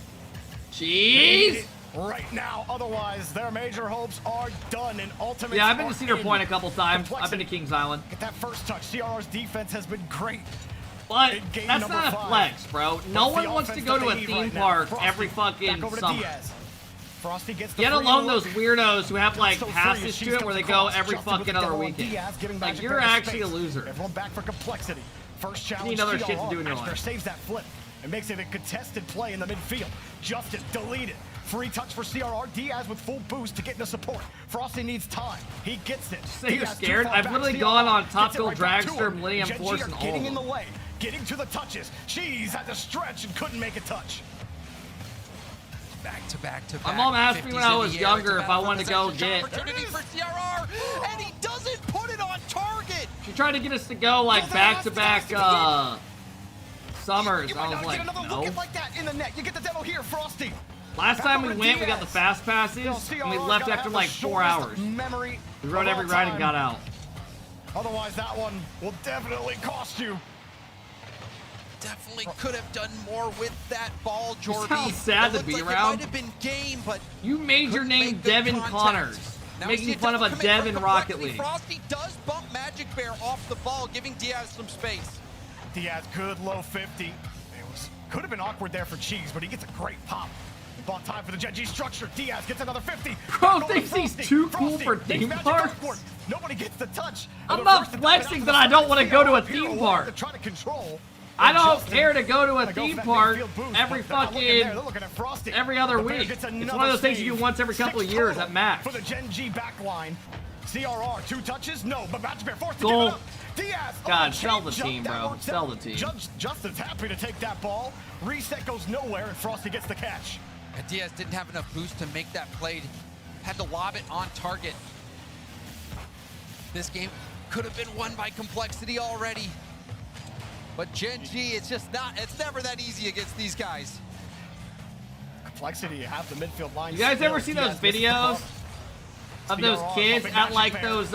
Jeez. Right now, otherwise their major hopes are done. And ultimate. Yeah, I've been to Cedar Point a couple times. I've been Complexity. to Kings Island. Get that first touch. CRR's defense has been great. But In game that's number not a 5. flex, bro. No That's one the wants to offense go that to a they need theme right now. park Frosty, every fucking back over to summer. Diaz. Frosty gets the Get free alone look. those weirdos who have like So free passes as to Cheese it where comes they go across. every Justin with fucking the other demo on weekend. Diaz, giving Like Magic you're Bear the actually a space. loser. Everyone back for Complexity. First challenge. need other CRR. shit to do in your Magic Bear life. saves that flip and makes it a contested play in the midfield. Justin deleted. Free touch for CRR. Diaz with full boost to get into support. Frosty needs time. He gets it. Say you're Diaz too scared? far I've back. literally CRR gone on gets Top it Goal right back to Dragster, him. Millennium Gen G Force, are and all getting of in the them. way. Getting to the touches. Cheese had to stretch and couldn't make a touch. Back to back to back. My mom asked me when I 50s in was the air. younger It's if a I battle wanted to for go possession. get. Opportunity for CRR, and he doesn't put it on target. She tried to get us to go like back to back summers. You I might was not like, get another no. look at like that in the net. You get the demo here, Frosty. Last Back time over we to went, we got the Diaz. fast passes, and we CRR's left gotta after have like the 4 shortest hours. Memory We rode of every all ride and time. got out. Otherwise, that one will definitely cost you. Definitely could have done more with that ball, Jorby. sound sad It to be looked like around. It might have been game, but You made your couldn't name make good Devin contact. Connors, Now we see making fun of double a commit Dev for in Complexity. Rocket League. Frosty does bump Magic Bear off the ball, giving Diaz some space. Diaz, good low 50. Could have been awkward there for Cheese, but he gets a great pop. Ball time for the Gen G structure. Diaz gets another 50. Bro Back over thinks to he's Frosty. too cool Frosty for makes theme magic parks. upward. Nobody gets the touch. I'm And not the first flexing attempt that I out don't to want to the go to a side. theme Hero park. to try to control. I don't care to go to a theme park every every other week. It's one of those things you do once every couple of years at max. For the Gen G backline. CRR, 2 touches? No, but Magic Bear forced to Goal. give it up. Diaz. God, sell the team, bro. Sell the team. Justin's happy to take that ball. Reset goes nowhere, and Frosty gets the catch. And Diaz didn't have enough boost to make that play. Had to lob it on target. This game could have been won by Complexity already. But Gen G, it's never that easy against these guys. Complexity have the midfield line. You guys ever see those videos of those kids at like those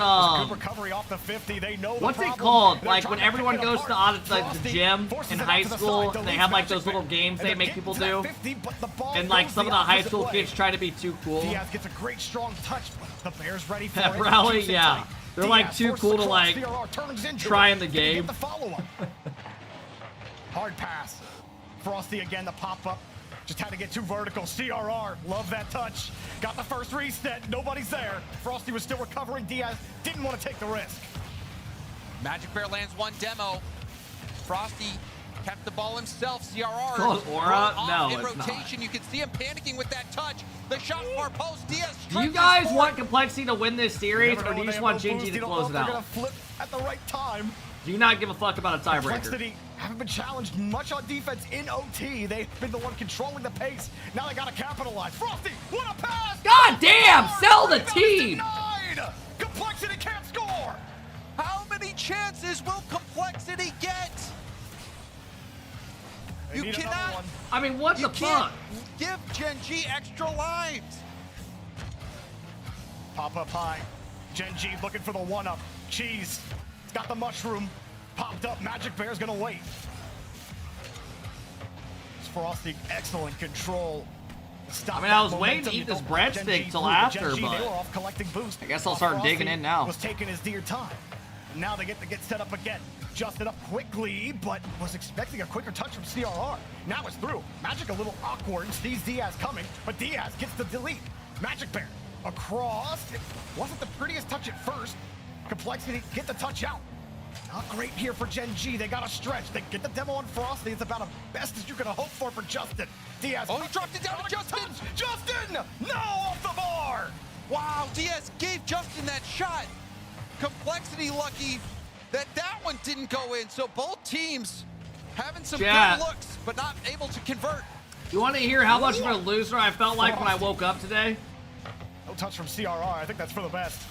recovery off the 50. They know what's it called? Like when everyone goes to like the gym in high school and they have like those little games they make people do. And like some of the high school kids try to be too cool. Diaz gets a great strong touch, but the Bears ready for At it. Rally, yeah. They're like too cool to like try in the game. Hard pass. Frosty again, the pop-up. Just had to get 2 vertical. CRR, love that touch. Got the first reset, nobody's there. Frosty was still recovering. Diaz didn't want to take the risk. Magic Bear lands 1 demo. Frosty kept the ball himself. CRR Cool, Aura? No, in it's rotation. You can see him panicking with that touch. The shot far post. Diaz. Do you guys want Complexity to win this series, or do you just want Gen G to close it out? Gonna flip at the right time. Do you not give a fuck about a tiebreaker? Complexity haven't been challenged much on defense in OT. They've been the one controlling the pace. Now they gotta capitalize. Frosty, what a pass! God damn! Sell the team! Complexity can't score! How many chances will Complexity get? You cannot. I mean, what the fuck? Give Gen G extra lives. Pop up high. Gen G looking for the 1-up. Cheese. It's got the mushroom. Popped up. Magic Bear's gonna wait. Frosty, excellent control. I mean, I was waiting to eat this breadstick till after, but I guess I'll start digging in now. Was taking his dear time. Now they get to get set up again. Justed up quickly, but was expecting a quicker touch from CRR. Now it's through. Magic a little awkward, sees Diaz coming, but Diaz gets the delete. Magic Bear across. It wasn't the prettiest touch at first. Complexity get the touch out. Not great here for Gen G. They got to stretch. They get the demo on Frosty. It's about the best as you can hope for Justin. Diaz. Oh, he dropped it down to Justin. Justin! No, off the bar. Wow, Diaz gave Justin that shot. Complexity lucky that one didn't go in. So both teams having some good looks, but not able to convert. You want to hear how much of a loser I felt like when I woke up today? No touch from CRR. I think that's for the best.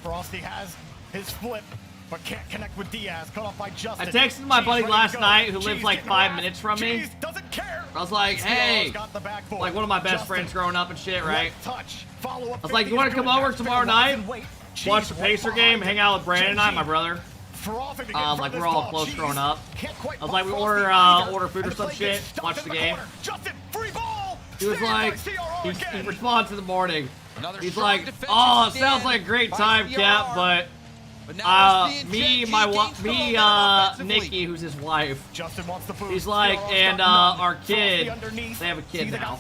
Frosty has his flip, but can't connect with Diaz. Cut off by Justin. I texted my buddy last night who lives like 5 minutes from me. Doesn't care. I was like, hey, like one of my best friends growing up and shit, right? I was like, you want to come over tomorrow night? Watch the Pacer game, hang out with Brandon and I, my brother. Like we're all close growing up. I was like, we order food or some shit, watch the game. He was like, he responds in the morning. He's like, oh, it sounds like a great time, Cap, but Nikki, who's his wife, he's like, and our kid, they have a kid now.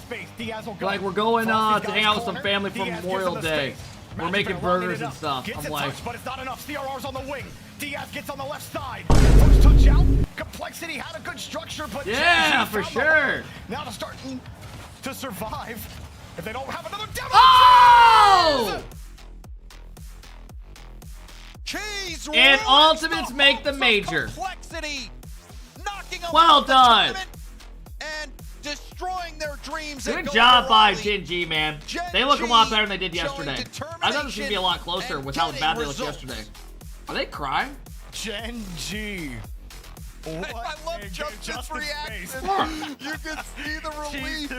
Like, we're going to hang out with some family for Memorial Day. We're making burgers and stuff. I'm like, but it's not enough. CRR's on the wing. Diaz gets on the left side. First touch out. Complexity had a good structure, but yeah, for sure. Now they're starting to survive. If they don't have another demo. Oh! Cheese and Ultimates make the major. Complexity knocking well done. And destroying their dreams. Good job by Gen G, man. They look a lot better than they did yesterday. I thought this would be a lot closer with how bad they looked yesterday. Are they crying? Gen G. I love Justin's reaction. You can see the relief.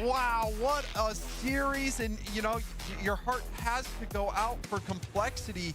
Wow, what a series. And, you know, your heart has to go out for Complexity,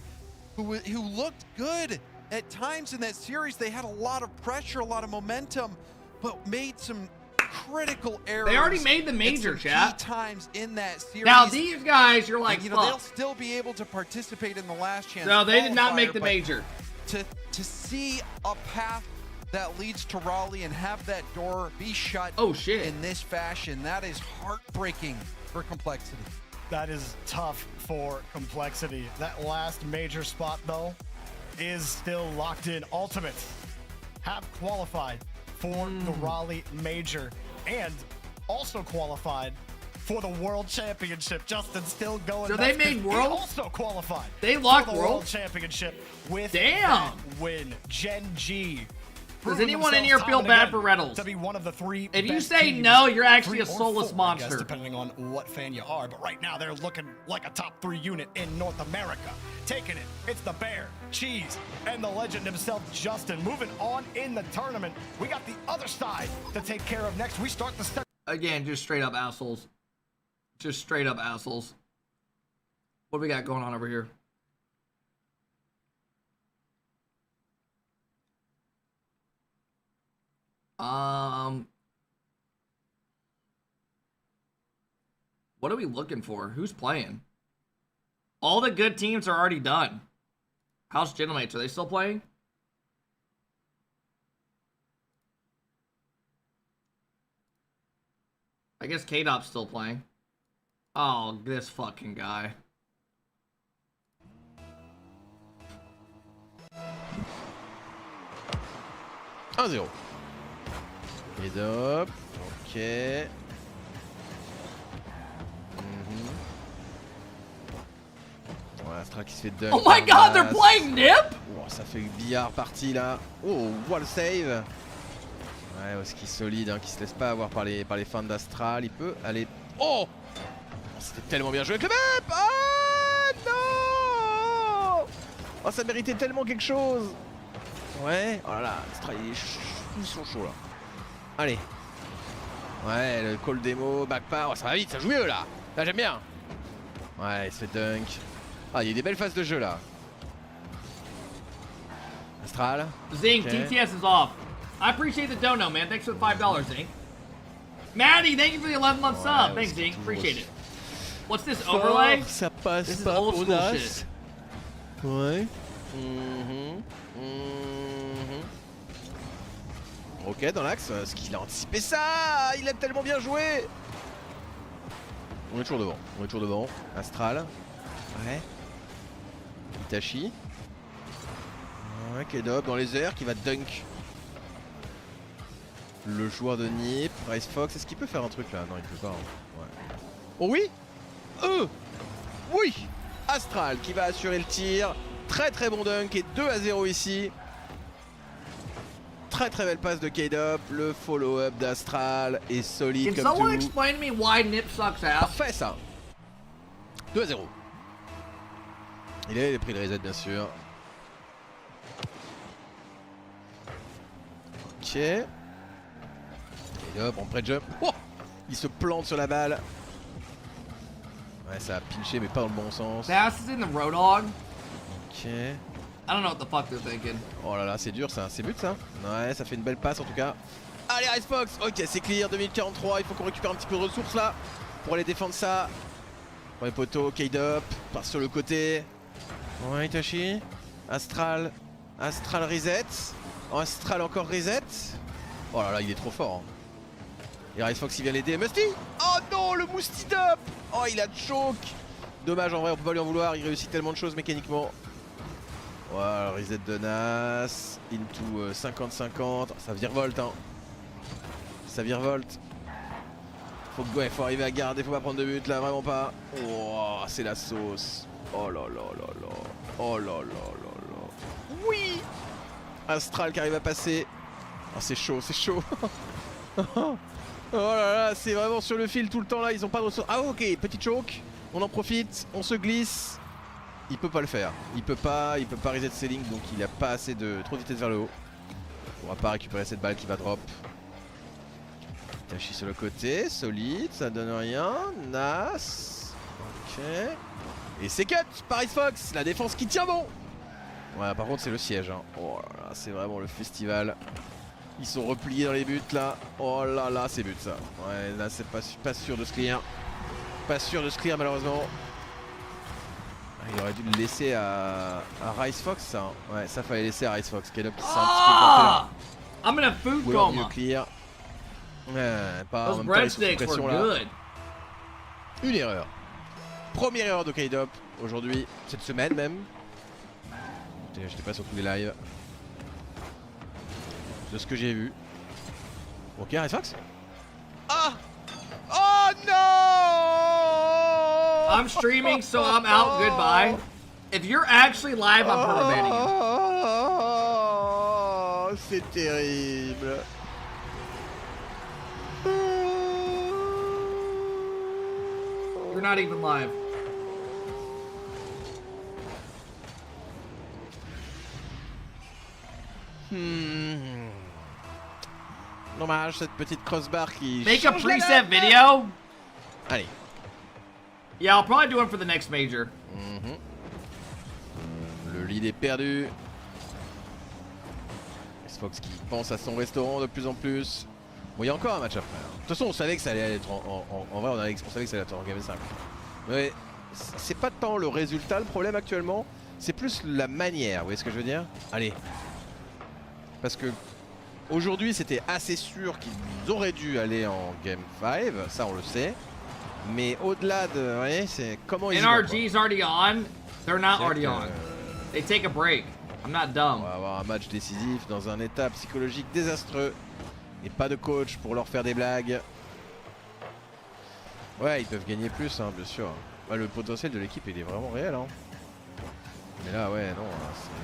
who looked good at times in that series. They had a lot of pressure, a lot of momentum, but made some critical errors. They already made the major, chat. Times in that series. Now these guys, you're like, and, you know, they'll still be able to participate in the last chance. No, they did not make the major. To see a path that leads to Raleigh and have that door be shut in this fashion, that is heartbreaking for Complexity. That is tough for Complexity. That last major spot, though, is still locked in. Ultimates have qualified for the Raleigh Major and also qualified for the World Championship. Justin still going. So they made World? Also qualified. They locked for the World Championship with Damn. that win. Gen G. Does anyone in here feel bad for Rlcs? To be one of the 3 If you best say teams, no, you're actually 3 a or soulless 4, I guess, monster. depending on what fan you are. But right now, they're looking like a top 3 unit in North America. Taking it, it's the Bear, Cheese, and the legend himself, Justin. Moving on in the tournament, we got the other side to take care of next. We start the Again, just straight up assholes. Just straight up assholes. What do we got going on over here? What are we looking for? Who's playing? All the good teams are already done. How's Gentlemates? Are they still playing? I guess K-Dop's still playing. Oh, this fucking guy. Un 0. Buildup. Ok. Voilà, Astra qui se fait dunk. Oh my god, they're playing Nip? Oh, ça fait billard parti là. Oh, wall save. Ouais, Oski solide, hein, qui se laisse pas avoir par les fans d'Astral. Il peut aller. Oh, c'était tellement bien joué avec le map. Ah non. Oh, ça méritait tellement quelque chose. Ouais, oh là là, Astral, ils sont chauds là. Allez. Ouais, le call démo, backpart, oh, ça va vite, ça joue mieux là. Là, j'aime bien. Ouais, il se fait dunk. Ah, il y a des belles phases de jeu là. Astral. Zing, Okay. TTS is off. I appreciate the dono, man. Thanks for the $5, Zing. Maddie, thank you for the 11-month sub. Thanks, Zing. Appreciate it. What's this overlay? Ça passe This is pas old pour school Nas. shit. Ouais. Ok, dans l'axe, ce qu'il a anticipé ça, il a tellement bien joué. On est toujours devant, Astral. Ouais. Itachi. Ouais, K-Dop dans les airs qui va dunk. Le joueur de Nip, Rice Fox, est-ce qu'il peut faire un truc là? Non, il peut pas. Hein. Ouais. Oh oui. Oui. Astral qui va assurer le tir. Très très bon dunk et 2-0 ici. Très très belle passe de K-Dop. Le follow-up d'Astral est solide Can comme someone tout. explain to me why Nip sucks ass? Parfait ça. 2-0. Il a pris le reset bien sûr. Ok. K-Dop en pré-jump. Oh, il se plante sur la balle. Ouais, ça a pinché mais pas dans le bon sens. Bass is in the Road Hog. Ok. I don't know what the fuck they're thinking. Oh là là, c'est dur ça, c'est but ça. Ouais, ça fait une belle passe en tout cas. Allez, Rice Fox. Ok, c'est clear, 2043. Il faut qu'on récupère un petit peu de ressources là pour aller défendre ça. Premier poteau, K-Dop, passe sur le côté. Ouais, Itachi. Astral. Astral reset. Astral encore reset. Oh là là, il est trop fort. Hein. Et Rice Fox il vient l'aider. Musty. Oh non, le Mousty Dop. Oh, il a choke. Dommage en vrai, on peut pas lui en vouloir. Il réussit tellement de choses mécaniquement. Voilà, reset de Nas. Into 50-50. Ça virevolte, hein. Ça virevolte. Faut arriver à garder, faut pas prendre de but là, vraiment pas. Oh, c'est la sauce. Oh là là là là. Oh là là là là. Oui. Astral qui arrive à passer. Oh, c'est chaud, c'est chaud. Oh là là, c'est vraiment sur le fil tout le temps là, ils ont pas de ressources. Ah ok, petit choke. On en profite, on se glisse. Il peut pas le faire. Il peut pas reset ses lignes, donc il a pas assez de trop de vitesse vers le haut. On pourra pas récupérer cette balle qui va drop. Tachi sur le côté, solide, ça donne rien. Nas. Ok. Et c'est cut par Rice Fox, la défense qui tient bon. Ouais, par contre c'est le siège. Hein. Oh là là, c'est vraiment le festival. Ils sont repliés dans les buts là. Oh là là, c'est but ça. Ouais, là c'est pas sûr de se clear. Pas sûr de se clear malheureusement. Il aurait dû le laisser à Rice Fox ça. Hein. Ouais, ça fallait laisser à Rice Fox. K-Dop qui s'est un petit peu porté là. I'm in a food Vouloir mieux coma. clear. Ouais, pas en Those même temps, ils sont sous breadsticks pression, were là. good. Une erreur. Première erreur de K-Dop aujourd'hui, cette semaine même. J'étais pas sur tous les lives. de ce que j'ai vu. Ok, Fox. Ah! Oh no! I'm streaming, so I'm out. Goodbye. If you're actually live, I'm permabanning you. Oh, c'est terrible. You're not even live. Dommage cette petite crossbar qui. Make a preset video. Allez. Yeah, I'll probably do one for the next major. Le lead est perdu. Fox qui pense à son restaurant de plus en plus. Bon, il y a encore un match après. De toute façon, on savait que ça allait être en vrai, on savait que ça allait être en game 5. Mais c'est pas tant le résultat le problème actuellement, c'est plus la manière. Vous voyez ce que je veux dire? Allez. Parce que aujourd'hui, c'était assez sûr qu'ils auraient dû aller en game 5, ça on le sait. Mais au-delà de, vous voyez, c'est comment ils NRGs already on. They're not already on. They take a break. I'm not dumb. On va avoir un match décisif dans un état psychologique désastreux. Et pas de coach pour leur faire des blagues. Ouais, ils peuvent gagner plus, hein, bien sûr. Ouais, le potentiel de l'équipe, il est vraiment réel. Hein. Mais là, ouais, non,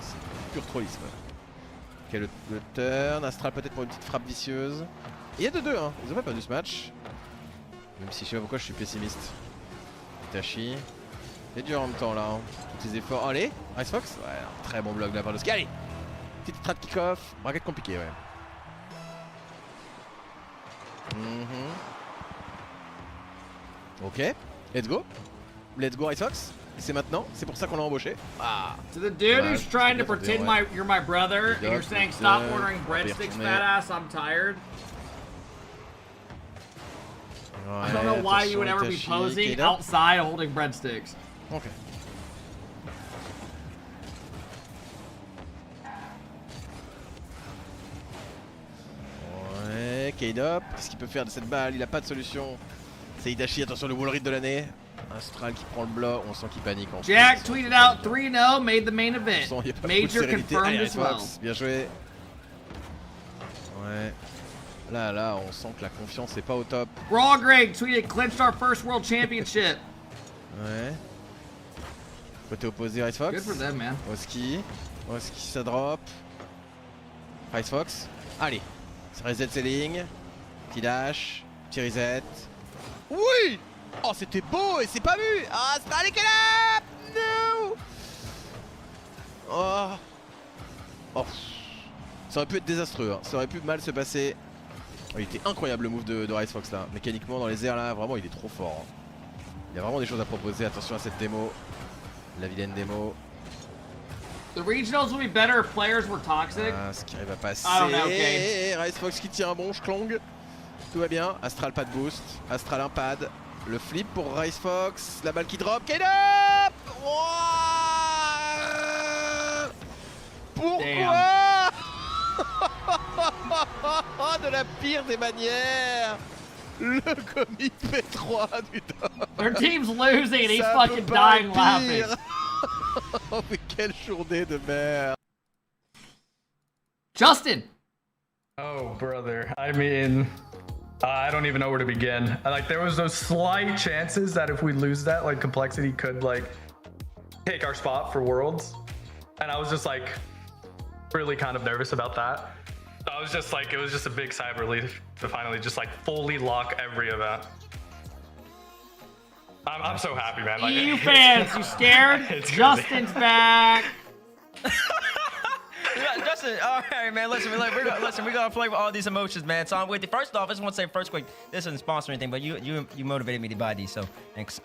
c'est pur trollisme. Ok, le turn. Astral peut-être pour une petite frappe vicieuse. Et il y a 2-2, hein. Ils ont pas perdu ce match. Même si je sais pas pourquoi je suis pessimiste. Itachi. C'est dur en même temps là. Hein. Tous les efforts. Oh, allez, Fox. Ouais, un très bon bloc de la part de Ski. Allez, petite strat kick-off. Braquette compliquée, ouais. Ok, let's go. Let's go, Fox. C'est maintenant, c'est pour ça qu'on l'a embauché. Ah. To the dude who's trying to pretend you're my brother and you're saying stop ordering breadsticks, fat ass, I'm tired. I don't know why you would ever be posing outside holding breadsticks. Ok. Ouais, K-Dop, qu'est-ce qu'il peut faire de cette balle? Il a pas de solution. C'est Itachi, attention le wall read de l'année. Astral qui prend le bloc, on sent qu'il panique en Jack tweeted out 3-0, made the main event. Major confirmed as well. Bien joué. Ouais. Là, on sent que la confiance est pas au top. Raw Greg tweeted clinched our first world championship. Ouais. Côté opposé, Fox. Good for them, man. Oski, ça drop. Fox. Allez. Ça reset ses lignes. Petit dash. Petit reset. Oui! Oh, c'était beau et c'est pas vu! Ah, c'est pas les canapes! No! Oh! Oh! Ça aurait pu être désastreux, hein. Ça aurait pu mal se passer. Oh, il était incroyable le move de Fox là. Mécaniquement dans les airs là, vraiment il est trop fort. Hein. Il y a vraiment des choses à proposer. Attention à cette démo. La vilaine démo. The regionals would be better if players were toxic. Ah, ce qui arrive à passer. I don't know, okay. Fox qui tire un bon schlong. Tout va bien. Astral pas de boost. Astral un pad. Le flip pour Fox. La balle qui drop. K-Dop! Pourquoi? De la pire des manières. Le commit P3 du top. Their team's losing and he's fucking dying laughing. Oh mais quelle journée de merde. Justin! Oh, brother. I mean, I don't even know where to begin. Like, there was those slight chances that if we lose that, like, Complexity could, like, take our spot for Worlds. And I was just, like, really kind of nervous about that. So I was just, like, it was just a big sigh of relief to finally just, like, fully lock every event. I'm so happy, man. Like, EU fans, you scared? Justin's back. Justin, all right, man. Listen, we gotta play with all these emotions, man. So I'm with you. First off, I just want to say first quick, this isn't sponsor or anything, but you motivated me to buy these, so thanks.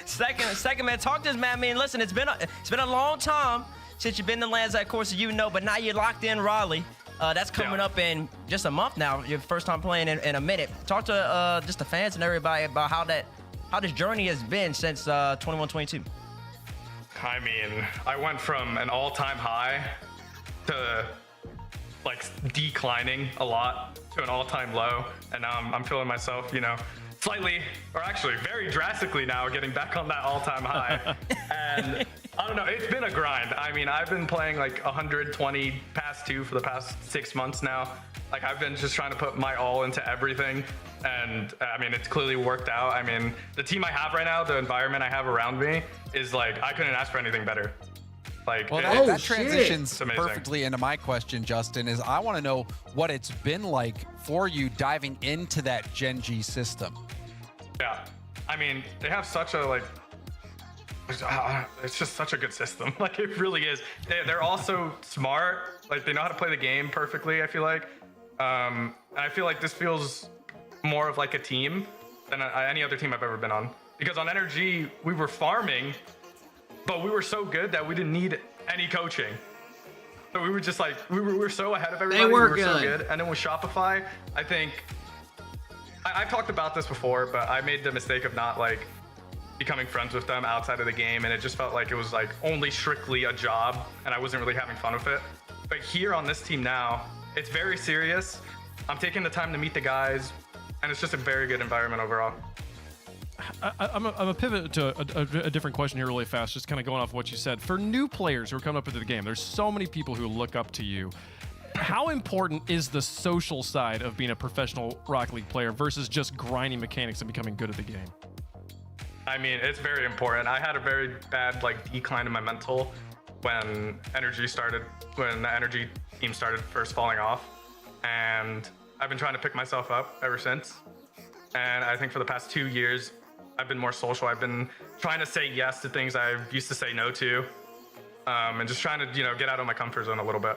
Second, man, talk to this man. I mean, listen, it's been a long time since you've been to lands that, of course, you know, but now you're locked in Raleigh. That's coming up in just a month now. Your first time playing in a minute. Talk to just the fans and everybody about how this journey has been since 21-22. I mean, I went from an all-time high to like declining a lot to an all-time low, and now I'm feeling myself, you know, slightly, or actually very drastically now, getting back on that all-time high. And I don't know, it's been a grind. I mean, I've been playing like 120 past 2 for the past 6 months now. Like, I've been just trying to put my all into everything. And I mean, it's clearly worked out. I mean, the team I have right now, the environment I have around me is like, I couldn't ask for anything better. Like, well, that transitions perfectly into my question, Justin, is I want to know what it's been like for you diving into that Gen G system. Yeah, I mean, they have such a, like, it's just such a good system. Like, it really is. They're all so smart. Like, they know how to play the game perfectly, I feel like. And I feel like this feels more of like a team than any other team I've ever been on. Because on NRG, we were farming, but we were so good that we didn't need any coaching. So we were just like, we were so ahead of everybody. They were we were good. So good. And then with Shopify, I think, I've talked about this before, but I made the mistake of not like becoming friends with them outside of the game. And it just felt like it was like only strictly a job and I wasn't really having fun with it. But here on this team now, it's very serious. I'm taking the time to meet the guys and it's just a very good environment overall. I'm a pivot to a different question here really fast, just kind of going off what you said. For new players who are coming up into the game, there's so many people who look up to you. How important is the social side of being a professional Rocket League player versus just grinding mechanics and becoming good at the game? I mean, it's very important. I had a very bad like decline in my mental when the Energy team started first falling off. And I've been trying to pick myself up ever since. And I think for the past 2 years, I've been more social. I've been trying to say yes to things I used to say no to. And just trying to, get out of my comfort zone a little bit.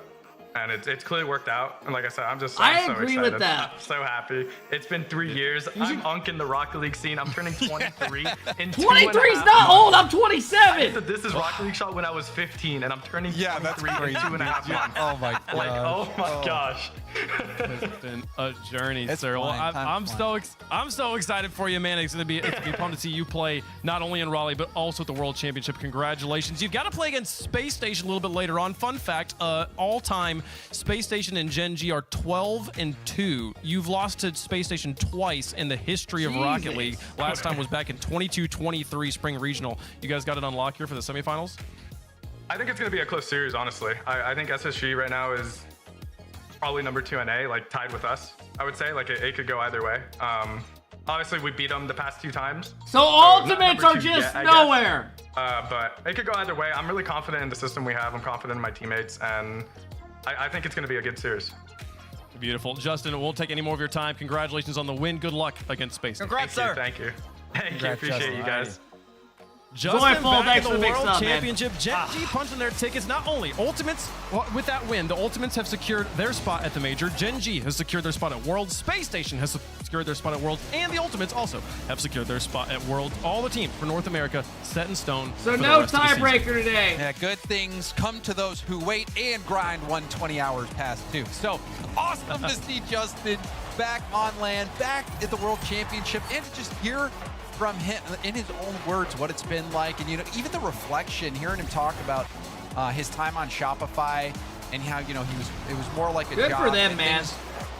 And it's clearly worked out. And like I said, I'm so agree excited. with that. I'm so happy. It's been 3 years. I'm unking the Rocket League scene. I'm turning 23 in 23 is not old. I'm 27. This is Rocket League shot when I was 15, and I'm turning 23 in 2.5 months. Oh my god. Like, oh my gosh. It's been a journey, It's sir. Well, fine. I'm so excited for you, man. It's gonna be fun to see you play not only in Raleigh but also at the World Championship. Congratulations. You've got to play against Space Station a little bit later on. Fun fact: all-time Space Station and Gen G are 12-2. You've lost to Space Station twice in the history of Rocket League. Last time was back in 22-23 Spring Regional. You guys got it on lock here for the semifinals? I think it's gonna be a close series, honestly. I think SSG right now is probably number 2 in A, like tied with us. I would say like it could go either way. Obviously we beat them the past 2 times. So ultimates are just nowhere. But it could go either way. I'm really confident in the system we have. I'm confident in my teammates, and I think it's going to be a good series. Beautiful. Justin, it won't take any more of your time. Congratulations on the win. Good luck against Space. Congrats, sir. Thank you. Appreciate you guys. Justin Joyful, back thanks at for the the big World sub, man. Championship. Gen G punching their tickets. Not only Ultimates, with that win, the Ultimates have secured their spot at the Major. Gen G has secured their spot at World. Space Station has secured their spot at World. And the Ultimates also have secured their spot at World. All the teams for North America set in stone. So for the no rest of the season. tiebreaker today. Yeah, good things come to those who wait and grind 120 hours past 2. So awesome to see Justin back on land, back at the World Championship, and to just hear from him in his own words what it's been like, and even the reflection, hearing him talk about his time on Shopify and how it was more like a Good job. for them, and man. things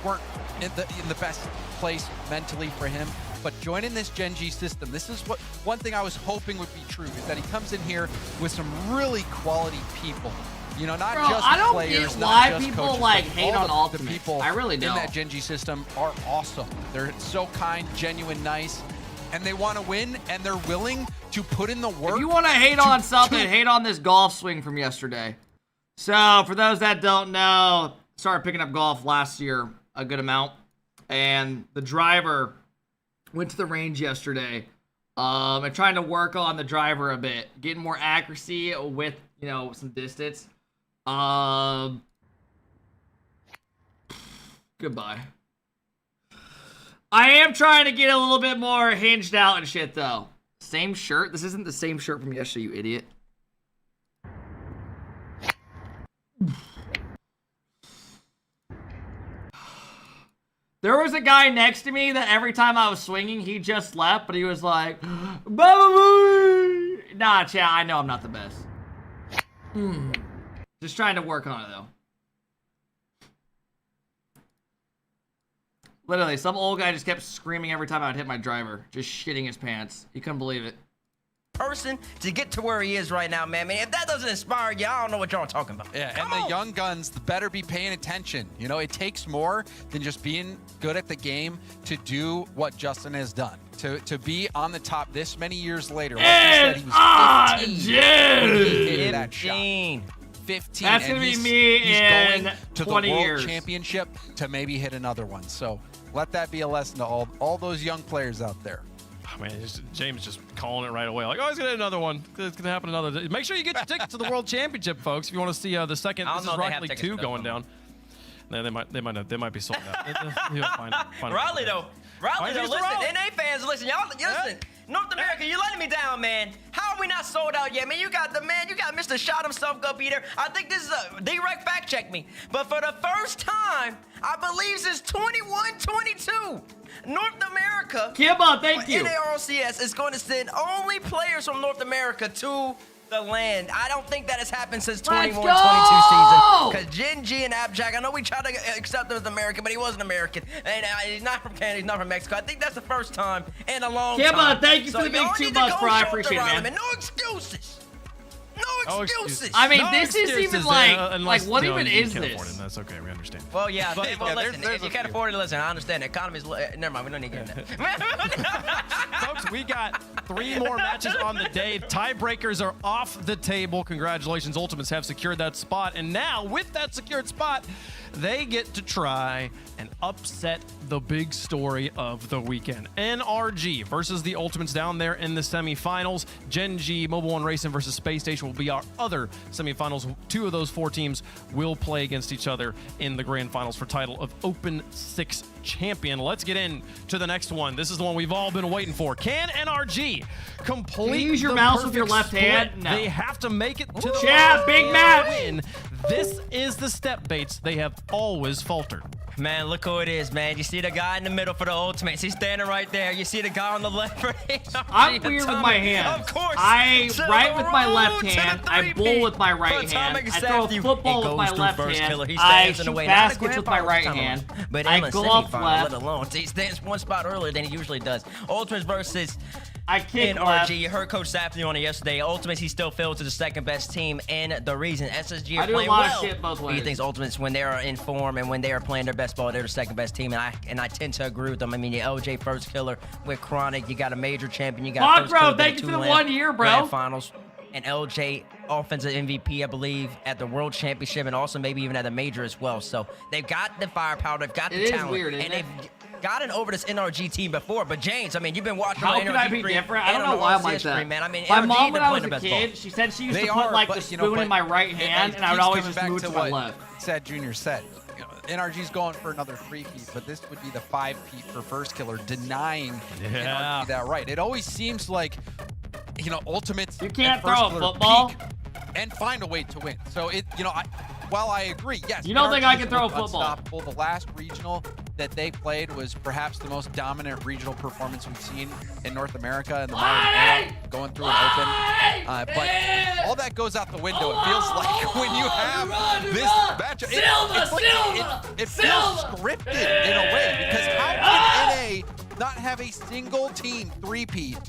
weren't in the best place mentally for him. But joining this Gen G system, this is what one thing I was hoping would be true, is that he comes in here with some really quality people. Not Bro, just I don't players, get not why just people coaches, like but hate all on the Ultimate. people I really in don't. that Gen G system are awesome. They're so kind, genuine, nice, and they want to win, and they're willing to put in the work. If you want to hate on something, hate on this golf swing from yesterday. So, for those that don't know, started picking up golf last year a good amount, and the driver went to the range yesterday and trying to work on the driver a bit, getting more accuracy with, some distance. Goodbye. I am trying to get a little bit more hinged out and shit, though. Same shirt? This isn't the same shirt from yesterday, you idiot. There was a guy next to me that every time I was swinging, he just left, but he was like, nah, chat, I know I'm not the best. Just trying to work on it, though. Literally, some old guy just kept screaming every time I would hit my driver. Just shitting his pants. He couldn't believe it. Person to get to where he is right now, man. If that doesn't inspire you, I don't know what y'all are talking about. Yeah, and the young guns better be paying attention. You know, it takes more than just being good at the game to do what Justin has done. To be on the top this many years later. Like you said, he was 15 when he hit that shot. 15. That's gonna be me he's in going to 20 the World years. Championship to maybe hit another one. So let that be a lesson to all those young players out there. Oh, man, James just calling it right away. Like, oh, he's going to hit another one. It's going to happen another day. Make sure you get your tickets to the World Championship, folks, if you want to see the second. This is Rocket League 2 going down. No, they might be sold out. Raleigh, though, listen, NA fans, listen, y'all, listen. North America, you're letting me down, man. How are we not sold out yet, man? You got Mr. Shot himself go be there. I think this is a direct fact check me. But for the first time, I believe since 21-22, North America, Kimba, thank you. NRGs is going to send only players from North America to the land. I don't think that has happened since 21-22 season. Because Gen G and Abjack, I know we tried to accept him as American, but he wasn't American. And he's not from Canada, he's not from Mexico. I think that's the first time in a long time. Kimba, thank you for the big $2, bro. I appreciate it, man. No excuses. No excuses. I mean, this is even like what even is this? That's okay, we understand. Well, yeah, listen, if you can't afford it, listen, I understand. The economy's, never mind, we don't need to get into that. Folks, we got 3 more matches on the day. Tiebreakers are off the table. Congratulations, Ultimates have secured that spot. And now, with that secured spot, they get to try and upset the big story of the weekend. NRG versus the Ultimates down there in the semifinals. Gen G, Mobile One Racing versus Space Station will be our other semifinals. 2 of those 4 teams will play against each other in the grand finals for title of Open 6 champion. Let's get into the next one. This is the one we've all been waiting for. Can NRG complete Can you use your the mouse with your perfect left hand? split? No. They have to make it to the Chat, big match. win. This is the step baits they have always faltered. Man, look who it is, man. You see the guy in the middle for the Ultimates. He's standing right there. You see the guy on the left for I'm weird with my hands. Of course. I write with my left hand. I bowl with my right hand. I throw a football with my left hand. I shoot baskets with my right hand. But I golf left. let alone. He stands one spot earlier than he usually does. Ultimates versus I kick NRG. You heard Coach Safety on it yesterday. Ultimates, he still feels to the second best team, and the reason SSG are playing well. Shit both ways. He thinks Ultimates, when they are in form and when they are playing their best ball, they're the second best team, and I tend to agree with them. I mean, the LJ first killer with Chronic, you got a major champion, you got first bro, killer, thank you for the 2 1 year, bro. Grand finals, and LJ offensive MVP, I believe, at the World Championship, and also maybe even at the major as well. So they've got the firepower, they've got the talent, weird, and they've gotten over this NRG team before. But James, I mean, you've been watching How the can NRG I be different? I don't know why I'm like that. Man. I mean, my NRG mom, when I was playing a their best kid, ball. she said she used They to put are, like but, the you know, spoon in my right hand, and I would always just move to my left. Sad Junior said, you know, NRG's going for another 3-peat, but this would be the 5-peat for first killer, denying NRG that right. It always seems like, you know, Ultimates you can't and first throw a killer football peak and find a way to win. So it, you know, while I agree, yes, you don't think I can throw a looked football? Unstoppable. The last regional that they played was perhaps the most dominant regional performance we've seen in North America in the modern era, going through an open. But all that goes out the window. It feels like when you have this matchup, it feels scripted in a way, because how can NA not have a single team 3-peat?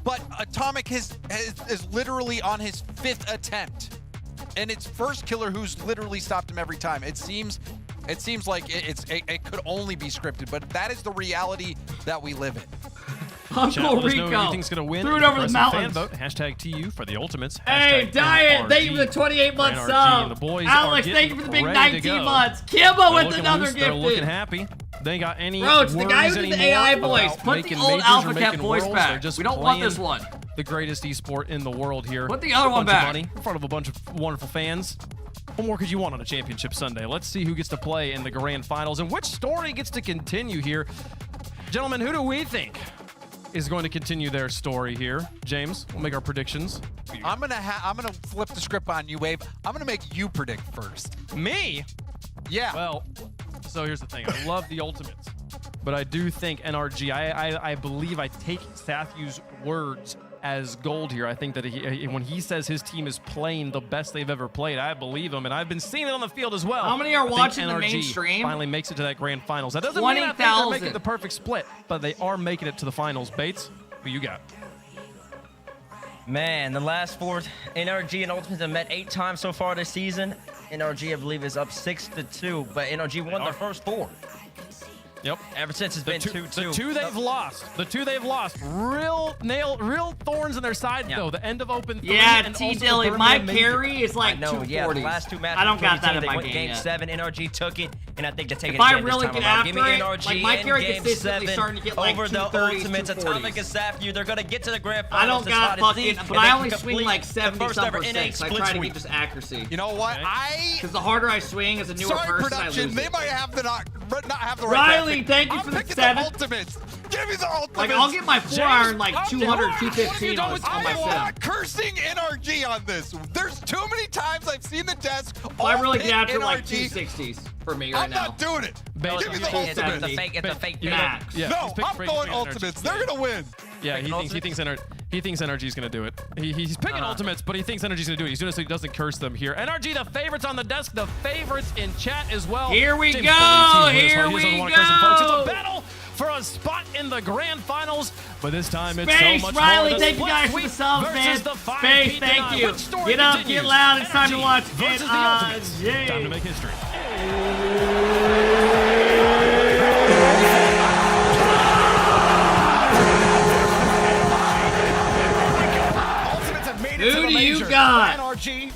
But Atomic is literally on his 5th attempt, and it's first killer who's literally stopped him every time. It seems like it could only be scripted, but that is the reality that we live in. Uncle Rico who thinks gonna win. threw it over the mountains. Fan vote. Hashtag TU for the Ultimates. Hey, Diet, thank you for the 28-month sub. Alex, thank you for the big 19 months. Kimba with another gift. They're looking happy. They got any Bro, it's the guy who did anymore the AI voice. about Put the making old majors or AlphaKep making voice worlds. back. They're just We don't want this playing one. The greatest esport in the world here. Put the other one Bunch of back. money in front of a bunch of wonderful fans. What more could you want on a championship Sunday? Let's see who gets to play in the grand finals and which story gets to continue here. Gentlemen, who do we think is going to continue their story here? James, we'll make our predictions. I'm gonna flip the script on you, Wave. I'm gonna make you predict first. Me? Yeah. Well, so here's the thing. I love the Ultimates, but I do think NRG. I believe I take Sathu's words as gold here. I think that when he says his team is playing the best they've ever played, I believe him, and I've been seeing it on the field as well. How many are I think watching the NRG main stream? Finally makes it to that grand finals. That doesn't mean I think they're 20,000. making the perfect split, but they are making it to the finals. Bates, who you got? Man, the last 4 NRG and Ultimates have met 8 times so far this season. NRG, I believe, is up 6-2, but NRG won their first 4. Yep. Ever since it's been 2-2. The two they've lost. Real thorns in their side, though. The end of open 3. Yeah, and T. also Dilly, the my Birmingham major. carry is like 240. Yeah, the last 2 matches. I don't got that in they my went game Game yet. 7, NRG took it, and I think they're taking If it I again really this get time around. Give me after it, NRG like my in carry Game consistently 7 starting to get like over the 230s, Ultimates. 240s. Atomic and Sapphire, they're going to get to the grand I finals. don't got fucking, but I only swing like 70-some%. So I try to sweep. get just accuracy. You know what? Because the harder I swing as a newer person, production, I lose they it. might have the not have the right. Riley, thank you for the 7. Ultimates. Give me the ultimates. Like, I'll get my 4-iron like 200, 215 on my 7. I'm cursing NRG on this. There's too many times I've seen the desk. So I really get after NRG. like 260s for me right I'm now. not doing it. Bates, Give me the ultimates. It's a fake Max. Yeah, No, he's picking I'm going NRG. ultimates. They're gonna win. Yeah, he thinks NRG's gonna do it. He's picking ultimates, but he thinks NRG's gonna do it. He's doing it so he doesn't curse them here. NRG, the favorites on the desk, the favorites in chat as well. Here we James go. Foley, Here he doesn't we wanna curse them, folks. It's go. a battle for a spot in the grand finals, but this time it's Space, so much Riley, more. thank you guys for the subs, man. Space, thank you. Get up, get loud. It's time to watch NRG. Time to make history. Who do you got? NRG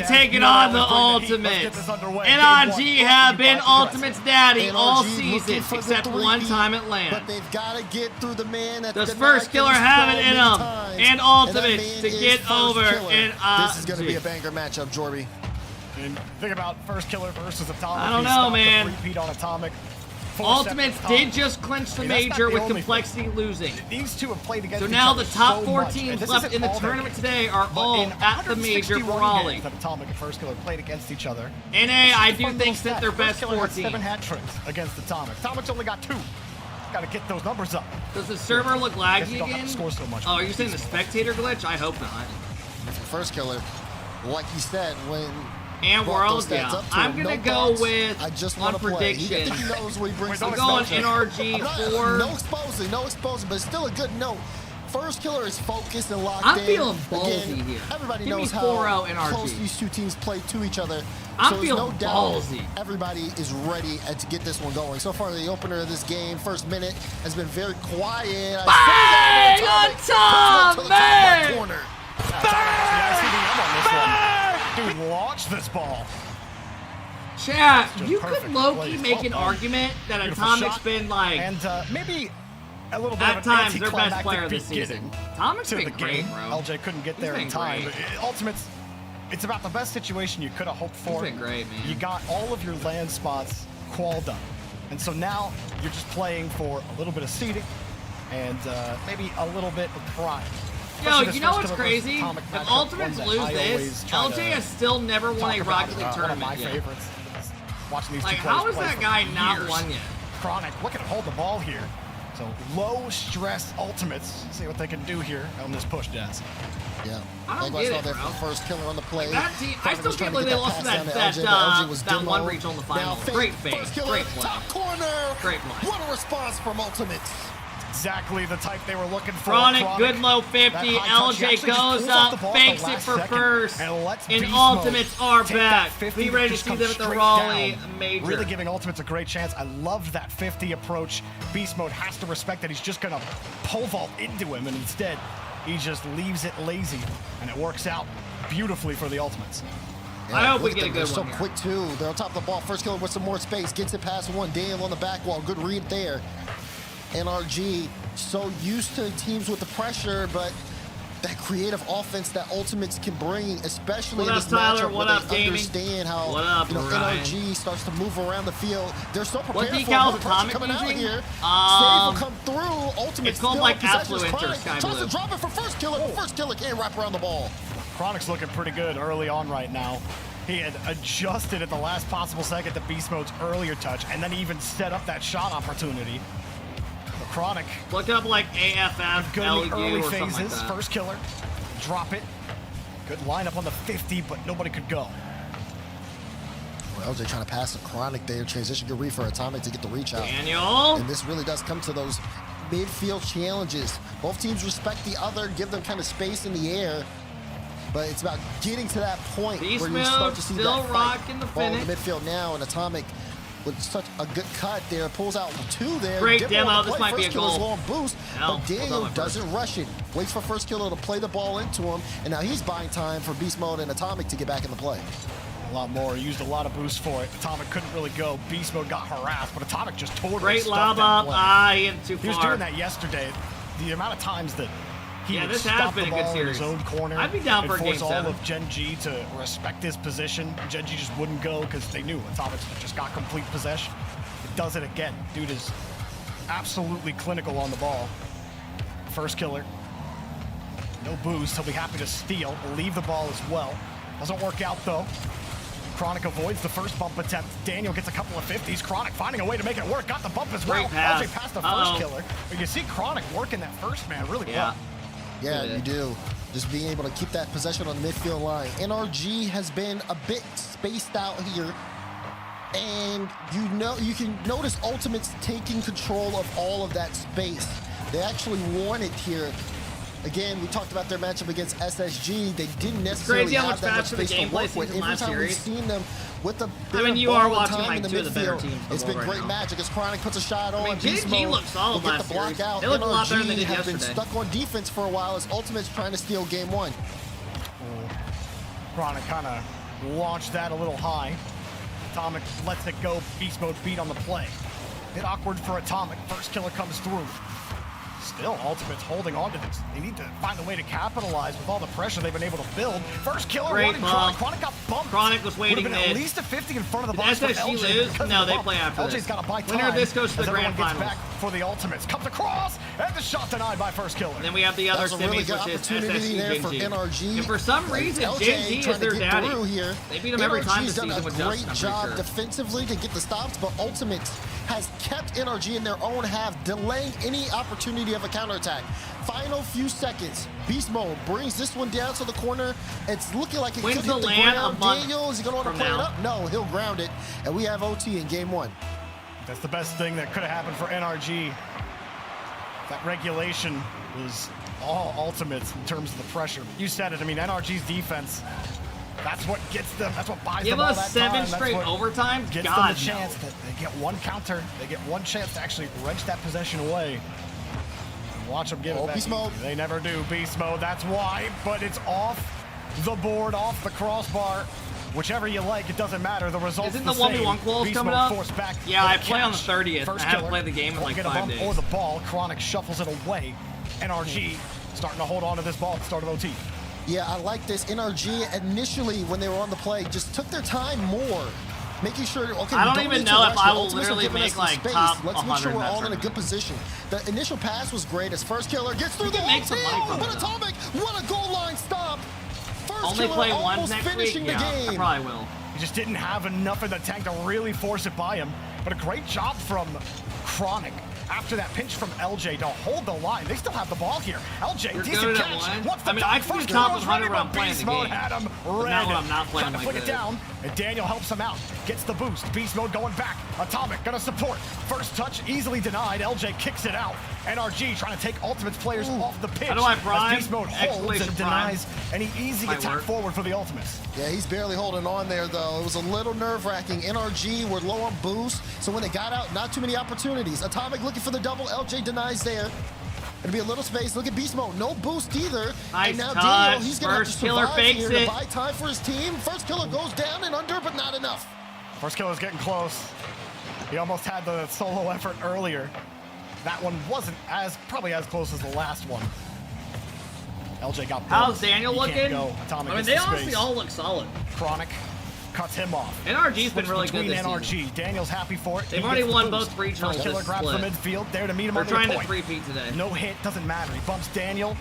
taking on the Ultimates. NRG have been Ultimates daddy all season, except one time at LAN. But they've got to get through the man. Does First Killer have it in them? And Ultimates to get over NRG. This is going to be a banger matchup, Jorby. And think about First Killer versus Atomic. I don't know, man. Repeat on Atomic. Ultimates did just clinch the major with Complexity losing. These two have played against So now the top so 4 much. teams This left isn't in the all their tournament games. today are But all in at the major 161 brawling. games that Atomic and First Killer played against each other. NA, I do Fun think little that they're stat. best First Killer 4 had 7 teams. hat tricks against Atomic. Atomic's only got 2. Got to get those numbers up. Does the server look Guess you laggy don't have again? to score so much. Oh, are you saying the spectator glitch? I hope not. First Killer, like he said, when And brought World, those stats yeah. up to I'm him, gonna no go thoughts. with I just one want to play. prediction. He knows where he brings I'm the going exposure. NRG I'm not- 4. No exposing, but still a good note. First Killer is focused and locked I'm in. feeling ballsy Again, here. Everybody Give me knows 4-0 how NRG. close these two teams play to each other. I'm so there's feeling no doubt ballsy. everybody is ready to get this one going. So far, the opener of this game, first minute, has been very quiet. Bang on Tom, man! Corner. Dude, launch this ball. Chat, Just you perfect could low-key plays. make an argument that Beautiful Atomic's shot. been like, And maybe a little bit at of times, an their best anticlimactic player this season. beginning Atomic's to been the great, game. bro. LJ couldn't get He's there been in time. great. Ultimates, it's about the best situation you could have hoped for. He's been great, man. You got all of your land spots qualled up. And so now you're just playing for a little bit of seeding and maybe a little bit of pride. Yo, you know what's crazy? If Ultimates lose this, LJ has still never won a Rocket League One of tournament my yet. favorites. Watching these Like, two players how is play that for guy not years. won yet? Chronic looking to hold the ball here. So low stress Ultimates. See what they can do here on this push desk. Yeah. I don't Likewise, get saw it, there bro. for First Killer on the play. That team, I still was trying can't to believe get they lost to pass that down to LJ, but LJ was that one demoed. reach on the Now final. fake. Great fake, First Killer, great play. top corner. Great play. What a response from Ultimates. Exactly the type they were looking for. Chronic, good low 50. That high touch, he LJ actually just goes pulls off the up, ball at fakes the it last for second. first. And lets And Beast Ultimates Mode are take back. that 50 Be ready to just see come them at the straight Raleigh down. major. Really giving Ultimates a great chance. I loved that 50 approach. Beast Mode has to respect that he's just going to pole vault into him, and instead he just leaves it lazy, and it works out beautifully for the Ultimates. I hope we look get at a them. good They're one so here. quick too. They're on top of the ball. First Killer with some more space. Gets it past one. Dale on the back wall. Good read there. NRG so used to teams with the pressure, but that creative offense that Ultimates can bring, especially What in up, this Tyler? matchup What where up, they gaming? understand how What up, Ryan? NRG starts to move around the field. They're so What prepared for decals it. Pressure Atomic coming out using? here. Save will come through. Ultimates It's called still like in possession. Affluent or Chronic Sky tries Blue. to drop it for First Killer, but First Killer can't wrap around the ball. Chronic's looking pretty good early on right now. He had adjusted at the last possible second to Beast Mode's earlier touch, and then he even set up that shot opportunity. Chronic. Look up like AFF, Good LU, early or something phases. like that. First killer. Drop it. Good lineup on the 50, but nobody could go. Well, LJ trying to pass a Chronic there. Transition good read for Atomic to get the reach out. Daniel. And this really does come to those midfield challenges. Both teams respect the other, give them kind of space in the air. But it's about getting to that point Beast where you mode, start to see still that rocking the ball in finish. the midfield now, and Atomic with such a good cut there, pulls out 2 there. Great Dibble demo, on the this play. might be First a killer's goal. low on boost, Hell, but Daniel hold on, doesn't rush it. Waits for first killer to play the ball into him, and now he's buying time for Beast Mode and Atomic to get back in the play. A lot more. He used a lot of boost for it. Atomic couldn't really go. Beast Mode got harassed, but Atomic just totally Great stuffed lob that up. play. He hit too far. He was doing that yesterday. The amount of times that he would this has stop been the a good ball in his series. own corner I'd be down for and a game force all 7. of Gen G to respect his position. Gen G just wouldn't go because they knew Atomic just got complete possession. It does it again. Dude is absolutely clinical on the ball. First killer. No boost. He'll be happy to steal. Leave the ball as well. Doesn't work out though. Chronic avoids the first bump attempt. Daniel gets a couple of 50s. Chronic finding a way to make it work. Got the bump as well. Great pass. LJ passed the first killer. But you see Chronic working that first man really well. Yeah, you do. Just being able to keep that possession on the midfield line. NRG has been a bit spaced out here. And you can notice Ultimate's taking control of all of that space. They actually won it here. Again, we talked about their matchup against SSG. They didn't necessarily crazy how have much that much faster the space to gameplay work with. seems in Every last time we've series. seen them with the I mean, you ball are and watching time like in the 2 of the better midfield. teams. It's been great magic as Chronic puts a shot on. I mean, Beast G&G Mode looked solid will get last the block series. out. They looked a lot better than they did have been yesterday. stuck on defense for a while as Ultimate's trying to steal game 1. Chronic kind of launched that a little high. Atomic lets it go. Beast Mode beat on the play. Bit awkward for Atomic. First killer comes through. Still, Ultimate's holding on to this. They need to find a way to capitalize with all the pressure they've been able to build. First killer, Great running ball. Chronic. Chronic got bumped. Chronic was waiting Would have been mid. at least a 50 in front of the Did box for SSG LJ lose? because No, of the they bump. play after LJ's this. got to buy time. Winner of this goes to the as everyone grand gets finals. back for the Ultimates. Comes across, and the shot denied by first killer. And then we have the other That's a really semis, good which is opportunity there for SSG. NRG. And for some reason, LJ Gen.G is trying to their get daddy. through here. They beat him every time this NRG's done season a with great Justin, I'm job pretty sure. defensively to get the stops, but Ultimate has kept NRG in their own half, delaying any opportunity of a counterattack. Final few seconds. Beast Mode brings this one down to the corner. It's looking like it Wins could the hit the land ground. a month Daniel, is he going to want to from play it now. up? No, he'll ground it. And we have OT in game 1. That's the best thing that could have happened for NRG. That regulation was all Ultimates in terms of the pressure. You said it. I mean, NRG's defense, that's what gets them, that's what buys Give them all us that 7 time. That's straight what overtimes? gets God, them the chance that they get one counter. They get one chance to actually wrench that possession away. Watch them give it back. Beast Mode. They never do. Beast Mode, that's why. But it's off the board, off the crossbar. Whichever you like, it doesn't matter. The result's Isn't the the same. 1v1 quals Beast coming Mode up? forced back Yeah, for I the play on the catch. 30th. First I haven't killer played the game in won't like get a 5 bump days. or the ball. Chronic shuffles it away. NRG starting to hold on to this ball at the start of OT. Yeah, I like this. NRG initially, when they were on the play, just took their time more. Making sure, okay, I we don't even need to know if rush. I The will Ultimates are literally giving us make, the like, space. top Let's make sure 100 we're all in a tournament. good position. The initial pass was great as first killer gets through We the can whole make some money from but it, though. Atomic, what a goal line stop. First Only killer play once almost next week? finishing the Yeah, I game. probably will. He just didn't have enough in the tank to really force it by him. But a great job from Chronic after that pinch from LJ to hold the line. They still have the ball here. LJ, You're decent good at catch. one. Wants the I mean, dunk. I can First be top killer was 100 ready, when I'm but playing Beast the Mode game. had him But red. not when I'm not playing Trying to like flick it this. down, and Daniel helps him out. Gets the boost. Beast Mode going back. Atomic gonna support. First touch easily denied. LJ kicks it out. NRG trying to take Ultimate's players off the pitch. How do I as prime? Beast Mode holds Exclamation and prime. denies any easy Might attack work. forward for the Ultimates. Yeah, he's barely holding on there, though. It was a little nerve-wracking. NRG were low on boost, so when they got out, not too many opportunities. Atomic looking for the double. LJ denies there. It'll be a little space. Look at Beast Mode. No boost either. Nice and now touch. Daniel, he's going to have to First killer survive fakes here it. to buy time for his team. First killer goes down and under, but not enough. First killer's getting close. He almost had the solo effort earlier. That one wasn't probably as close as the last one. LJ got bumped. How's Daniel He looking? can't go. Atomic I mean, gets they the honestly space. all look solid. Chronic cuts him off. NRG's been Switch really good between this NRG. season. Daniel's happy for it. They've He already gets the won boost. both regionals First killer this grabs the split. midfield there to meet him They're on the trying to point. three-peat today. No hit, doesn't matter. He bumps Daniel.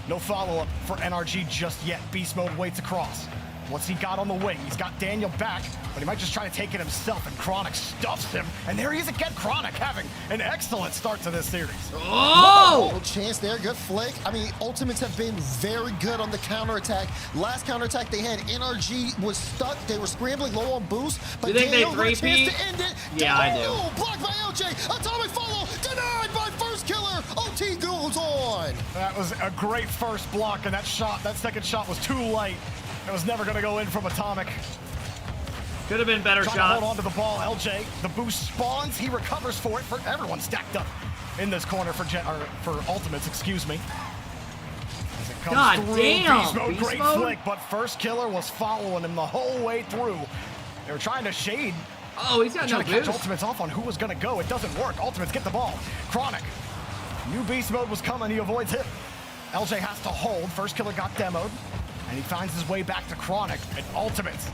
No follow-up for NRG just yet. Beast Mode waits across. What's he got on the wing? He's got Daniel back, but he might just try to take it himself, and Chronic stuffs him. And there he is again, Chronic having an excellent start to this series. Oh! Little chance there, good flick. I mean, Ultimates have been very good on the counterattack. Last counterattack they had, NRG was stuck. They were scrambling low on boost, but You think they Daniel got a chance three-peat? to end it. Yeah, I do. Oh, blocked by LJ. Atomic follow, denied by First Killer. OT goes on. That was a great first block, and that second shot was too light. It was never going to go in from Atomic. Could have been better Trying shots. to hold on to the ball, LJ. The boost spawns. He recovers for it. For everyone stacked up in this corner for Ultimates, excuse me. As it comes God through, damn, Beast Mode, Beast great Mode? flick, but First Killer was following him the whole way through. They were trying to shade. Oh, he's got no trying to catch boost. Ultimates off on who was going to go. It doesn't work. Ultimates get the ball. Chronic. New Beast Mode was coming. He avoids it. LJ has to hold. First Killer got demoed. And he finds his way back to Chronic and Ultimates.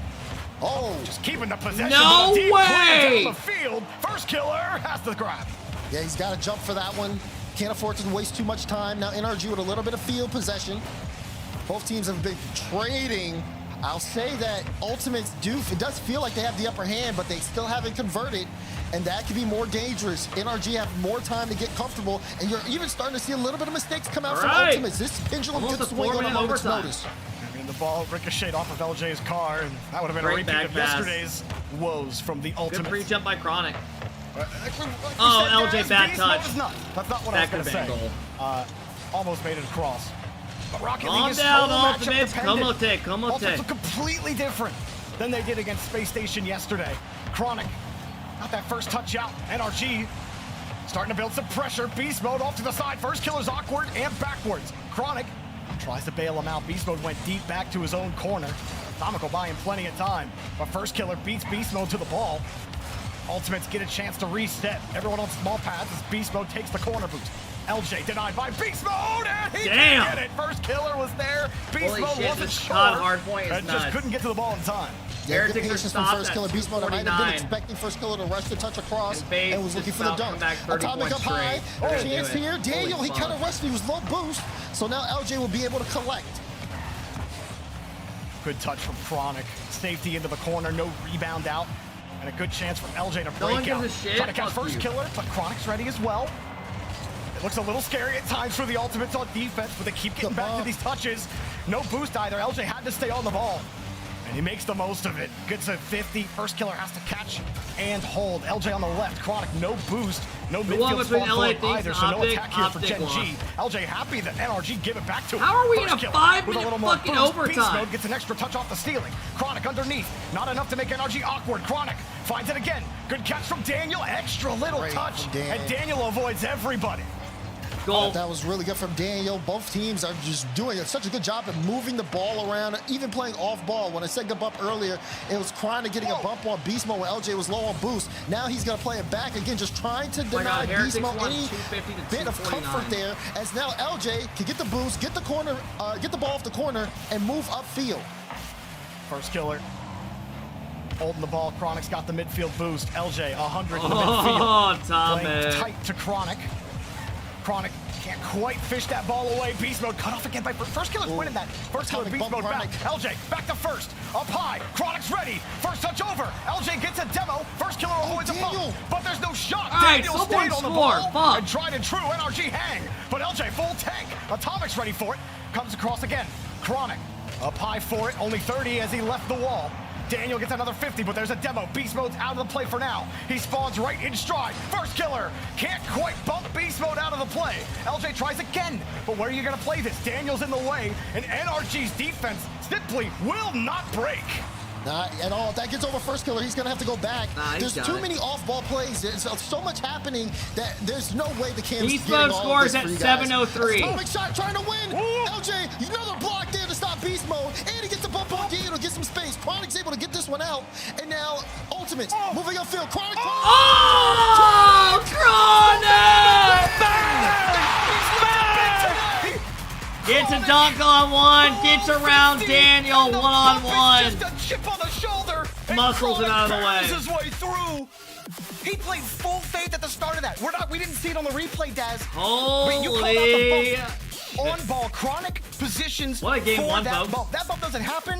Oh, just keeping the possession. No but a deep way! clear down the field. First Killer has the grab. Yeah, he's got to jump for that one. Can't afford to waste too much time. Now NRG with a little bit of field possession. Both teams have been trading. I'll say that Ultimates it does feel like they have the upper hand, but they still haven't converted, and that could be more dangerous. NRG have more time to get comfortable, and you're even starting to see a little bit of mistakes come out from Ultimates. This pendulum Almost Oh, a could swing on a 4-minute moment's overtime. notice. I mean, the ball ricocheted off of LJ's car, and that would have been Great a repeat back of pass. yesterday's woes from the Good Ultimates. pre-jump by Chronic. Actually, like you Oh, said, LJ guys, bad Beast touch. Mode is nuts. That's not what That I was could going to have say. been Almost made it across. But Rocket Calm League is down, so matchup Ultimates. dependent. Como te. Ultimates look completely different than they did against Space Station yesterday. Chronic got that first touch out. NRG starting to build some pressure. Beast Mode off to the side. First Killer's awkward and backwards. Chronic tries to bail him out. Beast Mode went deep back to his own corner. Atomic will buy him plenty of time, but First Killer beats Beast Mode to the ball. Ultimates get a chance to reset. Everyone on small pads as Beast Mode takes the corner boost. LJ denied by Beast Mode, and he Damn. did get it. First Killer was there. Beast Holy Mode shit, wasn't this sure. COD hardpoint is and just nuts. couldn't get to the ball in time. Yeah, good Heretics are patience from stopped First at Killer. Beast Mode might have been 249. expecting First Killer to rush the touch across And Base was looking just for the about dunk. come back 30 Atomic up points high. straight. Oh, They're gonna chance do it. here. Daniel, Holy he kind of fuck. rushed. He was low boost. So now LJ will be able to collect. Good touch from Chronic. Safety into the corner, no rebound out. And a good chance for LJ to No one break out. gives a shit. Trying to catch Fuck First you. Killer, but Chronic's ready as well. It looks a little scary at times for the Ultimates on defense, but they keep getting back to these touches. No boost either. LJ had to stay on the ball. And he makes the most of it. Gets a 50. First Killer has to catch and hold. LJ on the left. Chronic, no boost. No The one midfield between spawn LA for him thinks either, so no optic, attack here for optic Gen loss. G. LJ happy that NRG give it back to him. How are we in First a Killer 5-minute with a little more fucking boost. Beast overtime? Mode gets an extra touch off the ceiling. Chronic underneath. Not enough to make NRG awkward. Chronic finds it again. Good catch from Daniel. Extra little Great touch. from Dan. And Daniel avoids everybody. Goal. That was really good from Daniel. Both teams are just doing such a good job of moving the ball around, even playing off ball. When I said the bump earlier, it was Chronic getting a bump on Beast Mode when LJ was low on boost. Now he's going to play it back again, just trying to deny Beast Mode any 250 to bit of 249. comfort there, as now LJ can get the boost, get the corner, get the ball off the corner, and move upfield. First Killer holding the ball. Chronic's got the midfield boost. LJ 100 in the Oh, midfield. Tommy. Playing tight to Chronic. Chronic can't quite fish that ball away. Beast Mode cut off again by First Killer's winning that. First Killer, Atomic Beast bump Mode back. Chronic. LJ back to first. Up high. Chronic's ready. First touch over. LJ gets a demo. First Killer avoids a Daniel. bump. But there's no shot. All right, Daniel someone stayed on the score. ball. Fuck. And tried and true. NRG hang. But LJ full tank. Atomic's ready for it. Comes across again. Chronic up high for it. Only 30 as he left the wall. Daniel gets another 50, but there's a demo. Beast Mode's out of the play for now. He spawns right in stride. First Killer can't quite bump Beast Mode out of the play. LJ tries again, but where are you going to play this? Daniel's in the way, and NRG's defense simply will not break. Not at all. If that gets over First Killer, he's going to have to go back. Nah, he's There's got too it. many off-ball plays. There's so much happening that there's no way the cam's Beast getting Mode all scores of at this for you guys. 7:03. Atomic shot trying to win. LJ, another block there to stop Beast Mode. And he gets a bump on Daniel to get some space. Chronic's able to get this one out. And now Ultimates moving upfield. Chronic. Oh, Chronic! Gets a dunk on one, gets around Daniel one-on-one. Just a chip on the shoulder. and Muscles it out of the Chronic way. burns his way through. He played full faith at the start of that. We didn't see it on the replay, Daz. But you called out the Holy. bump. On ball, Chronic positions What a game for one, that folks. bump. That bump doesn't happen.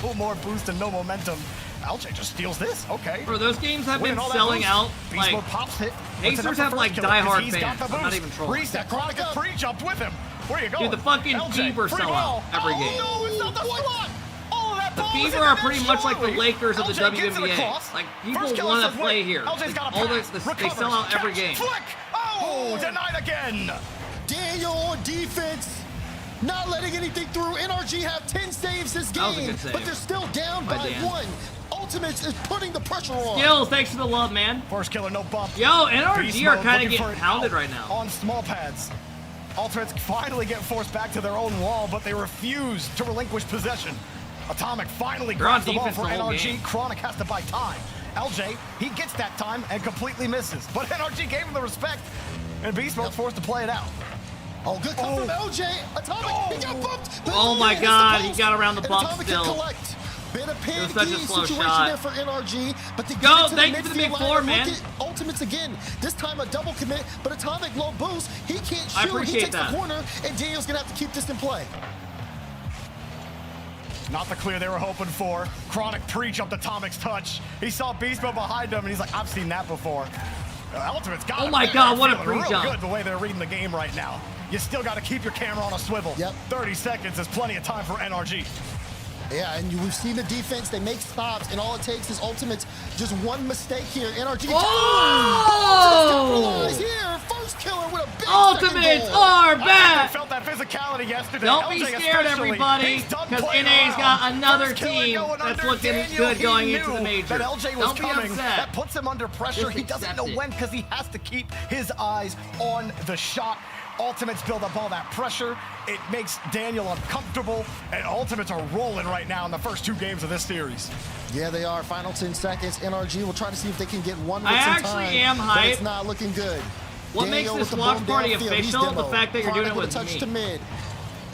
no more boost and no momentum LJ just steals this. Okay. Bro, those games have been Winning all that selling boost. out. Beast Like, Mode pops hit. Pacers have like diehard fans. I'm not even trolling. Reset. Chronic pre-jumped with him. Where are you going? Dude, the fucking LJ, Fever free sell out ball. every game. No, it's not the slot. Oh, that The ball Fever was are in pretty much like the Lakers of the LJ gets it WNBA. across. Like, people First killer want says, to play wait. here. LJ's got a All pass. they Recovers. sell out every Catch. game. Flick. Oh, denied again. Daniel on defense, not letting anything through. NRG have 10 saves this That was a game, good save. but they're still down By by Dan. 1. Ultimates is putting the pressure on. Skills, thanks for the love, man. First killer, no bump. Yo, Beast NRG are mode, kind of looking getting for it pounded out right now. On small pads. Ultimates finally get forced back to their own wall, but they refuse to relinquish possession. Atomic finally They're on grabs the ball defense for the whole NRG. game. Chronic has to buy time. LJ, he gets that time and completely misses. But NRG gave him the respect, and Beast Mode's forced to play it out. Oh, good come from LJ. Atomic, he got bumped. But Oh my hits the God, he post, got around the and bump Atomic still. Can collect. Been a It was such a panicky slow situation shot. there for NRG, but they Go, get it to thank the you for the big midfield four, line. man. Look at Ultimates again. This time a double commit, but Atomic low boost. He can't shoot. I He appreciate takes that. the corner, and Daniel's gonna have to keep this in play. Not the clear they were hoping for. Chronic pre-jumped Atomic's touch. He saw Beast Mode behind him, and he's like, I've seen that before. Ultimate's got Oh it. my They're God, what a feeling real pre-jump. good the way they're reading the game right now. You still got to keep your camera on a swivel. Yep. 30 seconds is plenty of time for NRG. Yeah, and we've seen the defense. They make stops, and all it takes is Ultimates. Just one mistake here. NRG. Oh! Ultimates capitalize here. First killer with a big Ultimates second goal. are I back! felt that physicality yesterday. Don't be LJ scared, especially. everybody, He's done because playing NA's got around. another First killer team going that's under. looking Daniel, good going he into the knew major. that LJ was Don't be coming. upset. That puts him under pressure. Just He doesn't accept know it. when because he has to keep his eyes on the shot. Ultimates build up all that pressure. It makes Daniel uncomfortable, and Ultimates are rolling right now in the first 2 games of this series. Yeah, they are. Final 10 seconds. NRG will try to see if they can get one with I some actually time, am but hyped. it's not looking good. What makes Daniel this with the watch boom party downfield. He's official? The demoed. fact that you're doing it Chronic with a touch me. to mid.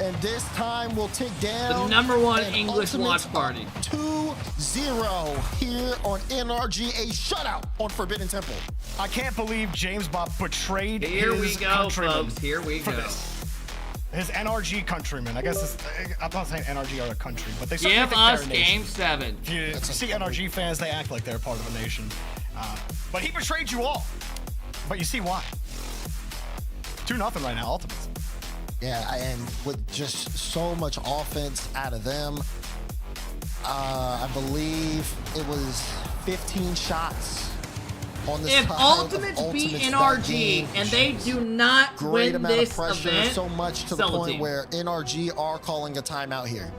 And this time will tick down. The #1 and English Ultimates watch party. 2-0 here on NRG. A shutout on Forbidden Temple. I can't believe James Bob betrayed Here we his go, countrymen folks. Here we for go. this. His NRG countrymen. I guess I'm not saying NRG are a country, but they certainly Give think they're us a nation. game 7. If you see NRG fans, they act like they're part of a nation. But he betrayed you all. But you see why. 2-0 right now, Ultimates. Yeah, and with just so much offense out of them, I believe it was 15 shots on the If side of Ultimates beat that NRG game. and they do not Great win amount this of pressure, event, so much to the sell the point team. where NRG are calling a timeout here.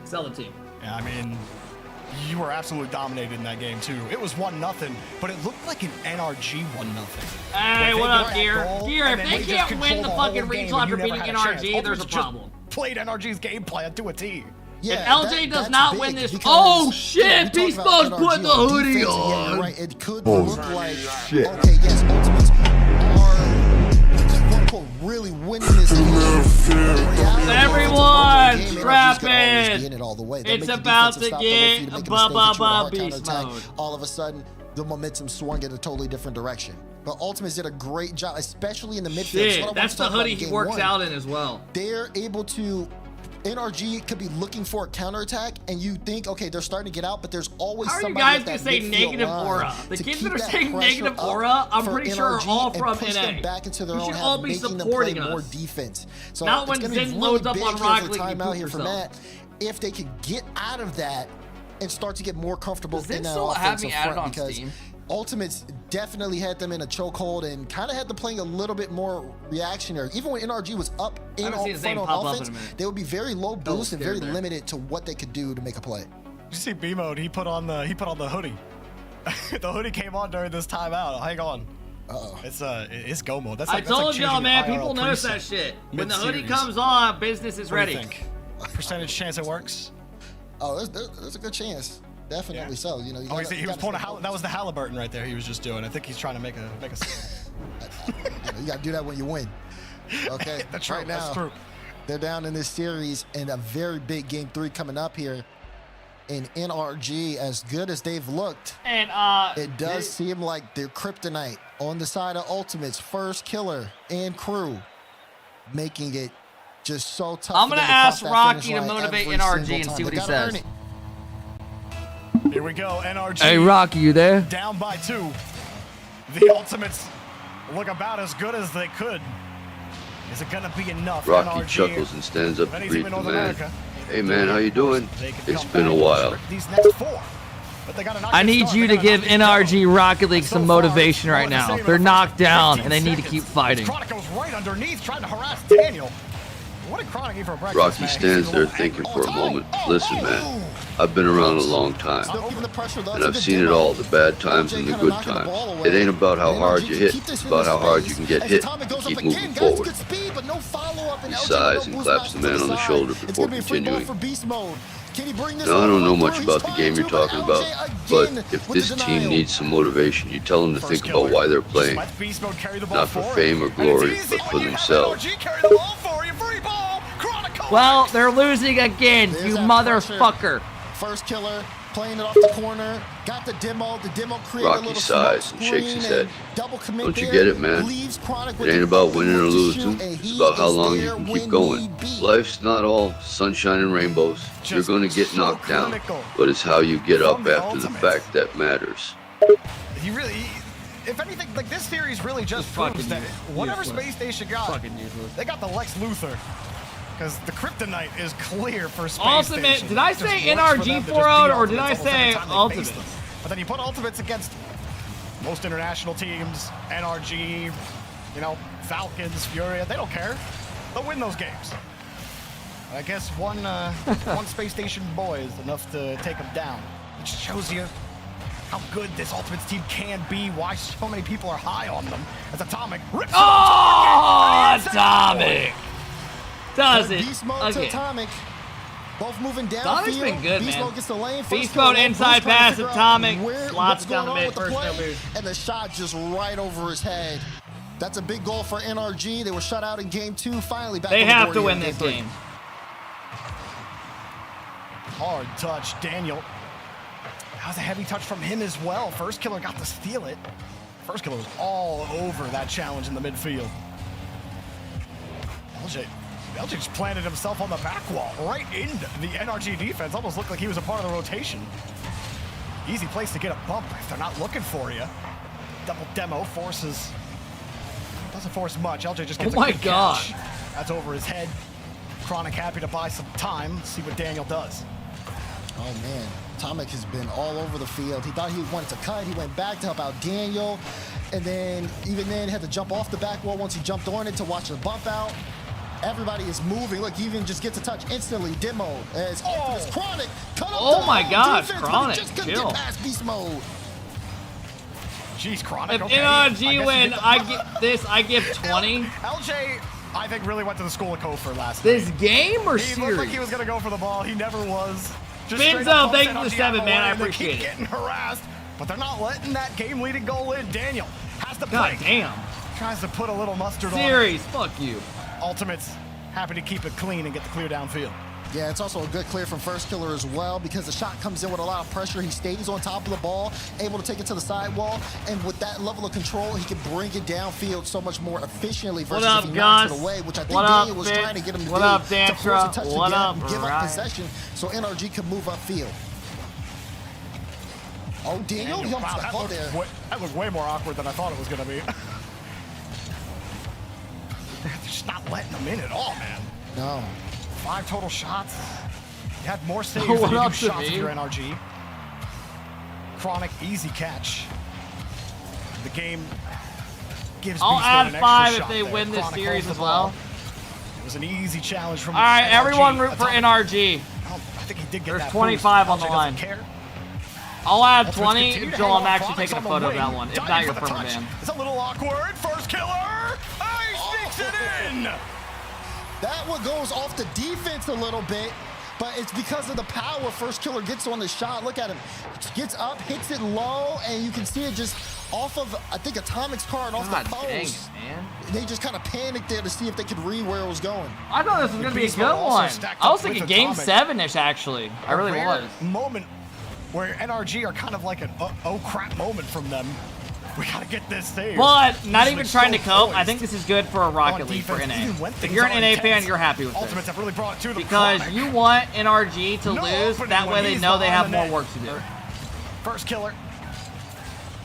Sell the team. Yeah, I mean, you were absolutely dominated in that game, too. It was 1-0, but it looked like an NRG 1-0. Hey, what up, Gear? Gear, if they can't win the fucking regional after beating NRG, there's a problem. Played NRG's game plan to a T. If LJ does not win this, oh shit! Beast Mode's putting the hoodie on. Right, it could look like okay, yes, Ultimates are quote unquote really winning this game. Everyone, Game, strap NRGs could always be in. in it all the way. They'll It's make the about defensive to stop, they'll look for you get to make a mistake, get you with a hard beast counterattack. mode. All of a sudden, the momentum swung in a totally different direction. But Ultimates did a great job, especially in the midfield. Shit, that's the hoodie he works out in as well. They're able to. NRG could be looking for a counterattack, and you think, okay, they're starting to get out, but there's always How are you somebody guys at gonna that say midfield negative line aura? The to kids keep that are that saying pressure negative up aura, I'm for pretty sure are NRG all and from push NA. them back into their You own should half, all be making them play supporting more us. defense. So Not it's when gonna be Zen really loads up big on here Rocket for League, you timeout poop here for yourself. Matt. If they could get out of that and start to get more comfortable Does Zen in that still have offensive me added front, on because Steam? Ultimates definitely had them in a chokehold and kind of had them playing a little bit more reactionary. Even when NRG was up in haven't seen his front name on pop up in offense, a minute. they would be very low boost and very scared there. limited to what they could do to make a play. You see B-Mode, he put on the hoodie. The hoodie came on during this timeout. Hang on. Uh-oh. It's go mode. That's I like, that's like told y'all, changing man, your people IRL notice preset that shit. When the hoodie mid-series. comes on, business is What do you ready. think? Percentage chance it works? Oh, there's a good chance. Definitely so. You know, you Oh, gotta, he was pulling that was the Halliburton right there. He was just doing. I think he's trying to make a. you got to do that when you win. Okay, That's right true, now that's true. they're down in this series, and a very big game 3 coming up here. In NRG, as good as they've looked, And it does seem like they're kryptonite on the side of Ultimates. First killer and crew, making it just so tough. I'm for gonna them to cross ask that Rocky finish to line motivate every NRG single and time. see They what he gotta earn says. it. Here Here we go, NRG. Hey, Rocky, you there? Down by 2. The Ultimates look about as good as they could. Is it gonna be enough? Rocky NRG, chuckles and stands up to any greet team in the North man. America, Hey man, how you doing? It's been a while. these next 4. But they gotta knock I this need start. you They to gotta give knock this NRG down. Rocket League some motivation right all the now. same in They're the knocked first down 15 and they need to seconds. keep fighting. Chronic goes right underneath, trying to harass Daniel. What did Chronic eat for breakfast? Rocky man? stands there thinking for a moment. Listen man, I've been around a long time. And I've seen it all, the bad times and the good times. It ain't about how hard you hit, it's about how hard you can get hit and keep moving forward. He sighs and claps the man on the shoulder before continuing. Now, I don't know much about the game you're talking about, but if this team needs some motivation, you tell them to think about why they're playing. Not for fame or glory, but for themselves. Well, they're losing again, you motherfucker. First killer, playing it off the corner, got the demo created a Rocky little sighs smoke and shakes his screen head. and double commit Don't you there, get it, man? leaves Chronic It with ain't the about open winning or wood to losing. shoot, and It's he about how is long you there can when keep going. need be. Life's not all sunshine and rainbows. You're going to get knocked down, but it's how you get up after the fact that matters. He really, if anything, like this series really just proves that whatever Space Station got, they got the Lex Luthor. Because the Kryptonite is clear for Space Ultimate, Station. did I It just say works for them NRG to 4 just out be or did I Ultimates almost say every time they face Ultimates? them. But then you put Ultimates against most international teams, NRG, you know, Falcons, Furia, they don't care. They'll win those games. I guess one Space Station boy is enough to take them down. Which shows you how good this Ultimates team can be, why so many people are high on them. As Atomic rips it Oh, target, Atomic! Does it? Beast mode to Okay. Atomic. Both moving down. Atomic's been good, Beast man. mode gets the lane. Beast mode inside pass, Atomic. Slots What's down going the on mid, with the first no play? boost. And the shot just right over his head. That's a big goal for NRG. They were shut out in game 2. Finally back They on the have board to here win in this three. game. Hard touch, Daniel. That was a heavy touch from him as well. First killer got to steal it. First killer was all over that challenge in the midfield. LJ just planted himself on the back wall, right into the NRG defense. Almost looked like he was a part of the rotation. Easy place to get a bump if they're not looking for you. Double demo forces. Doesn't force much. LJ just gets Oh my a good God. catch. That's over his head. Chronic happy to buy some time. See what Daniel does. Oh man, Atomic has been all over the field. He thought he wanted to cut. He went back to help out Daniel. And then, even then, had to jump off the back wall once he jumped on it to watch the bump out. Everybody is moving. Look, he even just gets a touch instantly. Demo as Optimus Chronic cut up Oh the my whole gosh, defense, but he Chronic, just couldn't chill. get past beast mode. Jeez, Chronic, If okay. NRG win, I give 20. LJ, I think, really went to the school of Kofor last This night. game or He series? looked like he was going to go for the ball. He never was. Just Benzo, straight up thank you upset for the NRG 7, out of man. I the way, and they appreciate keep it. getting harassed, but they're not letting that game-leading goal in. Daniel has to God break. damn. Tries to put a little mustard on it. Series, fuck you. Ultimates happy to keep it clean and get the clear downfield. Yeah, it's also a good clear from First Killer as well because the shot comes in with a lot of pressure. He stays on top of the ball, able to take it to the sidewall, and with that level of control, he can bring it downfield so much more efficiently versus What up, if he knocks Gus? it away, which I think What up, Daniel was Fitz? trying to get him to What do, up, to Dantra? force a touch What to get up, him, give up Ryan? possession so NRG could move upfield. Oh, Daniel, he almost got caught there. That looked way more awkward than I thought it was going to be. They're just not letting them in at all, man. No. 5 total shots. You had more saves What than you do up to shots with me? your NRG. Chronic, easy catch. The game gives I'll Beast Mode add an extra 5 if shot they there. win this Chronic series holds as the well. ball. It was an easy challenge from All right, NRG. everyone root for Atomic- NRG. I think he did get There's that 25 boost. on the LJ line. doesn't care. I'll add Ultimates 20. continue to Joel, hang I'm on. actually Chronic's taking a on the photo of wing. that one. If Diving not, you're for the perma touch. ban. It's a little awkward. First killer. Oh, he sneaks it in. That one goes off the defense a little bit, but it's because of the power First Killer gets on the shot. Look at him. Gets up, hits it low, and you can see it just off of, I think, Atomic's car and off God the dang post. it, man. They just kind of panicked there to see if they could read where it was going. I thought this was going to be a Beast good Mode also one. stacked I was up with thinking game Atomic. 7-ish, actually. I A really rare was. moment where NRG are kind of like an oh crap moment from them. We gotta get this saved. But not Usually even trying to so cope. I poised think this is good for a Rocket on League for defense, NA. even when If things you're an are NA intense. fan, you're happy with Ultimates this. have really brought it to the Because Chronic. you want NRG to No lose. opening That when way they he's know they behind have the more net. work to do. First killer.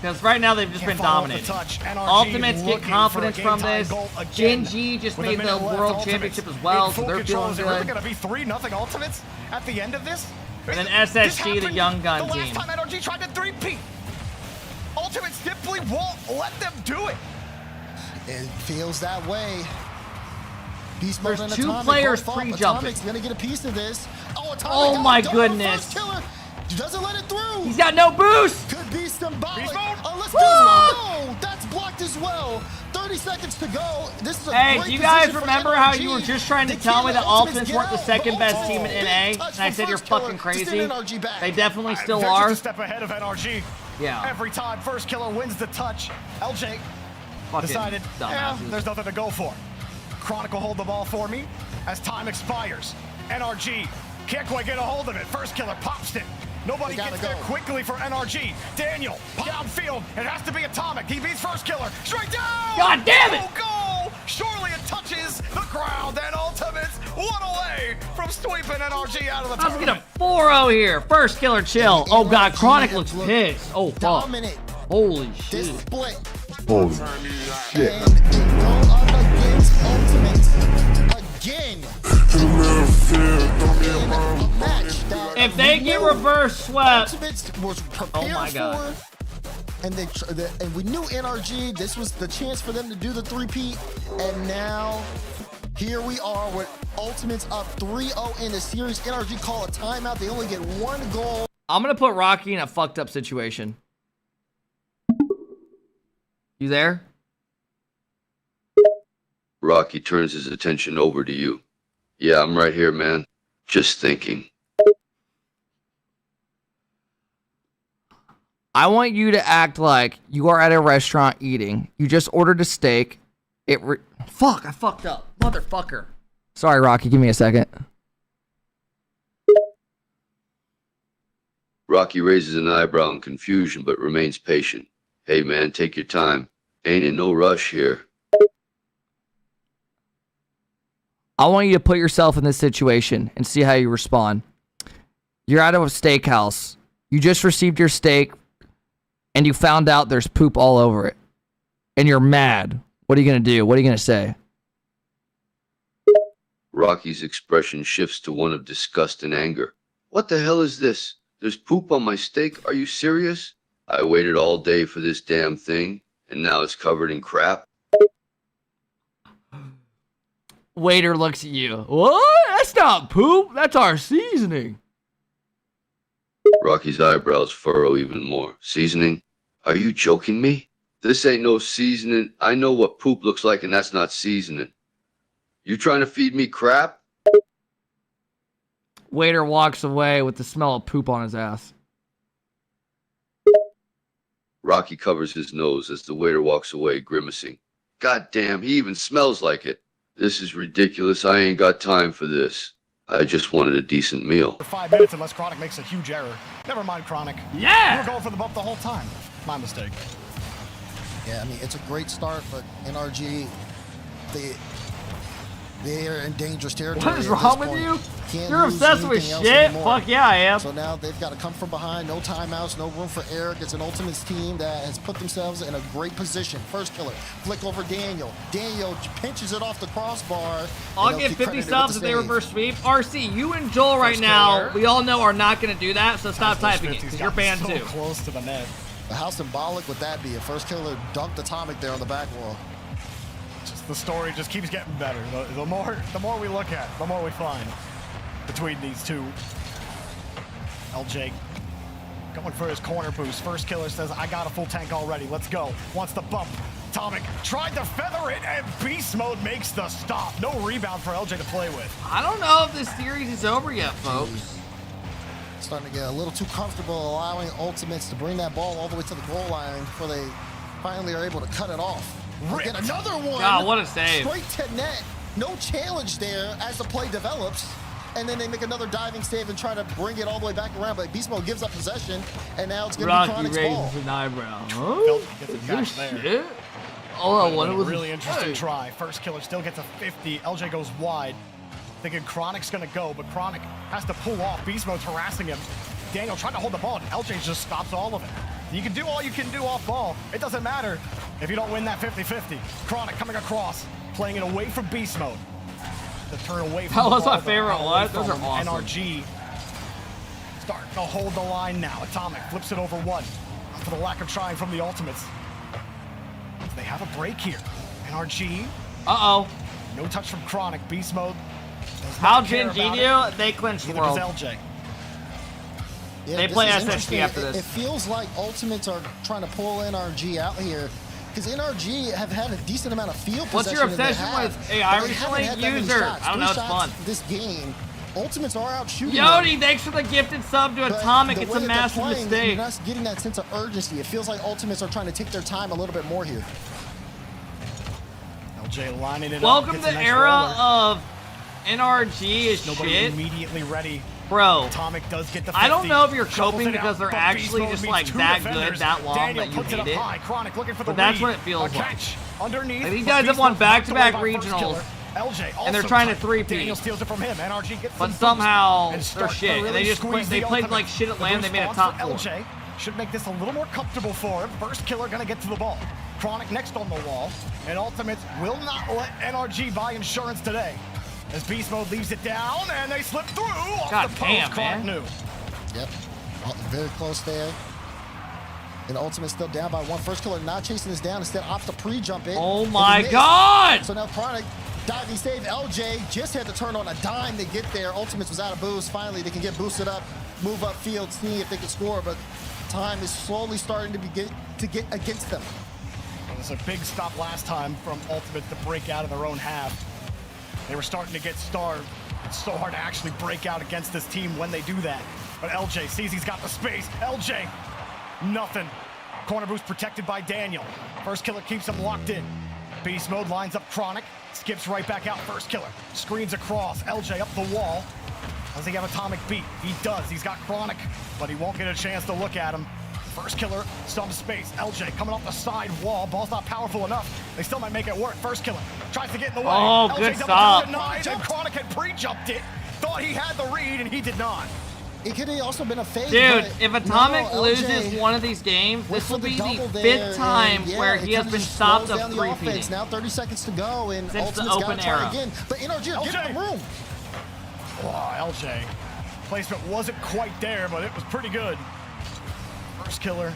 Because right now they've just been dominating. Ultimates get confidence from this. Gen G just made the World Championship as well, so they're feeling Is it really good. going to be 3-0 Ultimates at the end of this? And then SSG, the young gun the team. last time NRG tried to 3-peat. Ultimates simply won't let them do it. It feels that way. Beast There's Mode and two Atomic players both up. pre-jumping. Atomic's gonna get a piece of this. Oh, Atomic Oh my going goodness. for first killer. Doesn't let it through. He's got no boost. Could be symbolic. Beast Mode. Unless Woo! no, that's blocked as well. 30 seconds to go. This is a Hey, great do you guys position for remember how NRG. you were just trying to They tell can't me let that Ultimates Ultimates weren't the get out, second but best team in big NA? touch And I from said you're first killer fucking to crazy. send NRG back. They definitely still They're are. just a step ahead of NRG. Yeah. Every time first killer wins the touch, LJ Fucking decided, dumbasses. there's nothing to go for. Chronic will hold the ball for me as time expires. NRG can't quite get a hold of it. First killer pops it. Nobody They gets gotta there go. quickly for NRG. Daniel, downfield. It has to be Atomic. He beats first killer. Straight down. God damn it. Goal. Surely it touches the ground. And Ultimates one away from sweeping NRG out of the I was tournament. gonna 4-0 here. First killer chill. Oh god, Chronic looks pissed. Oh fuck. Dominant. Holy This shit. split. Holy shit. And they go up against Ultimates again. A match that If they we get knew reverse swept. Ultimates was prepared Oh my God. for, and we knew NRG. This was the chance for them to do the three-peat, and now here we are with Ultimates up 3-0 in the series. NRG call a timeout. They only get one goal. I'm gonna put Rocky in a fucked up situation. You there? Rocky turns his attention over to you. Yeah, I'm right here, man. Just thinking. I want you to act like you are at a restaurant eating. You just ordered a steak. Fuck, I fucked up. Motherfucker. Sorry, Rocky, give me a second. Rocky raises an eyebrow in confusion but remains patient. Hey, man, take your time. Ain't in no rush here. I want you to put yourself in this situation and see how you respond. You're out of a steakhouse. You just received your steak and you found out there's poop all over it. And you're mad. What are you going to do? What are you going to say? Rocky's expression shifts to one of disgust and anger. What the hell is this? There's poop on my steak? Are you serious? I waited all day for this damn thing, and now it's covered in crap. Waiter looks at you. What? That's not poop. That's our seasoning. Rocky's eyebrows furrow even more. Seasoning? Are you joking me? This ain't no seasoning. I know what poop looks like, and that's not seasoning. You trying to feed me crap? Waiter walks away with the smell of poop on his ass. Rocky covers his nose as the waiter walks away, grimacing. God damn, he even smells like it. This is ridiculous. I ain't got time for this. I just wanted a decent meal. For 5 minutes unless Chronic makes a huge error. Never mind, Chronic. Yeah! You were going for the bump the whole time. My mistake. Yeah, I mean, it's a great start, but NRG, they're in dangerous territory. What is at wrong this with point. you? Can't You're lose obsessed with anything else shit? anymore. Fuck yeah, I am. So now they've got to come from behind. No timeouts, no room for error. It's an Ultimates team that has put themselves in a great position. First killer, flick over Daniel. Daniel pinches it off the crossbar. I'll get 50 subs if they reverse sweep. RC, you and Joel right now, we all know are not going to do that, so stop typing it, because you're banned so too. Close to the net. But how symbolic would that be? A first killer dunked Atomic there on the back wall. The story just keeps getting better. The more we look at, the more we find between these two. LJ going for his corner boost. First killer says, I got a full tank already. Let's go. Wants the bump. Atomic tried to feather it, and beast mode makes the stop. No rebound for LJ to play with. I don't know if this series is over yet, folks. Starting to get a little too comfortable allowing Ultimates to bring that ball all the way to the goal line before they finally are able to cut it off. Get another one. God, what a save. Straight to net. No challenge there as the play develops. And then they make another diving save and try to bring it all the way back around. But Beast Mode gives up possession. And now it's going to be Rocky Chronic's raises ball. an eyebrow. Phil Huh? gets a Is catch this there. shit? All I wanted was a really interesting hey. try. First killer still gets a 50. LJ goes wide. Thinking Chronic's going to go, but Chronic has to pull off. Beast Mode's harassing him. Daniel trying to hold the ball, and LJ just stops all of it. You can do all you can do off ball. It doesn't matter if you don't win that 50-50. Chronic coming across, playing it away from beast mode. The turn away from That the was ball, my favorite one. Those are from awesome. NRG starting to hold the line now. Atomic flips it over one for the lack of trying from the Ultimates. They have a break here. NRG. Uh-oh. No touch from Chronic. Beast mode. How Gen G do? They clinch the world. LJ. Yeah, They this play is SSG interesting. after this. It feels like Ultimates are trying to pull NRG out here. Because NRG have had a decent amount of field What's possession. your obsession with AI recently? User. I don't know, it's fun. This game. Ultimates are out shooting. Yodi, thanks for the gifted sub to Atomic. It's a massive mistake. You're not getting that sense of urgency. It feels like Ultimates are trying to take their time a little bit more here. LJ lining it Welcome up. to the era of NRG is Nobody shit. immediately ready. Bro, Atomic does get the 50. I don't know if you're Shovels coping it because out, they're but actually Beast just Mode like meets two that good, defenders. that long Daniel that you puts hate up it. high. Chronic looking for the But that's read. what it feels A like. catch underneath. Like, these but guys Beast have won Mode knocked back-to-back away by First regionals, Killer. LJ and they're also trying to tight. three-peat. Daniel steals it from him. NRG gets But some somehow boost and they're starts to shit. And really they just squeeze they the played ultimate. like shit at The land. They made a response top for four. LJ should make this a little more comfortable for him. First Killer gonna get to the ball. Chronic next on the wall, and Ultimates will not let NRG buy insurance today. As Beast Mode leaves it down, and they slip through off God the damn, post. Chronic man. knew. Yep. Very close there. And Ultimate still down by one. First Killer not chasing this down. Instead, opts to pre-jump it. Oh And my he missed. God! So now Chronic diving save. LJ just had to turn on a dime to get there. Ultimates was out of boost. Finally, they can get boosted up, move up field, see if they can score. But time is slowly starting to get against them. It was a big stop last time from Ultimate to break out of their own half. They were starting to get starved. It's so hard to actually break out against this team when they do that. But LJ sees he's got the space. LJ, nothing. Corner boost protected by Daniel. First Killer keeps him locked in. Beast Mode lines up Chronic, skips right back out. First Killer screens across. LJ up the wall. Does he have Atomic beat? He does. He's got Chronic, but he won't get a chance to look at him. First Killer, some space. LJ coming off the side wall. Ball's not powerful enough. They still might make it work. First Killer tries to get in the way. Oh, LJ good double stop. denied, and Chronic had pre-jumped it. Thought he had the read, and he did not. It could have also been a fake. Dude, but if Atomic no, loses LJ one of these games, this will with be double the there, fifth time and, yeah, where it he has kinda been just stopped slows of down the offense. three-peating. Now 30 seconds to go, and Since the Ultimate's open got to try era. again. But NRG are getting the room. Oh, LJ. Placement wasn't quite there, but it was pretty good. First Killer.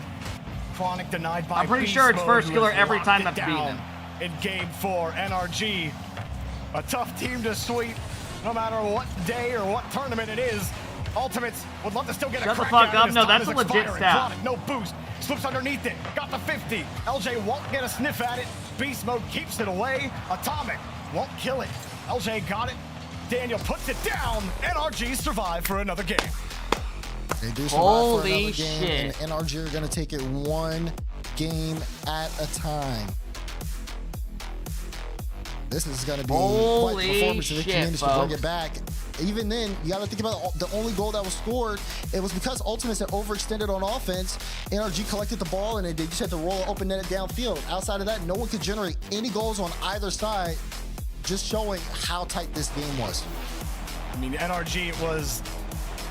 Chronic denied by I'm pretty Beast sure it's Mode, First who Killer has every locked time it that's beaten down him. in game 4, NRG. A tough team to sweep, no matter what day or what tournament it is. Ultimates would love to still get Shut a the crack fuck at it up. as No, time that's is a legit expiring. stat. Chronic, no boost. Slips underneath it. Got the 50. LJ won't get a sniff at it. Beast Mode keeps it away. Atomic won't kill it. LJ got it. Daniel puts it down. NRG survive for another game. They do survive for Holy another game, shit. and NRG are going to take it one game at a time. This is going to be quite Holy the performance if they shit, can manage to bring folks. it back. Even then, you got to think about the only goal that was scored. It was because Ultimates had overextended on offense. NRG collected the ball, and they just had to roll it open netted downfield. Outside of that, no one could generate any goals on either side, just showing how tight this game was. I mean, NRG was...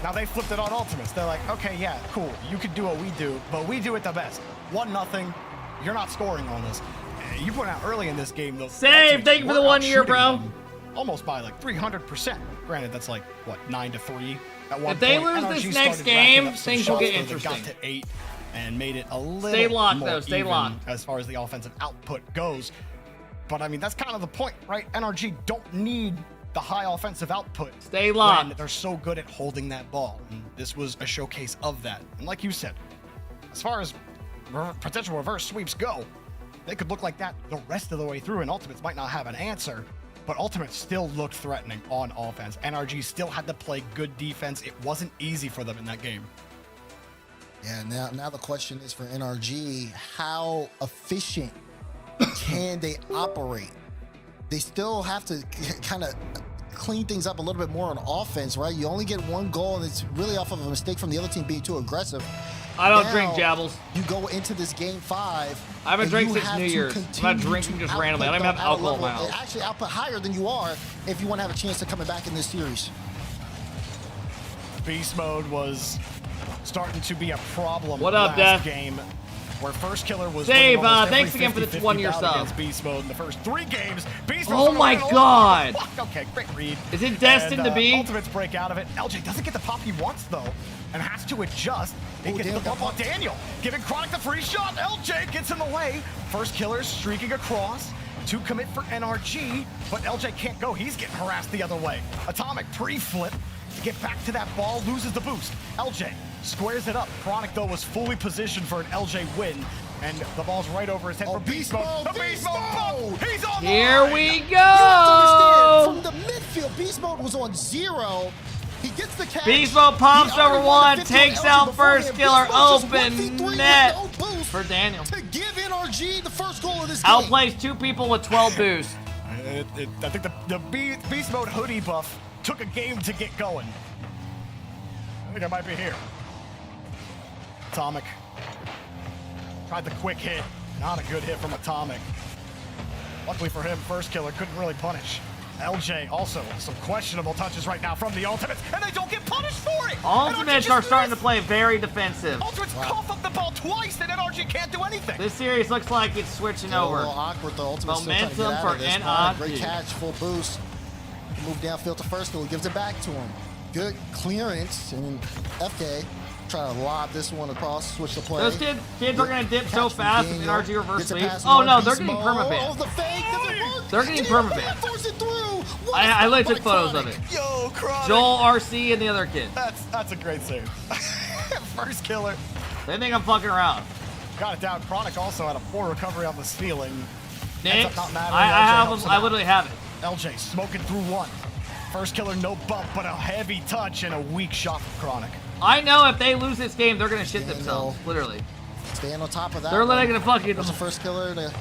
Now they flipped it on Ultimates. They're like, okay, yeah, cool. You can do what we do, but we do it the best. 1-0. You're not scoring on us. You went out early in this game, though. Save, thank you for the 1 year, bro. Almost by like 300%. Granted, that's like, what, 9-3 at one If they point. lose NRG this started next racking game, up some things will shots, get though. interesting. They got to 8 and made it a little Stay locked, more though. Stay even locked. as far as the offensive output goes. But I mean, that's kind of the point, right? NRG don't need the high offensive output. Stay locked. When they're so good at holding that ball. And this was a showcase of that. And like you said, as far as potential reverse sweeps go, they could look like that the rest of the way through, and Ultimates might not have an answer, but Ultimates still looked threatening on offense. NRG still had to play good defense. It wasn't easy for them in that game. Yeah, now the question is for NRG, how efficient can they operate? They still have to kind of clean things up a little bit more on offense, right? You only get one goal, and it's really off of a mistake from the other team being too aggressive. I don't Now, drink Jabbles. You go into this game 5. I haven't and drank you since have New to Year's. I'm not continue drinking to just randomly. I don't output even have them at a alcohol in my level- house. Actually, output higher than you are if you want to have a chance to coming back in this series. Beast Mode was starting to be a problem. What up, last Death? game, where First Killer was Dave, winning almost thanks every again for the 50-50 1-year bout sub. against Beast Mode in the first 3 games. Beast Oh Mode's gonna my win a God. lot. Okay, great read. Is it destined to be? Ultimates break out of it. LJ doesn't get the pop he wants though, and has to adjust. He gets the bump on Daniel, giving Chronic the free shot. LJ gets in the way. First Killer's streaking across to commit for NRG, but LJ can't go. He's getting harassed the other way. Atomic pre-flip to get back to that ball, loses the boost. LJ squares it up. Chronic though was fully positioned for an LJ win, and the ball's right over his head for Beast Mode. The Beast Mode bump. He's on. Here we go. You have to understand, from the midfield, Beast Mode was on 0. He gets the catch. Beast Mode pumps He over already won 1, the 50 takes on out LJ First Killer, beforehand. Beast Mode just open 1v3 net with no boost for Daniel. to give NRG the first goal of this game. Outplays 2 people with 12 boosts. I think the Beast Mode hoodie buff took a game to get going. I think I might be here. Atomic tried the quick hit. Not a good hit from Atomic. Luckily for him, First Killer couldn't really punish. LJ also some questionable touches right now from the Ultimates, and they don't get punished for it. Ultimates are starting to play very defensive. Ultimates cough up the ball twice, and NRG can't do anything. This series looks like it's switching over. A little awkward though. Ultimate's Momentum still trying for to get out of this. NRG. Great catch, full boost. Move downfield to First Killer, gives it back to him. Good clearance, and FK trying to lob this one across, switch the play. Those kids are going to dip so Catch from fast with Daniel. NRG reverse Gets a leaves. pass Oh on no, Beast they're getting Mode. permabanned. Oh, the fake doesn't work. They're getting Daniel permabanned. forced it through. What I a literally stop took by photos Chronic. of it. Yo, Chronic. Joel, RC, and the other kid. That's a great save. First Killer. They think I'm fucking around. Got it down. Chronic also had a poor recovery on the stealing. Nick, Not mattering. I LJ have helps them. him I out. literally have it. LJ smoking through 1. First Killer, no bump, but a heavy touch and a weak shot from Chronic. I know if they lose this game, they're going to shit themselves. Literally. Staying on top of that. They're literally one. going to fucking. There's the First Killer to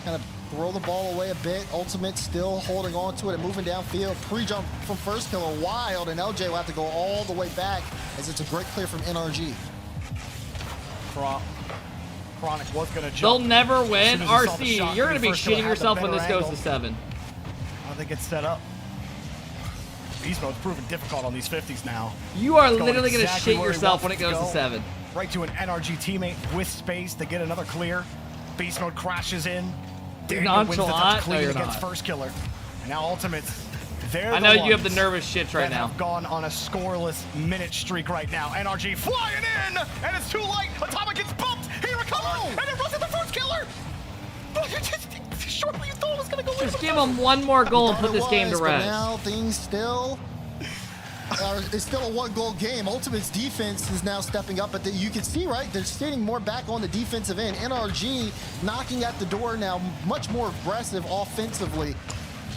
kind of throw the ball away a bit. Ultimate still holding on to it and moving downfield. Pre-jump from First Killer wild, and LJ will have to go all the way back as it's a great clear from NRG. Chronic was going to jump. They'll never As win. soon as he saw the RC, shot, you're going to be First Killer shitting had the yourself when better this goes angle. to 7. I think it's set up. Beast Mode's proven difficult on these 50s now. You are It's going literally going to exactly shit where he yourself when wants it goes to go. 7. Right to an NRG teammate with space to get another clear. Beast Mode crashes in. Daniel wins the touch Nonchalant? No, clean you're against not. First Killer. And now Ultimates, they're I know the you have the ones nervous shits right that now. have gone on a scoreless minute streak right now. NRG flying in, and it's too late. Atomic gets bumped. He recovers, and it runs at the First Killer. Shortly you thought it was going to go in. Just give them one more goal and put this game to But rest. now things still it's still a 1-goal game. Ultimate's defense is now stepping up, but you can see, right, they're sitting more back on the defensive end. NRG knocking at the door now, much more aggressive offensively.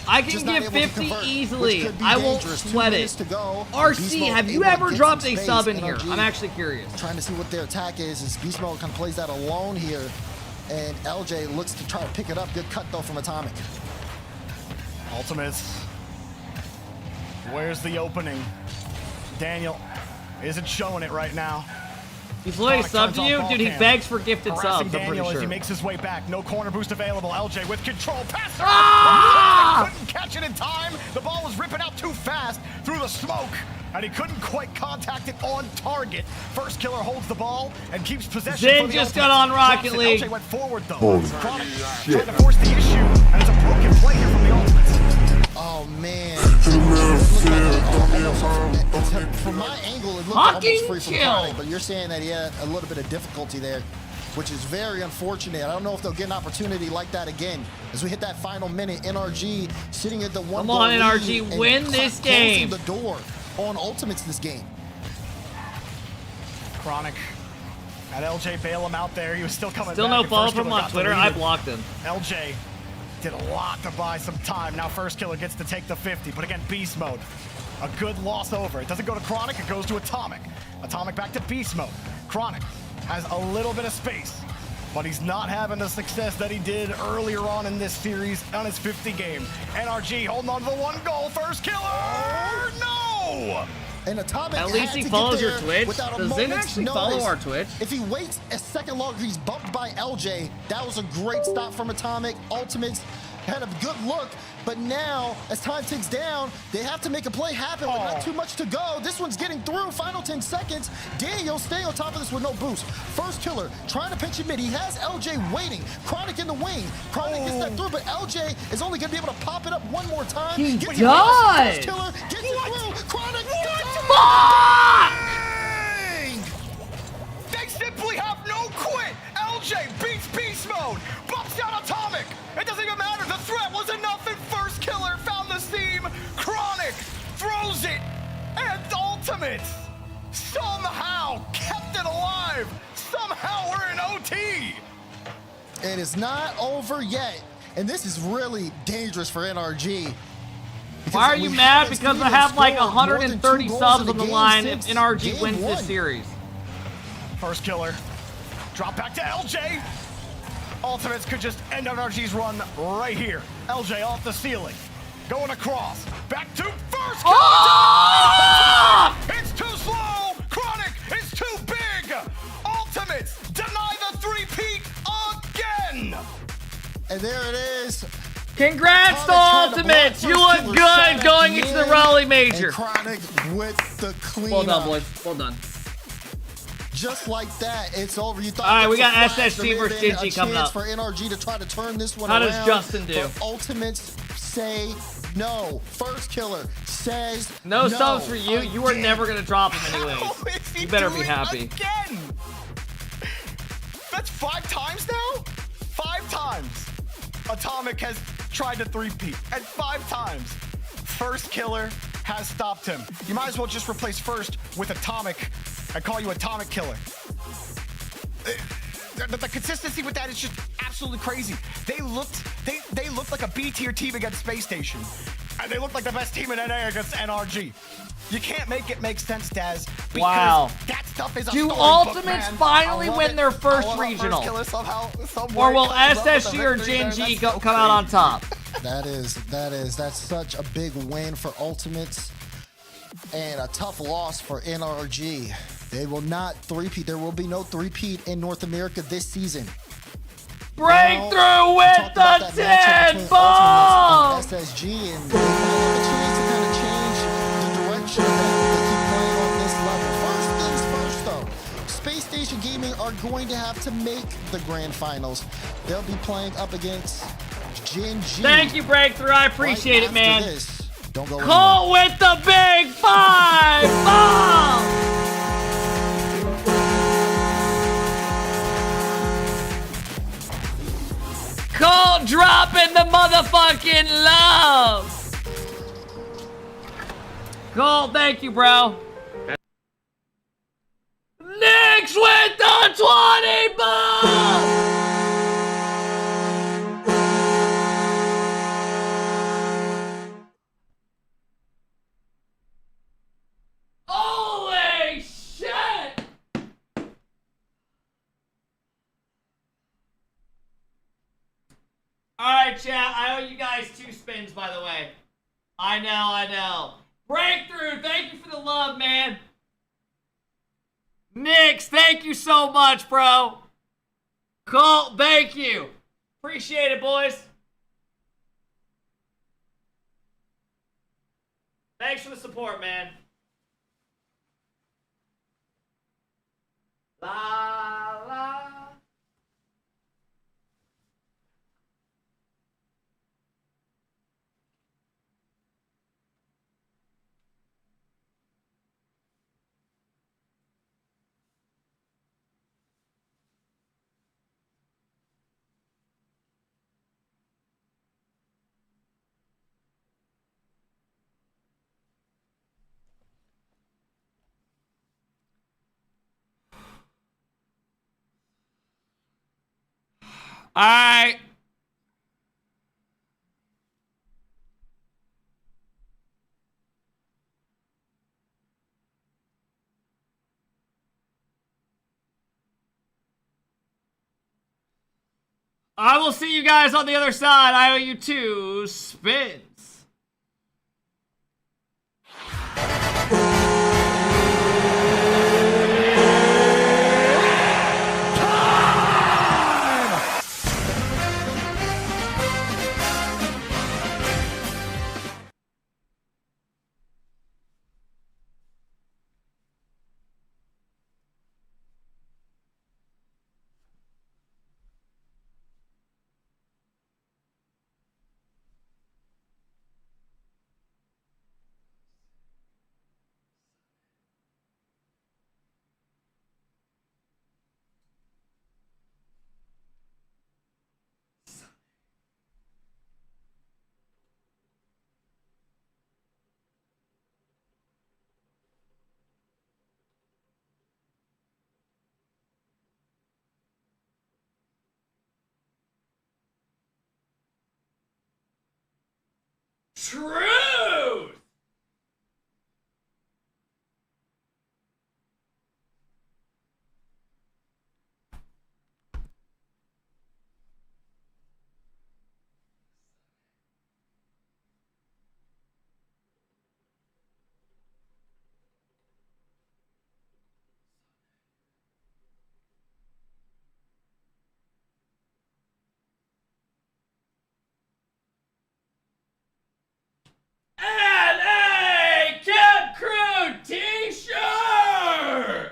I can Just not get able to 50 convert, which easily. could be I won't dangerous. 2 sweat minutes it. to go. Beast RC, Mode have you able to ever get dropped some a space. sub in here? NRG I'm actually curious. trying to see what their attack is as Beast Mode kind of plays that alone here. And LJ looks to try to pick it up. Good cut, though, from Atomic. Ultimates. Where's the opening? Daniel isn't showing it right now. He's literally Chronic subbed turns you? on ball Dude, he cam. begs for gifted Harassing subs, I'm Daniel pretty as he sure. makes his way back. No corner boost available. LJ with control. Passer! Ah! Couldn't catch it in time. The ball was ripping out too fast through the smoke, and he couldn't quite contact it on target. First Killer holds the ball and keeps possession. Zin for the just Ultimates. got on Drops Rocket it. League. LJ went forward, though. Holy Chronic shit. trying to force the issue, and it's a broken play here from the Ultimates. Oh, man. From my angle, it looked Fucking almost free from chill. Chronic, but you're saying that he had a little bit of difficulty there, which is very unfortunate. I don't know if they'll get an opportunity like that again. As we hit that final minute, NRG sitting at the 1-goal Come on, lead NRG, and win this closing game. the door on Ultimates this game. Chronic had LJ bail him out there. He was still coming Still back. no and follow First from Killer on got Twitter. I deleted. blocked him. LJ did a lot to buy some time. Now First Killer gets to take the 50, but again, Beast Mode. A good loss over. It doesn't go to Chronic, it goes to Atomic. Atomic back to Beast Mode. Chronic has a little bit of space, but he's not having the success that he did earlier on in this series on his 50 game. NRG holding on to the 1-goal. First Killer! No! And Atomic At least had he to follows get your there Twitch. without a Does Zin moment's actually follow notice. our Twitch? If he waits a second longer, he's bumped by LJ. That was a great stop from Atomic. Ultimates had a good look, but now, as time ticks down, they have to make a play happen with not too much to go. This one's getting through, final 10 seconds. Daniel staying on top of this with no boost. First killer, trying to pinch him mid. He has LJ waiting. Chronic in the wing. Chronic gets that through, but LJ is only going to be able to pop it up one more time. He Gets does! First killer, gets it through. Chronic, They simply have no quit. LJ beats beast mode, bumps down Atomic. It doesn't even matter. The threat was enough, and first killer found the seam. Chronic throws it, and Ultimate somehow kept it alive. Somehow we're in OT. It is not over yet, and this is really dangerous for NRG. Why are you mad? Because I have like 130 subs on the line if NRG wins this series. First killer. Drop back to LJ. Ultimates could just end NRG's run right here. LJ off the ceiling. Going across. Back to first killer. Oh! It's too slow. Chronic is too big. Ultimates deny the three-peat again. And there it is. Congrats to Ultimates! You look good going into the Raleigh Major. And Chronic with the clean. Well done, boys. Well done. Just like that, it's over. You thought. All right, we got there was a flash, SSG versus there may have Gingy been a coming chance up. for NRG to try to turn this one How around. does Justin do? But Ultimates say no. First killer says No no. subs for you. You are never gonna drop him anyways. You better be happy. Again. That's 5 times now. 5 times. Atomic has tried to three-peat, and 5 times. First killer has stopped him. You might as well just replace first with Atomic and call you Atomic Killer. The consistency with that is just absolutely crazy. They looked like a B-tier team against Space Station, and they looked like the best team in NA against NRG. You can't make it make sense, Daz. Because Wow. that stuff is a Do storybook, Ultimates man. finally I love win it. their I first love a regional? killer somehow, some Or way will comes up with a SSG or victory there. GNG That's so come out on crazy. top? That's such a big win for Ultimates and a tough loss for NRG. They will not three-peat. There will be no three-peat in North America this season. Breakthrough with the 10 ball! SSG, and they have a chance to kind of change the direction that they keep playing on this level. First things first, though. Space Station Gaming are going to have to make the grand finals. They'll be playing up against GNG. Thank you, Breakthrough. I appreciate it, man. Don't go Cole with the big 5 ball! Cole dropping the motherfucking love! Cole, thank you, bro. Knicks with the 20 ball! Holy shit! Alright, chat. I owe you guys 2 spins, by the way. I know. Breakthrough, thank you for the love, man. Knicks, thank you so much, bro. Colt, thank you. Appreciate it, boys. Thanks for the support, man. La la. Alright. I will see you guys on the other side. I owe you 2 spins. Truth! NRGs Crew T-shirt!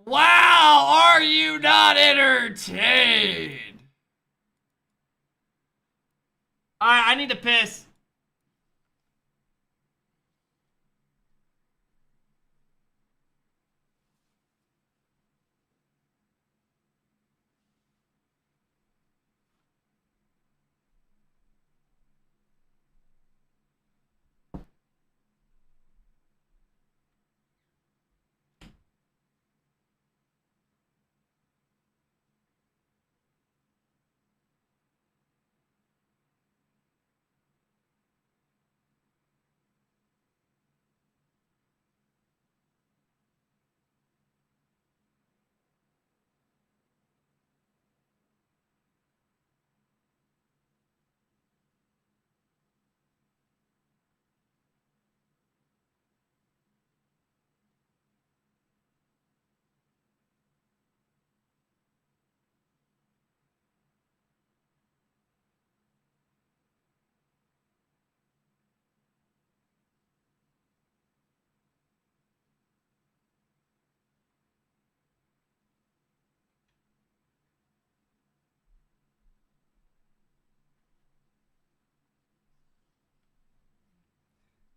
Wow, are you not entertained? Alright, I need to piss.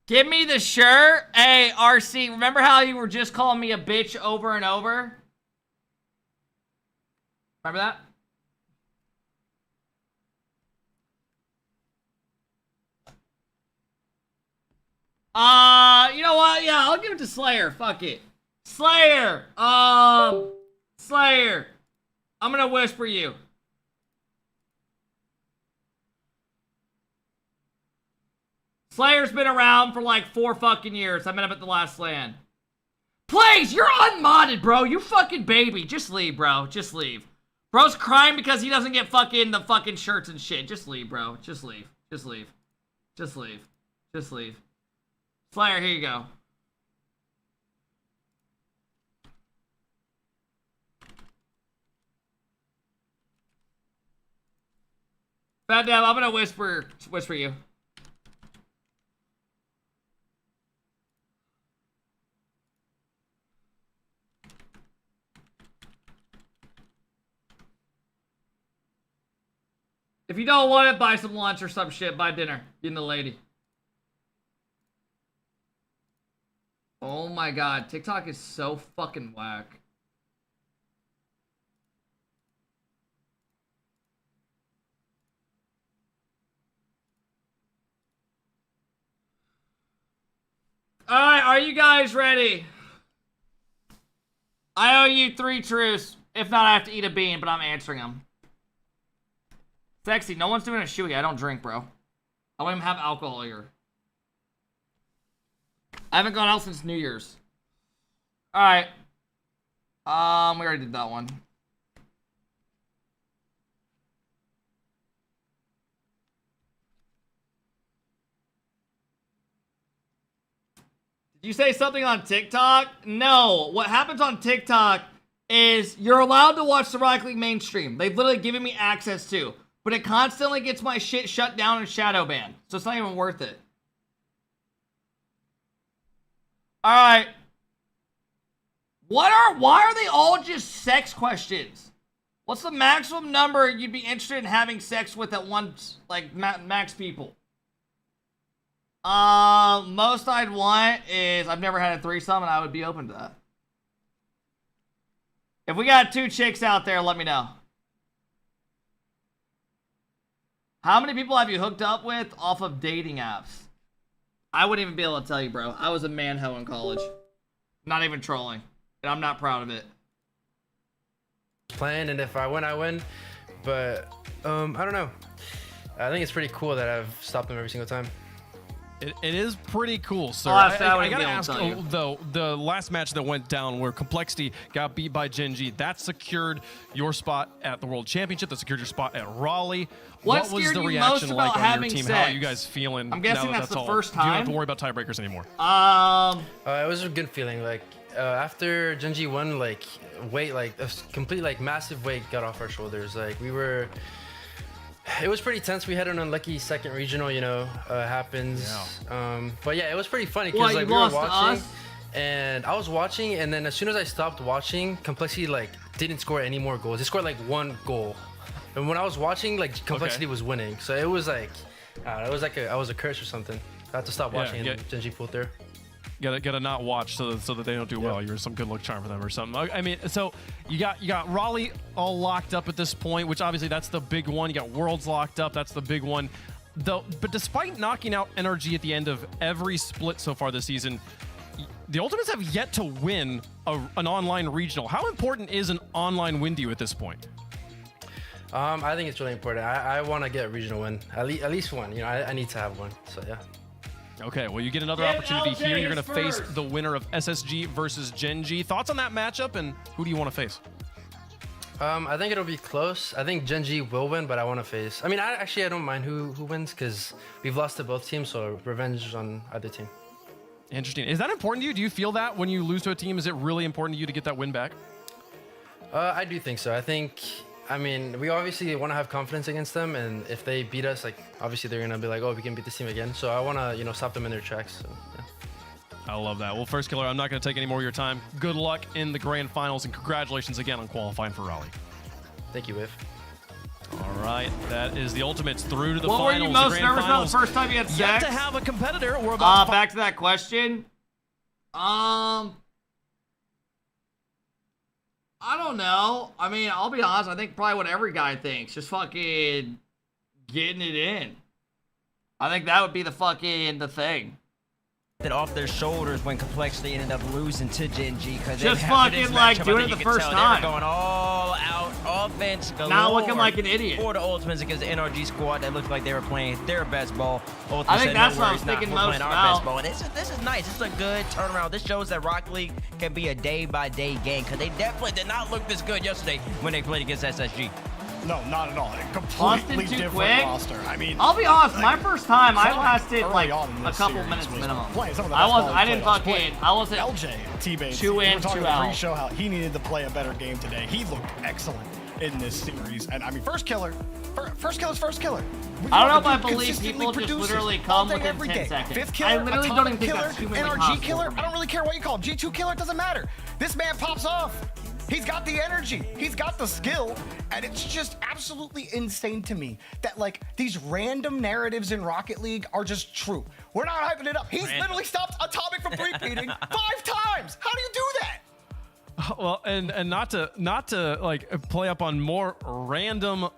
Give me the shirt. Hey, RC, remember how you were just calling me a bitch over and over? Remember that? You know what? Yeah, I'll give it to Slayer. Fuck it. Slayer. Slayer. I'm gonna whisper you. Slayer's been around for like 4 fucking years. I met him at the last LAN. Please, you're unmodded, bro. You fucking baby. Just leave, bro. Just leave. Bro's crying because he doesn't get fucking the fucking shirts and shit. Just leave, bro. Just leave. Just leave. Just leave. Just leave. Slayer, here you go. Fat Dab, I'm gonna whisper you. If you don't want it, buy some lunch or some shit. Buy dinner. You and the lady. Oh my god. TikTok is so fucking whack. Alright, are you guys ready? I owe you 3 truths. If not, I have to eat a bean, but I'm answering them. Sexy, no one's doing a shoey. I don't drink, bro. I don't even have alcohol here. I haven't gone out since New Year's. Alright. We already did that one. Did you say something on TikTok? No. What happens on TikTok is you're allowed to watch the RocketLeague mainstream. They've literally given me access to. But it constantly gets my shit shut down and shadow banned. So it's not even worth it. Alright. Why are they all just sex questions? What's the maximum number you'd be interested in having sex with at once? Like, max people? Most I'd want is I've never had a threesome and I would be open to that. If we got 2 chicks out there, let me know. How many people have you hooked up with off of dating apps? I wouldn't even be able to tell you, bro. I was a man-ho in college. Not even trolling. And I'm not proud of it. Playing, and if I win, I win. But, I don't know. I think it's pretty cool that I've stopped them every single time. It is pretty cool, sir. I gotta ask, though, the last match that went down where Complexity got beat by Gen G, that secured your spot at the World Championship, that secured your spot at Raleigh. What was the reaction like on your team? How are you guys feeling? I'm guessing that's the first time. You don't have to worry about tiebreakers anymore. It was a good feeling. Like, after Gen G won, like, weight, like, a complete, like, massive weight got off our shoulders. Like, it was pretty tense. We had an unlucky second regional, you know, happens. Yeah. But yeah, it was pretty funny because like we were watching, and I was watching, and then as soon as I stopped watching, Complexity like didn't score any more goals. They scored like 1 goal, and when I was watching, like Complexity was winning. So it was like, it was like I was a curse or something. I had to stop watching, and Gen G pulled through. Gotta not watch so that they don't do well. You're some good luck charm for them or something. I mean, so you got Raleigh all locked up at this point, which obviously that's the big one. You got Worlds locked up. That's the big one. Though, but despite knocking out NRG at the end of every split so far this season, the Ultimates have yet to win an online regional. How important is an online win to you at this point? I think it's really important. I want to get a regional win, at least one. You know, I need to have one. So yeah. Okay, well, you get another opportunity here. You're going to face the winner of SSG versus Gen G. Thoughts on that matchup, and who do you want to face? I think it'll be close. I think Gen G will win, but I want to face... I mean, I don't mind who wins, because we've lost to both teams, so revenge on either team. Interesting. Is that important to you? Do you feel that when you lose to a team, is it really important to you to get that win back? I do think so. I mean, we obviously want to have confidence against them, and if they beat us, like, obviously they're going to be like, oh, we can beat this team again. So I want to, you know, stop them in their tracks. So, yeah. I love that. Well, First Killer, I'm not going to take any more of your time. Good luck in the grand finals, and congratulations again on qualifying for Raleigh. Thank you, Wave. All right, that is the Ultimates through to the finals. What were you most nervous about the first time you had sex? Yet to have a competitor. We're about to back to that question. I don't know. I mean, I'll be honest. I think probably what every guy thinks. Just fucking getting it in. I think that would be the thing. Off their shoulders when Complexity ended up losing to Gen G because just fucking like doing it the first time. They were going all out offense. Not looking like an idiot. For the Ultimates against the NRG squad that looked like they were playing their best ball. Ultimates I think that's what I was thinking most about. And this is nice. This is a good turnaround. This shows that Rocket League can be a day-by-day game because they definitely did not look this good yesterday when they played against SSG. No, not at all. A completely different roster. I mean, I'll be honest. My first time, I lasted like a couple minutes minimum. I didn't fucking. I wasn't. LJ, T-Bane. 2 in, 2 out. Pre-show how he needed to play a better game today. He looked excellent in this series, and I mean, first killer's first killer. I don't know if I believe people just literally come within 10 seconds. Fifth killer, I literally don't even think killer, that's humanly NRG possible killer. I don't really care what you call him. G2 killer, it doesn't matter. This man pops off. He's got the energy, he's got the skill, and it's just absolutely insane to me that like these random narratives in Rocket League are just true. We're not hyping it up. He's literally stopped Atomic from repeating 5 times. How do you do that? Well, and not to like play up on more random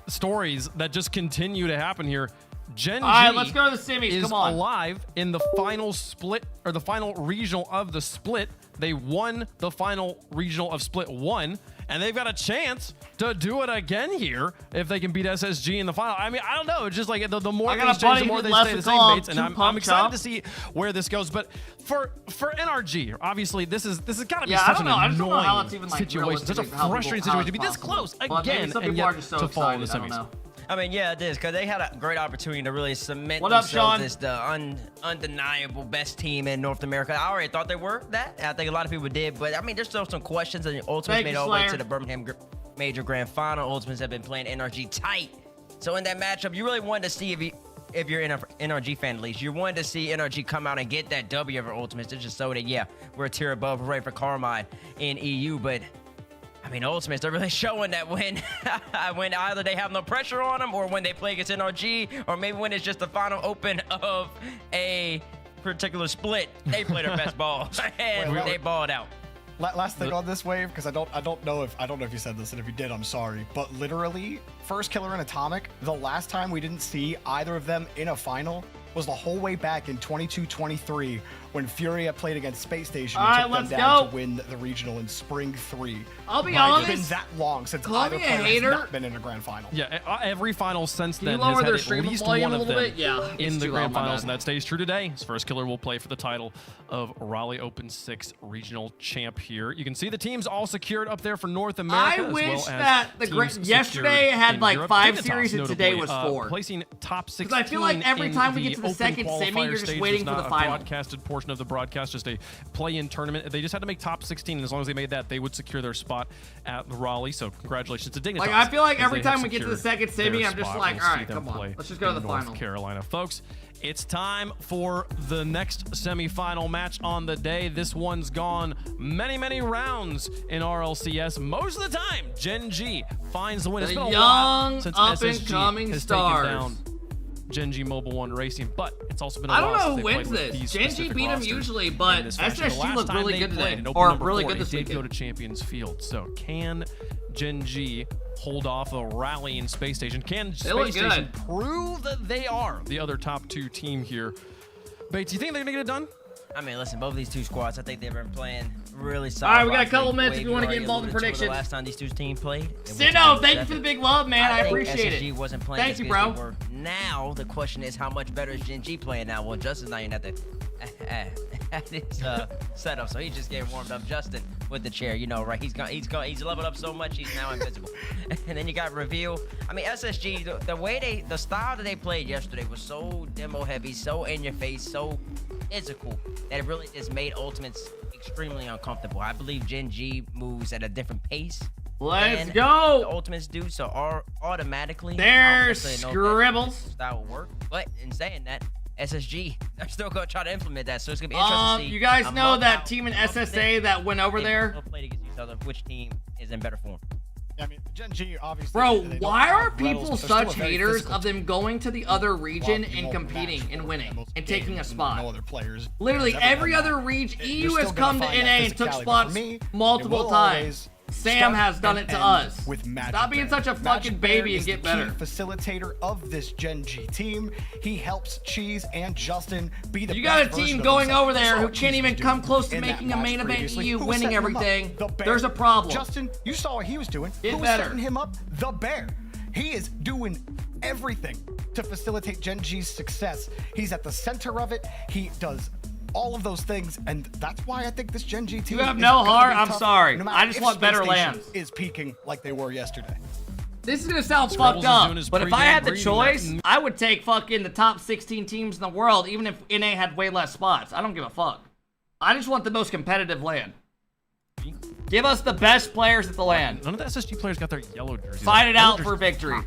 stories that just continue to happen here. Gen G let's go to the semis. is Come on. alive in the final split, or the final regional of the split. They won the final regional of split 1, and they've got a chance to do it again here if they can beat SSG in the final. I mean, I don't know. It's just like the more things change, the more they stay the same baits, and I'm excited to see where this goes. But for NRG, obviously, this has got to be such an annoying situation, such a frustrating situation to be this close again and yet to fall in the semis. I mean, yeah, it is, because they had a great opportunity to really cement themselves Sean? As the undeniable best team in North America. I already thought they were that. I think a lot of people did, but I mean, there's still some questions, and the Ultimates made all the way to the Birmingham Major Grand Final. Ultimates have been playing NRG tight. So in that matchup, you really wanted to see if you're an NRG fan, at least, you wanted to see NRG come out and get that W over Ultimates to just show that, yeah, we're a tier above, we're ready for Carmine in EU, but I mean, Ultimates, they're really showing that when either they have no pressure on them, or when they play against NRG, or maybe when it's just the final open of a particular split, they play their best ball, and they balled out. Last thing on this wave, because I don't know if you said this, and if you did, I'm sorry. But literally, First Killer and Atomic, the last time we didn't see either of them in a final was the whole way back in 22-23 when Furia played against Space Station and took them down to win the regional in Spring 3. I'll be honest. It's been that long since either player has not been in a grand final. Yeah, every final since then has had their at least one of them Yeah, in the grand finals, and that stays true today. His First Killer will play for the title of Raleigh Open 6 regional champ here. You can see the teams all secured up there for North America. I wish that yesterday had like 5 series and today was 4. Placing top 16. Because I feel like every time we get to the second semi, you're just waiting for the final. Broadcasted portion of the broadcast, just a play-in tournament. They just had to make top 16, and as long as they made that, they would secure their spot at Raleigh. So congratulations to Dignitas. Like I feel like every time we get to the second semi, I'm just like, all right, come on, let's just go to the final. North Carolina, folks. It's time for the next semi-final match on the day. This one's gone many rounds in RLCS. Most of the time, Gen G finds the win. It's been a while since SSG has taken down Gen G Mobile 1 Racing, but it's also been a while. I don't know since who they wins played with this. these Gen G specific beat them rosters usually, in but this fashion. The SSG last looked time really they good played today, in Open or number really 4, good this it did weekend. go to Champions Field. So can Gen G hold off a Rally in Space Station? Can Space Station prove that they are the other top 2 team here? Bates, you think they're gonna get it done? I mean, listen, both of these two squads, I think they've been playing really solid. All right, we got a couple minutes if you want to get involved in predictions. Last time these two teams played. Sino, thank you for the big love, man. I appreciate SSG it. wasn't playing Thank you, bro. Now the question is, how much better is Gen G playing now? Well, Justin's not even at his setup, so he's just getting warmed up. Justin with the chair, you know, right? He's leveled up so much, he's now invisible. And then you got Reveal. I mean, SSG, the style that they played yesterday was so demo heavy, so in your face, so physical that it really just made Ultimates extremely uncomfortable. I believe Gen G moves at a different pace. Let's go. The Ultimates do, so automatically there's Scribbles. Style will work. But in saying that, SSG, they're still gonna try to implement that, so it's gonna be interesting to see. You guys know that team in SSA that went over there? They'll play against each other. Which team is in better form? I mean, Gen G obviously. Bro, why are people such haters of them going to the other region and competing and winning and taking a spot? No other players. Literally every other region. EU has come to NA and took spots multiple times. Sam has done it to us. Stop being such a fucking baby and get better. Facilitator of this Gen G team. He helps Cheese and Justin be the. You got a team going over there who can't even come close to making a main event EU, winning everything. There's a problem. Justin, you saw what he was doing. Get Who was better. setting him up? The Bear. He is doing everything to facilitate Gen G's success. He's at the center of it. He does all of those things, and that's why I think this Gen G team. You have no heart. I'm tough, sorry. no matter I just if want better Space Station lands. Is peaking like they were yesterday. This is gonna sound fucked up, but if I had the choice, I would take fucking the top 16 teams in the world, even if NA had way less spots. I don't give a fuck. I just want the most competitive LAN. Give us the best players at the LAN. None of the SSG players got their yellow jerseys. Fight it out for victory.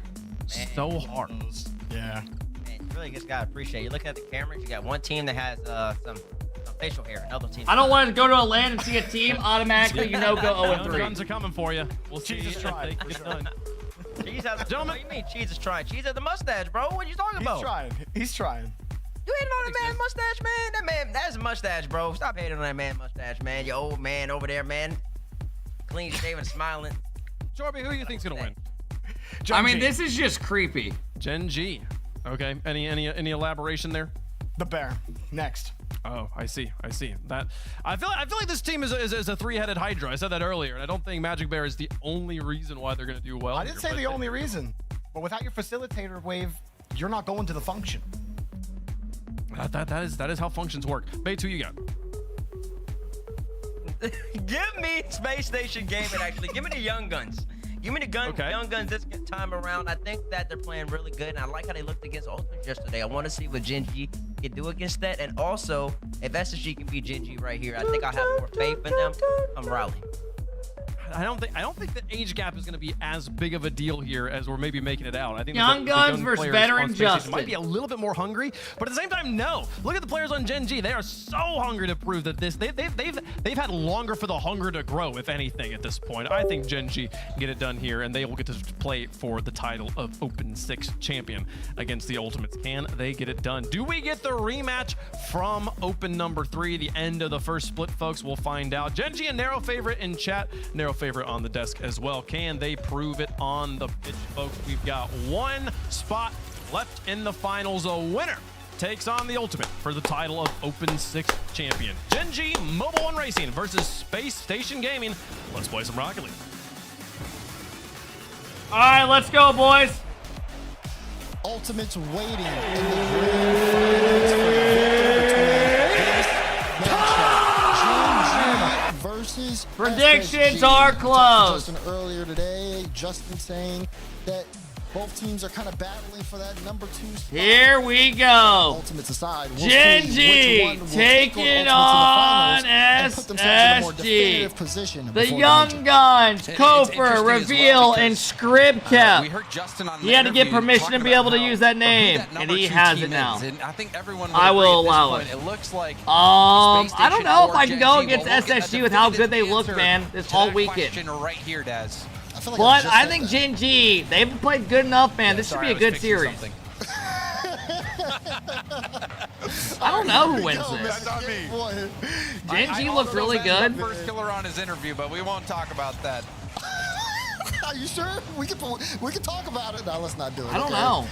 So hard. Yeah. Man, you really just gotta appreciate. You look at the cameras. You got one team that has some facial hair. Another team. I don't want to go to a LAN and see a team automatically, go 0-3. The guns are coming for you. We'll see. Jesus trying. Get done. Cheese has what do you mean Cheese is trying? Cheese has the mustache, bro. What are you talking about? He's trying. He's trying. You hating on that man mustache, man? That's a mustache, bro. Stop hating on that man mustache, man. Your old man over there, man. Clean shaven, smiling. Jorby, who do you think's gonna win? I mean, this is just creepy. Gen G. Okay. Any elaboration there? The Bear. Next. Oh, I see. That I feel like this team is a three-headed hydra. I said that earlier, and I don't think Magic Bear is the only reason why they're gonna do well. I didn't say the only reason, but without your facilitator wave, you're not going to the function. That is how functions work. Bates, who you got? Give me Space Station Gaming, actually. Give me the Young Guns. Give me the Young Guns this time around. I think that they're playing really good, and I like how they looked against Ultimate yesterday. I want to see what Gen G can do against that, and also, if SSG can beat Gen G right here, I think I have more faith in them. I'm Raleigh. I don't think the age gap is going to be as big of a deal here as we're maybe making it out. I think Young the Guns young versus players veteran on Space Station Justin. might be a little bit more hungry, but at the same time, no. Look at the players on Gen G. They are so hungry to prove that they've had longer for the hunger to grow, if anything, at this point. I think Gen G can get it done here, and they will get to play for the title of Open 6 champion against the Ultimates. Can they get it done? Do we get the rematch from Open number 3, the end of the first split, folks? We'll find out. Gen G, a narrow favorite in chat, narrow favorite on the desk as well. Can they prove it on the pitch, folks? We've got one spot left in the finals. A winner takes on the Ultimate for the title of Open 6 champion. Gen G Mobile One Racing versus Space Station Gaming. Let's play some Rocket League. All right, let's go, boys. Ultimates waiting in the grand finals for the versus predictions SSG. are close. Justin earlier today, Justin saying that both teams are kind of battling for that number 2 spot. Here we go. Ultimates aside, we'll Gen see G which one will taking on on and put themselves in a more SSG. definitive position The before Young major. Guns, Kofer, interesting Reveal, and Scribcap. We heard Justin on He had to get permission to be able to use that name, and he has it now. And I think everyone I will allow it. It looks like I don't know if I can go against SSG with how good they look, man, this whole weekend. Right here, Daz. But I think Gen G, they've played good enough, man. This should be a good series. I don't know who wins this. Gen G looked really good. First killer on his interview, but we won't talk about that. Are you sure? We can talk about it. No, let's not do it. I don't know.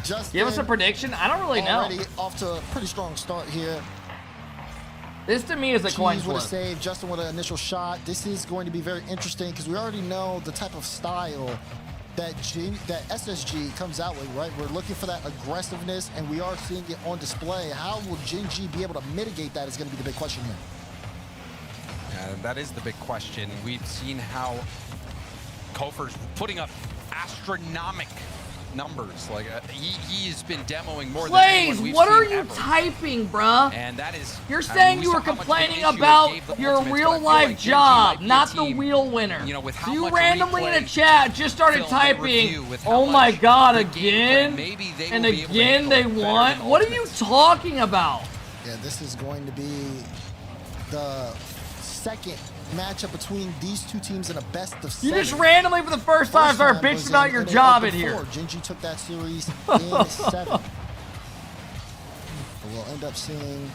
Justin, Give us a prediction. I don't really know. already off to a pretty strong start here. This to me is a coin Cheese with flip. a save, Justin with an initial shot. This is going to be very interesting because we already know the type of style that SSG comes out with, right? We're looking for that aggressiveness, and we are seeing it on display. How will Gen G be able to mitigate that is going to be the big question here. That is the big question. We've seen how Kofer's putting up astronomical numbers. Like he's been demoing more than anyone we've what seen are you ever. typing, bruh? And that is, You're saying you were complaining about your real life job, not the wheel winner. You know, with how so you much randomly in a replay, chat just started film, and review, typing, with how oh my much god, the again? gameplay, maybe they And will be able to again handle they it better won? than What are you talking about? Yeah, this is going to be the second matchup between these two teams in a best of 7. You just randomly for the first time started was bitching about your in job in Open here. 4. Gen G took that series in 7. But we'll end up seeing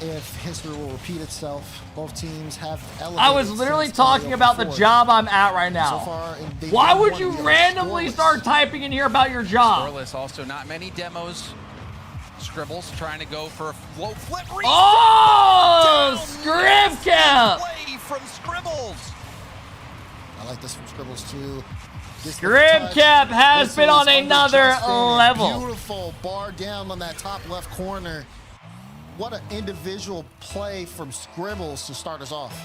if history will repeat itself. Both teams have elevated. I was literally since talking the about the Open 4. job I'm at right now. So far, they've Why won would one you the other randomly scoreless. start typing in here about your job? Scoreless also, not many demos. Scribbles trying to go for a low flip reset. Oh, Down. Scribcap! Play from Scribbles. I like this from Scribbles too. Scribcap has been on another level. Beautiful bar down on that top left corner. What an individual play from Scribbles to start us off.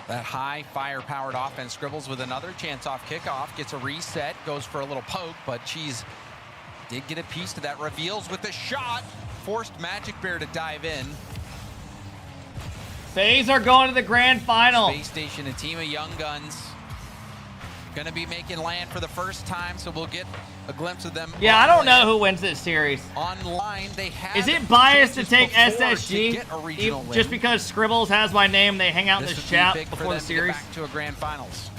That high fire-powered offense. Scribbles with another chance off kickoff. Gets a reset. Goes for a little poke, but Cheese did get a piece to that. Reveals with the shot. Forced Magic Bear to dive in. FaZe are going to the grand final. Space Station, a team of young guns. Gonna be making land for the first time, so we'll get a glimpse of them. Yeah, I don't know who wins this series. Online, they have. Is it biased to take chances before SSG? to get a regional win. Just because Scribbles has my name, they hang out in This this would be chat big for before the them to get series. back to a grand finals.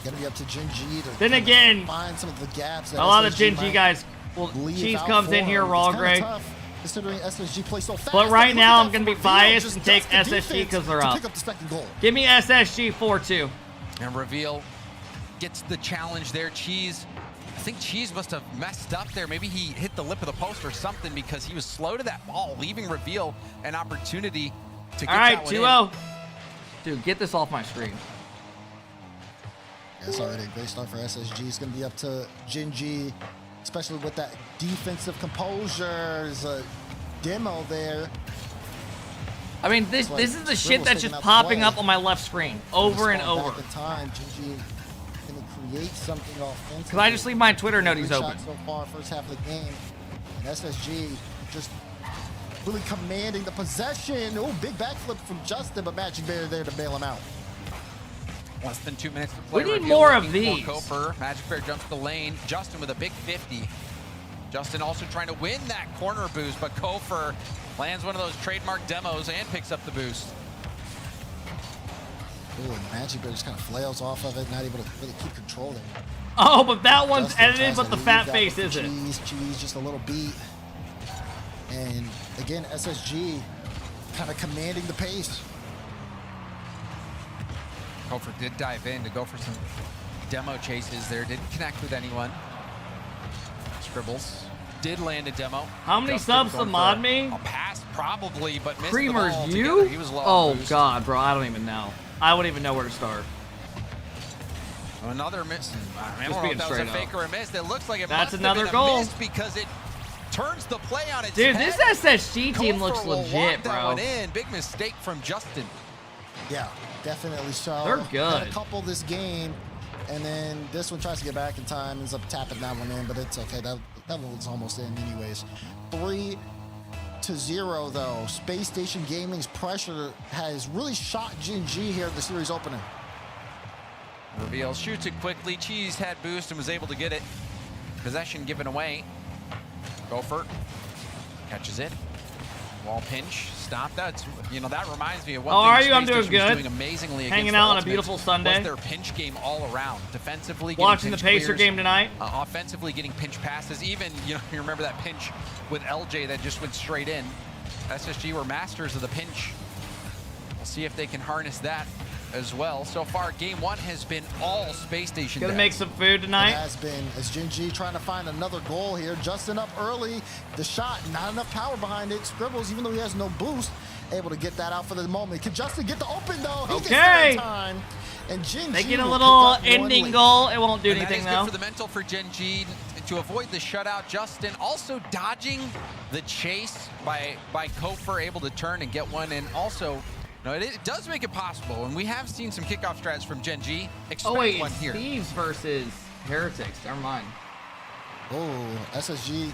Gonna be up to Gen G to Then again, find some of the gaps. That a lot of SSG Gen G might guys, well, leave Cheese out comes for in here them. raw, It's kinda Greg. tough, considering SSG plays so fast. But right Look now, at I'm that going to be from biased Reveal, and take just the SSG because defense they're to up. pick up the second goal. Give me SSG 4-2. And Reveal gets the challenge there. Cheese, I think Cheese must have messed up there. Maybe he hit the lip of the post or something because he was slow to that ball, leaving Reveal an opportunity to get All right, that one 2-0. Dude, get this off my screen. Yeah, it's already a great start for SSG. It's going to be up to Gen G, especially with that defensive composure. There's a demo there. I mean, this Like, is the shit Scribbles that's taking just out the popping play. up on my left screen over and Respond over. back in time. Gen G going to create something offensively. Because I just leave my Twitter noties Three open. shots so far, first half of the game. And SSG just really commanding the possession. Oh, big backflip from Justin, but Magic Bear there to bail him out. Less than 2 minutes to play. We need Reveal more of looking these. for Kofer. Magic Bear jumps the lane. Justin with a big 50. Justin also trying to win that corner boost, but Kofer lands one of those trademark demos and picks up the boost. Ooh, and Magic Bear just kind of flails off of it, not able to really keep control there. Oh, but that one's Justin edited, tries but to the lead fat that face with the isn't. Cheese, just a little beat. And again, SSG kind of commanding the pace. Kofer did dive in to go for some demo chases there. Didn't connect with anyone. Scribbles did land a demo. How many Justin subs to going mod for me? A pass probably, but missed Creamers, the ball you? altogether. He was low Oh on boost. God, bro, I don't even know. I wouldn't even know where to start. Another miss. I don't know being if that was a straight fake or a miss. It looks like it That's must another have been goal. a miss because it turns the play on its Dude, head. this SSG team Kofer looks will legit, walk that bro. one in. Big mistake from Justin. Yeah, definitely so. They're Had good. a couple this game, and then this one tries to get back in time, ends up tapping that one in, but it's okay. That one was almost in anyways. 3-0 though. Space Station Gaming's pressure has really shot Gen G here at the series opener. Reveal shoots it quickly. Cheese had boost and was able to get it. Possession given away. Gopher catches it. Wall pinch. Stop that. You know, that reminds me of one How thing are you? Space I'm doing Station was good. doing amazingly Hanging against out the on a Ultimates beautiful Sunday. was their pinch game all around. Defensively, getting Watching the pinch Pacer clears, game tonight. offensively, getting pinch passes. Even, you know, you remember that pinch with LJ that just went straight in. SSG were masters of the pinch. We'll see if they can harness that as well. So far, game one has been all Space Station. Gonna death. make some food tonight. It has been, as Gen G trying to find another goal here. Justin up early. The shot, not enough power behind it. Scribbles, even though he has no boost, able to get that out for the moment. Can Justin get the open though? He gets there in time. And Gen They G get a will little pick up one ending late. goal. It won't do And anything that is though. good for the mental for Gen G to avoid the shutout. Justin also dodging the chase by Kofer, able to turn and get one. And also, no, it does make it possible. And we have seen some kickoff strats from Gen G. Expect Oh wait, one it's here. Thieves versus Heretics. Never mind. Oh, SSG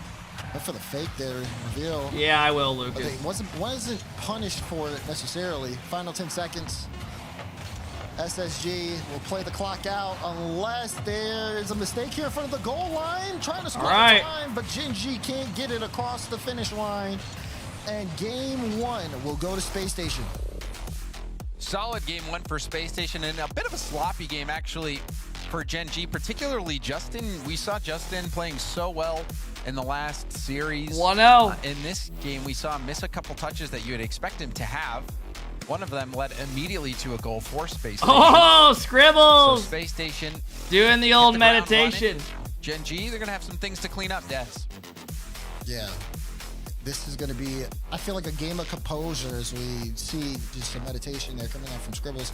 went for the fake there. Reveal. Yeah, I will, But Lucas. they wasn't punished for it necessarily. Final 10 seconds. SSG will play the clock out unless there is a mistake here in front of the goal line. Trying to score right. time, but Gen G can't get it across the finish line. And game one will go to Space Station. Solid game one for Space Station and a bit of a sloppy game actually for Gen G, particularly Justin. We saw Justin playing so well in the last series. 1-0. In this game, we saw him miss a couple touches that you would expect him to have. One of them led immediately to a goal for Space Station. Oh, So Scribbles! Space Station Doing the hit old the ground meditation. running. Gen G, they're gonna have some things to clean up, Des. Yeah. This is going to be, I feel like, a game of composure as we see just some meditation there coming out from Scribbles.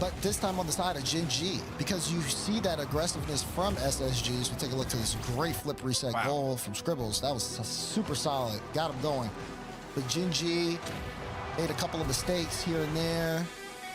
But this time on the side of Gen G, because you see that aggressiveness from SSG. As we take a look to this great flip reset goal from Scribbles. That was super solid. Got him going. But Gen G made a couple of mistakes here and there.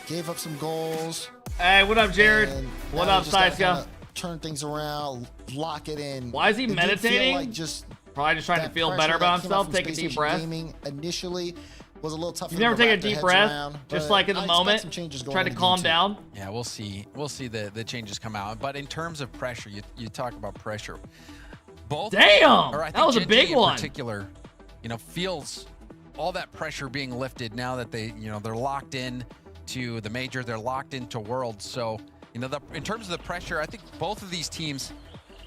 Gave up some goals. Hey, what up, Jared? And What now up, they just gotta Saiska? kinda turn things around, lock it in. Why is he It did feel meditating? like just Probably just trying to that feel pressure better that about came out himself. from Take a Space deep Station breath. Gaming initially was a little tough. You never take a deep breath, just like in the moment. Try to calm down. Yeah, we'll see. We'll see the changes come out. But in terms of pressure, you talk about pressure. Both. Damn! Or I That think was a Gen big G in one. particular, you know, feels all that pressure being lifted now that they, you know, they're locked in to the major, they're locked into Worlds. So, you know, in terms of the pressure, I think both of these teams,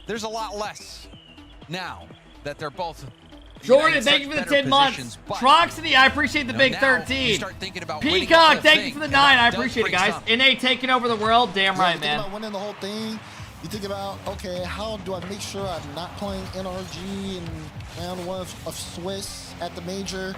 there's a lot less now that they're both. Jordan, thank you for the 10 months. Troxity, I appreciate the big 13. Peacock, thank you for the 9. I appreciate it, guys. NA taking over the world. Damn right, you think man. about winning the whole thing. You think about, okay, how do I make sure I'm not playing NRG in round one of Swiss at the major?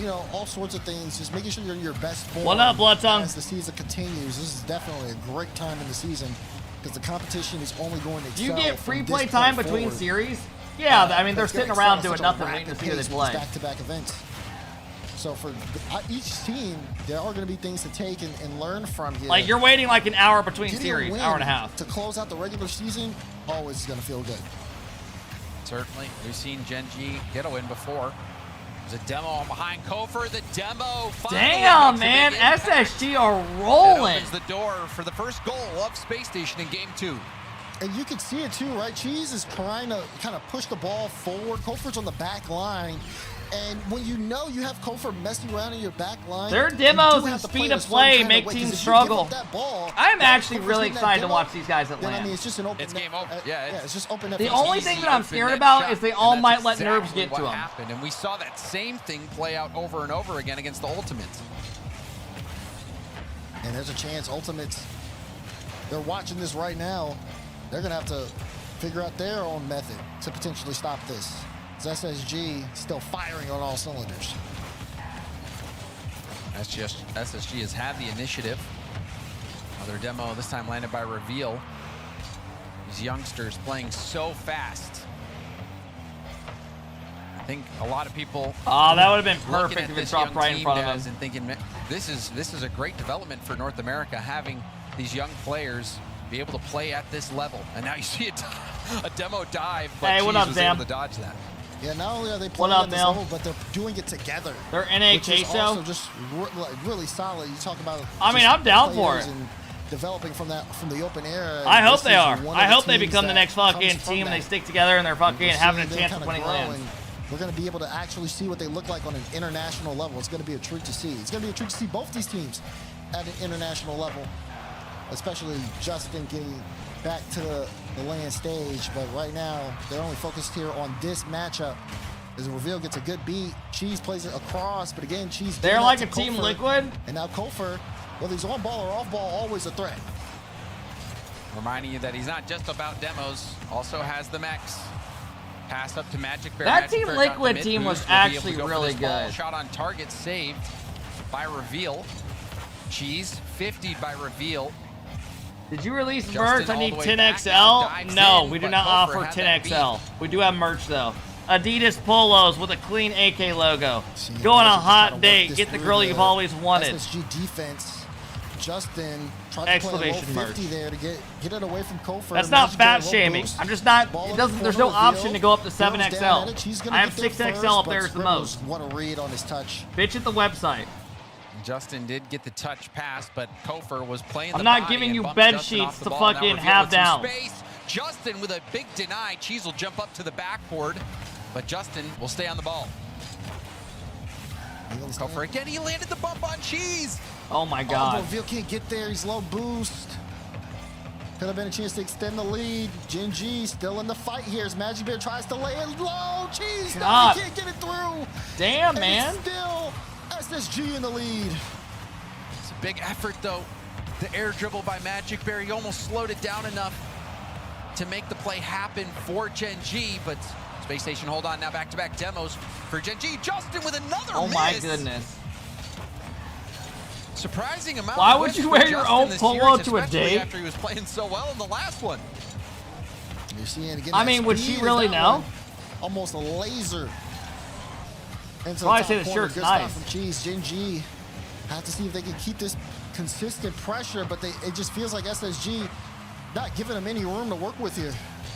You know, all sorts of things. Just making sure you're in your best form. What up, Bloodtongue? As the season continues, this is definitely a great time in the season because the competition is only going to Do you excel get from free this play point time between forward. series? Yeah, I mean, they're It's gonna sitting around excel doing at such a nothing, waiting to rapid see who they pace with play. these back-to-back events. So for each team, there are going to be things to take and learn from here. Like, you're waiting like an hour between Getting a series, win hour and a half. to close out the regular season, always going to feel good. Certainly. We've seen Gen G get a win before. There's a demo behind Kofer. The demo finally Damn, makes a man. big impact. SSG are That rolling. opens the door for the first goal of Space Station in Game 2. And you can see it too, right? Cheese is trying to kind of push the ball forward. Kofer's on the back line. And when you know you have Kofer messing around in your back line, Their demos and speed of play make teams struggle. I'm actually really excited to watch these guys at then, I LAN. mean, it's just an open. It's game over. Yeah, it's just open. The only thing that I'm scared about is they all might let nerves get to them. Happened. And we saw that same thing play out over and over again against the Ultimates. And there's a chance Ultimates, they're watching this right now. They're going to have to figure out their own method to potentially stop this. It's SSG still firing on all cylinders. SSG has had the initiative. Another demo, this time landed by Reveal. These youngsters playing so fast. I think a lot of people. Oh, that would have been looking perfect at if it this dropped young right in team, front of guys, him. and thinking, "Man, this is a great development for North America, having these young players be able to play at this level." And now you see a demo dive, but Hey, what Cheese up, was Sam? able to dodge that. Yeah, not only are they What playing up, at this Mel? level, but they're doing it together. They're NA which is queso. also just really solid. You talk about. I mean, just I'm down for players it. and developing from the open air. I hope This they is are. one I of the hope they teams become the that next fucking comes from team and they that. stick together and they're fucking We're having a seeing them chance of kinda winning grow, lands. and we're going to be able to actually see what they look like on an international level. It's going to be a treat to see. It's going to be a treat to see both these teams at an international level, especially Justin getting back to the LAN stage. But right now, they're only focused here on this matchup. As Reveal gets a good beat, Cheese plays it across, but again, Cheese. They're giving like that a to team Kofer. Liquid. And now Kofer, whether he's on ball or off ball, always a threat. Reminding you that he's not just about demos, also has the mechs. Pass up to Magic Bear. That Magic Team Bear got the Liquid mid team was boost, will be able to actually go for really this ball. good. Shot on target saved by Reveal. Cheese 50 by Reveal. Did you release Justin merch? I all need the way back 10XL. now, dives No, in, we do but not Kofer offer had that 10XL. We do have merch though. Adidas polos with a clean AK logo. Go on a hot date. Get the girl you've always wanted. SSG defense. Justin tried to Exclamation play a low merch. 50 there to get it away from Kofer. That's not Magic fat Bear low shaming. boost. I'm just not. Ball It in doesn't. the There's no corner, option Reveal. to go up to Goes down at 7XL. it. She's gonna I have get there 6XL first, up but there is the Scribbles, most. What a read on his touch. Bitch at the website. Justin did get the touch pass, but Kofer was playing the I'm not body giving and you bumped bed Justin off sheets the to ball. Now fucking Reveal have with some down. space. Justin with a big deny. Cheese will jump up to the backboard, but Justin will stay on the ball. Kofer again, he landed the bump on Cheese. Oh my Oh, god. Reveal can't get there. He's low boost. Could have been a chance to extend the lead. Gen G still in the fight here as Magic Bear tries to lay it low. Cheese, no, God. he can't get it through. Damn, And man. it's still SSG in the lead. It's a big effort though. The air dribble by Magic Bear, he almost slowed it down enough to make the play happen for Gen G, but Space Station hold on now, back-to-back demos for Gen G. Justin with another Oh miss. my goodness. Surprising amount. Why of would wins you for wear your Justin own this polo series, to a especially date? after he was playing so well in the last one. You're seeing again. I that mean, would she speed really is that know? one. Almost a laser. Into Well, I top say the corner. shirt's Good nice. spot from Cheese. Gen G have to see if they can keep this consistent pressure, but it just feels like SSG not giving them any room to work with here.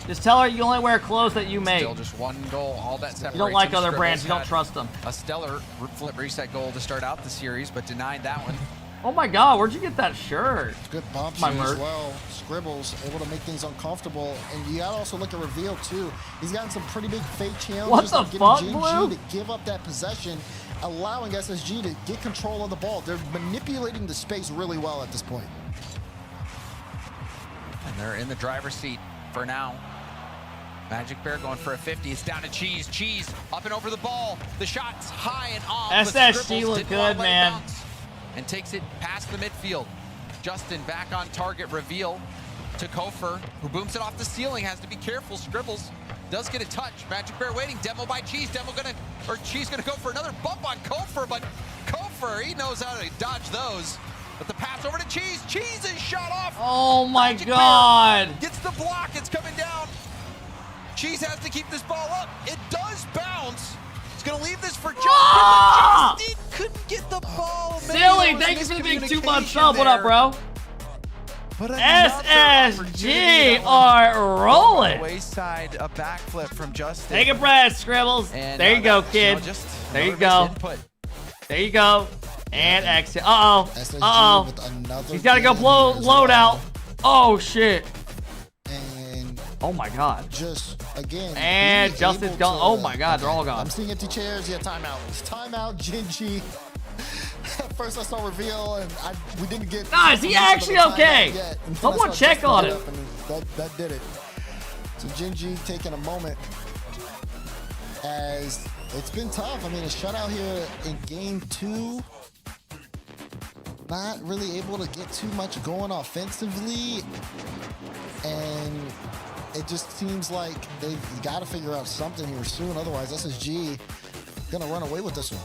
Just tell her you only wear clothes that you make. Still just one goal, all that separates You don't like them. other brands. Scribbles You don't had trust them. A stellar flip reset goal to start out the series, but denied that one. Oh my god, where'd you get that shirt? Good bump My shot as merch. well. Scribbles able to make things uncomfortable, and you gotta also look at Reveal too. He's gotten some pretty big fake challenges. What the of getting fuck, Gen Blue? G to give up that possession, allowing SSG to get control of the ball. They're manipulating the space really well at this point. And they're in the driver's seat for now. Magic Bear going for a 50. It's down to Cheese. Cheese up and over the ball. The shot's high and off. but SSG Scribbles look didn't want good, to let it man. bounce and takes it past the midfield. Justin back on target. Reveal to Kofer, who booms it off the ceiling. Has to be careful. Scribbles does get a touch. Magic Bear waiting. Demo by Cheese. Cheese gonna go for another bump on Kofer, but Kofer, he knows how to dodge those. But the pass over to Cheese. Cheese is shot off. Oh my Magic Bear god. gets the block. It's coming down. Cheese has to keep this ball up. It does bounce. It's going to leave this for Justin. Ah! But Justin couldn't get the ball. Maybe Silly, there was thank you for the big 2 miscommunication month sub. What up, there. bro? SSG are rolling. Wayside, a backflip from Justin. Take a breath, Scribbles. And, there you go, kid. There you go. There you go. And exit. Uh-oh. Uh-oh. He's got to go blow loadout. Oh, shit. And oh, my God. Just, again. And Justin's gone. Oh, my God. They're all gone. I'm seeing empty chairs. Yeah, timeout. It's timeout, Genji. At first I saw reveal and we didn't get. Nah, is he actually okay? Someone check on him. That did it. So Genji taking a moment as it's been tough. I mean, a shutout here in game 2. Not really able to get too much going offensively, and it just seems like they've got to figure out something here soon. Otherwise, SSG gonna run away with this one.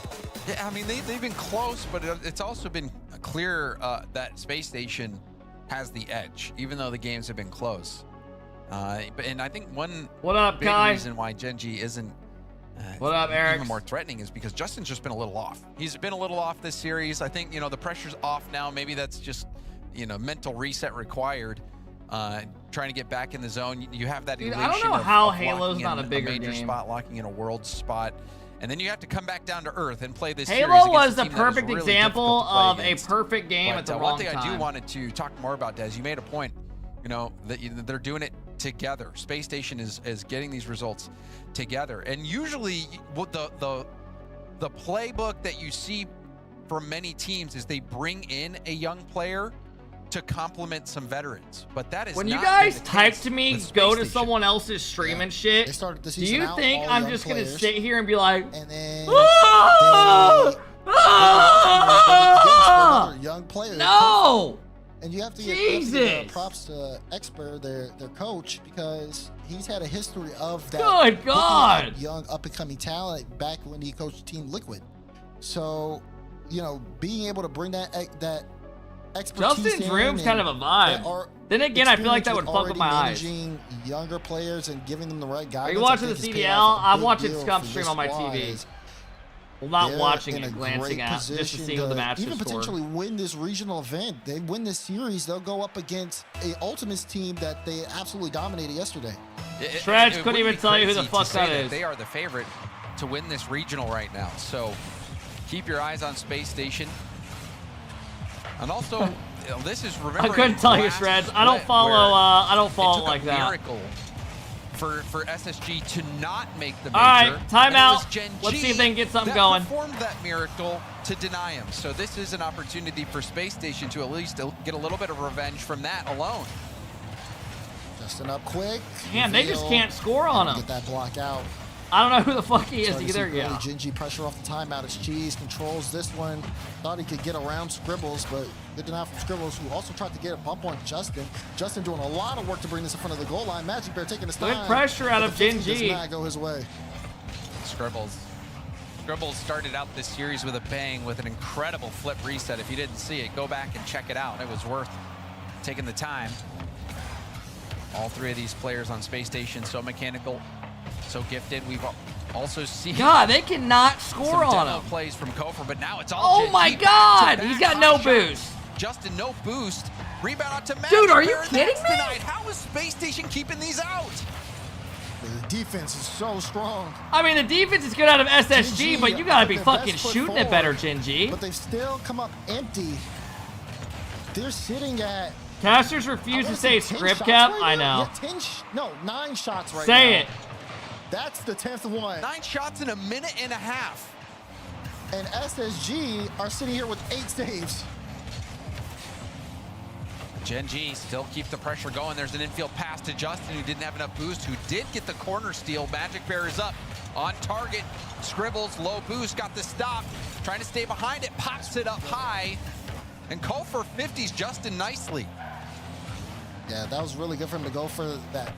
Yeah, I mean, they've been close, but it's also been clear that Space Station has the edge, even though the games have been close. And I think one big reason why Genji isn't even more threatening is because Justin's just been a little off. He's been a little off this series. I think, the pressure's off now. Maybe that's just, mental reset required. Trying to get back in the zone. You have that elation. I don't know how Halo's not a bigger major game. spot, locking in a world spot. And then you have to come back down to earth and play this Halo series was the against a team that is perfect really example difficult to play of against. a perfect game But, at the one wrong thing time. I do wanted to talk more about, Des, you made a point, that they're doing it together. Space Station is getting these results together. And usually what the playbook that you see from many teams is they bring in a young player to complement some veterans, but that is when not you guys been the type case to me, with go Space to Station. someone else's stream and shit. Do you think I'm just gonna players. sit here and be like, And then young players. No! And you have to give Jesus! props to Expert, their coach, because he's had a history of that. Good picking God! up young up-and-coming talent back when he coached Team Liquid. So, being able to bring that expertise Justin's room's kind of a vibe. Then again, I feel like that would fuck with my eyes. Managing younger players and giving them the right guidance. Are you watching the CDL? I'm watching Scum stream on my TV. Well, not watching it, glancing at, just to see who the match even is for. potentially win this regional event. They win this series, they'll go up against a Ultimates team that they absolutely dominated yesterday. Stretch couldn't even tell you who the fuck that is. They are the favorite to win this regional right now. So keep your eyes on Space Station. And also, this is I couldn't tell you, Shreds. I don't follow like that. Miracle for SSG to not make the major. All right, timeout. Gen Let's G see if they can get something that going. Performed that miracle to deny him. So this is an opportunity for Space Station to at least get a little bit of revenge from that alone. Justin up quick. Damn, they just can't score on him. Get that block out. I don't know who the fuck he is Starting to see either. early Yeah. Genji pressure off the timeout as Cheese controls this one. Thought he could get around Scribbles, but good deny from Scribbles, who also tried to get a bump on Justin. Justin doing a lot of work to bring this in front of the goal line. Magic Bear taking his time. Good pressure out of Genji. Does not go his way. Scribbles started out this series with a bang with an incredible flip reset. If you didn't see it, go back and check it out. It was worth taking the time. All three of these players on Space Station, so mechanical, so gifted. We've also seen God, they cannot score on him. Plays from Kofor, but now it's all Oh my God, he's got no boost. Justin, no boost. Rebound out to Magic. Dude, are you Bear kidding next me? Tonight. How is Space Station keeping these out? The defense is so strong. I mean, the defense is good out of SSG, Genji, but you gotta be their fucking best foot shooting it forward, better, Genji. But they've still come up empty. They're sitting at. Casters refuse to say 10 script shots cap. right I now? know. Yeah, 9 shots right Say now. it. That's the 10th one. 9 shots in a minute and a half. And SSG are sitting here with 8 saves. Gen G still keep the pressure going. There's an infield pass to Justin, who didn't have enough boost, who did get the corner steal. Magic Bear is up on target. Scribbles, low boost, got the stop. Trying to stay behind it, pops it up high. And Kofor 50s Justin nicely. Yeah, that was really good for him to go for that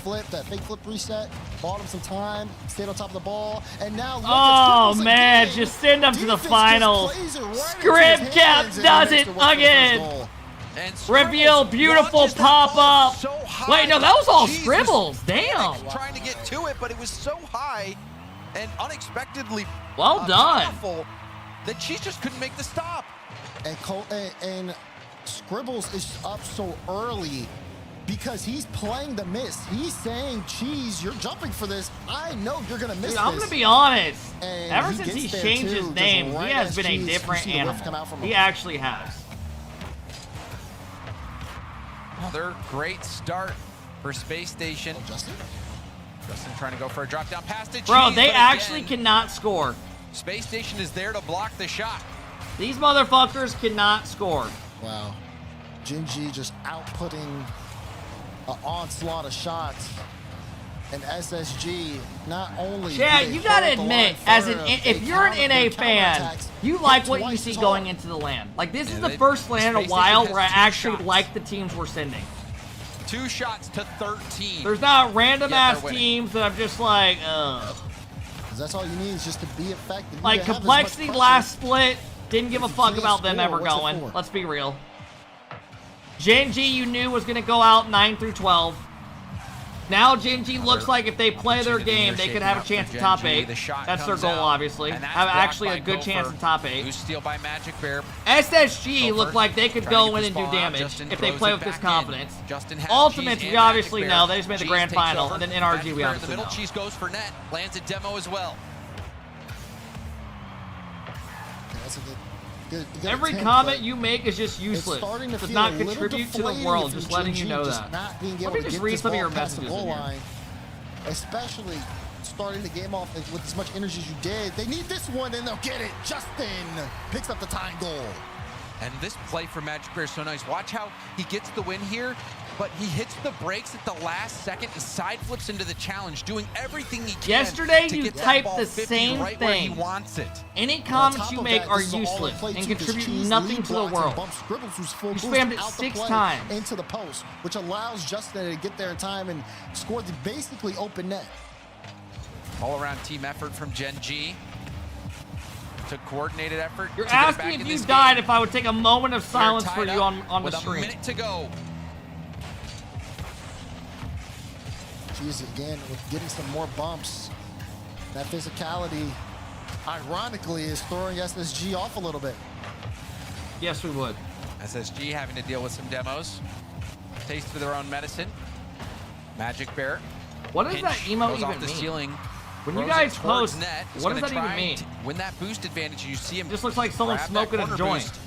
flip, that fake flip reset. Bought him some time, stayed on top of the ball, and now look Oh at Scribbles man, again. just send them to the Defense just finals. plays it right into Script his cap hands, and does he it makes the work for the first again. goal. And Reveal, beautiful launches that pop ball up. so high. Wait, no, that was all Jesus. Scribbles. Damn. Trying to get to it, but it was so high and unexpectedly Well done. powerful that she just couldn't make the stop. And Scribbles is up so early because he's playing the miss. He's saying, Cheese, you're jumping for this. I know you're going to miss Dude, this. I'm going to be honest. And Ever he since gets he's there changed too, his just name, right he has as been a Cheese, you different see the whiff come animal. out from He him. actually has. Another great start for Space Station. Justin trying to go for a drop down pass to Bro, Cheese, they but actually again, cannot score. Space Station is there to block the shot. These motherfuckers cannot score. Wow. Gen.G just outputting an onslaught of shots. And SSG not only. Yeah, do they you gotta hold the admit, line as firm, an they if you're an counter NA their fan, counterattacks you like what you twice see as going hard. into the LAN. Like this is Yeah, the they- first LAN in a Space while Station where I has two actually shots. like the teams we're sending. 2 shots to 13. There's not random Yet ass they're winning. teams that I'm just like, ugh. 'Cause that's all you need is just to be effective. You Like can have as much Complexity pressure. last split, didn't give a fuck can't about them score, ever what's it going. for? Let's be real. Gen.G you knew was gonna go out 9 through 12. Now Gen.G looks like if they play their Opportunity game, here they could shaping have a up for chance to top Gen.G. 8. The shot That's their comes goal, out, obviously. and that's Have blocked actually by a good chance Gopher. to top 8. Loose steal by Magic Bear. SSG Gopher looked like they could trying to go get in this and do ball out. damage Justin if they throws play it with this back in. confidence. Justin has Ultimates, Cheese we and obviously Magic Bear. know. They just made the Cheese grand takes final, over. and then NRG Magic we Bear in the obviously middle. know. Cheese goes for net. Lands a demo as well. Okay, that's a good Every attempt, comment but you make is just useless. starting to Does feel not a little contribute to the deflating world. from Just letting you Gen.G know just that. not being Let able me to just get read this some of ball your past the messages in goal here. line, especially starting the game off with as much energy as you did. They need this one, and they'll get it. Justin picks up the tying goal. And this play for Magic Bear is so nice. Watch how he gets the win here, but he hits the brakes at the last second and side flips into the challenge, doing everything he can. Yesterday to you get that typed ball the 50 same right where he thing. wants it. Any On comments top you of make that, are this is all in useless play and too, 'cause contribute Cheese nothing lead to the blocks and world. bumps Scribbles, who's full You boost spammed it out the 6 play times. into the post, which allows Justin to get there in time and score the basically open net. All around team effort from Gen.G. Took coordinated effort. You're to get asking back if in you this died game. if I would take a moment of They're silence for tied you up on the with stream. a minute to go. Cheese again with getting some more bumps. That physicality, ironically, is throwing SSG off a little bit. Yes, we would. SSG having to deal with some demos. Taste for their own medicine. Magic Bear. What does Pinch that emo goes even off the mean? ceiling. When you throws guys it towards post, net. He's what does gonna that even try mean? to win that boost advantage. You see him. Just looks like someone grab smoking that a corner joint. boost.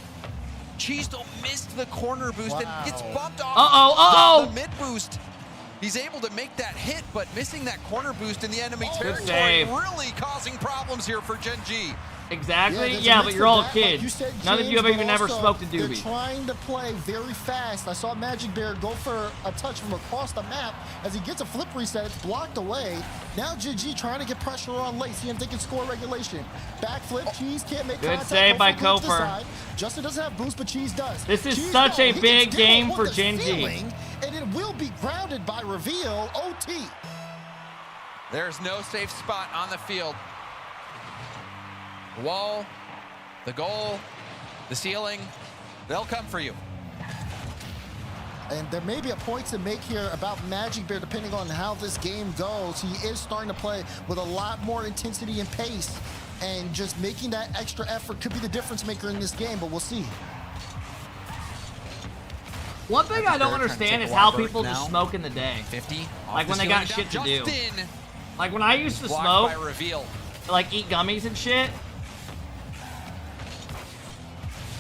Cheese still missed the corner boost and gets bumped off the mid boost. He's able to make that hit, but missing that corner boost in the enemy territory save. really causing problems here for Gen.G. Exactly. there's a Yeah, mix but of you're all that, kids. like you said, None of James, you have but even ever also smoked a They're doobie. trying to play very fast. I saw Magic Bear go for a touch from across the map. As he gets a flip reset, it's blocked away. Now Gen.G trying to get pressure on late, see if they can score regulation. Backflip, Cheese can't make Good contact. save by Gopher goes to the Kofer. side. Justin doesn't have boost, but Cheese does. This is Cheese such though, a he big gets game down for on the Gen.G. ceiling, and it will be grounded by reveal OT. There's no safe spot on the field. The wall, the goal, the ceiling, they'll come for you. And there may be a point to make here about Magic Bear, depending on how this game goes. He is starting to play with a lot more intensity and pace, and just making that extra effort could be the difference maker in this game, but we'll see. One thing I don't understand is how people just smoke in the day. 50. Like when they got shit to do. Like when I used to Blocked smoke, by reveal. like eat gummies and shit.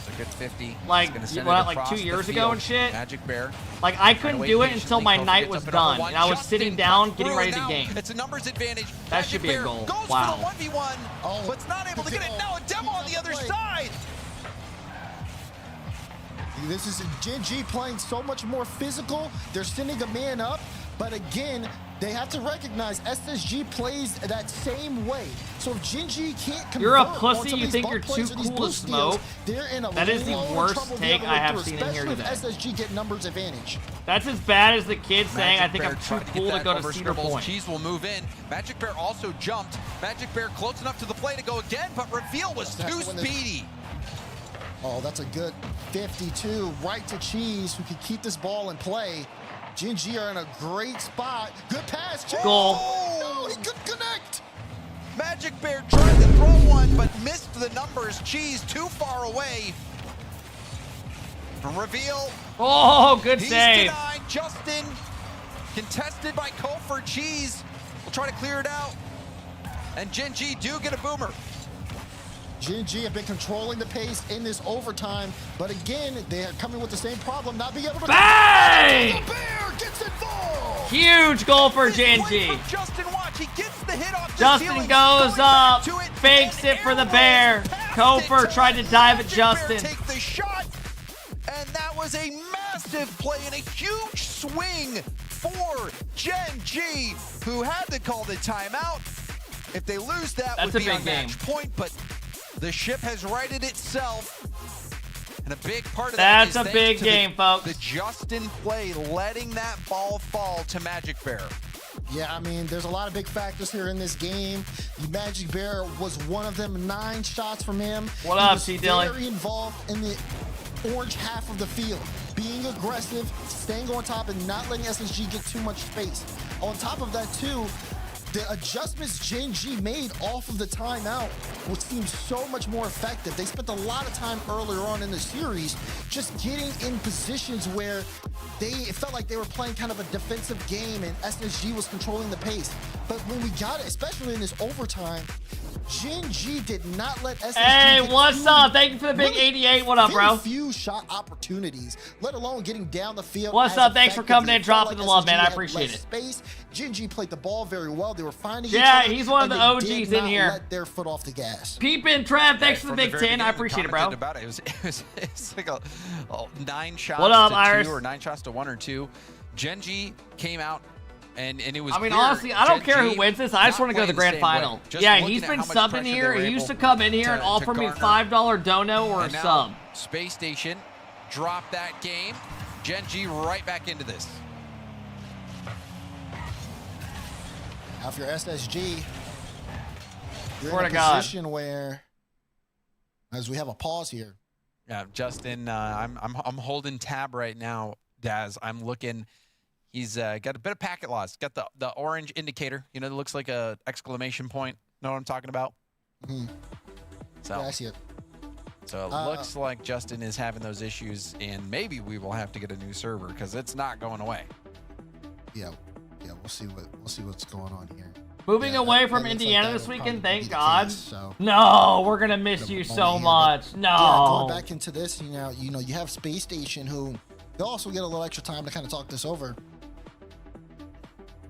So good 50. Like, He's gonna send what, it like across 2 the years ago field. and shit? Magic Bear. Like I couldn't Wait do it until patiently. my Kofi night gets was up another done, one. and I was Justin sitting down comes getting through, ready and to now game. It's a numbers advantage. That Magic should be a Bear goal. Goes Wow. for the 1v1, but's not able to get it. Now a demo on the other side. This is Gen.G playing so much more physical. They're sending a man up, but again, they have to recognize SSG plays that same way. So if Gen.G can't convert You're a on pussy, some you of think these you're bump plays too or these cool to boost deals, smoke? they're in a That is the load of worst trouble the take other I way have through, seen in here especially if today. SSG get numbers advantage. That's as bad as the kid saying I Magic think Bear I'm too trying to get cool to that go to over Cedar Scribbles. Point. Cheese will move in. Magic Bear also jumped. Magic Bear close enough to the play to go again, but reveal was That's too the one that- speedy. Oh, that's a good 52 right to Cheese, who can keep this ball in play. Gen.G are in a great spot. Good pass, Cheese. Goal. No, he could connect. Magic Bear tried to throw one, but missed the numbers. Cheese too far away. From Reveal. Oh, good He's save. denied. Justin, contested by Kofor. Cheese will try to clear it out. And Gen G do get a boomer. Gen G have been controlling the pace in this overtime, but again, they are coming with the same problem, not being able to. Bang! The Bear gets involved. Huge goal for Gen G. Justin, watch, he gets the hit off the Justin ceiling, goes going up, back to it, fakes it for the Bear. Kofor tried to dive at Justin. Take the shot, and that was a massive play and a huge swing for Gen G, who had to call the timeout. If they lose that, That's would a be big on game. match point, but the ship has righted itself. And a big part of that is That's a thanks big to game, folks. The Justin play, letting that ball fall to Magic Bear. Yeah, I mean, there's a lot of big factors here in this game. Magic Bear was one of them. 9 shots from him. What up, He T. was Dilly? very involved in the orange half of the field, being aggressive, staying on top, and not letting SSG get too much space. On top of that, too, the adjustments Gen G made off of the timeout would seem so much more effective. They spent a lot of time earlier on in the series just getting in positions where it felt like they were playing kind of a defensive game and SSG was controlling the pace. But when we got it, especially in this overtime, Gen G did not let SSG Hey, get what's too up? Thank you for the big 88. What up, bro? very few shot opportunities, let alone getting down the field. What's as up? Thanks for coming effectively. in, It felt dropping like the love, SSG man. I had appreciate less it. Space. Gen G played the ball very well. They were finding Yeah, each other. he's one of and the they OGs did in not here. Let their foot off the gas. Peepin' Trev, thanks for the From big very 10. I beginning, we appreciate it, bro. commented about it. It's like a 9 shots What up, to Iris? 2 or 9 shots to 1 or 2. Gen G came out and it was I mean, clear honestly, I don't Gen care G who wins this. I just not want to go to the playing grand same final. way. Just Yeah, looking he's at been how much subbing pressure here. they were He used to able come in here and to offer me garner. $5 dono or a And now, sub. Space Station dropped that game. Gen G right back into this. Now, if you're SSG, you're Swear in a to God. position where, as we have a pause here. Yeah, Justin, I'm holding tab right now, Daz. I'm looking. He's got a bit of packet loss. Got the orange indicator. You know, it looks like a exclamation point. Know what I'm talking about? Mm-hmm. So Yeah, I see it. So it looks like Justin is having those issues, and maybe we will have to get a new server because it's not going away. Yeah, we'll see what's going on here. Moving away from that looks like Indiana that this will weekend, probably thank be the God. case, so. No, we're gonna miss you so much. No. Yeah, going back into this, you know, you have Space Station, who they'll also get a little extra time to kind of talk this over.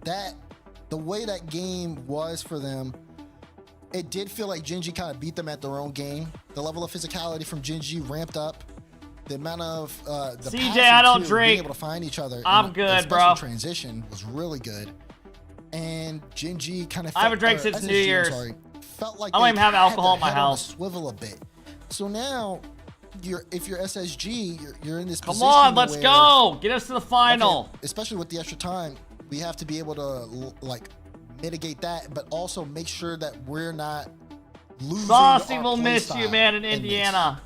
The way that game was for them, it did feel like Gen G kind of beat them at their own game. The level of physicality from Gen G ramped up. The amount of the CJ, passing, I don't too, drink. being able to find each other. I'm in good, a special bro. Transition was really good, and Gen G kind of. I haven't drank since New Year's. Felt like I don't they even have had alcohol their in my head on a house. swivel a bit. So now, if you're SSG, you're in this Come position. on, let's where- go. Get us to the final. Okay, especially with the extra time, we have to be able to like mitigate that, but also make sure that we're not losing. Saucy our will play miss you, style man, in this. Indiana.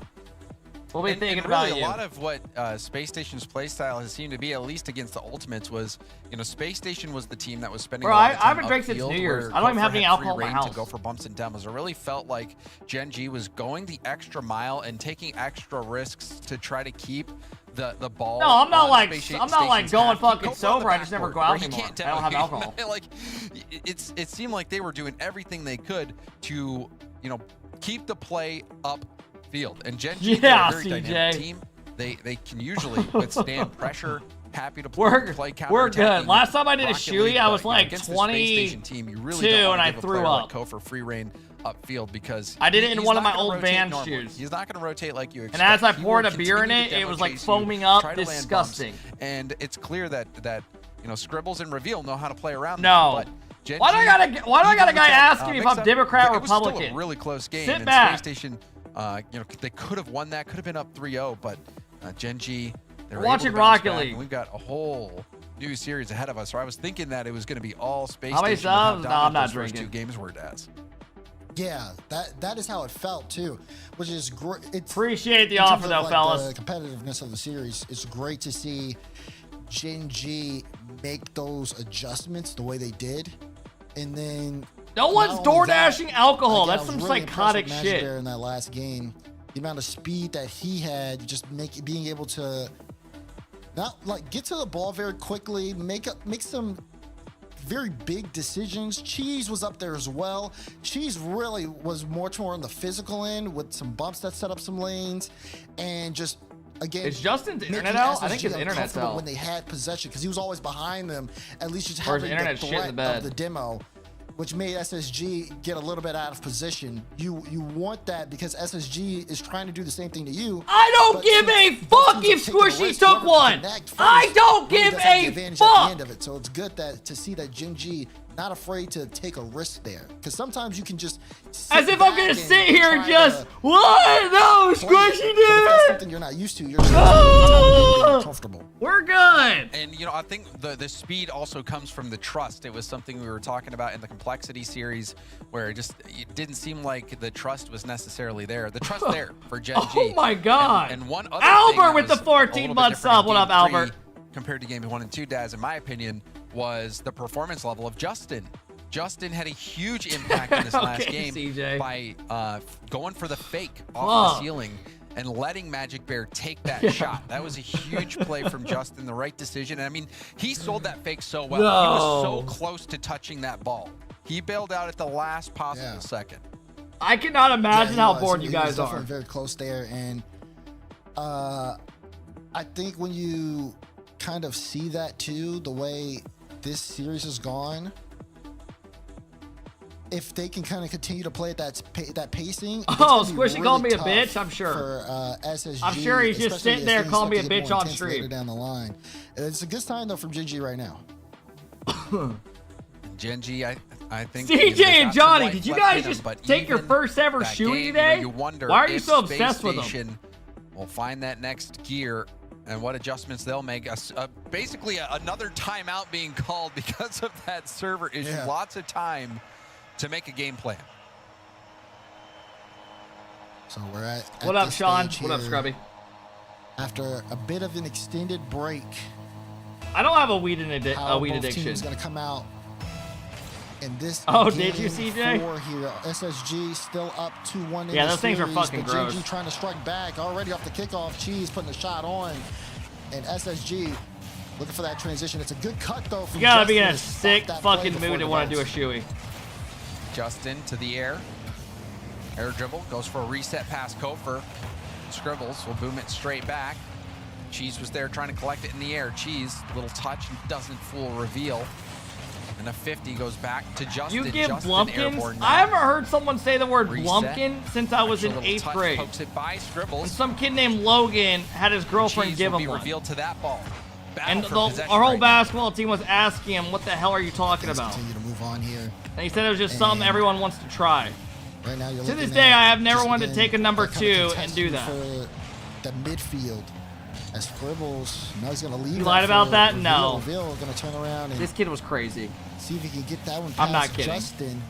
We'll be thinking and really about you. a lot of what Space Station's playstyle has seemed to be, at least against the Ultimates, was, you know, Space Station was the team that was spending Bro, a lot of I time haven't drank since upfield New Year's. where I don't even have Kofor any had alcohol free in my reign house. to go for bumps and demos. It really felt like Gen G was going the extra mile and taking extra risks to try to keep the ball. No, I'm not on like Space I'm not like Station's going half. fucking Kofor on the sober. I just never backboard go where out he anymore. can't I don't have demo. alcohol. Like it seemed like they were doing everything they could to, you know, keep the play up field. And Gen G, Yeah, they're a very CJ. dynamic team. They can usually withstand pressure. Happy to We're play we're good. counter-attacking Last time I did a Rocket shoey, League, I but, was you know, like against the Space Station team, you really 22 don't and wanna I give a threw player up. like Kofor free reign upfield because I did it in he's one of not my gonna old rotate Vans normally. shoes. He's not going to rotate like you expect. And as I He poured will a beer in continue it, to it demo was like chase you, foaming up, try to land disgusting. bumps, and it's clear that you know, Scribbles and Reveal know how to play around. No. That, but Gen Why do I G, got a guy even asking with me if that, I'm Democrat or it was still Republican? a really close game. Sit and back. Space Station, you know, they could have won that. Could have been up 3-0, but Gen G. They were We're watching able to bounce Rocket back, League. and we've got a whole new series ahead of us. So I was thinking that it was going to be all Space How many Station. with how subs? No, dominant I'm not those first drinking. 2 games were, Daz. Yeah, that is how it felt too, which is great. Appreciate the in terms offer of, though, like, fellas. The competitiveness of the series. It's great to see Gen G make those adjustments the way they did, and then No one's not door only that, dashing alcohol. again, That's I was some really psychotic impressed with Magic shit. Bear in that last game. the amount of speed that he had, just being able to not like get to the ball very quickly, make some very big decisions. Cheese was up there as well. Cheese really was much more on the physical end with some bumps that set up some lanes, and just again, is Justin's internet out? I think his internet's out. When they had possession, because he was always behind them, at least just Or his having the internet's shit in the threat bed. of the demo, which made SSG get a little bit out of position. You want that because SSG is trying to do the same thing to you. I don't give a fuck if Squishy took one. I don't give a fuck. So it's good to see that Gen G not afraid to take a risk there, because sometimes you can just as if I'm gonna sit here and just what? No, Squishy did it. Something you're not used to. You're just comfortable. We're good. And I think the speed also comes from the trust. It was something we were talking about in the complexity series, where it didn't seem like the trust was necessarily there. The trust there for Gen G. Oh my god. And one other Albert with the 14-month sub. What up, Albert? Compared to Game 1 and 2, Daz, in my opinion, was the performance level of Justin. Justin had a huge impact in this last game CJ. by going for the fake off the ceiling and letting Magic Bear take that shot. That was a huge play from Justin, the right decision. And I mean, he sold that fake so well. He was so close to touching that ball. He bailed out at the last possible second. I cannot imagine how bored you guys are. are. Very close there, and I think when you kind of see that too, the way this series has gone, if they can kind of continue to play at that pacing. Squishy called me a bitch. I'm sure. For SSG, I'm sure he's just sitting there calling me a bitch on stream. Down the line, it's a good sign though from Gen G right now. Gen G, I think. CJ and Johnny, did you guys just take your first ever shooting today? Why are you so obsessed with them? We'll find that next gear and what adjustments they'll make. Basically, another timeout being called because of that server issue. Yeah. Lots of time to make a game plan. So we're at what up, Sean? What up, Scrubby? After a bit of an extended break, I don't have a weed addiction. Is going to come out in this. Did you, CJ? Here, SSG still up 2-1. Yeah, those things are fucking gross. GG trying to strike back already off the kickoff. Cheese putting a shot on, and SSG looking for that transition. It's a good cut though. From you gotta Justin be in a sick fucking mood to want to do a shoey. Justin to the air. Air dribble, goes for a reset pass. Kofer. Scribbles will boom it straight back. Cheese was there trying to collect it in the air. Cheese, little touch, doesn't fool reveal. And a 50 goes back to Justin. You give Blumpkins? I haven't heard someone say the word Blumpkin since I was in 8th grade. Pokes it by Scribbles. And some kid named Logan had his girlfriend give him one. Revealed to that ball. And our whole basketball team was asking him, what the hell are you talking about? Continue to move on here. And he said it was just something everyone wants to try. Right now, to this day, I have never wanted to take a number 2 and do that. For the midfield. As Scribbles, now he's going to leave. You lied about that? No. Reveal going to turn around and this kid was crazy. See if he can get that one past I'm not kidding. Justin.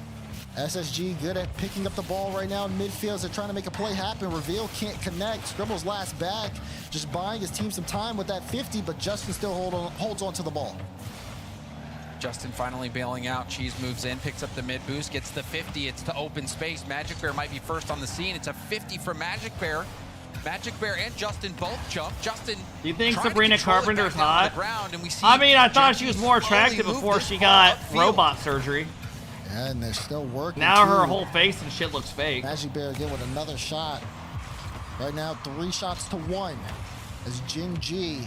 SSG good at picking up the ball right now in midfield. They're trying to make a play happen. Reveal can't connect. Scribbles last back, just buying his team some time with that 50, but Justin still holds on to the ball. Justin finally bailing out. Cheese moves in, picks up the mid boost, gets the 50. It's to open space. Magic Bear might be first on the scene. It's a 50 for Magic Bear. Magic Bear and Justin both jump. Justin. Do you think Sabrina Carpenter's hot? I mean, I thought she was more attractive before she got robot surgery. Yeah, and they're still working. Now her whole face and shit looks fake. Magic Bear again with another shot. Right now, 3 shots to 1. As Gen G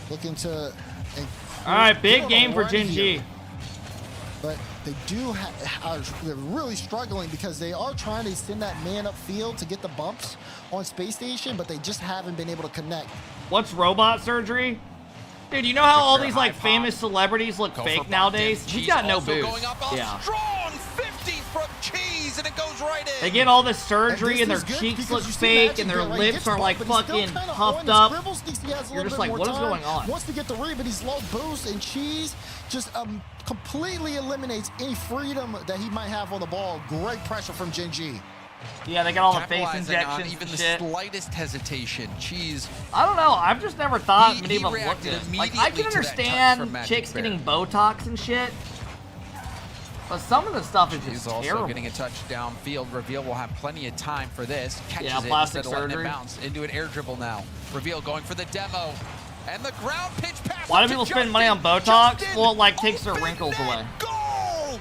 looking to. All right, big game for Gen G. But they they're really struggling because they are trying to send that man upfield to get the bumps on Space Station, but they just haven't been able to connect. What's robot surgery? Dude, you know how all these like famous celebrities look fake nowadays? He's got no boobs. Yeah. Strong 50 from Cheese, and it goes right in. They get all this surgery and their cheeks look fake and their lips are like fucking puffed up. You're just like, what is going on? Wants to get the read, but he's low boost, and Cheese just completely eliminates any freedom that he might have on the ball. Great pressure from Gen G. Yeah, they got all the face injections even and the slightest hesitation. Cheese. I don't know. I've just never thought it even looked good. Like, I can understand chicks getting Botox and shit. But some of the stuff is He's just also terrible. getting a touch downfield. Reveal will have plenty of time for this. Catches it plastic instead of letting it surgery. bounce into an air dribble now. Reveal going for the demo. And the ground pitch pass. Why do people spend money on Botox? Well, it like takes their wrinkles away. Goal!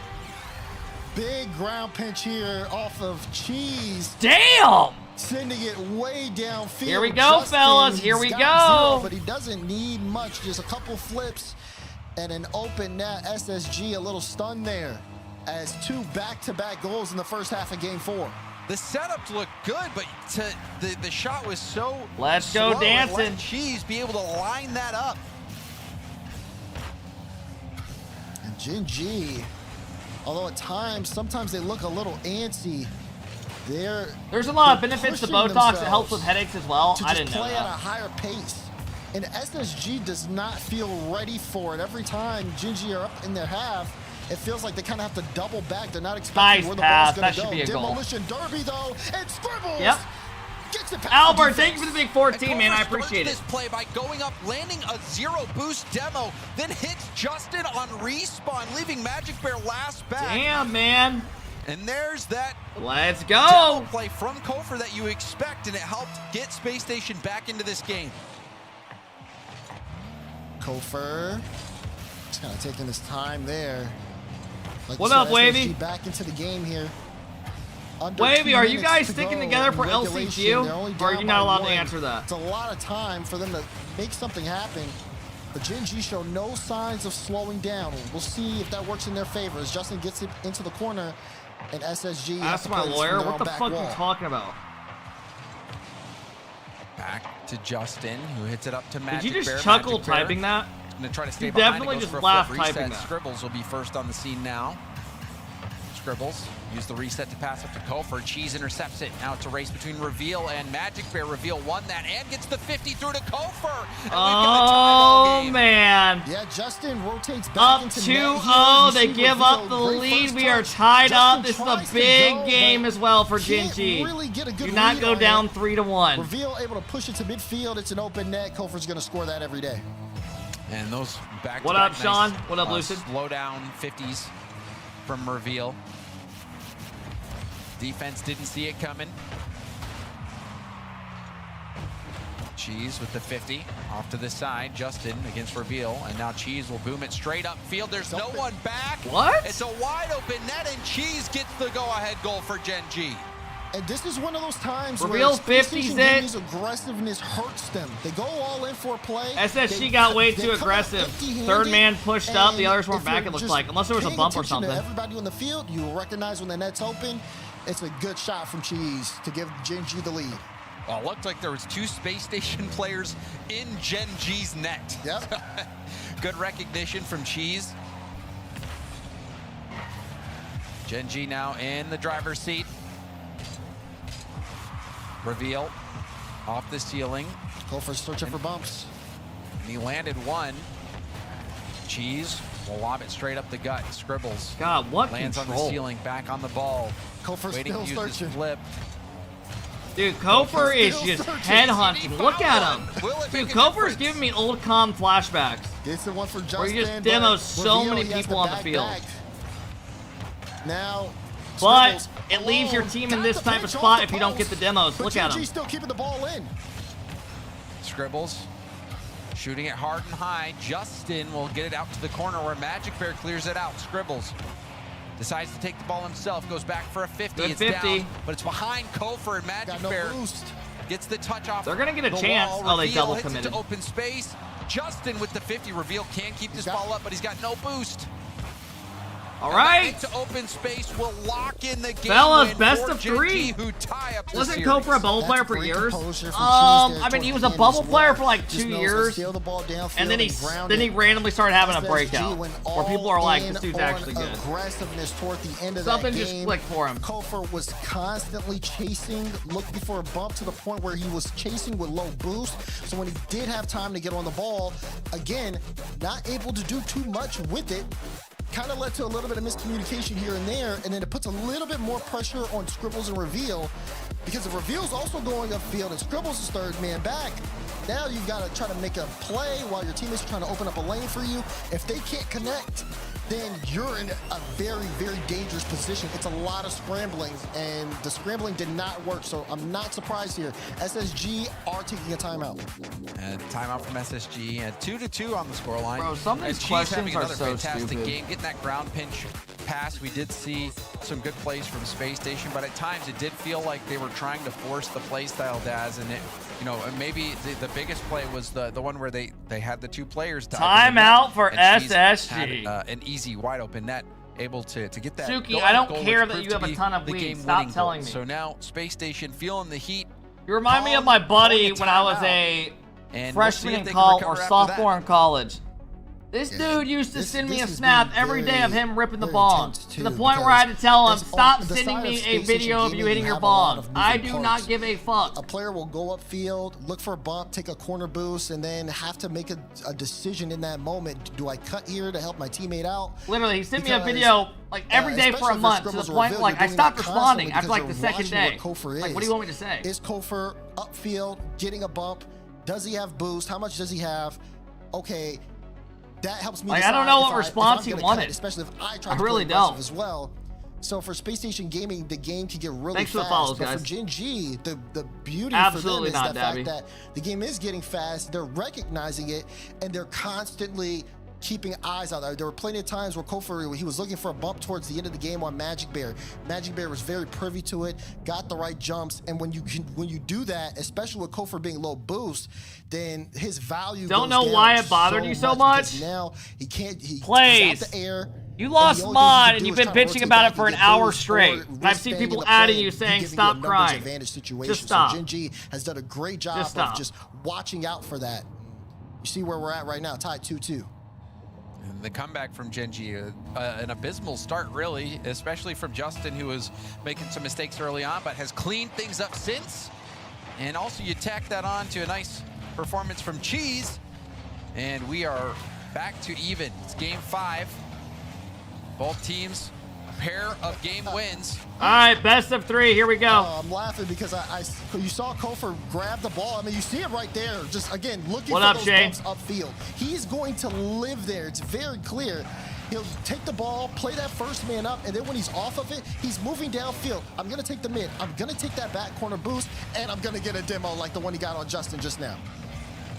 Big ground pinch here off of Cheese. Damn! Sending it way downfield. Here we go, fellas. Here we He's go. got 0, but he doesn't need much. Just a couple flips and an open net. SSG a little stunned there as 2 back-to-back goals in the first half of Game 4. The setup looked good, but the shot was so Let's go slow. dancing. Let Cheese be able to line that up. And Gen G, although at times, sometimes they look a little antsy. There's a lot of benefits to Botox. It helps with headaches as well. To I just didn't know play at a that. higher pace. And SSG does not feel ready for it. Every time Gen G are up in their half, it feels like they kind of have to double back. They're not expecting Nice where the pass. ball's That going should to be go. a goal. Demolition Derby, though, and Scribbles Yep. gets it past Albert, the thank you for the big 14, man. I appreciate This it. play by going up, landing a 0 boost demo, then hits Justin on respawn, leaving Magic Bear last back. Damn, man. And there's that Let's demo go. play from Kofor that you expect, and it helped get Space Station back into this game. Kofor just kind of taking his time there. Like What you up, said, Wavy? SSG back into the game here. Under Wavy, 2 are you minutes guys to sticking go together for in regulation. LCQ? They're only Or are down you not by allowed to 1. answer that? It's a lot of time for them to make something happen. But Gen G show no signs of slowing down. We'll see if that works in their favor as Justin gets it into the corner and SSG. Ask my lawyer. What the fuck are you talking about? Back to Justin, who hits it up to Magic Did you Bear. just chuckle Magic Bear typing that? Gonna try to stay You behind. definitely It goes just for a laughed flip reset. typing that. Scribbles will be first on the scene now. Scribbles use the reset to pass up to Kofor. Cheese intercepts it. Now it's a race between Reveal and Magic Bear. Reveal won that and gets the 50 through to Kofor. And we've got a tie ball Oh, game. man. Yeah, Justin rotates back Up into 2-0. net. They give up the Great lead. first We are touch. tied up. Justin This is a tries to big go, game but as well for Gen can't G. really get a good Do not read go on down it. 3-1. Reveal able to push it to midfield. It's an open net. Kofor's going to score that every day. And those back to What back up, Sean? nice, What up, Lucid? Slow down 50s from Reveal. Defense didn't see it coming. Cheese with the 50 off to the side. Justin against Reveal, and now Cheese will boom it straight up field. There's no one back. What? It's a wide open net, and Cheese gets the go-ahead goal for Gen G. And this is one of those times Reveal where Space 50s Station it. Gaming's aggressiveness hurts them. They go all in for a play. SSG got way too aggressive. Third man pushed up. The others weren't back, it looked like. Unless there was a bump or something. Everybody on the field, you will recognize when the net's open. It's a good shot from Cheese to give Gen G the lead. Well, it looked like there was 2 Space Station players in Gen G's net. Yep. Good recognition from Cheese. Gen G now in the driver's seat. Reveal off the ceiling. Kofor searching for bumps. And he landed one. Cheese will lob it straight up the gut. Scribbles. God, what lands control. on the ceiling, back on the ball. Kofor waiting to still use his searching. flip. Dude, Kofor is just headhunting. Look at him. Dude, Kofor's giving me old com flashbacks. Gets the one for Justin. Where he just demos so Reveal, many he has people on the back field. back. Now, But Scribbles it leaves your alone. team Got in this the type of pitch off spot the if you don't get the post. demos. But Look at Gen G him. still keeping the ball in. Scribbles shooting it hard and high. Justin will get it out to the corner where Magic Bear clears it out. Scribbles decides to take the ball himself, goes back for a 50. Good It's 50. down, but it's behind Kofor, and Magic Got no Bear boost. gets the touch off. They're gonna get a the chance. wall. Oh, they Reveal double hits committed. it to open space. Justin with the 50. Reveal can keep this ball up, but he's got no boost. All And right. that hit to open space will lock in the game. Fellas, win best for of Gen G, 3. Who tie up the Wasn't series. Kofor a bubble That's player for great years? composure from Cheese there I mean, towards he was the a end bubble as player well. for like Just 2 knows to years, steal the ball downfield and then ground he it. randomly started having a SSG breakout went where people are all like, in this dude's on actually good. Aggressiveness toward the end of Something that just game. clicked for him. Kofor was constantly chasing, looking for a bump to the point where he was chasing with low boost. So when he did have time to get on the ball, again, not able to do too much with it. Kind of led to a little bit of miscommunication here and there, and then it puts a little bit more pressure on Scribbles and Reveal, because if Reveal's also going upfield and Scribbles is third man back, now you've got to try to make a play while your teammates are trying to open up a lane for you. If they can't connect, then you're in a very, very dangerous position. It's a lot of scramblings, and the scrambling did not work, so I'm not surprised here. SSG are taking a timeout. And timeout from SSG, and 2-2 on the scoreline. Bro, some of these questions are so fantastic stupid. game, getting that ground pinch pass. We did see some good plays from Space Station, but at times it did feel like they were trying to force the play style, Daz, and it, you know, maybe the biggest play was the one where they had the two players Timeout for and SSG. had, an easy wide open net, able to get that. Suki, goal, I don't goal, care which that proved you to have a be ton of the weeds. game-winning Stop telling goal. me. So now Space Station feeling the heat. You remind me of my buddy when I was a freshman in college or sophomore in college. This dude used to send me a snap every day of him ripping the bong, to the point where I had to tell him, stop sending me a video of you hitting your bong. I do not give a fuck. A player will go upfield, look for a bump, take a corner boost, and then have to make a decision in that moment. Do I cut here to help my teammate out? Literally, he sent me a video like every day for a month, to the point like I stopped responding after like the second day. Like, what do you want me to say? Is Kofor upfield, getting a bump? Does he have boost? How much does he have? Okay. That helps me like, decide I don't know if what response he wanted. especially if I try I to really play aggressive don't. as well. So for Space Station Gaming, the game can get really Thanks for the fast. follows, but guys. for Gen G, the beauty Absolutely for them is not, the Dabby. fact that the game is getting fast. They're recognizing it, and they're constantly keeping eyes out there. There were plenty of times where Kofor, he was looking for a bump towards the end of the game on Magic Bear. Magic Bear was very privy to it, got the right jumps, and when you do that, especially with Kofor being low boost, then his value Don't goes know why down it bothered you so much. because now he can't. He's Plays. out the air. You And lost the only thing mod he and can you've do is been try to bitching rotate about back it for and an get hour boost straight. or And I've seen wristbanding people the adding play you and saying, giving stop you a numbers crying. advantage situation. Just stop. So Gen G has done a great job Just stop. of just watching out for that. You see where we're at right now, tied 2-2. And the comeback from Gen G, an abysmal start really, especially from Justin, who was making some mistakes early on, but has cleaned things up since. And also you tack that on to a nice performance from Cheese, and we are back to even. It's game 5. Both teams, a pair of game wins. All right, best of 3. Here we go. I'm laughing because you saw Kofor grab the ball. I mean, you see it right there. Just again, looking What for up, those Shane? bumps upfield. He's going to live there. It's very clear. He'll take the ball, play that first man up, and then when he's off of it, he's moving downfield. I'm going to take the mid. I'm going to take that back corner boost, and I'm going to get a demo like the one he got on Justin just now.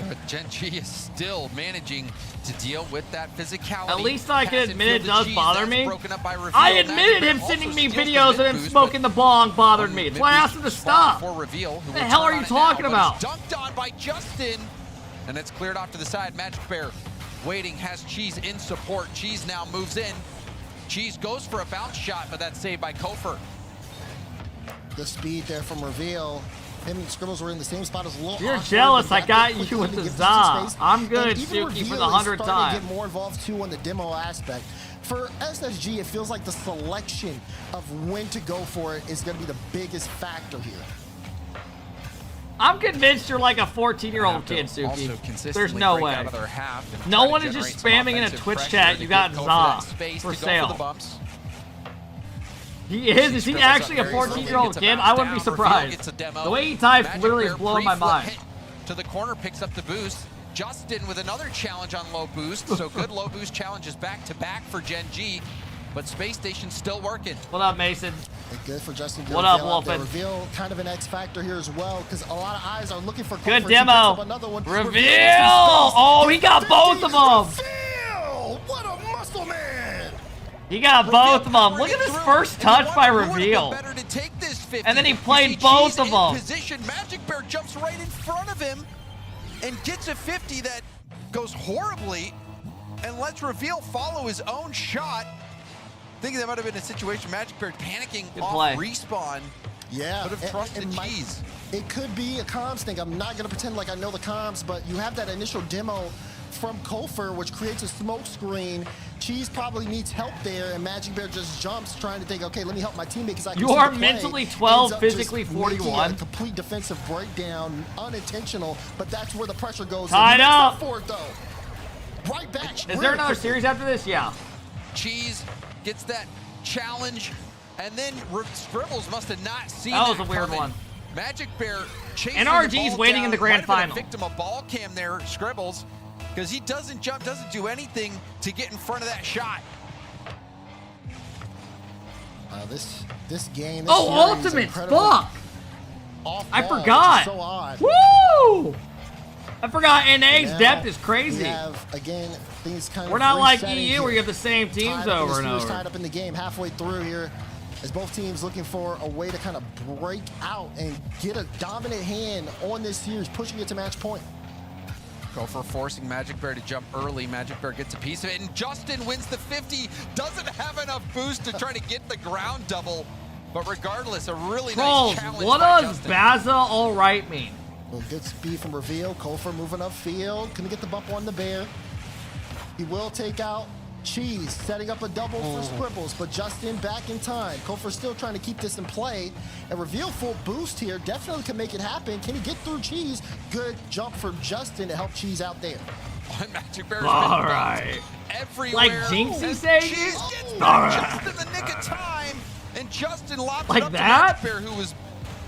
But Gen G is still managing to deal with that physicality. At least I can Hasn't admit it fielded does G's, bother that's me. broken up by Reveal. I admitted him Also sending me steals the videos of mid him boost, smoking the bong bothered me. That's why I maybe asked him to spot stop. For Reveal, who The will hell turn are on you it talking now, about? but it's dunked on by Justin, and it's cleared off to the side. Magic Bear waiting, has Cheese in support. Cheese now moves in. Cheese goes for a bounce shot, but that's saved by Kofor. The speed there from Reveal. Him and Scribbles were in the same spot as Lil. You're jealous. I got you with the za. I'm good, Suki, for the 100th time. Get more involved too on the demo aspect. For SSG, it feels like the selection of when to go for it is going to be the biggest factor here. I'm convinced you're like a 14-year-old kid, Suki. There's no way. No one is just spamming in a Twitch chat. You got za for sale. He is. Is he actually a 14-year-old kid? I wouldn't be surprised. The way he types literally is blowing my mind. To the corner, picks up the boost. Justin with another challenge on low boost. So good low boost challenges back-to-back for Gen G. But Space Station's still working. What up, Mason? Good for Justin. What up, Wolfen? Reveal kind of an X factor here as well, because a lot of eyes are looking for good Kofor. demo. Reveal! Oh, he got both of them. Reveal! What a muscle man! He got both of them. Look at this first touch by Reveal. And then he played both of them. Position. Magic Bear jumps right in front of him and gets a 50 that goes horribly and lets Reveal follow his own shot. Thinking that might have been a situation. Magic Bear panicking off respawn. Yeah. Could have trusted Cheese. It could be a comms thing. I'm not going to pretend like I know the comms, but you have that initial demo from Kofor, which creates a smoke screen. Cheese probably needs help there, and Magic Bear just jumps, trying to think, okay, let me help my teammate because I can You see are the play. mentally 12, Ends up physically just making 41. A complete defensive breakdown, unintentional, but that's where the pressure goes. Tied up. For it, though. Right back. Is there another series after this? Yeah. Cheese gets that challenge, and then Scribbles must have not seen that was a weird coming. one. Magic Bear chasing NRGs the ball waiting down. in the grand Might have been final. a victim of ball cam there, Scribbles, because he doesn't jump, doesn't do anything to get in front of that shot. This game. Oh, ultimate! Fuck! I forgot. So odd. Woo! I forgot NA's depth is crazy. We have, again, things kind We're of not like resetting EU here. where you have the same teams over and over. Tied up in the game halfway through here, as both teams looking for a way to kind of break out and get a dominant hand on this series, pushing it to match point. Gopher forcing Magic Bear to jump early. Magic Bear gets a piece of it, and Justin wins the 50. Doesn't have enough boost to try to get the ground double, but regardless, a really Trolls, nice challenge what by does Justin. Baza all right mean? Well, good speed from Reveal. Kofor moving upfield. Couldn't get the bump on the Bear. He will take out Cheese, setting up a double for Scribbles, but Justin back in time. Kofor still trying to keep this in play. And Reveal full boost here. Definitely can make it happen. Can he get through Cheese? Good jump from Justin to help Cheese out there. Magic Bear's All been right. everywhere. Like Jinxie saying it? Cheese gets All back right. just in the nick of time, and Justin lobs Like it up that? to Magic Bear, who was,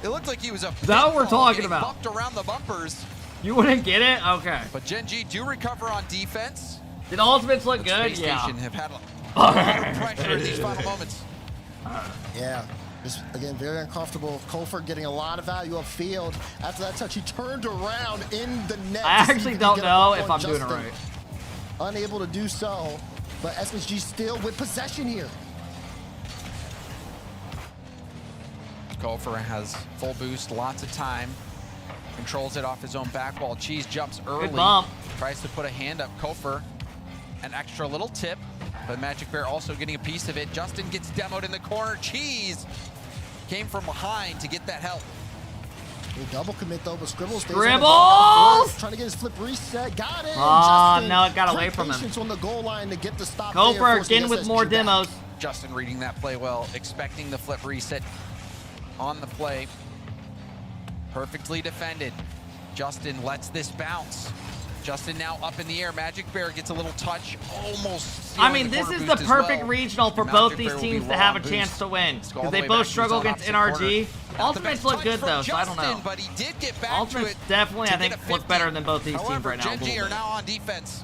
it looked like he was a that what we're pinball talking getting about? bumped around the bumpers. You wouldn't get it? Okay. But Gen G do recover on defense. Did Ultimates look But good? Space Yeah. Station have had a lot of pressure in these final moments. Yeah. Just, again, very uncomfortable. Kofor getting a lot of value upfield. After that touch, he turned around in the net. I to see actually if he don't could get a know bump if on I'm doing it Justin. right. Unable to do so, but SSG still with possession here. Gopher has full boost, lots of time. Controls it off his own back wall. Cheese jumps early. bump. Tries to put a hand up. Gopher, an extra little tip, but Magic Bear also getting a piece of it. Justin gets demoed in the corner. Cheese came from behind to get that help. He double commit though, but Scribbles stays Scribbles! on the ball. Trying to get his flip reset. Got it. Oh, no, it got away from him. Patience on the goal line to get the stop. Gopher there, forcing again with SSG more back. demos. Justin reading that play well, expecting the flip reset on the play. Perfectly defended. Justin lets this bounce. Justin now up in the air. Magic Bear gets a little touch, almost. I mean, this is the perfect regional for both these teams to have a chance to win. Because they both struggle against NRG. Ultimates look good though, so I don't know. But he did get back Ultimates to it definitely, to I think, get a look 50. better than both these teams However, right now. a Gen G little are bit. now on defense.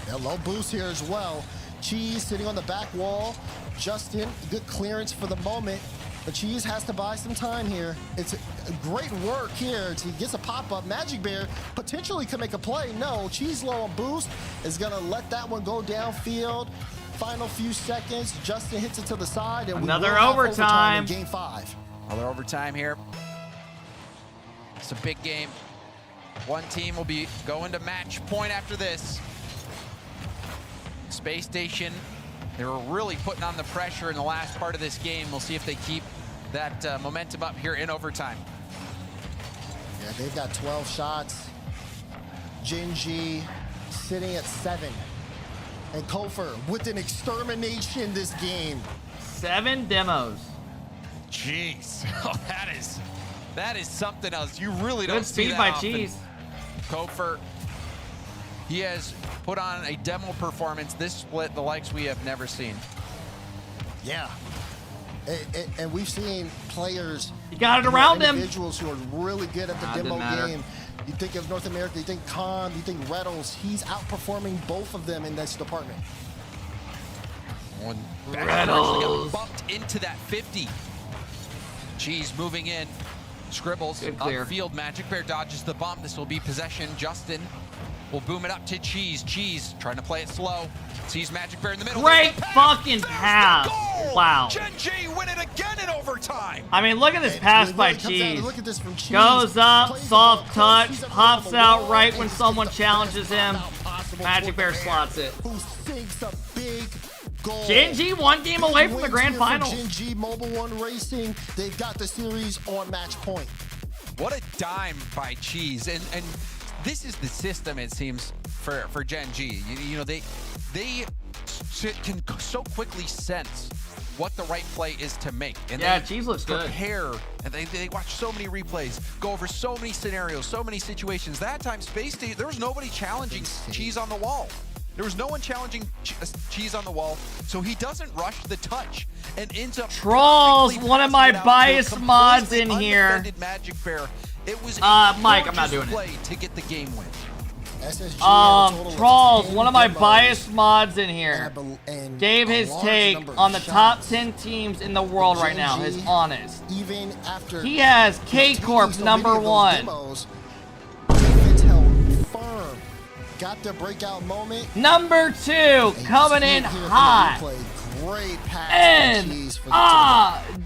Yeah, low boost here as well. Cheese sitting on the back wall. Justin, good clearance for the moment. But Cheese has to buy some time here. It's a great work here. He gets a pop-up. Magic Bear potentially could make a play. No, Cheese low on boost is going to let that one go downfield. Final few seconds. Justin hits it to the side. And Another we will have overtime. in game 5. Another overtime here. It's a big game. One team will be going to match point after this. Space Station, they were really putting on the pressure in the last part of this game. We'll see if they keep that momentum up here in overtime. Yeah, they've got 12 shots. Gen G sitting at 7. And Kofor with an extermination this game. 7 demos. Jeez, oh, that is something else. You really don't Good see speed that by often. Cheese. Kofor, he has put on a demo performance this split, the likes we have never seen. Yeah. And we've seen players. He got it around him. Individuals who are really good at the demo game. You think of North America, you think Khan, you think Rlcs. He's outperforming both of them in this department. One Rlcs. got bumped into that 50. Cheese moving in. Scribbles Good clear. upfield. Magic Bear dodges the bump. This will be possession. Justin will boom it up to Cheese. Cheese trying to play it slow. Sees Magic Bear in the middle. Great fucking pass. Wow. Gen G win it again in overtime. I mean, look at this pass by Really comes down Cheese. to look at this from Cheese. Goes up, Plays the soft ball close. touch, He's up hops on the out wall, right and when he's someone the best challenges him. route possible Magic for Bear the slots it. Who sinks a big goal. Gen G one game Big away from the wins grand here for finals. Gen G Mobile One Racing. They've got the series on match point. What a dime by Cheese. And this is the system, it seems, for Gen G. You know, they can so quickly sense what the right play is to make. And Yeah, they Cheese looks good. prepare, and they watch so many replays, go over so many scenarios, so many situations. That time, Space Station, there was nobody challenging Cheese on the wall. There was no one challenging Cheese on the wall, so he doesn't rush the touch and ends up Trolls, perfectly one of my passing it out to a biased mods in completely here. undefended Magic Bear. It was Mike, I'm not gorgeous doing it. play to get the game win. Trolls, one of my biased mods in here, gave his take on the top 10 teams in the world right now, his honest. Even after he has K-Corp number 1. Defense held firm. Got their breakout moment. Number 2, coming in hot. Great pass.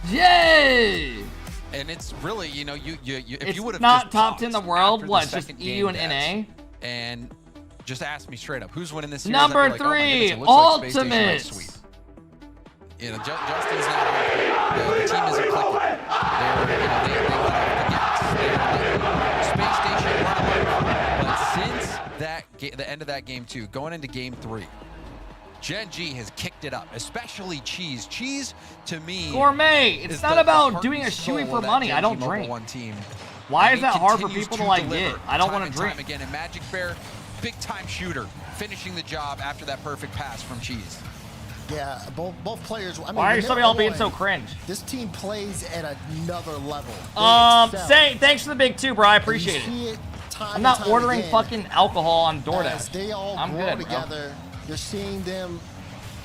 NRGs. And it's really, you know, if you would have not just top 10 in the world, what? It's just second EU and game NA. And just ask me straight up, who's winning this series? Number I'd be like, 3, oh my goodness, it looks like Space Station might Ultimates. sweep. You know, Justin's not on the team isn't clicking. They let off the gas. Space Station run away. But since the end of that game 2, going into game 3, Gen G has kicked it up, especially Cheese. Cheese, to me, Gourmet. It's not about doing a shoey for money. I don't drink. Team. Why is And that he hard for continues people to to like deliver get? I don't time want and to drink. time again, and Magic Bear, big time shooter, finishing the job after that perfect pass from Cheese. Yeah, both players. I mean, Why are some of y'all being so cringe? This team plays at another level. Thanks for the big 2, bro. I appreciate it. I'm not ordering fucking alcohol on DoorDash. As they all I'm grow good, together, you're seeing them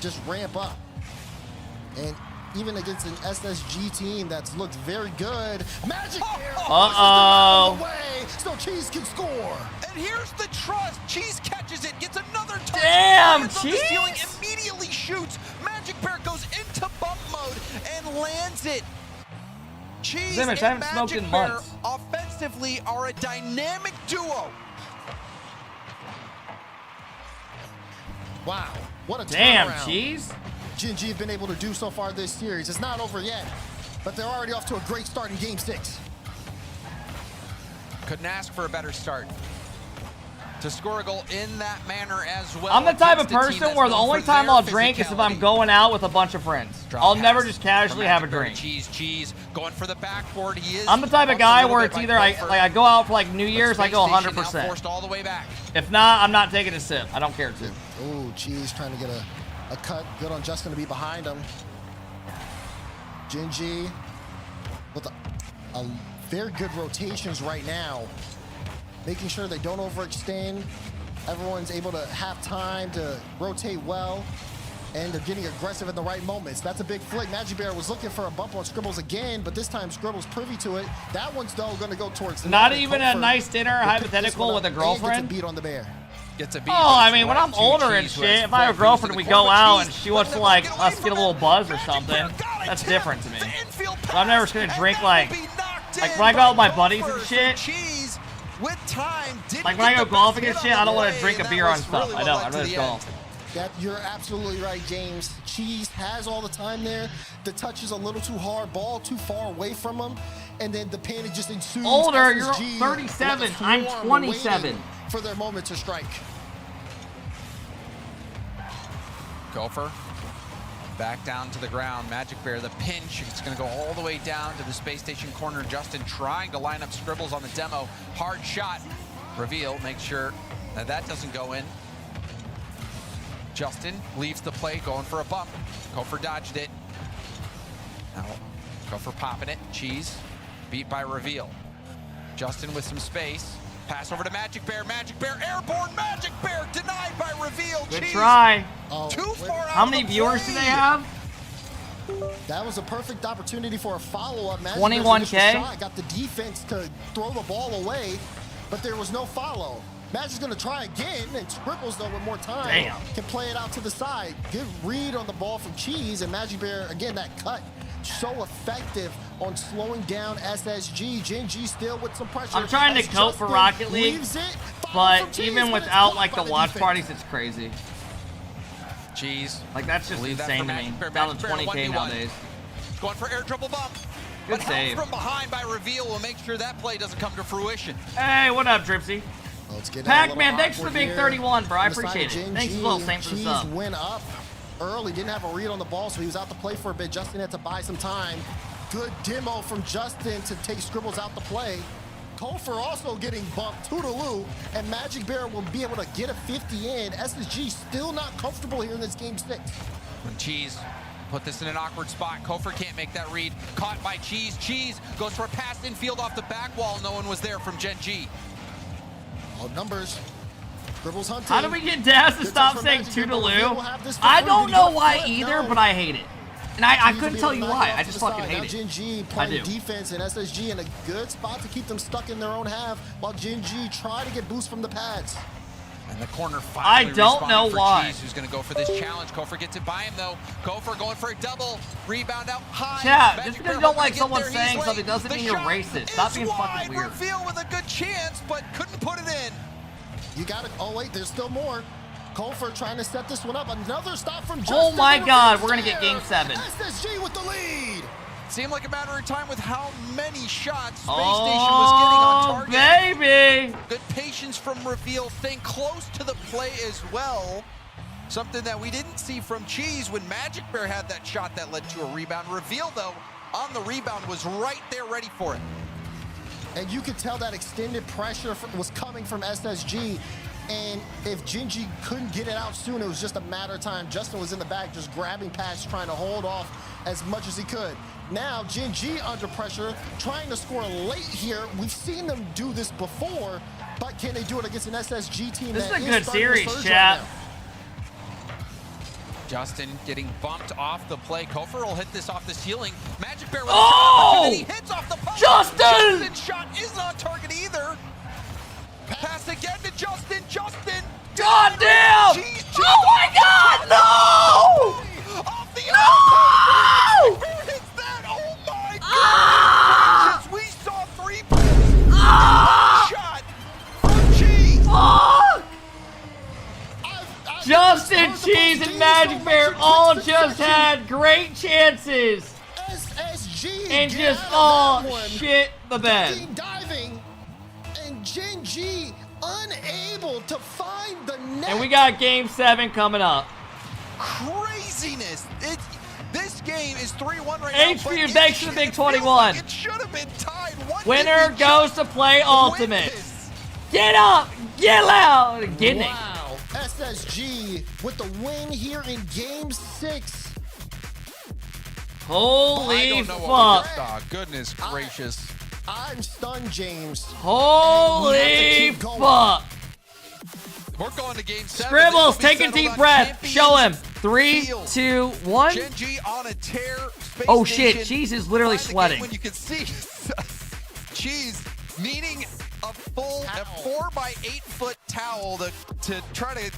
just ramp up. And even against an SSG team that's looked very good, Magic away, so Cheese can score. And here's the trust. Cheese catches it, gets another touch. Damn, Cheese! Cheese! Immediately shoots. Magic Bear goes into bump mode and lands it. Cheese Zimmich, I and haven't smoked Magic in Bear months. offensively are a dynamic duo. Wow, what a Damn, turnaround. Cheese. Gen G have been able to do so far this series. It's not over yet, but they're already off to a great start in Game 6. Couldn't ask for a better start. To score a goal in that manner as well. I'm the type of against a team person that's where the known only for time their I'll drink is if I'm physicality. going out with a bunch of friends. I'll never just casually have a drink. Cheese going for the backboard. He is. I'm the type of bumped a guy little where bit it's by either I go out for like New Year's, I go Space Station now 100%. forced all the way back. If not, I'm not taking a sip. I don't care to. Oh, Cheese trying to get a cut. Good on Justin to be behind him. Gen G with a very good rotations right now. Making sure they don't overextend. Everyone's able to have time to rotate well. And they're getting aggressive in the right moments. That's a big flick. Magic Bear was looking for a bump on Scribbles again, but this time Scribbles privy to it. That one's, though, going to go towards... Not even a nice dinner, hypothetical, with a girlfriend? Gets a beat on the Bear. Gets a beat. Oh, I mean, when I'm older and shit, if I have a girlfriend and we go out and she wants to, like, us get a little buzz or something, that's different to me. But I'm never just gonna drink, like when I go out with my buddies and shit, with time, like when I go golfing and shit, I don't want to drink a beer on stuff. I don't. I'd rather just golf. You're absolutely right, James. Cheese has all the time there. The touch is a little too hard, ball too far away from him, and then the panic just ensues. Older, you're SSG 37. left I'm warm, 27. waiting for their moment to strike. Gopher back down to the ground. Magic Bear, the pinch. It's going to go all the way down to the Space Station corner. Justin trying to line up Scribbles on the demo. Hard shot. Reveal, make sure that doesn't go in. Justin leaves the play, going for a bump. Gopher dodged it. Now, Gopher popping it. Cheese beat by Reveal. Justin with some space. Pass over to Magic Bear. Magic Bear airborne. Magic Bear denied by Reveal. Good Cheese. try. Too far out. How many viewers do they have? That was a perfect opportunity for a follow-up. 21K. Got the defense to throw the ball away, but there was no follow. Magic's going to try again, and Scribbles, though, with more time, can play it out to the side. Good read on the ball from Cheese, and Magic Bear, again, that cut, so effective on slowing down SSG. Gen G still with some pressure. I'm trying to cope for Rocket League, but even without like the watch parties, it's crazy. Cheese. Like that's just insane to me. Down to 20K nowadays. Going for air triple bump. Good but save. From behind by Reveal will make sure that play doesn't come to fruition. Hey, what up, Dripsy? Pac-Man, thanks for the big 31, bro. I appreciate it. Thanks as well. Same for the Cheese sub. went up early, didn't have a read on the ball, so he was out to play for a bit. Justin had to buy some time. Good demo from Justin to take Scribbles out the play. Kofor also getting bumped, toodaloo, and Magic Bear will be able to get a 50 in. SSG still not comfortable here in this game 6. When Cheese put this in an awkward spot, Kofor can't make that read. Caught by Cheese. Cheese goes for a pass infield off the back wall. No one was there from Gen G. All numbers. Scribbles hunting. How do we get Daz to stop saying Toodaloo? I don't know why either, but I hate it. And I couldn't tell you why. I just fucking hate it. Jin G I playing do. defense and SSG in a good spot to keep them stuck in their own half while Jin G try to get boost from the pads. And the corner I finally don't know responding for why. Cheese, who's going to go for this challenge. Kofor gets it by him, though. Kofor going for a double. Rebound out high. Chat, Magic just because Bear you don't hoping like to get someone there. He's saying late. something doesn't The mean you're shot racist. Stop is being fucking wide. weird. Reveal with a good chance, but couldn't put it in. You got it. Oh, wait, there's still more. Kofor trying to set this one up. Another stop from Justin. Oh my god, we're gonna get game 7. SSG with the lead. Seemed like a matter of time with how many shots Space Station was getting on target. Baby! Good patience from Reveal, staying close to the play as well. Something that we didn't see from Cheese when Magic Bear had that shot that led to a rebound. Reveal, though, on the rebound was right there ready for it. And you could tell that extended pressure was coming from SSG. And if Jinji couldn't get it out soon, it was just a matter of time. Justin was in the back just grabbing past, trying to hold off as much as he could. Now, Jinji under pressure, trying to score late here. We've seen them do this before, but can they do it against an SSG team? This is that a good starting to series, surge chat. right now? Justin getting bumped off the play. Kofor will hit this off the ceiling. Magic Bear with a Oh! shot, and he hits off the post. Justin! Justin's shot isn't on target either. Pass again to Justin. Justin. God damn! Jeez, Oh my god, no! Off the No! Who hits that? Oh my Ah! god! We saw 3 points. Ah! Shot from Cheese. Fuck! Justin, Cheese, and Magic Bear all just had great chances SSG and get just out of all that one. shit the bed. Fucking diving, and Jinji unable to find the net. And we got game 7 coming up. Craziness. This game is 3-1 right now. HVU, thanks for the big 21. It should have been tied. What Winner did we goes just to play Ultimate. witness? Get up, get loud, get it. Wow. SSG with the win here in game 6. I Holy don't know what we fuck. just saw. Goodness gracious. I'm stunned, James. Holy keep going. fuck. We're going to game 7. Scribbles, This will be take a settled deep on breath. Champions Show him. 3, Field. 2, 1. Genji on a tear. Space Oh shit, Station Cheese is literally find the game sweating. When you can see Cheese needing a full 4x8 foot towel to try to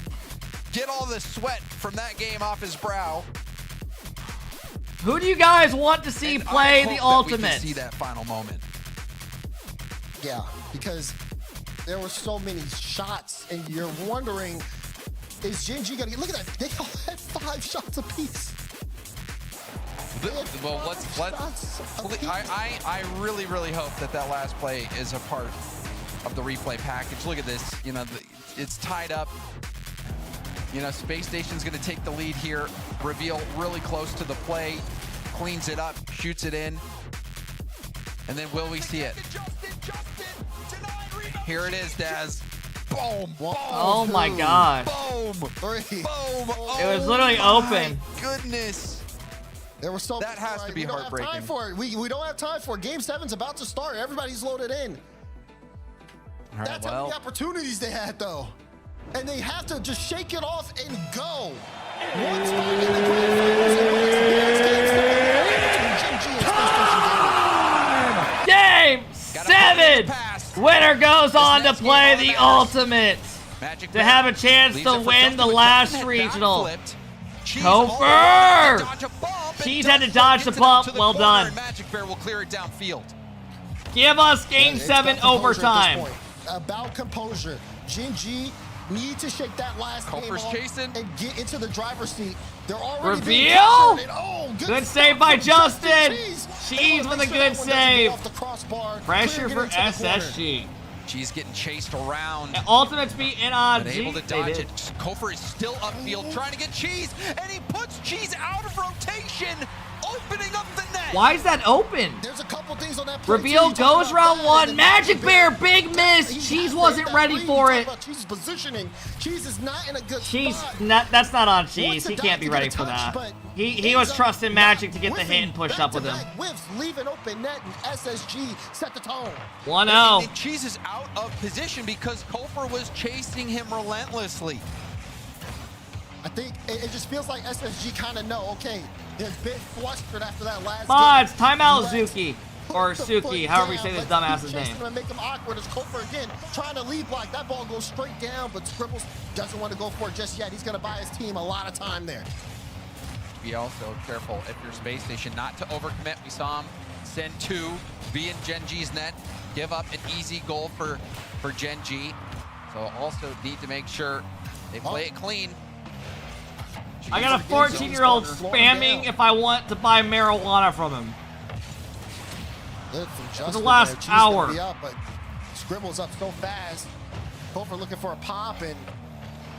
get all the sweat from that game off his brow. Who do you guys want to see And play I hope the that Ultimate? We can see that final moment. Yeah, because there were so many shots, and you're wondering, is Jinji gonna get? Look at that! They all had 5 shots apiece. Well, let's I really hope that last play is a part of the replay package. Look at this. You know, it's tied up. You know, Space Station's going to take the lead here. Reveal really close to the play, cleans it up, shoots it in, and then will we see it? Here it is, Daz. Boom! Boom! Oh my god. Boom! 3. Boom! It was literally open. Goodness. There was so That has to be we don't heartbreaking. have time for it. We don't have time for it. Game 7's about to start. Everybody's loaded in. All right, That's how many opportunities they had, though. And they have to just shake it off and go. One spot in the grand finals, and Game 7! Winner goes on to play the Ultimate to have a chance to win the last regional. Kofor! Cheese had to dodge the bump. Well done. Magic Bear will clear it downfield. Give us game 7 overtime. About composure. Jinji need to shake that last game Kofor's off chasing and get into the driver's seat. They're already being Reveal! pressured, and oh, Good save by Justin. Cheese with a Make sure good that one doesn't save. go off the crossbar. Pressure Clear, for get into the corner. SSG. Cheese getting chased around. Ultimates beat NRGs. Unable to dodge it. Kofor is still upfield trying to get Cheese, and he puts Cheese out of rotation. opening up the net. Why is that open? There's a couple things on that play. Reveal goes round one. Magic Bear, big miss. Cheese wasn't ready for it. Cheese positioning. Cheese is not in a good Cheese, spot. that's not on Cheese. He can't be ready for that. He was trusting Magic to get the hit and push up with him. Whiffs, leave an open net, and SSG set the tone. 1-0. And Cheese is out of position because Kofor was chasing him relentlessly. I think it just feels like SSG kind of know, okay, they're a bit flustered after that last Mods, game. timeout Zuki. Or Suki, however you say this dumbass's name. And make them awkward as Kofor again, trying to lead block. That ball goes straight down, but Scribbles doesn't want to go for it just yet. He's going to buy his team a lot of time there. Be also careful if you're Space Station not to overcommit. We saw him send 2, be in Gen G's net, give up an easy goal for Gen G. So also need to make sure they play it clean. I got a 14-year-old spamming if I want to buy marijuana from him. For the last hour. Up, but Scribbles up so fast. Kofor looking for a pop, and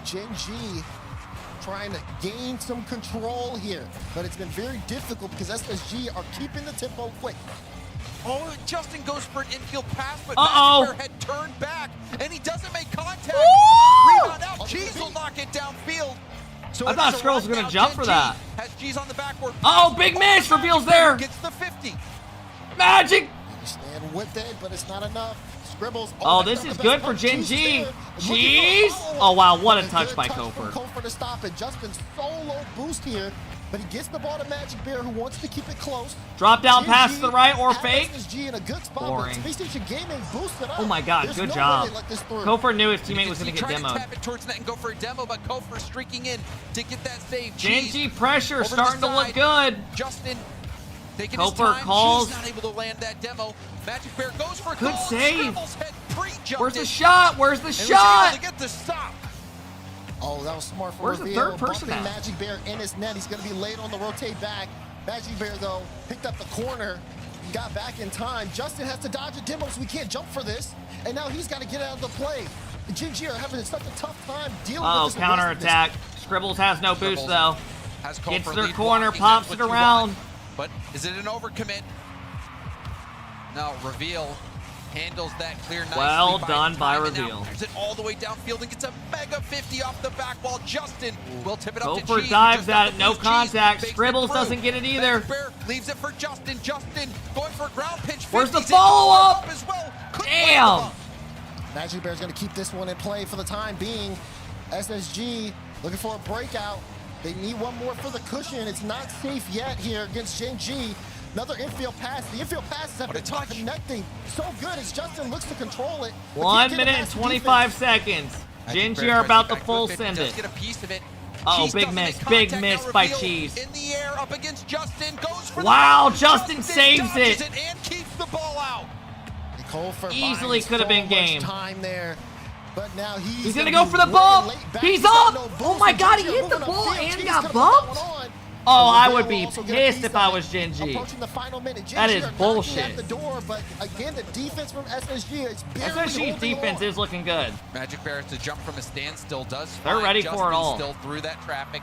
Gen G trying to gain some control here. But it's been very difficult because SSG are keeping the tempo quick. Oh, Justin goes for an infield pass, but Magic Bear had turned back, and he doesn't make contact. Woo! Rebound out. Cheese will knock it downfield. So I thought Skrulls was going to jump for that. Has Cheese on the backward. Oh, big miss. Reveals there. Gets the 50. Magic. Stand with it, but it's not enough. Scribbles. Oh, this is good for Gen G. Cheese. Oh, wow. What a touch by Kofor. Kofor to stop it. Justin's solo boost here, but he gets the ball to Magic Bear, who wants to keep it close. Drop down pass to the right or fake. SSG in a good spot. Boring. Space Station Gaming boosted up. Oh my God, There's good no job. way to let this through. Kofor knew his teammate was going to get Trying to demoed. tap it towards net and go for a demo, but Kofor streaking in to get that save. Gen Cheese G pressure over starting the to look side. good. Justin taking Kofor his time. calls. Cheese not able to land that demo. Magic Bear goes for a Good goal. save. Scribbles had pre-jumped Where's the it shot? Where's the and was shot? able to get the stop. Oh, that was smart for Where's the Reveal. third person Bumping at? Magic Bear in his net. He's going to be late on the rotate back. Magic Bear, though, picked up the corner. Got back in time. Justin has to dodge a demo, so we can't jump for this. And now he's got to get out of the play. Gen G are having such a tough time dealing with this. Counterattack. Scribbles has no boost, though. Has Gets Kofor their lead corner, blocking. pops That's it what you around. want. But is it an overcommit? No, Reveal handles that clear nicely. Well done by time, and now Reveal. fires it all the way downfield and gets a mega 50 off the back while Justin will tip it up to Kofor Cheese. dives Just at up it, no with contact. Cheese, Scribbles doesn't get it either. Magic Bear leaves it for Justin. Justin going for a ground pinch. Where's the 50s, follow-up? as well. Couldn't Damn. land the ball. Magic Bear's going to keep this one in play for the time being. SSG looking for a breakout. They need one more for the cushion. It's not safe yet here against Gen G. Another infield pass. The infield passes have been connecting so good as Justin looks to control it. 1 minute and 25 seconds. Gen G are about to full send it. Get a piece of it. Oh, Cheese big doesn't miss. make Big contact. miss Now by Reveal Cheese. in the air up against Justin. Goes for Wow, the Justin saves dodges it. and keeps the ball out. Kofor Easily finds could have so been much game. time there, but now He's gonna go for the bump. He's up. Oh my God, he hit the ball and got bumped. Oh, I would be pissed if I was Gen G. That is bullshit. The door, but again, the defense from SSG is SSG's defense is looking good. Magic Bear has to jump from a standstill. They're ready for it all. Still through that traffic.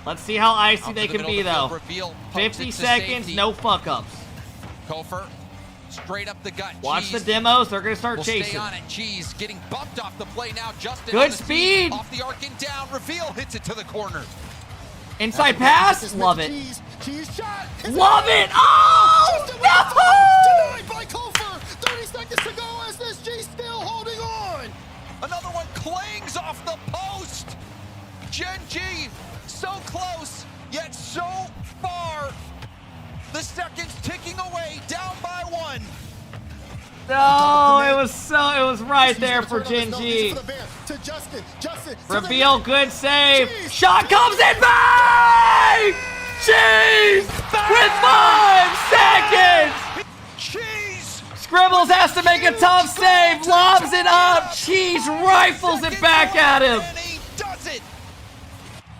Let's see how icy they to the can middle be, of the field. though. Reveal, pokes 50 it to seconds, safety. no fuck-ups. Kofor straight up the gut. Watch the Cheese demos. They're going to start will chasing. Stay on it. Cheese getting bumped off the play now. Justin Good on the speed. Off the arc and down. Reveal hits it to the corner. Inside pass. Love it. Cheese shot. Love it. Oh, no! Denied by Kofor. 30 seconds to go. SSG still holding on. Another one clangs off the post. Gen G so close, yet so far. The seconds ticking away, down by 1. No, it was right there for Gen G. Reveal, good save. Shot comes in, bang! Cheese with 5 seconds. Cheese. Scribbles has to make a tough save. Lobs it up. Cheese rifles it back at him. And he does it.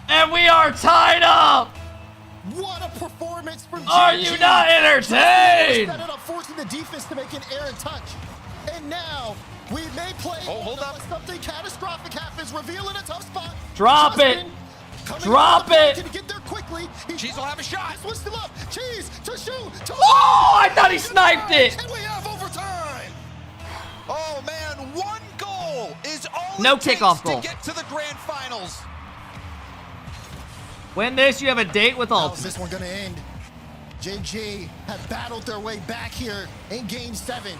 And we are tied up. What a performance from Are Gen you G. not entertained? Set it up, forcing the defense to make an errant touch. And now we may play. Hold up. Something catastrophic happens. Reveal in a tough spot. Drop it. Justin coming Drop out of the it. back. Can he get there quick quickly. Cheese will have a shot. Switched him up. Cheese to shoot. Oh, I thought he sniped it. And we have overtime. Oh man, one goal is all No it takes kickoff goal. to get to the grand finals. Win this, you have a date with How's Ultimate. this one gonna end? JG have battled their way back here in Game 7,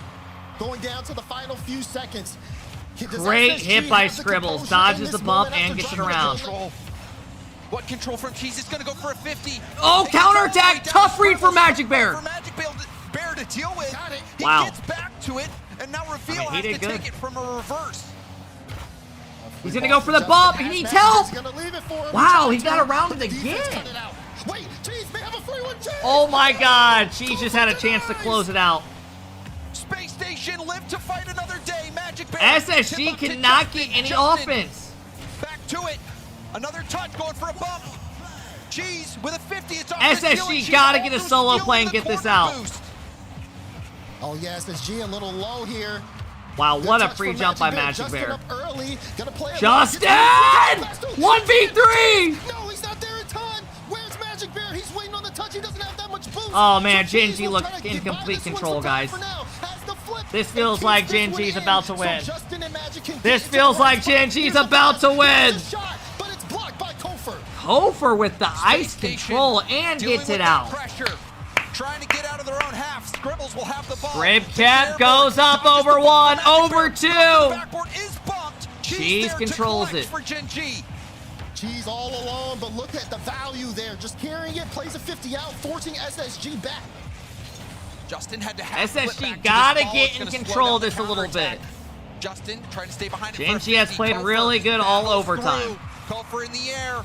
going down to the final few seconds. Does Great SSG hit by have the Scribbles. composure Dodges in the this bump moment and after gets it dropping around. control? What control from Cheese is going to go for a 50? Oh, counterattack. Tough read for Magic Bear. For Magic Bear to deal with. He Wow. gets back to it, and now Reveal he has did to good. take it from a reverse. He's going to go for the bump. He needs help. Wow, he got around it again. Wait, Cheese may have a free one. Oh my God. Cheese just had a chance to close it out. Space Station live to fight another day. Magic Bear. SSG cannot get any offense. Back to it. Another touch going for a bump. Cheese with a 50. It's off SSG gotta get a solo play and get this out. Oh yeah, SSG a little low here. Wow, what a touch free from jump by Magic Magic Bear. Bear. Justin up early. Gotta play it Justin! right. 1v3! No, he's not there in time. Where's Magic Bear? He's waiting on the touch. He doesn't have that much boost. Oh man, So Cheese Gen G will looks try to get in by complete this one control, for guys. now. Has the flip This and feels keeps like this Gen one G's in. about to So win. Justin and Magic can This get feels to the like right Gen spot. G's Here's a about to win. shot, but it's blocked by Kofer. Hofer with the ice control and Dealing gets with it that out. Pressure. Trying to get out of their own half. Scribbles will have the ball. Ribcap goes up over one, over two. Backboard is bumped. Cheese controls it. For Gen G. Cheese all alone, but look at the value there. Just carrying it, plays a 50 out, forcing SSG back. Justin had to have SSG gotta get in control of this a little bit. Justin trying to stay behind it. Gen G has played really good all overtime. Kofer in the air.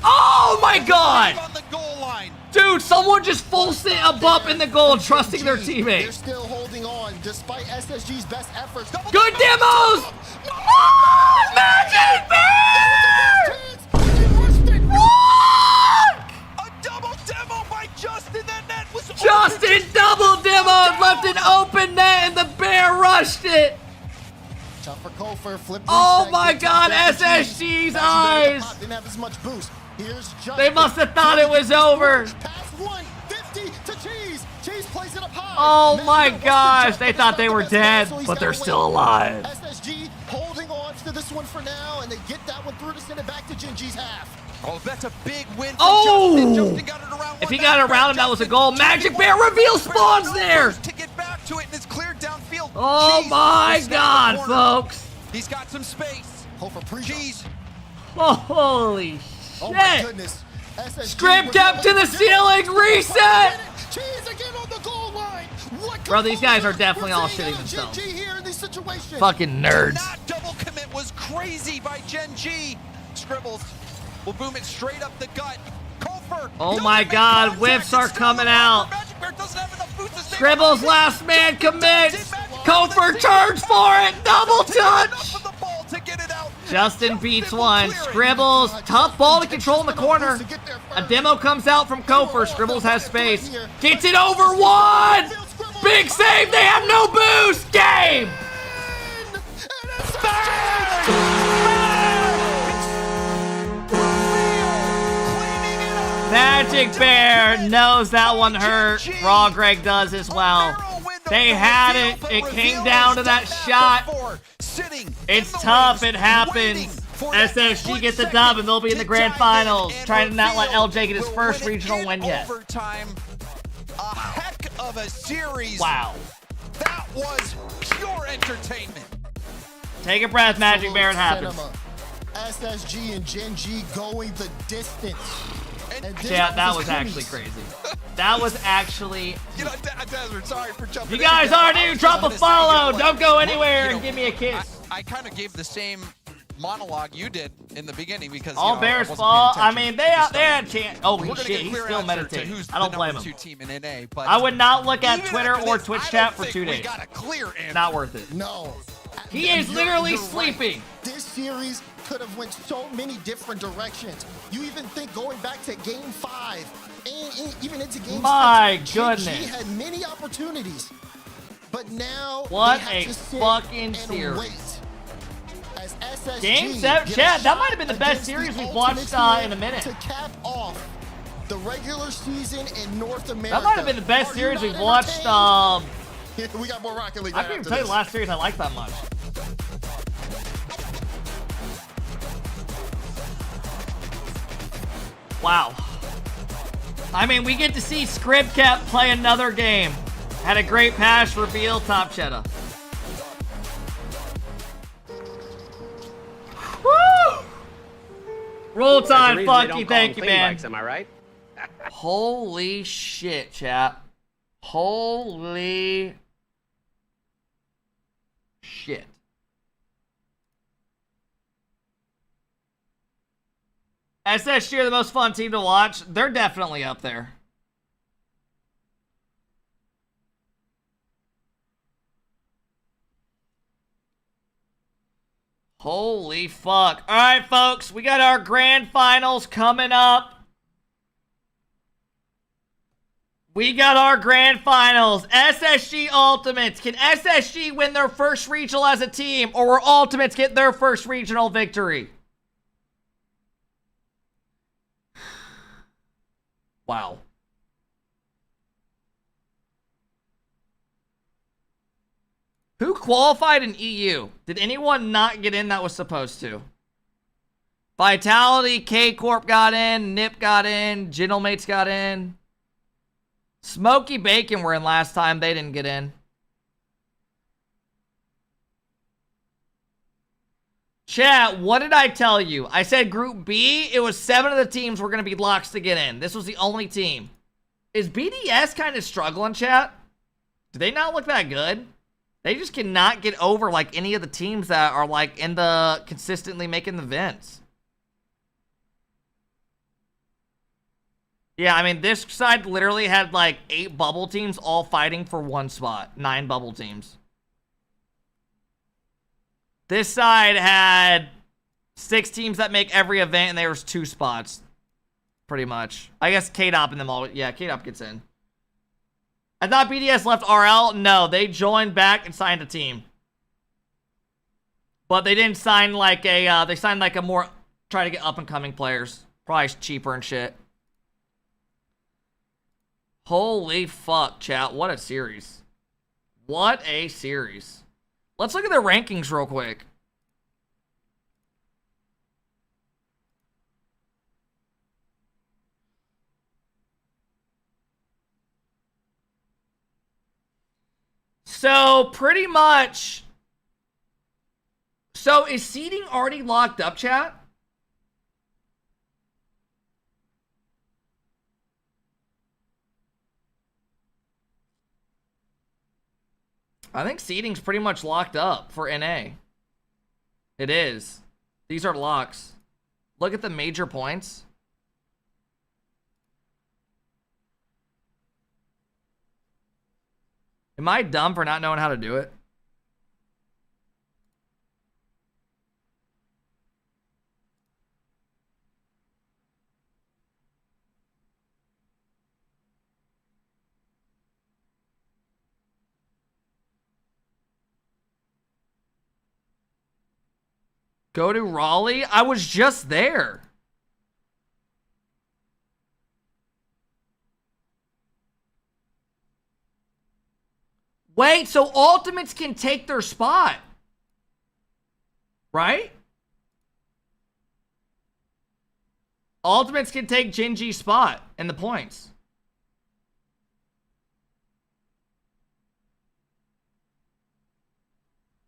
Oh my God! On the goal line. Dude, someone just full sent a bump in the goal, trusting their They're teammate. still holding on despite SSG's best efforts. Good demos! Oh, Magic Bear! A double demo by Justin. That net was Justin double demoed, left an open net, and the Bear rushed it. Shot for Kofer, flip Oh reset, my gets God, it back to Cheese. SSG's Magic Bear eyes. didn't have as much boost. Here's Justin. They must have thought it was over. Pass 150 to Cheese. Cheese plays it up high. Oh my Magic Bear wants to gosh, jump, they but thought it's they not were the best dead, pass, so he's but they're gotta still wait. alive. SSG holding on to this one for now, and they get that one through to send it back to Gen G's half. Oh, that's a big win for Oh! Justin. Justin got it around If one he got back. around him, that was a goal. Magic Bear reveal spawns there. To get back to it, and it's cleared downfield. Oh Cheese my is in the God, corner. folks. He's got some space. Kofer pre Cheese. Oh, holy Oh my shit. goodness. SSG Script was up able to the ceiling, reset. Cheese again on the goal line. What Bro, these guys are composure definitely we're all seeing shitting out of Gen themselves. G here in these situations. Fucking nerds. That double commit was crazy by Gen G. Scribbles will boom it straight up the gut. Kofer. Oh my God, whiffs are coming out. Magic Bear doesn't have enough boost to stay Scribbles last man commits. Kofer turns for it. Double touch. the ball to get it out. Justin beats one. Scribbles, tough ball to control in the corner. A demo comes out from Kofer. Scribbles has space. Gets it over one. Big save. They have no boost. Game. Magic Bear knows that one hurt. Raw Greg does as well. They had it. It came down to that shot. It's tough. It happens. SSG gets the dub and they'll be in the grand finals. Trying to not let LJ get his first regional win yet. Overtime. A heck of a series. Wow. That was pure entertainment. Take a breath, Magic Bear. It happens. SSG and Gen G going the distance. Yeah, that was actually crazy. That was actually. You know, Desert, sorry for jumping You guys in. are new. Drop a follow. Don't go anywhere and give me a kiss. I kind of gave the same monologue you did in the beginning because All Bears fall. I mean, they had a chance. Oh, We're gonna shit. get He's clear still answer to meditating. who's I don't the blame number him. 2 team in NA, but I would not look at even Twitter after or this, Twitch I chat don't for 2 think we days. got a clear answer. Not worth it. No. He is literally You're right. sleeping. This series could have went so many different directions. You even think going back to Game 5 and even into Game 6. My Gen G goodness. had many opportunities, but now What they have a to sit fucking and series. wait. As SSG Game 7, get a Chad, that shot might have been the best against series the we've Ultimates watched here in a minute. to cap off The regular season in North America. That might have been the best Are you series not we've watched. entertained? We got more Rocket League. I Right can't even after tell you this. the last series I liked that much. Wow. I mean, we get to see ScriptCap play another game. Had a great pass reveal, top cheddar. Woo! Roll time, Funky. Thank you, man. Am I right? Holy shit, chat. Holy shit. SSG are the most fun team to watch. They're definitely up there. Holy fuck. All right, folks. We got our grand finals coming up. We got our grand finals. SSG Ultimates. Can SSG win their first regional as a team, or will Ultimates get their first regional victory? Wow. Who qualified in EU? Did anyone not get in that was supposed to? Vitality, K-Corp got in, Nip got in, Gentlemates got in. Smoky Bacon were in last time. They didn't get in. Chat, what did I tell you? I said Group B, it was 7 of the teams were going to be locks to get in. This was the only team. Is BDS kind of struggling, chat? Do they not look that good? They just cannot get over, like, any of the teams that are, like, in the consistently making the vents. Yeah, I mean, this side literally had, like, 8 bubble teams all fighting for 1 spot. 9 bubble teams. This side had 6 teams that make every event, and there was 2 spots. Pretty much. I guess K-Dop and them all. Yeah, K-Dop gets in. I thought BDS left RL. No, they joined back and signed a team. But they didn't sign like a, they signed like a more, try to get up-and-coming players. Probably cheaper and shit. Holy fuck, chat. What a series. What a series. Let's look at their rankings real quick. So, pretty much... So, is seeding already locked up, chat? I think seeding's pretty much locked up for NA. It is. These are locks. Look at the major points. Am I dumb for not knowing how to do it? Go to Raleigh? I was just there. Wait, so Ultimates can take their spot. Right? Ultimates can take Gingy's spot in the points.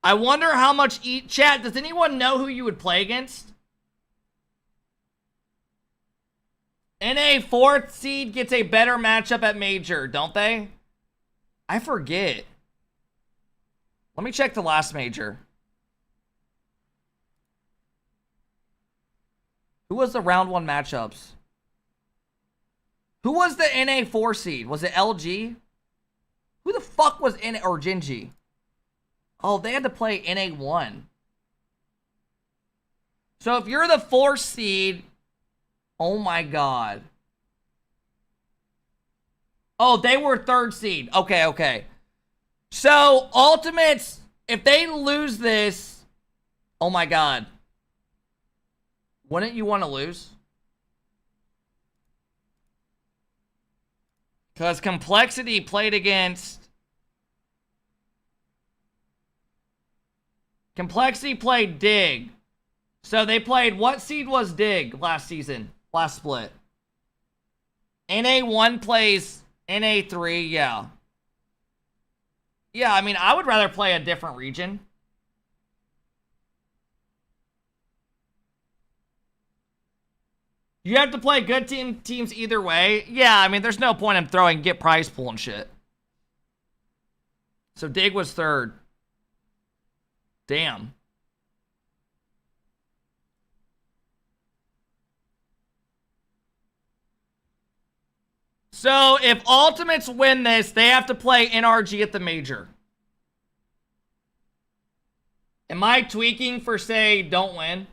I wonder how much chat, does anyone know who you would play against? NA 4th seed gets a better matchup at Major, don't they? I forget. Let me check the last Major. Who was the round 1 matchups? Who was the NA 4 seed? Was it LG? Who the fuck was NA or Gingy? Oh, they had to play NA 1. So if you're the 4th seed, oh my god. Oh, they were 3rd seed. Okay, okay. So, Ultimates, if they lose this, oh my god. Wouldn't you want to lose? Because Complexity played against... Complexity played Dig. So they played... What seed was Dig last season? Last split. NA1 plays NA3, yeah. Yeah, I mean, I would rather play a different region. You have to play good teams either way. Yeah, I mean, there's no point in throwing get prize pool and shit. So Dig was third. Damn. So if Ultimates win this, they have to play NRG at the major. Am I tweaking for, say, don't win?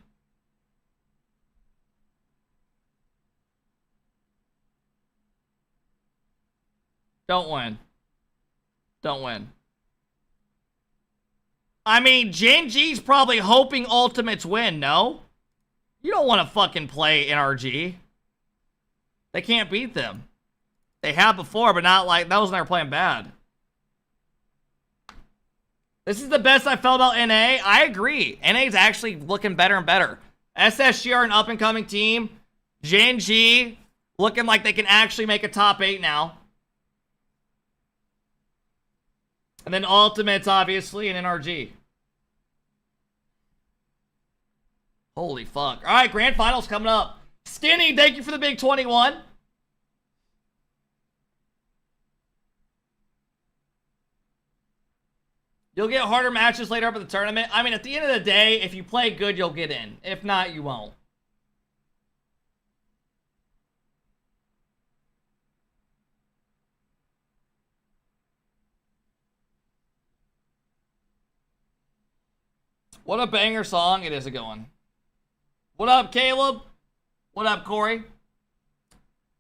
Don't win. Don't win. I mean, Gen G's probably hoping Ultimates win, no? You don't want to fucking play NRG. They can't beat them. They have before, but not like those when they were playing bad. This is the best I felt about NA. I agree. NA's actually looking better and better. SSG are an up-and-coming team. Gen G looking like they can actually make a top 8 now. And then Ultimates, obviously, and NRG. Holy fuck. All right, Grand Finals coming up. Skinny, thank you for the big 21. You'll get harder matches later up in the tournament. I mean, at the end of the day, if you play good, you'll get in. If not, you won't. What a banger song. It is a good one. What up, Caleb? What up, Corey?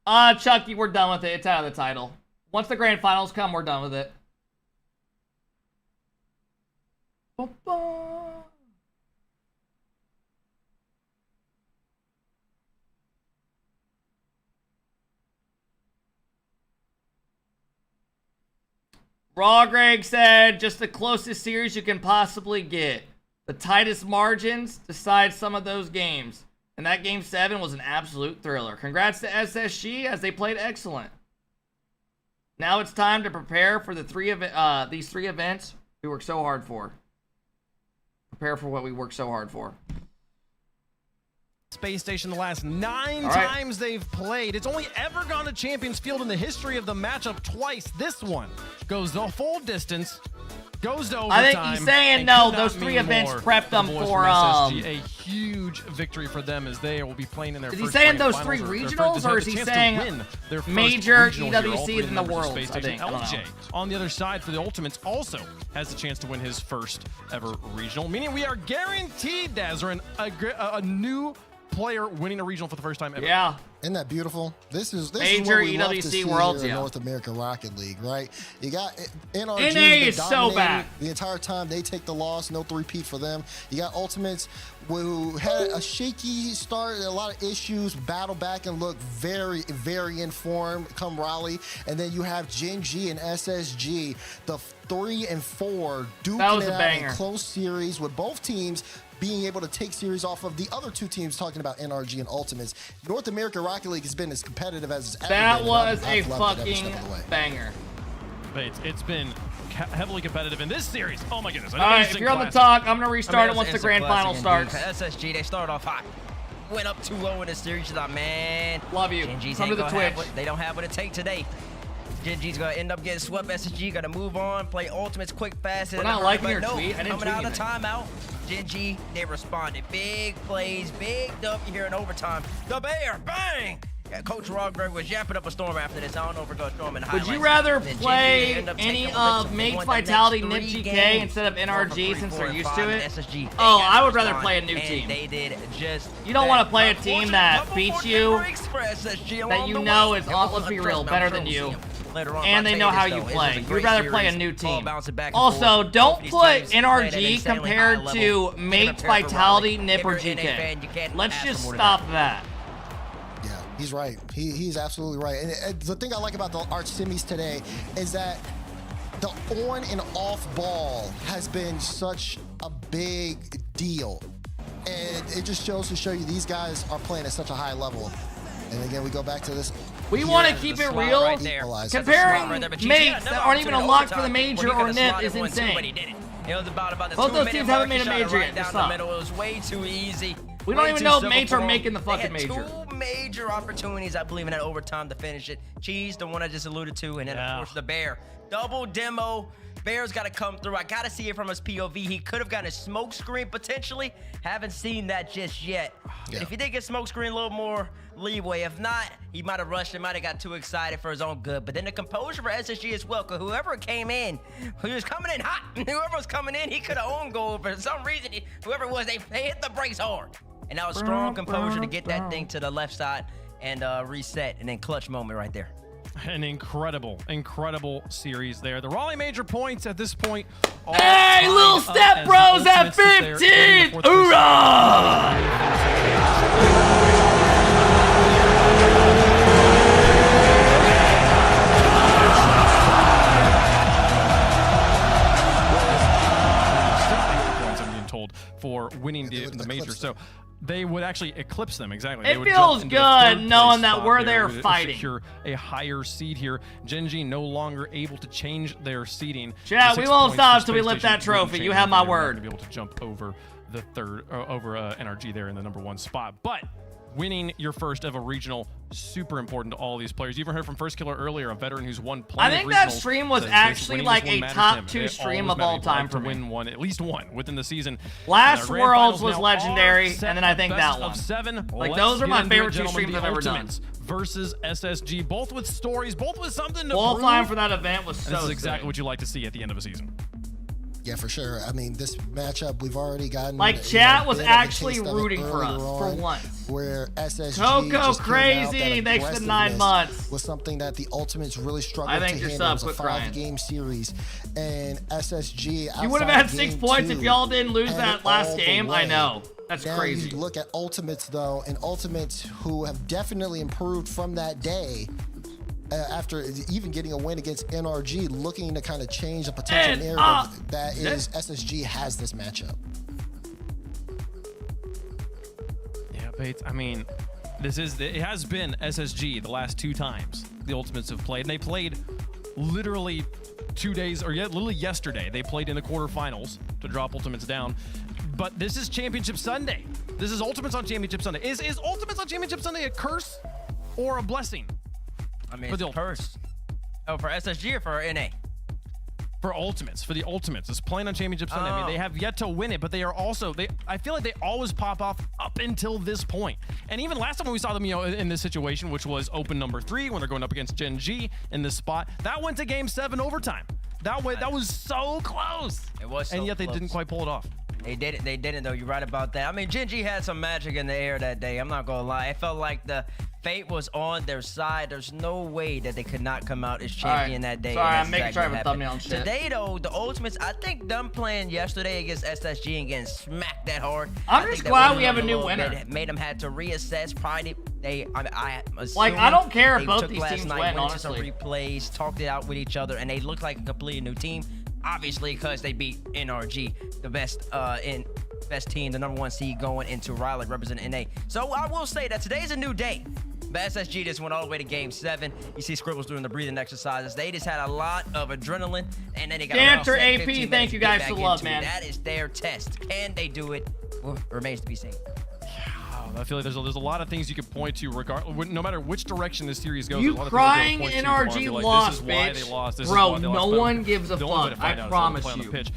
Chucky, we're done with it. It's out of the title. Once the grand finals come, we're done with it. Raw Greg said, just the closest series you can possibly get. The tightest margins decide some of those games. And that game 7 was an absolute thriller. Congrats to SSG as they played excellent. Now it's time to prepare for the these three events we worked so hard for. Prepare for what we worked so hard for. Space Station the last 9 times they've played. It's only ever gone to Champions Field in the history of the matchup twice. This one goes the full distance, goes to overtime. I think he's saying no, those 3 events prepped them for SSG, a huge victory for them as they will be playing in their Is first he saying grand those 3 finals, regionals, or is he saying major EWC in the world? I think. LJ on the other side for the Ultimates also has the chance to win his first ever regional, meaning we are guaranteed, Dazrin, a new player winning a regional for the first time ever. Yeah. Isn't that beautiful? This is major what we love to EWC see Worlds, here in yeah. North America Rocket League, right? You got NRGs. NA is so bad. The entire time they take the loss, no three-peat for them. You got Ultimates who had a shaky start, a lot of issues, battle back and look very, very informed come Raleigh. And then you have Gen G and SSG, the 3 and 4 duking it out in close series with both teams being able to take series off of the other 2 teams, talking about NRG and Ultimates. North America Rocket League has been as competitive as it's ever been. That was a fucking banger. It's been heavily competitive in this series. Oh my goodness. All right, if you're on the talk, I'm going to restart it once the grand final starts. SSG, they started off hot. Went up 2-0 in the series. Like, man. Love you. Come to the Twitch. They don't have what it takes today. Gen G's gonna end up getting swept. SSG gotta move on, play Ultimates quick, fast. We're not liking your tweet. I didn't coming out of the timeout. Gen G, they responded. Big plays, big dump here in overtime. The Bear, bang! Yeah, Coach Rogberg was yapping up a storm after this. I don't know if we're going to throw him in the highlights. Would you rather play any of Mates Vitality, Nip GK instead of NRG since they're used to it? Oh, I would rather play a new team. They did just you don't want to play a team that beats you, that you know is, let's be real, better than you. And they know how you play. You'd rather play a new team. Also, don't put NRG compared to Mates Vitality, Nip, or GK. Let's just stop that. He's right. He's absolutely right. And the thing I like about the Arch semis today is that the on and off ball has been such a big deal. And it just shows to show you these guys are playing at such a high level. And again, we go back to this. We want to keep it real. Comparing mates that aren't even unlocked for the major or NIP is insane. Both those teams haven't made a major yet. It's not. It was way too easy. We don't even know if mates are making the fucking major. They had 2 major opportunities, I believe, in that overtime to finish it. Cheese, the one I just alluded to, and then of course the Bear. Double demo. Bear's got to come through. I got to see it from his POV. He could have gotten a smoke screen potentially. Haven't seen that just yet. Yeah. If he did get smoke screen, a little more leeway. If not, he might have rushed. He might have got too excited for his own good. But then the composure for SSG as well, because whoever came in, who was coming in hot, whoever was coming in, he could have owned goal. For some reason, whoever it was, they hit the brakes hard. And that was strong composure to get that thing to the left side and reset, and then clutch moment right there. An incredible series there. The Raleigh major points at this point. Hey, little step bros at 15! Hoorah! For winning the major, so they would actually eclipse them. Exactly. It feels good knowing that we're there fighting. Secure a higher seed here. Gen G no longer able to change their seeding. Chat, we won't stop until we lift that trophy. You have my word. To be able to jump over the NRG there in the #1 spot, but winning your first ever regional, super important to all these players. You even heard from First Killer earlier, a veteran who's won plenty I think of that regionals, stream was says actually winning like this one a matters top to him. 2 It stream always of all matters. time He'd for like to me. win one, at least one within the season. Last And our grand Worlds finals was now legendary, are set and then I think best that of one. 7. Like, Let's those are get my into it, favorite 2 gentlemen. streams The I've ever done. Ultimates versus SSG, both with stories, both with something to Qualifying prove. for that event was And so this is exactly sick. what you like to see at the end of a season. Yeah, for sure. I mean, this matchup, we've already gotten... Like, chat was actually rooting for us, for once. Where SSG Coco just crazy, came out, that thanks for 9 months. was something that the Ultimates really struggled I to think your handle. sub, It was a quit crying. 5-game series, and SSG... You would have had outside 6 game points 2 if y'all didn't lose had that it last all the game. I way. know. That's now crazy. You look at Ultimates, though, and Ultimates who have definitely improved from that day, after even getting a win against NRG, looking to kind of change the potential narrative that is SSG has this matchup. Yeah, Bates, I mean, it has been SSG the last 2 times the Ultimates have played, and they played literally 2 days, or literally yesterday, they played in the quarterfinals to drop Ultimates down. But this is Championship Sunday. This is Ultimates on Championship Sunday. Is Ultimates on Championship Sunday a curse or a blessing? I mean, for the it's a curse. Oh, for SSG or for NA? For Ultimates, for the Ultimates. It's playing on Championship Sunday. I mean, they have yet to win it, but they are also, I feel like they always pop off up until this point. And even last time when we saw them, in this situation, which was open #3, when they're going up against Gen G in this spot, that went to Game 7 overtime. That was so close. It was so and yet they close. didn't quite pull it off. They didn't though. You're right about that. I mean, Gen G had some magic in the air that day. I'm not gonna lie. It felt like the fate was on their side. There's no way that they could not come out as champion that day. Sorry, and I'm that's making sure I have a exactly thumbnail what and shit. happened. Today though, the Ultimates, I think them playing yesterday against SSG and getting smacked that hard. I'm just glad we have a new winner. Made them had to reassess. Probably I don't care if they both took these last teams night, win, went to some honestly. replays, talked it out with each other, and they look like a completely new team. Obviously, because they beat NRG, the best team, the #1 seed going into Raleigh representing NA. So I will say that today's a new day. But SSG just went all the way to Game 7. You see Scribbles doing the breathing exercises. They just had a lot of adrenaline, and then they got Dancer around AP, 15 thank you guys for for the love, man. That is their test. Can they do it? Well, remains to be seen. I feel like there's a lot of things you could point to, no matter which direction this series goes. You there's a lot of crying things you'll be able to point to NRG and be like, lost, this is why bitch. they lost. This Bro, is why they no lost. But one gives a the only way to fuck. find I out is promise play on the you. pitch.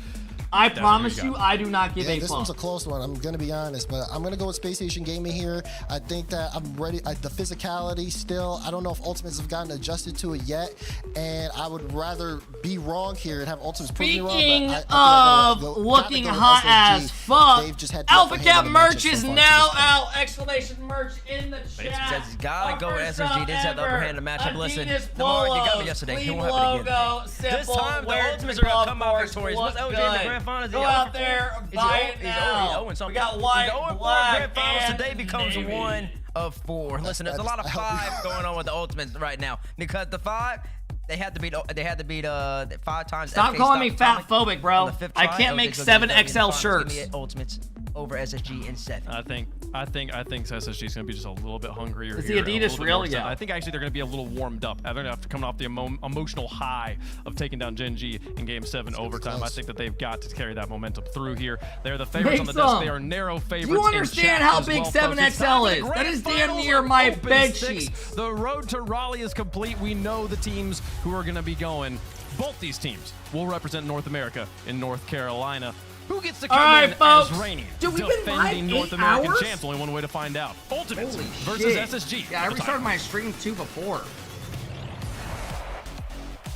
I That's what promise we you, got. I do not give a This fuck. one's a close one. I'm going to be honest, but I'm going to go with Space Station Gaming here. I think that I'm ready. The physicality still, I don't know if Ultimates have gotten adjusted to it yet, and I would rather be wrong here and have Ultimates prove me wrong. Speaking but I of gotta looking go with hot SSG. as fuck, They've just had the upper hand AlphaKep of the merch matchup is so far now to this point. out! Exclamation merch in the chat. Says he's gotta go with SSG. They just had the upper hand in the matchup. Listen, Adidas Lamar, you got me polos, yesterday. It clean won't happen again. logo, This simple, time, the wear Ultimates to are gonna the come golf out course, victorious. look What's LJ in the good. grand finals? Go out there, buy it now. He's 0-0 We got white, the 0-4 black, grand finals and today becomes navy. one. of 4. Listen, there's a lot of 5 going on with the Ultimates right now because the 5. They had to beat 5 times. Stop FK calling me Atomic fatphobic, bro. on the 5th I try. can't LJ make goes 7 to the XL finals. shirts. Give me Ultimates over SSG in 7. I think SSG is going to be just a little bit hungrier. Is the here, Adidas a little bit real? more Yeah. I think actually they're going to be a little warmed up. They're going to have to come off the emotional high of taking down Gen G in Game 7 overtime. I think that they've got to carry that momentum through here. They're the favorites on the desk. They are narrow favorites. Do you understand how big 7XL is? That is damn near my bed sheet. The road to Raleigh is complete. We know the teams who are going to be going. Both these teams will represent North America in North Carolina. Who gets to come in as reigning, defending North American champs? Only one way to find out. Ultimates versus SSG. Yeah, I restarted my stream too before.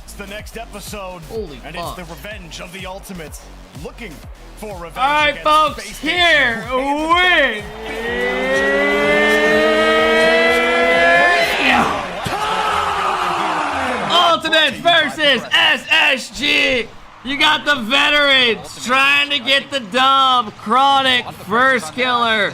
It's the next episode. Holy and fuck. it's the revenge of the Ultimates. Looking for revenge. All right, against folks, Space here Station. Ultimates versus SSG. You got the veterans trying to get the dub. Chronic, first killer.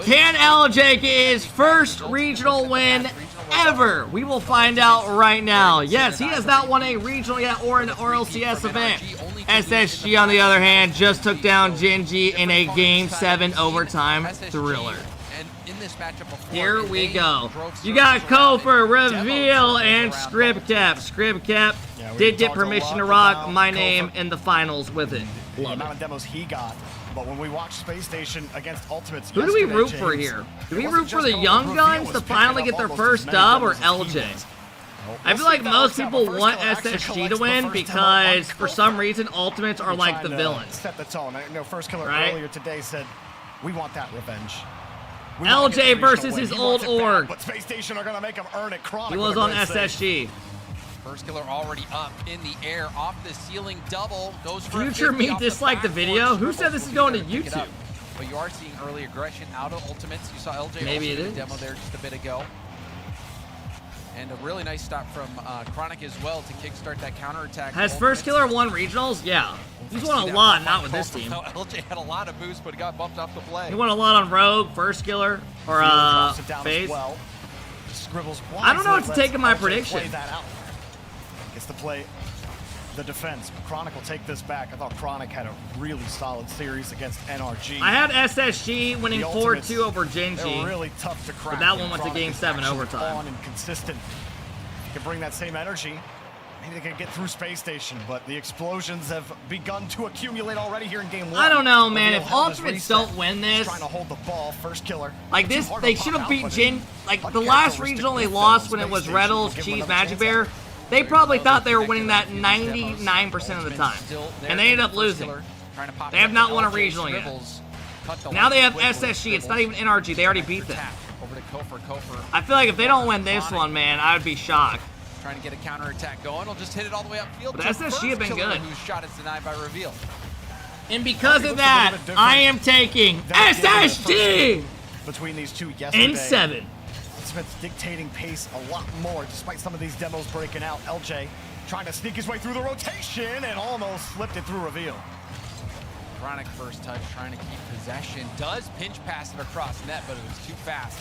Can LJ get his first regional win ever? We will find out right now. Yes, he has not won a regional yet or an RLCS event. SSG, on the other hand, just took down Gen G in a Game 7 overtime thriller. Here we go. You got Kofer, Reveal, and Scribcap. Scribcap did get permission to rock my name in the finals with it. The amount of demos he got. But when we watch Space Station against Ultimates, who do we root for here? Do we root for the young guns to finally get their first dub, or LJ? I feel like most people want SSG to win because for some reason Ultimates are like the villains. Set the tone. I know First Killer Right? earlier today said, we want that revenge. LJ versus his old org. But Space Station are going to make him earn it. Chronic He was on SSG. First killer already up in the air, off the ceiling, double, goes for Future me disliked the video? Who said this is going to YouTube? But you are seeing early aggression out of Ultimates. You saw LJ Maybe also it do is. a demo there just a bit ago. And a really nice stop from Chronic as well to kickstart that counterattack. Has First Killer won regionals? Yeah. He's won a lot, not with this team. LJ had a lot of boost, but got bumped off the play. He won a lot on Rogue, First Killer, or FaZe. I don't know what to take in my prediction. Gets to play the defense. Chronic will take this back. I thought Chronic had a really solid series against NRG. I had SSG winning 4-2 over Gen G. They're really tough to crack. But that one went to Chronic Game is 7 actually overtime. on and consistent. Can bring that same energy. Maybe they can get through Space Station, but the explosions have begun to accumulate already here in Game 1. I don't know, man. Reveal If held his Ultimates reset. don't win He's this, trying to hold the ball. First killer. like this, Too hard they to should pop have out, beat but Gen. Like the last regional they lost when it was Reddles, Cheese, Magic Bear. They probably thought they were winning that 99% of the time, and they ended up losing. They have not won a regional yet. Now they have SSG. It's not even NRG. They already beat them. Over to Kofer. I feel like if they don't win this one, man, I would be shocked. Trying to get a counterattack going. He'll just hit it all the way upfield. But to SSG have been First Killer, good. Whose shot is denied by Reveal. And because of that, I am taking SSG between these two yesterday. in 7. Smith's dictating pace a lot more despite some of these demos breaking out. LJ trying to sneak his way through the rotation and almost slipped it through Reveal. Chronic first touch, trying to keep possession. Does pinch pass it across net, but it was too fast.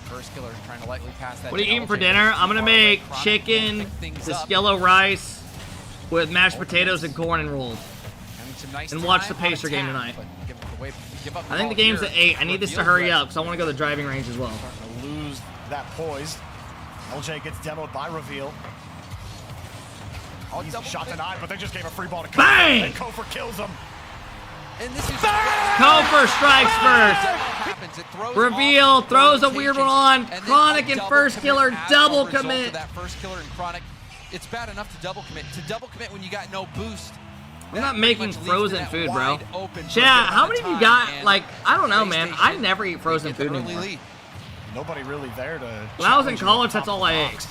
First killer trying to lightly pass that. What are you to eating for LJ. dinner? I'm gonna make Chronic chicken, will pick things this up. yellow rice with mashed potatoes and corn and rolls. Having some nice And watch the time on Pacer game attack, tonight. but give up I think the game's at 8. I need this to hurry up because I want to go to the driving range as well. Starting to lose that poise. LJ gets demoed by Reveal. Easy shot denied, but they just gave a free ball to Kofer. Bang! And Kofer kills him. And this is Kofer strikes first. Reveal throws a weird one on. Chronic and First Killer double commit. That First Killer and Chronic, it's bad enough to double commit. To double commit when you got no boost. I'm not making frozen food, bro. Chat, how many of you got, like, I don't know, man. I never eat frozen food anymore. Nobody really there to. When I was in challenge you college, at the that's top all of the I ate. box.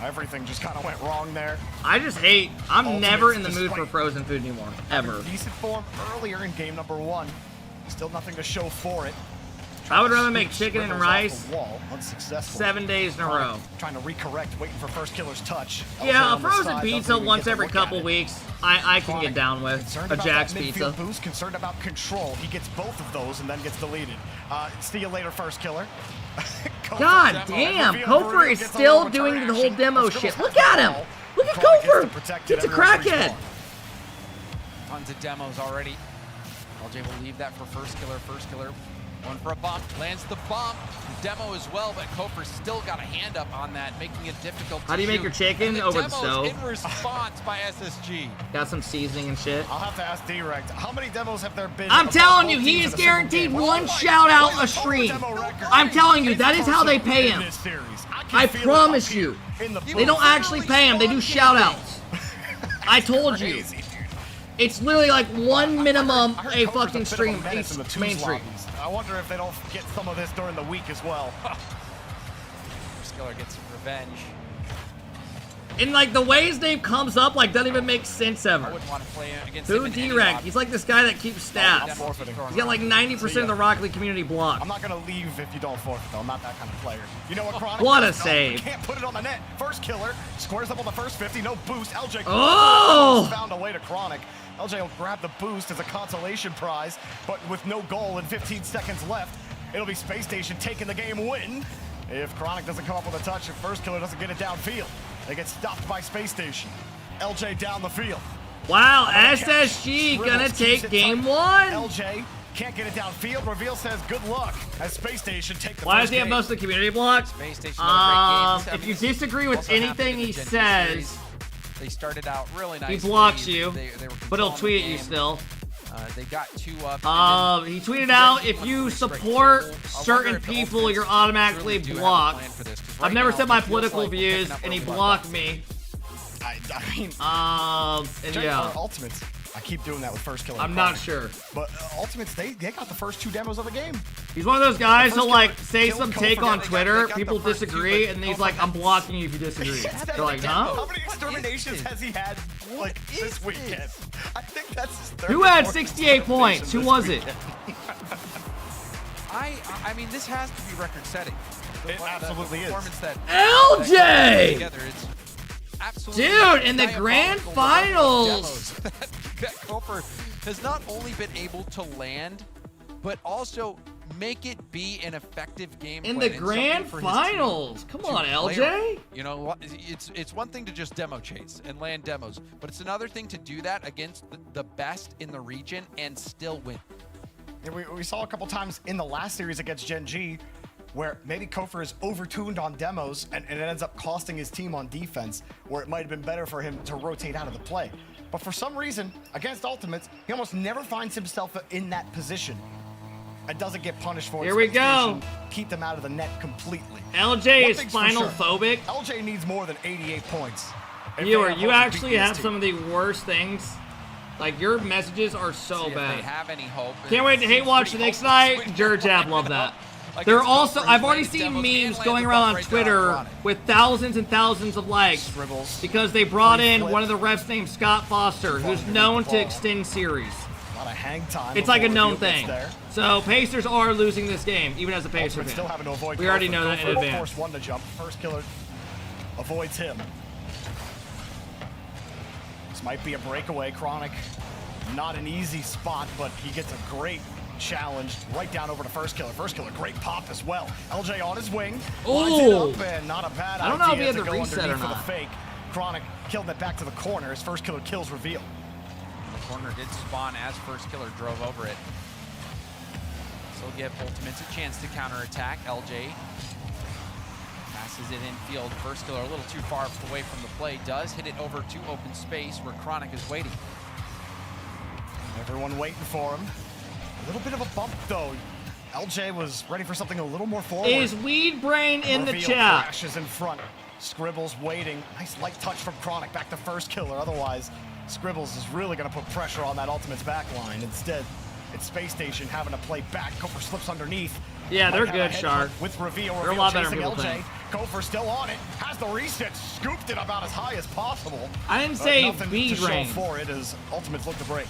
Everything just kind of went wrong there. I just hate, I'm Ultimates never in the mood despite for frozen food anymore, ever. Decent form earlier in game number 1. Still nothing to show for it. I would rather make chicken and rice Wall, unsuccessful. 7 days in a row. Trying to recorrect, waiting for First Killer's touch. Yeah, a on the frozen side, pizza doesn't even once get to every look at couple it. weeks, I can get down with. Concerned A about Jack's that midfield pizza. boost, concerned about control. He gets both of those and then gets deleted. See you later, First Killer. God damn, Kofor is still doing the whole demo shit. Look at him. Look at Kofor. He's a crackhead. Tons of demos already. LJ will leave that for first killer. First killer, one for a bump, lands the bump. The demo as well, but Kofer's still got a hand up on that, making it difficult to How do you make your chicken? Over the stove. In response by SSG. Got some seasoning and shit. I'll have to ask Direct, how many demos have there been? I'm telling you, he is guaranteed one shout out a stream. I'm telling you, that is how they pay him. I promise you. They don't actually pay him, they do shout outs. I told you. It's literally like one minimum a fucking stream, each main stream. I wonder if they don't get some of this during the week as well. Skiller gets some revenge. And like the way his name comes up, like doesn't even make sense ever. I wouldn't want to play against Who him in Direct? any He's like this guy that keeps stats. He's got like 90% of the Rocket League community blocked. I'm not gonna leave if you don't forfeit though. I'm not that kind of player. You know what, Chronic? What a save. Can't put it on the net. First killer, squares up on the first 50, no boost. LJ found a way to Chronic. LJ will grab the boost as a consolation prize, but with no goal and 15 seconds left, it'll be Space Station taking the game win. If Chronic doesn't come up with a touch, if First Killer doesn't get it downfield, they get stopped by Space Station. LJ down the field. Wow, SSG gonna take game one. LJ can't get it downfield. Reveal says good luck as Space Station take the Why first does he have game. most of the community blocked? If you disagree with anything he says, they started out really nicely. he blocks you, They were but he'll controlling tweet the at you game. still. They got 2 up. He tweeted out, if you support certain people, you're automatically blocked. I've never said my political views, and he blocked me. I mean, and yeah. Ultimates. I keep doing that with First Killer. I'm not sure. But Ultimates, they got the first 2 demos of the game. He's one of those guys who'll like say some take on Twitter, people disagree, and he's like, I'm blocking you if you disagree. They're like, huh? How many exterminations has he had like this weekend? I think that's his third. Who had 68 points? Who was it? I mean, this has to be record-setting. It absolutely is. LJ! It's absolutely Dude, in the grand finals! that Kofer has not only been able to land, but also make it be an effective game In plan the and grand something for his finals! team Come on, to play LJ! on. You know, it's one thing to just demo chase and land demos, but it's another thing to do that against the best in the region and still win. And we saw a couple times in the last series against Gen G where maybe Kofer is overtuned on demos and it ends up costing his team on defense, where it might have been better for him to rotate out of the play. But for some reason, against Ultimates, he almost never finds himself in that position and doesn't get punished for it. Here we go. Keep them out of the net completely. LJ One is thing's for final sure, phobic. LJ needs more than 88 points. If Viewer, they have you hope to actually beat this have team. some of the worst things. Like, your messages are so See if bad. they have any hope. Can't wait to hate watch the next night. Jurjab, love that. There are also, I've already seen memes going around on Twitter with thousands and thousands of likes because they brought in one of the refs named Scott Foster, who's known to extend series. A lot of hang time. It's like a before known Reveal gets thing. there. So Pacers are losing this game, even as a Pacer Ultimate still fan. having to avoid We already Kofer. know that in Kofer advance. forced one to jump. First Killer avoids him. This might be a breakaway. Chronic, not an easy spot, but he gets a great challenge right down over to First Killer. First Killer, great pop as well. LJ on his wing. Lines it Ooh. up, and not a bad I don't know if he idea had to the go reset or underneath for the not. fake. Chronic killed it back to the corner as First Killer kills Reveal. The corner did spawn as First Killer drove over it. So will give Ultimates a chance to counterattack. LJ passes it infield. First Killer a little too far away from the play. Does hit it over to open space where Chronic is waiting. Everyone waiting for him. A little bit of a bump though. LJ was ready for something a little more forward. Is Weed Brain in the Reveal chat? crashes in front. Scribbles waiting. Nice light touch from Chronic back to First Killer. Otherwise, Scribbles is really going to put pressure on that Ultimate's back line. Instead, it's Space Station having to play back. Kofer slips underneath. Yeah, they're Might have a good, head Shark. hunt with Reveal. They're a Reveal lot better than chasing people LJ. think. Kofer still on it. Has the reset. Scooped it about as high as possible. I didn't But say nothing Weed to show Brain. for it as Ultimates look to break.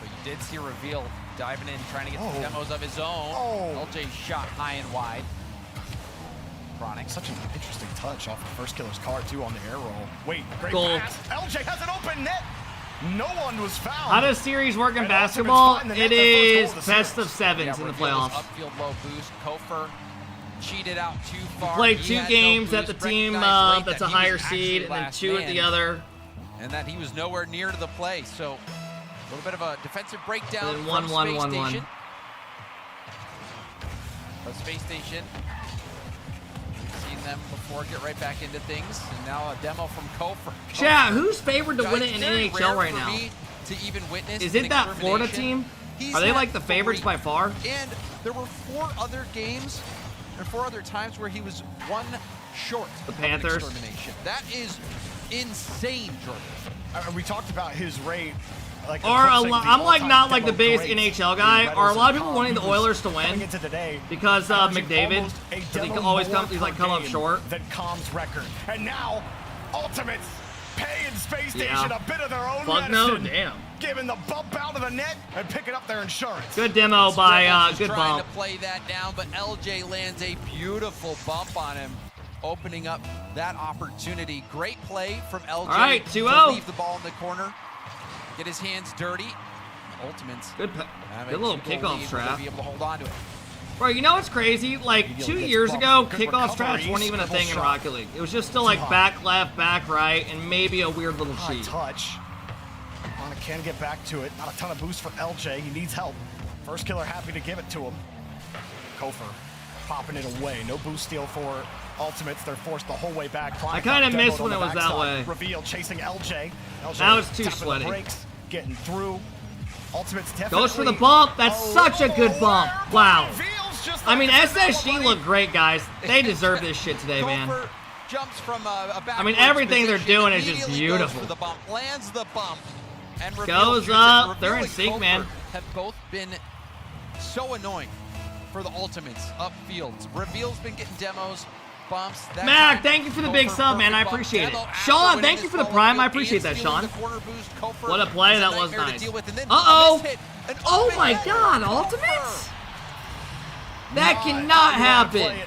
But you did see Reveal diving in, trying to get Oh. the demos of his own. Oh. LJ shot high and wide. Chronic. Such an interesting touch off of First Killer's card too on the air roll. Wait, great Goal. pass. LJ has an open net. No one was fouled. How does series work in And basketball? Ultimate's finding the It net, their is first goal of the best series. of sevens Yeah, in the Reveal's playoffs. upfield low boost. Kofer cheated out too far. Played He 2 had games no at the boost, team recognized late that's that a he was higher actually seed, and then last 2 at the man, other. and that he was nowhere near to the play. So a little bit of a defensive breakdown And from 1-1-1-1. Space Station. But Space Station, we've seen them before get right back into things, and now a demo from Kofor. Chat, who's favored to win it in Very NHL rare right for now? me to even witness Is an it that Florida extermination. team? He's Are they had like the favorites 3, by far? And there were 4 other games and 4 other times where he was 1 short The of an Panthers. extermination. That is insane, Jordan. We talked about his rate. Like, I'm like not like the biggest greats NHL guy. in Are a lot of Reynolds people and wanting the Cobb. He was Oilers to coming win into today, because averaging McDavid? almost a 'Cause he demo always more comes, he's like per come up game short. than Comm's record. And now, Ultimates paying Space Yeah. Station a bit of their own Fuck no, medicine. damn. Giving the bump out of the net and picking up their insurance. Good demo by Scribbles good is trying bump. to play that down, but LJ lands a beautiful bump on him, opening up that opportunity. Great play from LJ. All right, to 2-0. leave the ball in the corner, get his hands dirty. Ultimates. Good little kickoff strap. Be able to hold on to it. Bro, you know what's crazy? Like 2 years ago, kickoff straps weren't even a thing in Rocket League. It was just still like back left, back right, and maybe a weird little High cheat. touch. Chronic can get back to it. Not a ton of boost for LJ. He needs help. First killer happy to give it to him. Kofor popping it away. No boost steal for Ultimates. They're forced the whole way back. I kind of miss when it was that way. Reveal chasing LJ. Now it's too tapping the sweaty. brakes, getting through. Ultimates definitely. Goes for the bump. That's such a good bump. Wow. I mean, SSG looked great, guys. They deserve this shit today, man. Kofor jumps from a I mean, backwards everything they're position, doing is just immediately beautiful. goes for the bump, lands the bump, and Reveal Goes shoots it. up. Reveal They're in and sync, Kofor man. Have both been so annoying for the Ultimates upfield. Reveal's been getting demos, bumps. That Mac, time, thank you for the big Kofor, sub, man. I perfect bump. appreciate it. Demo after Sean, winning thank this you for the ball prime. I field appreciate and that, stealing Sean. the corner boost. Kofor What a play. is That was nightmare to nice. deal with, and then Uh-oh. a mishit, an Oh open my goal. God, Kofor. Ultimates? That cannot happen.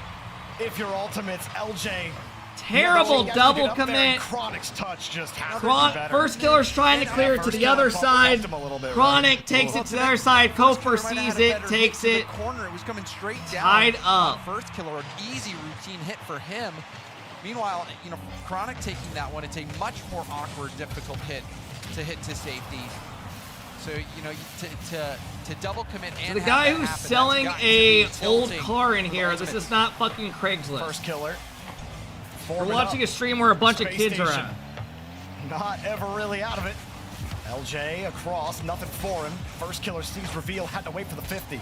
If your Ultimates, LJ. Terrible double commit. Chronic's touch just has to be better. First killer's trying to clear it to the other side. Chronic takes it to the other side. Kofor sees it, takes it. Corner, it was coming straight down. Tied up. First killer, an easy routine hit for him. Meanwhile, you know, Chronic taking that one, it's a much more awkward, difficult hit to safety. So, you know, to double commit and So the have guy that who's happen, selling that's got to be a old tilting car in for here, this Ultimates. is not fucking Craigslist. First killer. We're watching a stream where a bunch of kids are at. Not ever really out of it. LJ across, nothing for him. First killer sees Reveal, had to wait for the 50.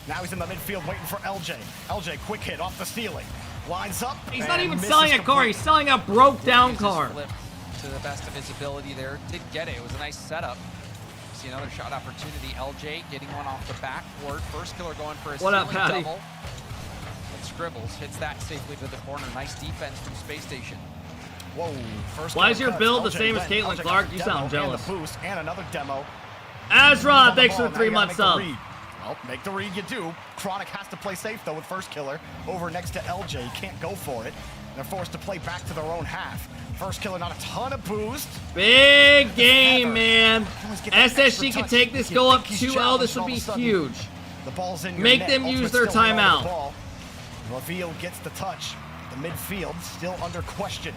Now he's in the midfield waiting for LJ. LJ, quick hit off the ceiling. Lines up. He's not and even misses selling a car, complete. he's selling a broke down car. Flip to the best of his ability there. Did get it. It was a nice setup. See another shot opportunity. LJ getting one off the backboard. First killer going for a What up, ceiling Patty? double. And Scribbles hits that safely to the corner. Nice defense from Space Station. Whoa, first Why is killer your cuts. build the LJ same as went. Caitlin LJ Clark? got You the sound demo jealous. And the boost and another demo. Azra, thanks for Ball, the now you 3-month gotta sub. make the read. Well, make the read you do. Chronic has to play safe though with first killer over next to LJ. He can't go for it. They're forced to play back to their own half. First killer, not a ton of boost. Big game, man. get that extra SSG can touch. take this, You go up think he's 2-0. This challenged would all be of a sudden. huge. The ball's in your Make net. them use Ultimates their still holding on to timeout. the ball. Reveal gets the touch. The midfield still under question.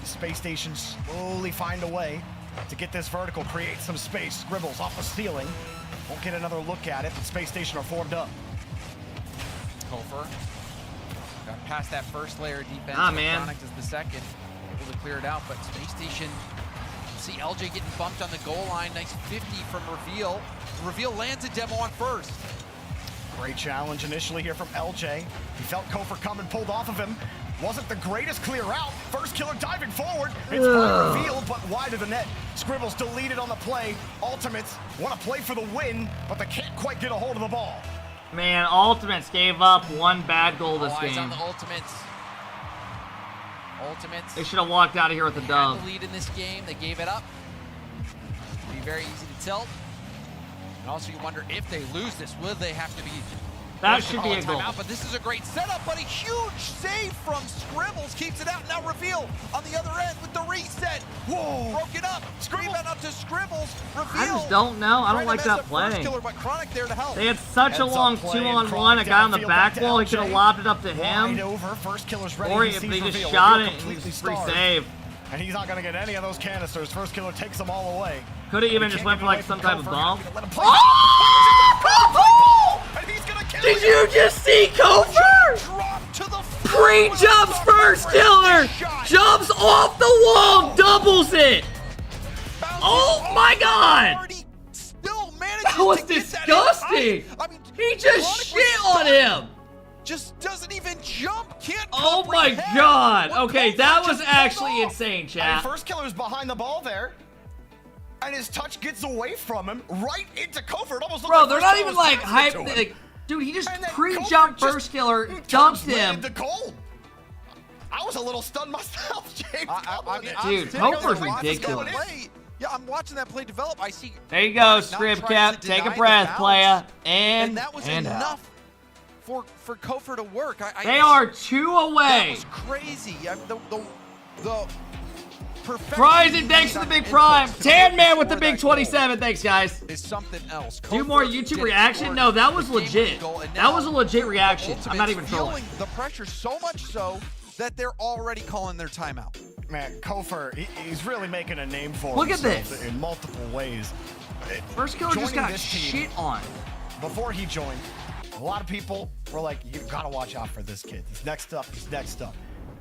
Space Station slowly find a way to get this vertical, create some space. Scribbles off the ceiling. Won't get another look at it, but Space Station are formed up. Kofor got past that first layer of defense. Ah, man. Chronic is the second. Able to clear it out, but Space Station, see LJ getting bumped on the goal line. Nice 50 from Reveal. Reveal lands a demo on first. Great challenge initially here from LJ. He felt Kofor coming, pulled off of him. Wasn't the greatest clear out. First killer diving forward. It's by Reveal, but wide of the net. Scribbles deleted on the play. Ultimates want to play for the win, but they can't quite get a hold of the ball. Man, Ultimates gave up one bad goal this All eyes on game. the Ultimates. Ultimates. They should have walked out of here with a Had dub. the lead in this game. They gave it up. It'll be very easy to tilt. And also you wonder if they lose this, will they have to be That should be a goal. But this is a great setup, but a huge save from Scribbles keeps it out. Now reveal on the other end with the reset. Whoa! Broken up. Rebound up to Scribbles. Reveal. I just don't know. I don't like that play. They had such a long 2-on-1. A guy on the back wall. He could have lobbed it up to him. Or if they just shot it and free save. And he's not going to get any of those canisters. First killer takes them all away. Could have even just went for like some type of bomb. Did you just see Kofor? Pre-jumps first killer! Jumps off the wall, doubles it! Oh my god! That was disgusting! He just shit on him! Just doesn't even jump, can't Oh my god! Okay, that was actually insane, chat. First killer's behind the ball there. And his touch gets away from him, right into Kofor. Almost Bro, they're not even like hype. Like, dude, he just pre-jumped first killer, dumped him. I was a little stunned myself, James. Dude, Kofor's ridiculous. Yeah, I'm watching that play develop. I see. There you go, Scribcap. Take a breath, playa. And that was enough for Kofor to work. They are 2 away. That was crazy. The Prize and thanks for the big prime. Tan Man with the big 27. Thanks, guys. Is something else. Do more YouTube reaction? No, that was legit. That was a legit reaction. I'm not even trolling. The pressure so much so that they're already calling their timeout. Man, Kofor, he's really making a name for Look at himself this. in multiple ways. First killer just got shit on. Before he joined, a lot of people were like, you gotta watch out for this kid. He's next up, he's next up.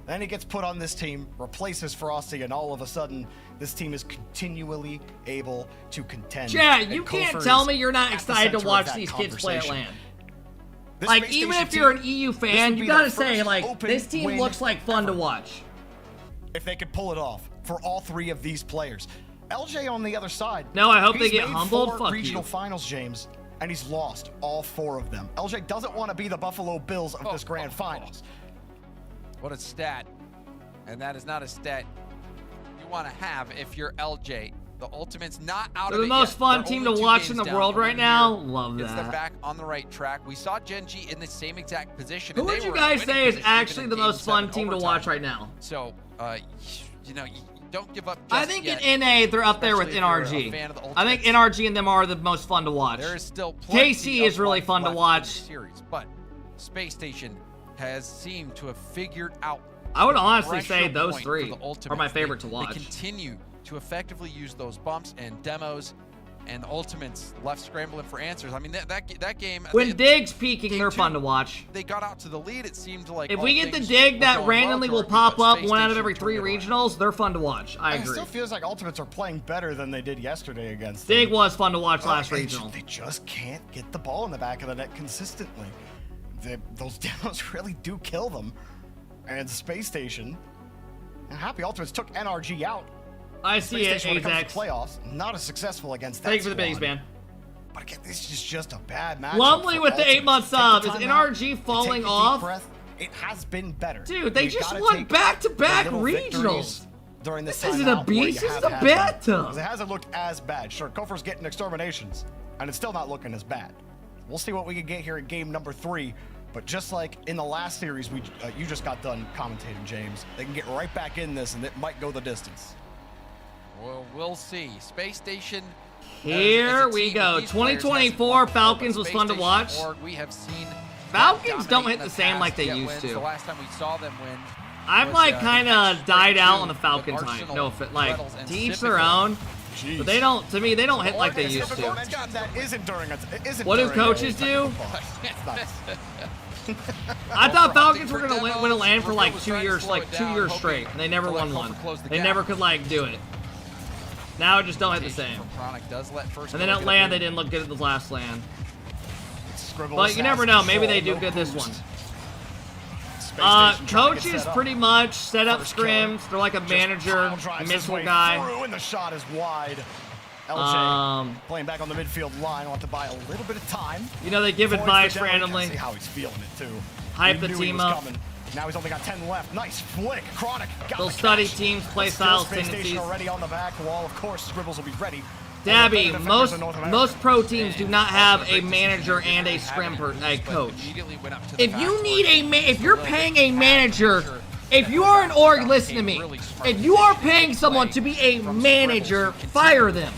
Then he gets put on this team, replaces Frosty, and all of a sudden, this team is continually able to contend. Chad, you can't tell me you're not excited to watch these kids play at LAN. Like, even if you're an EU fan, you gotta say, like, this team looks like fun to watch. If they could pull it off for all 3 of these players. LJ on the other side. No, I hope they he's get made humbled. 4 Fuck regional you. finals, James, and he's lost all 4 of them. LJ doesn't want to be the Buffalo Bills of this grand finals. What a stat. And that is not a stat you want to have if you're LJ. The Ultimate's not out They're of it the most yet. fun They're team only to 2 watch in games the down. world right now. Love Gets them that. back on the right track. We saw Gen G in the same exact position. Who and they would you were guys winning say is position even actually in the Game most fun 7 team to overtime. watch right now? So, you know, you don't give up just I think yet, in NA, they're up there with especially if you're a NRG. fan of the I think Ultimates. NRG and them are the most fun to watch. There is still plenty KC is of really life fun to left in watch. the series, but Space Station has seemed to have figured out I would the honestly say pressure those point 3 for the are my Ultimates. favorite to They watch. continue to effectively use those bumps and demos, and the Ultimates left scrambling for answers. I mean, that game. When Dig's peaking, they're fun to watch. They got out to the lead. It seemed like If all we get the things Dig were that going randomly well will to pop but up Space 1 out of Station every 3 turned it regionals, they're fun to watch. I It agree. still feels like Ultimates are playing better than they did yesterday against them. Dig was fun to watch last They regional. They just can't get the ball in the back of the net consistently. Those demos really do kill them. And Space Station, and Happy Ultimates took NRG out. I see it, Space Station, when it comes Ajax. to playoffs, not as successful against that Thank you for the squad. biggies, man. But again, this is just a bad match. Lumley with the 8-month sub. Is NRG falling off? It has been better. Dude, they You just gotta won take back-to-back the little victories regionals. During this This isn't a timeout where beast, you this is have a had them. bathtub. 'Cause it hasn't looked as bad. Sure, Kofor's getting exterminations, and it's still not looking as bad. We'll see what we can get here in game number 3. But just like in the last series, you just got done commentating, James. They can get right back in this, and it might go the distance. Well, we'll see. Space Station. Here we go. 2024 Falcons was fun to watch. We have seen Falcons don't hit the same like they used The to. last time we saw them win. I've like kind of died out on the Falcons hype. No, like to each their own. But they don't. To me, they don't hit like they used to. That isn't during What do coaches do? I thought Falcons were gonna win a LAN for like 2 years, straight, and they never won one. They never could like do it. Now it just don't hit the same. And then at LAN, they didn't look good at the last LAN. But you never know. Maybe they do good this one. Coaches pretty much set up scrims. They're like a manager, mental guy. And the shot is wide. LJ playing back on the midfield line. Want to buy a little bit of time. You know, they give advice randomly. See how he's feeling it too. Hype He the knew he team was up. coming. Now he's only got 10 left. Nice flick. Chronic got They'll the study catch. teams, play Still styles, Space tendencies. Station already on the back wall. Of course, Scribbles will be ready Dabby, most pro teams do not have a manager and a scrim coach. If you need if you're paying a manager, if you are an org, listen to me. If you are paying someone to be a manager, fire them.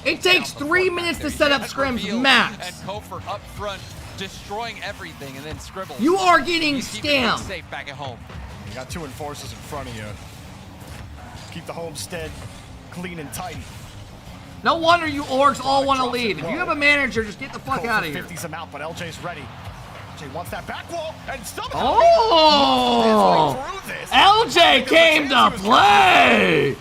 It takes 3 minutes to set up scrims max. And Kofor up front, destroying everything, and then Scribbles. You are getting scammed. Safe back at home. You got 2 enforcers in front of you. Keep the homestead clean and tight. No wonder you orgs all want to lead. If you have a manager, just get the fuck out of here. 50s him out, but LJ's ready. LJ wants that back wall, and somehow oh! LJ came to play!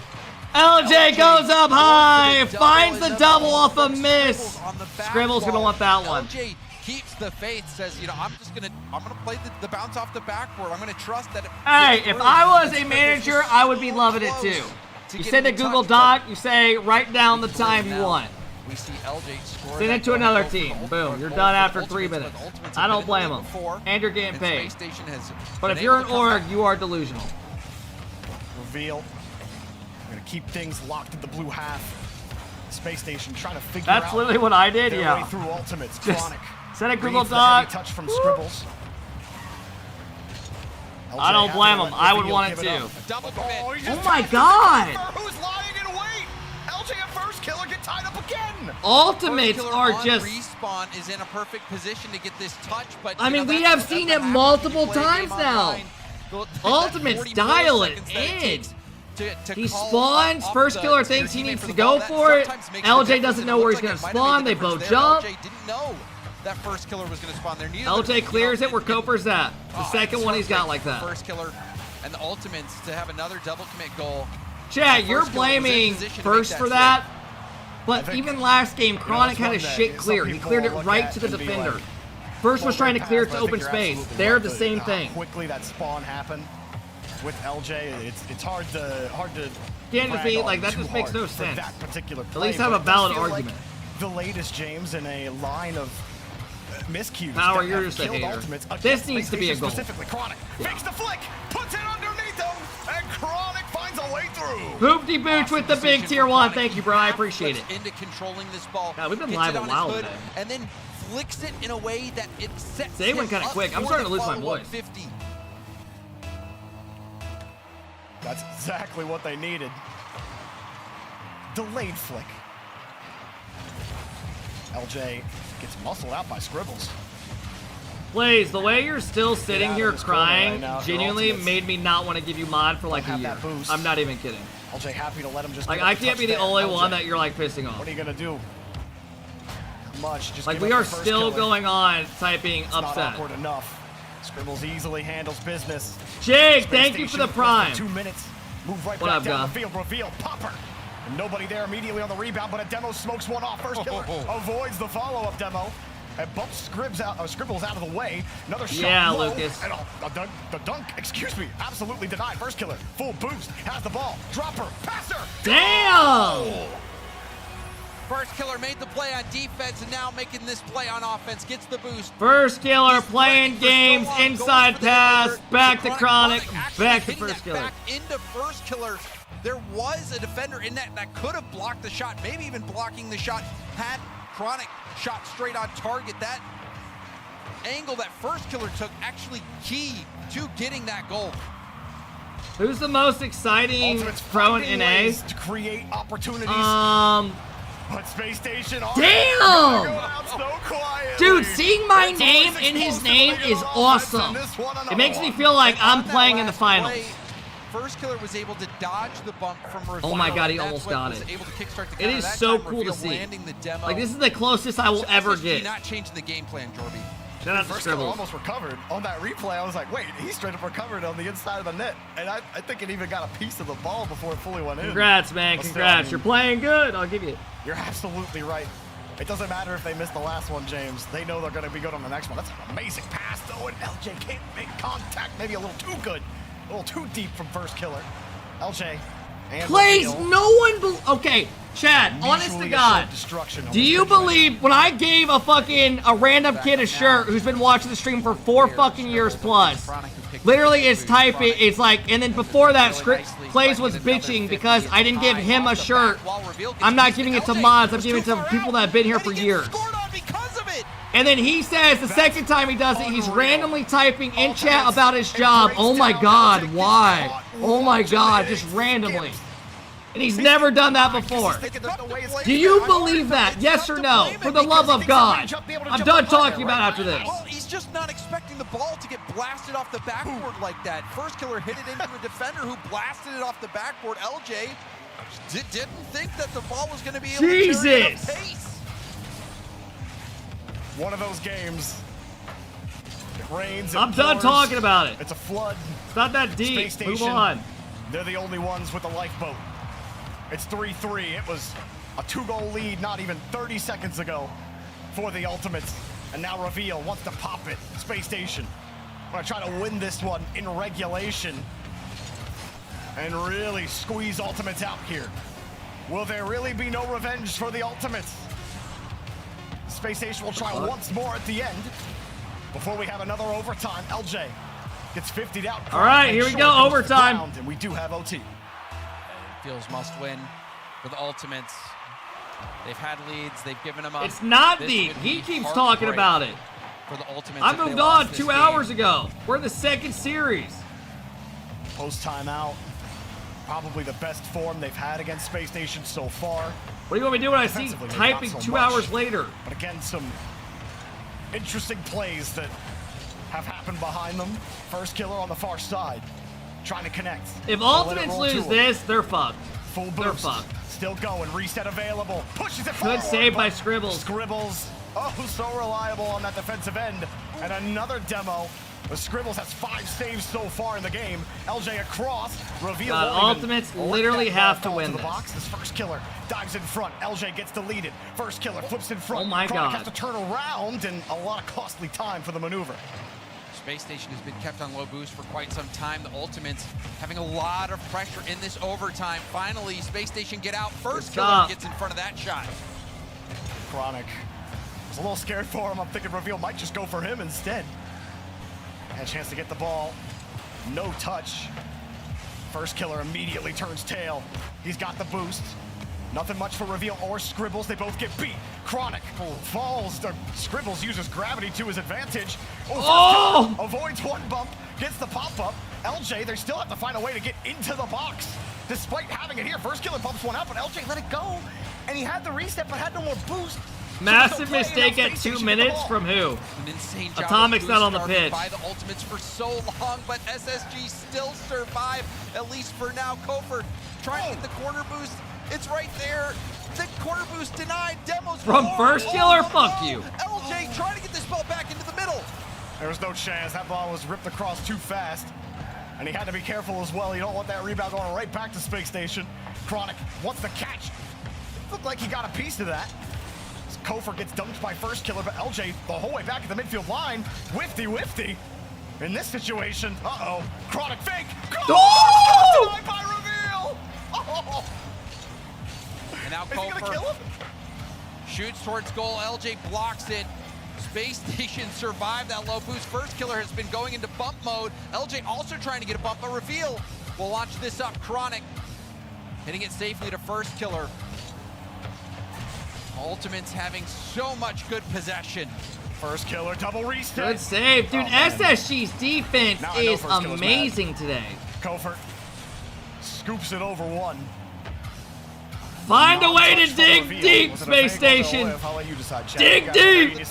LJ goes up high, finds the double off a miss. Scribble's gonna want that one. LJ keeps the faith, says, you know, I'm gonna play the bounce off the backboard. I'm gonna trust that. Hey, if I was a manager, I would be loving it too. You send a Google Doc, you say, write down the time you want. We see LJ score. Send it to another team. Boom, you're done after 3 minutes. I don't blame them. And you're getting paid. But if you're an org, you are delusional. Reveal. We're gonna keep things locked in the blue half. Space Station trying to figure That's out literally what I did, their yeah. way through ultimates. Just Chronic. send a Google Reads the heavy Doc. touch from Scribbles. I don't blame them. I would want it too. Oh my god! Who's lying in wait? LJ at first killer get tied up again. Ultimates are just. Respawn is in a perfect position to get this touch, but I mean, we have seen it multiple times now. Ultimates dial it in. He spawns. First killer thinks he needs to go for it. LJ doesn't know where he's gonna spawn. They both jump. LJ didn't know that first killer was going to spawn there. LJ clears it where Koper's at. The second one he's got like that. First killer and the ultimates to have another double commit goal. Chad, you're blaming First for that, but even last game, Chronic had a shit clear. He cleared it right to the defender. First was trying to clear it to open space. They're the same thing. Quickly that spawn happened with LJ. It's hard to can't defeat, like that just makes no sense. That particular At least have a valid argument. Like the latest James in a line of miscues. Power, you're just a hater. This needs to be a goal. Specifically, Chronic fakes the flick, puts it underneath him, and Chronic finds a way through. Hoopty Booch with the big tier 1. Thank you, bro. I appreciate it. Into controlling this ball. God, we've been live a while today. And then flicks it in a way that it sets Today went kind of quick. I'm starting to lose my voice. 50. That's exactly what they needed. Delayed flick. LJ gets muscled out by Scribbles. Please, the way you're still sitting here crying genuinely made me not want to give you mod for like a year. I'm not even kidding. LJ happy to let him just like I can't be the only one that you're like pissing off. What are you gonna do? Much. Just like we are still going on typing upset. Not awkward enough. Scribbles easily handles business. Jake, thank you for the prime. 2 minutes. Move right what back up, down the field. Reveal. Popper. Nobody there immediately on the rebound, but a demo smokes one off. First killer avoids the follow-up demo and bumps Scribbles out of the way. Another shot. Yeah, low, Lucas. And the dunk, excuse me, absolutely denied. First killer, full boost, has the ball. Dropper, passer. Damn! First killer made the play on defense and now making this play on offense. Gets the boost. First killer playing games, inside pass, back to Chronic, back to first killer. Back into first killer. There was a defender in that could have blocked the shot, maybe even blocking the shot. Had Chronic shot straight on target. That angle that first killer took actually key to getting that goal. Who's the most exciting pro in NA? To create opportunities. But Space Station. Damn! Dude, seeing my name in his name is awesome. It makes me feel like I'm playing in the finals. First killer was able to dodge the bump from Reveal. Oh my god, he almost got it. It is so cool to see. Like, this is the closest I will ever get. Not changing the game plan, Jorby. Shout out to First killer almost recovered on that replay. I was like, wait, he straight up recovered on the inside of the net. And I think it even got a piece of the ball before it fully went in. Congrats, man. Congrats. You're playing good. I'll give you it. You're absolutely right. It doesn't matter if they miss the last one, James. They know they're going to be good on the next one. That's an amazing pass, though, and LJ can't make contact. Maybe a little too good. A little too deep from first killer. LJ. And Please, no one. Okay, Chad, honest to God, do you believe when I gave a random kid a shirt who's been watching the stream for 4 fucking years plus, literally it's typing, it's like, and then before that, Clays was bitching because I didn't give him a shirt. I'm not giving it to mods, I'm giving it to people that have been here for years. And then he says the second time he does it, he's randomly typing in chat about his job. Oh my God, why? Oh my God, just randomly. And he's never done that before. Do you believe that? Yes or no? For the love of God. I'm done talking about after this. Well, he's just not expecting the ball to get blasted off the backboard like that. First killer hit it into a defender who blasted it off the backboard. LJ didn't think that the ball was going to be able to carry enough pace. One of those games. It rains. I'm done talking about it. It's a flood. It's not that deep. Move on. They're the only ones with the lifeboat. It's 3-3. It was a 2-goal lead not even 30 seconds ago for the Ultimates. And now Reveal wants to pop it. Space Station. Want to try to win this one in regulation and really squeeze Ultimates out here. Will there really be no revenge for the Ultimates? Space Station will try once more at the end before we have another overtime. LJ gets 50'd out. All right, here we go, overtime. And we do have OT. Feels must win for the Ultimates. They've had leads. They've given them up. It's not deep. He keeps talking about it. For the Ultimates, I moved on 2 hours ago. We're in the second series. Post timeout. Probably the best form they've had against Space Station so far. What do you want me to do when I see typing 2 hours later? But again, some interesting plays that have happened behind them. First killer on the far side, trying to connect. If Ultimates lose this, they're fucked. Full boost. They're fucked. Still going. Reset available. Pushes it Good forward. save by Scribbles. Scribbles. Oh, so reliable on that defensive end. And another demo. The Scribbles has 5 saves so far in the game. LJ across. Reveal. Ultimates literally have to win the this. box. This first killer dives in front. LJ gets deleted. First killer flips in front. Oh my Chronic God. has to turn around and a lot of costly time for the maneuver. Space Station has been kept on low boost for quite some time. The Ultimates having a lot of pressure in this overtime. Finally, Space Station get out. First killer gets in front of that shot. Chronic. I was a little scared for him. I'm thinking Reveal might just go for him instead. Had a chance to get the ball. No touch. First killer immediately turns tail. He's got the boost. Nothing much for Reveal or Scribbles. They both get beat. Chronic falls. Scribbles uses gravity to his advantage. Avoids one bump. Gets the pop-up. LJ, they still have to find a way to get into the box. Despite having it here, first killer bumps one out, but LJ let it go. And he had the reset, but had no more boost. Massive mistake at 2 minutes from who? An insane job. Atomic's not on the pitch. By the Ultimates for so long, but SSG still survive, at least for now. Kofer trying to get the corner boost. It's right there. The corner boost denied. Demos from first killer. Fuck you. LJ trying to get this ball back into the middle. There was no chance. That ball was ripped across too fast. And he had to be careful as well. You don't want that rebound going right back to Space Station. Chronic wants the catch. Looked like he got a piece of that. Kofer gets dumped by first killer, but LJ the whole way back at the midfield line. Whifty. In this situation, Chronic fake. Oh! By Reveal. Oh! And now Kofer shoots towards goal. LJ blocks it. Space Station survived that low boost. First killer has been going into bump mode. LJ also trying to get a bump, but Reveal will launch this up. Chronic hitting it safely to first killer. Ultimates having so much good possession. First killer, double reset. Good save. Dude, SSG's defense is amazing today. Kofer scoops it over one. Find a way to dig deep, Space Station. Dig deep.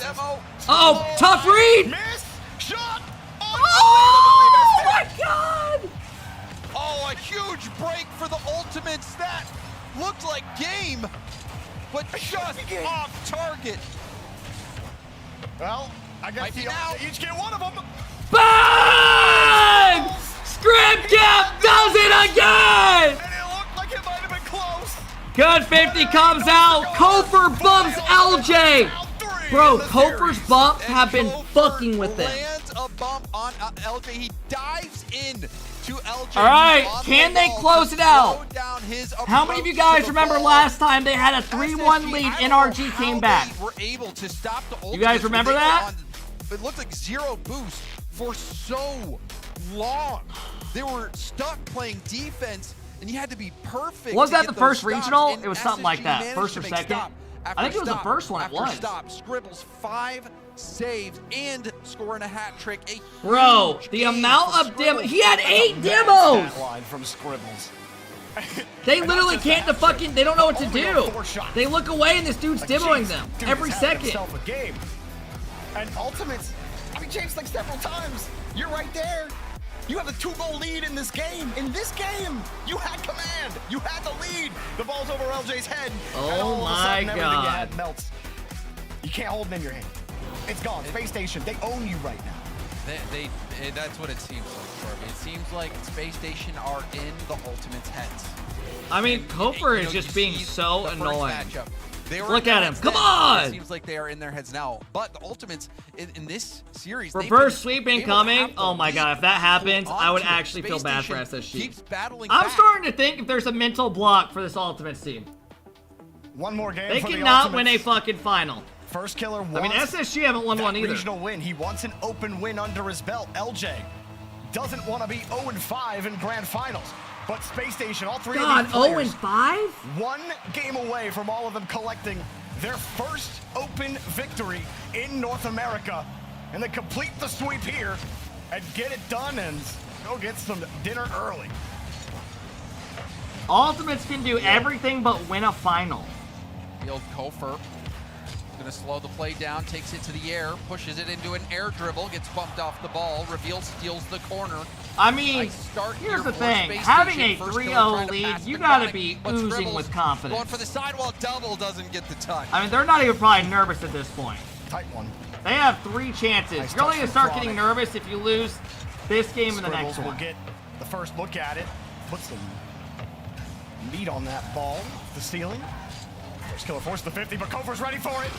Oh, tough read. Miss. Shot. Oh my God. Oh, a huge break for the Ultimates. That looked like game, but just off target. Well, I guess they each get one of them. Bang! Script Cap does it again! And it looked like it might have been close. Good 50 comes out. Kofer bumps LJ. Bro, Kofer's bumps have been fucking with them. Lands a bump on LJ. He dives in to LJ. All right, can they close it out? How many of you guys remember last time they had a 3-1 lead? NRG came back. Were able to stop the You guys remember that? It looked like 0 boost for so long. They were stuck playing defense, and you had to be perfect. Was to that get the first those stops, regional? and It was something like SSG that. managed First to or make second? stop I think it was the first one. It after was. stop. Scribbles 5 saves and scoring a hat trick. Bro, the amount of demo. He had 8 demos. Stat line from Scribbles. They literally can't they don't know what to do. They look away and this dude's demoing them every second. A game. And Ultimates, I mean, James, like several times, you're right there. You have a 2-goal lead in this game. In this game, you had command. You had the lead. The ball's over LJ's head. And all of a sudden, everything you had melts. You can't hold it in your hand. It's gone. Space Station, they own you right now. That's what it seems like, Corby. It seems like Space Station are in the Ultimates' heads. I mean, Kofer is just being so annoying. Look at him. Come on! It seems like they are in their heads now. But the Ultimates in this series, reverse sweep incoming. Oh my god, if that happens, I would actually feel bad for SSG. I'm starting to think if there's a mental block for this Ultimates team. One more game. They for cannot the win a fucking final. First killer wants I mean, SSG haven't won one either. Regional win. He wants an open win under his belt. LJ doesn't want to be 0-5 in grand finals. But Space Station, all three of these players, 0-5? 1 game away from all of them collecting their first open victory in North America. And they complete the sweep here and get it done and go get some dinner early. Ultimates can do everything but win a final. Field Kofer gonna slow the play down, takes it to the air, pushes it into an air dribble, gets bumped off the ball, Reveal steals the corner. I mean, here's the thing. Having a 3-0 lead, you gotta be oozing with confidence. Going for the sidewall double, doesn't get the touch. I mean, they're not even probably nervous at this point. Tight one. They have 3 chances. Nice You're only gonna start touch from getting nervous if you lose this game and the next Scribbles one. will get the first look at it, put some meat on that ball, the ceiling. First killer forces the 50, but Kofer's ready for it.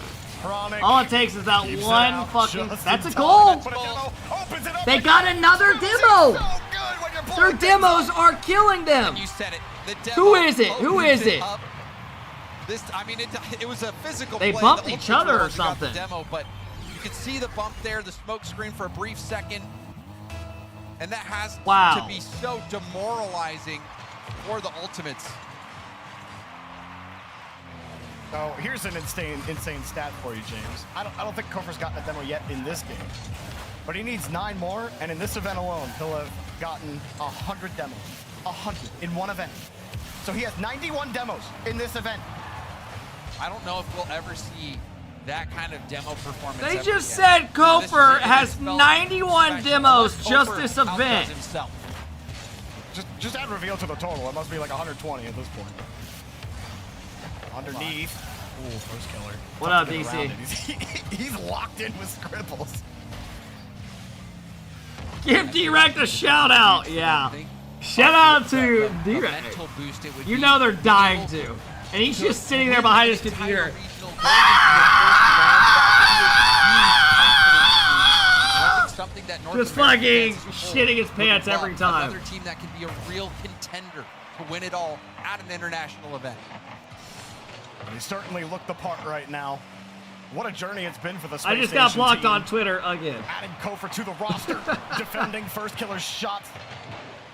Chronic All it takes is that keeps it one out fucking. just That's a in goal. time. But a demo opens it up They again. got another demo. Their demos are killing them. You said it. The demo Who is it? Who opens is it? up. This, I mean, it was a physical They play. bumped The each Ultimate other or Warriors got the something. Demo, but you could see the bump there, the smoke screen for a brief second. And that has to be so demoralizing for the Ultimates. So here's an insane stat for you, James. I don't think Kofer's gotten a demo yet in this game, but he needs 9 more, and in this event alone, he'll have gotten 100 demos. 100 in one event. So he has 91 demos in this event. I don't know if we'll ever see that kind of demo performance. They ever just again. said Kofer This has is felt 91 special. demos Kofer just this outdoes event. himself. Just add Reveal to the total. It must be like 120 at this point. Underneath. Ooh, first killer. What Tough up, to get around DC? it. He's locked in with Scribbles. Give D-Rect a shout out. Yeah. Shout out to D-Rect. You know they're dying to. And he's just sitting there behind his computer. Just fucking shitting his pants every time. Another team that can be a real contender to win it all at an international event. They certainly look the part right now. What a journey it's been for the Space I just got Station blocked team. on Twitter again. Adding Kofer to the roster, defending first killer's shots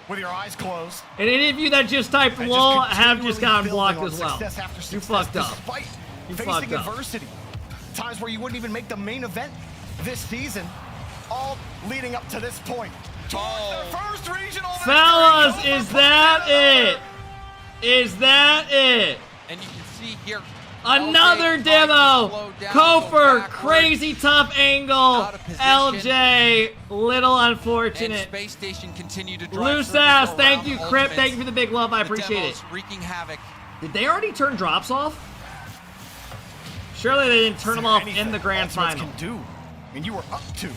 with your eyes closed. And any of you that just typed And lol just have just gotten continually blocked building as on well. success after You success, fucked up. Despite You facing fucked up. adversity, times where you wouldn't even make the main event this season, all leading up to this point. Towards the first regional Fellas, victory. is that it? Is that it? And you can see here, Another demo. Kofer, crazy tough angle. LJ, little unfortunate. Space Station continue to drive Loose circles ass, around thank the you, Crip. Ultimates. Thank you for the big love. I The appreciate it. demos wreaking havoc. Did they already turn drops off? Surely they didn't turn them off in the grand Ultimates final. can do. I mean, you were up 2.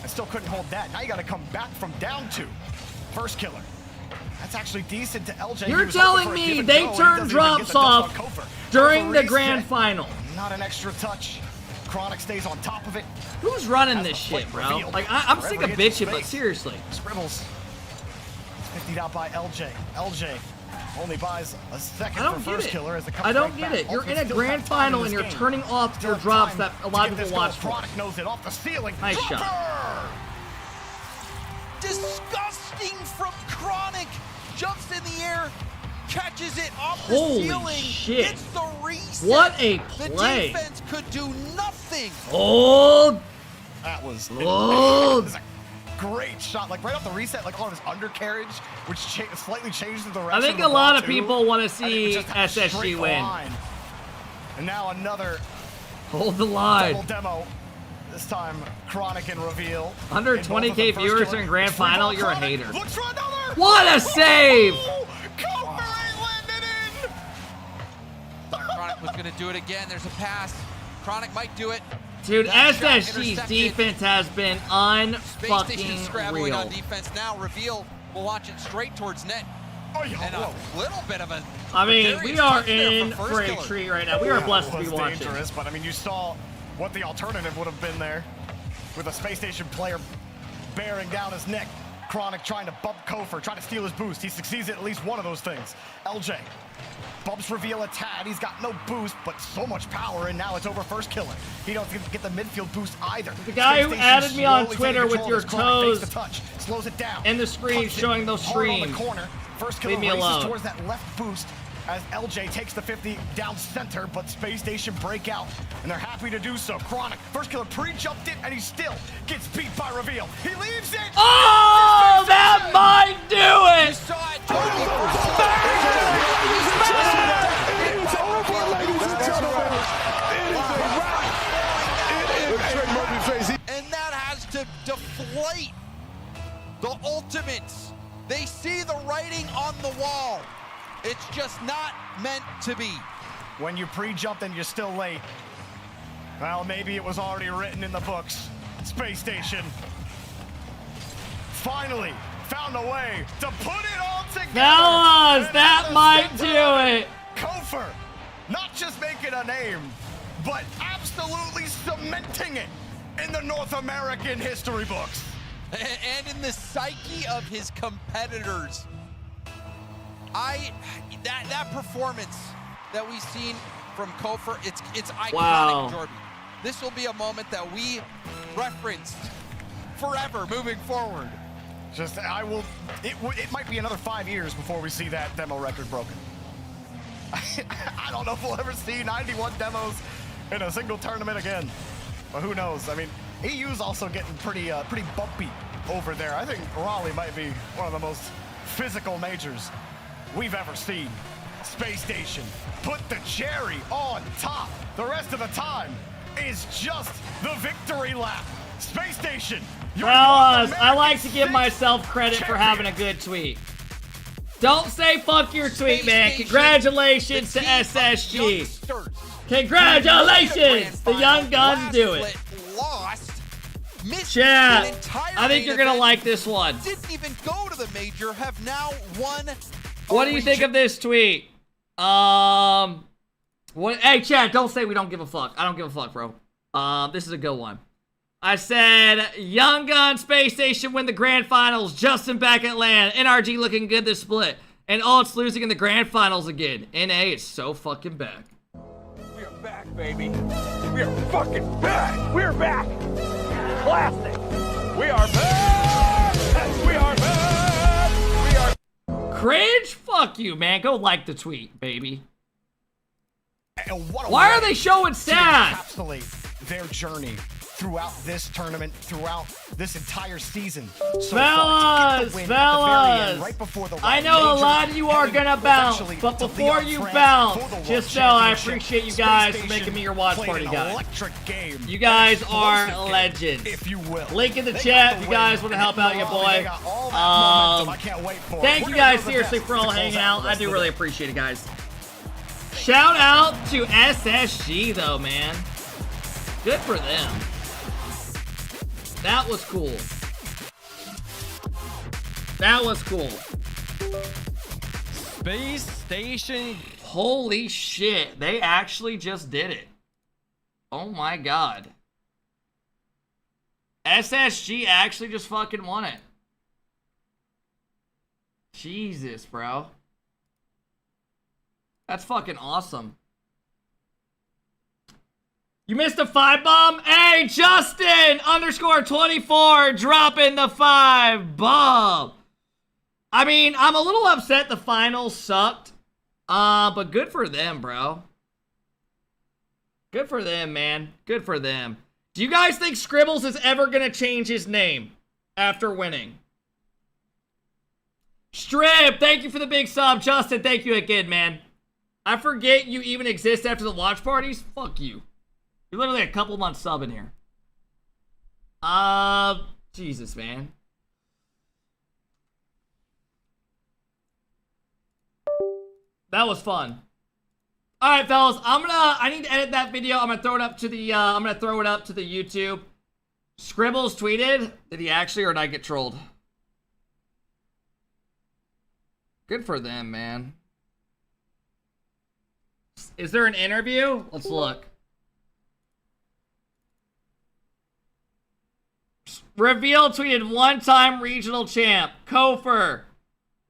I still couldn't hold that. Now you got to come back from down 2. First killer. That's actually decent to LJ. You're telling me they turned drops off during the grand final. Not an extra touch. Chronic stays on top of it. Who's running this shit, bro? Like, I'm sick of bitching, but seriously. Scribbles 50'd out by LJ. LJ only buys a second I for don't get first it. killer as it comes I don't right get back. it. You're in a Ultimate still grand have time in final this and you're game. turning off Still your have drops time that a to lot of get this people goal. watch for. Chronic knows it off the ceiling. Nice shot. Jumper! Disgusting from Chronic. Jumps in the air, catches it off the Holy ceiling. shit. It's the reset. What a The play. defense could do nothing. Oh! That was Oh! it was a great shot, like right off the reset, like on his undercarriage, which slightly changed the direction. I think of the a lot ball, of too. people want to I think it see just had a SSG straight win. line. And now another Hold the line. double demo. This time, Chronic and Reveal. Under And both of 20K them first viewers killer. in grand It's free final, ball. you're a Chronic hater. looks for another. What a save! Chronic was going to do it again. There's a pass. Chronic might do it. Dude, That shot SSG's intercepted. defense has been Space Station scrabbling unfucking on real. defense now. Reveal will launch it straight towards net. And a little bit of a. I mean, we precarious are touch there in from for a First Killer. treat right now. We are blessed to It be was watching. dangerous, but I mean, you saw what the alternative would have been there with a Space Station player bearing down his neck. Chronic trying to bump Kofor, trying to steal his boost. He succeeds at least one of those things. LJ bumps Reveal a tad. He's got no boost, but so much power, and now it's over First Killer. He doesn't get the midfield boost either. The guy Space who Station added me on slowly Twitter taking with control your as Chronic fakes toes the touch, slows it down. and the screen Punts it showing those hard on the streams. corner. First Killer Leave me races alone. towards that left boost as LJ takes the 50 down center, but Space Station break out, and they're happy to do so. Chronic, First Killer pre-jumped it, and he still gets beat by Reveal. He leaves it! Oh, that might do it! You saw it. And that has to deflate the Ultimates. They see the writing on the wall. It's just not meant to be. When you pre-jumped and you're still late, well, maybe it was already written in the books. Space Station finally found a way to put it all together. Fellas, And that at the might center do of it. Kofor, not just making a name, but absolutely cementing it in the North American history books. And in the psyche of his competitors. That performance that we've seen from Kofor, it's iconic, Wow. Jordan. This will be a moment that we referenced forever moving forward. Just, it might be another 5 years before we see that demo record broken. I don't know if we'll ever see 91 demos in a single tournament again. But who knows? I mean, EU's also getting pretty bumpy over there. I think Raleigh might be one of the most physical majors we've ever seen. Space Station put the cherry on top. The rest of the time is just the victory lap. Space Station, you're Fellas, North I like to America's give sixth myself credit for having a good tweet. Don't say fuck your tweet, Space man. Station, Congratulations the to team of SSG. youngsters. Congratulations! The young guns Last do it. split, lost, missed Chat, an entire I think main you're gonna event, like this one. Didn't even go to the major, have now won. What do you think of this tweet? What? Hey, chat, don't say we don't give a fuck. I don't give a fuck, bro. This is a good one. I said, Young Gun Space Station win the grand finals. Justin back at land. NRG looking good this split. And Ult's losing in the grand finals again. NA is so fucking back. We are back, baby. We are fucking back. We're back. Classic. We are back. We are back. We are. Cringe? Fuck you, man. Go like the tweet, baby. And what a Why are way they showing to stats? encapsulate their journey throughout this tournament, throughout this entire season. So Fellas, far, to get the win at the very end, right before the I know a major, lot of you are heading gonna bounce, eventually but to before Leon, you France bounce, for the World just know I Championship. appreciate you Space guys for Station making me your watch played party an guy. electric game. You guys are Explosive game, legends. if you will. Link in the They chat got if the you guys win. want to help out your They boy. got all that momentum. I can't wait for it. Thank We're you gonna guys go to the seriously test for all to close hanging out out. the I rest do of the really day. appreciate it, guys. Shout out to SSG though, man. Good for them. That was cool. That was cool. Space Station. Holy shit. They actually just did it. Oh my god. SSG actually just fucking won it. Jesus, bro. That's fucking awesome. You missed a 5 bomb? Hey, Justin _24 dropping the 5 bomb. I mean, I'm a little upset the finals sucked. But good for them, bro. Good for them, man. Good for them. Do you guys think Scribbles is ever going to change his name after winning? Strip, thank you for the big sub. Justin, thank you again, man. I forget you even exist after the watch parties. Fuck you. You're literally a couple months sub in here. Jesus, man. That was fun. All right, fellas, I need to edit that video. I'm gonna throw it up to the YouTube. Scribbles tweeted. Did he actually, or did I get trolled? Good for them, man. Is there an interview? Let's look. Reveal tweeted one-time regional champ. Kofer.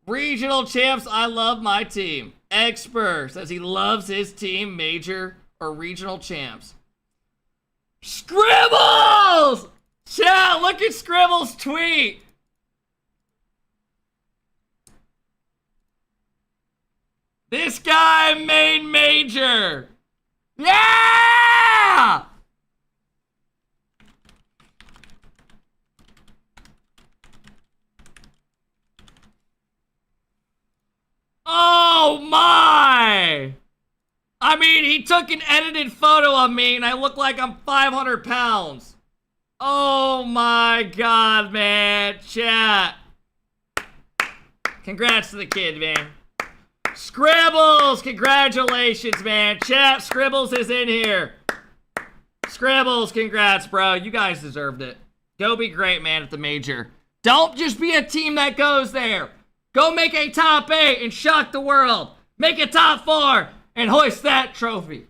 Regional champs, I love my team. Expert says he loves his team, major or regional champs. Scribbles! Chat, look at Scribbles' tweet. This guy made major. Yeah! Oh my! I mean, he took an edited photo of me and I look like I'm 500 pounds. Oh my god, man. Chat. Congrats to the kid, man. Scribbles, congratulations, man. Chat, Scribbles is in here. Scribbles, congrats, bro. You guys deserved it. Go be great, man, at the major. Don't just be a team that goes there. Go make a top 8 and shock the world. Make a top 4 and hoist that trophy.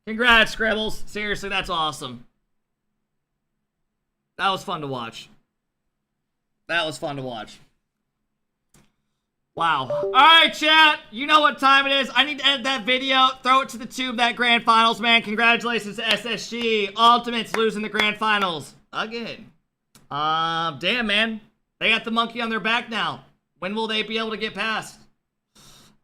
Congrats, Scribbles. Seriously, that's awesome. That was fun to watch. That was fun to watch. Wow. All right, chat. You know what time it is. I need to edit that video. Throw it to the tube, that grand finals, man. Congratulations to SSG. Ultimates losing the grand finals again. Damn, man. They got the monkey on their back now. When will they be able to get past?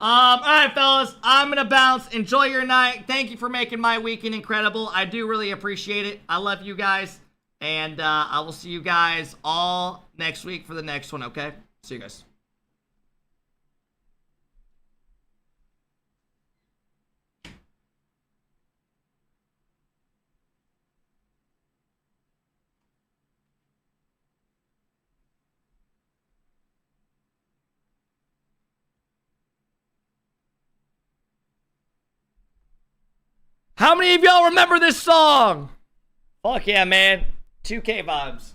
All right, fellas. I'm going to bounce. Enjoy your night. Thank you for making my weekend incredible. I do really appreciate it. I love you guys. And I will see you guys all next week for the next one, okay? See you guys. How many of y'all remember this song? Fuck yeah, man. 2K vibes.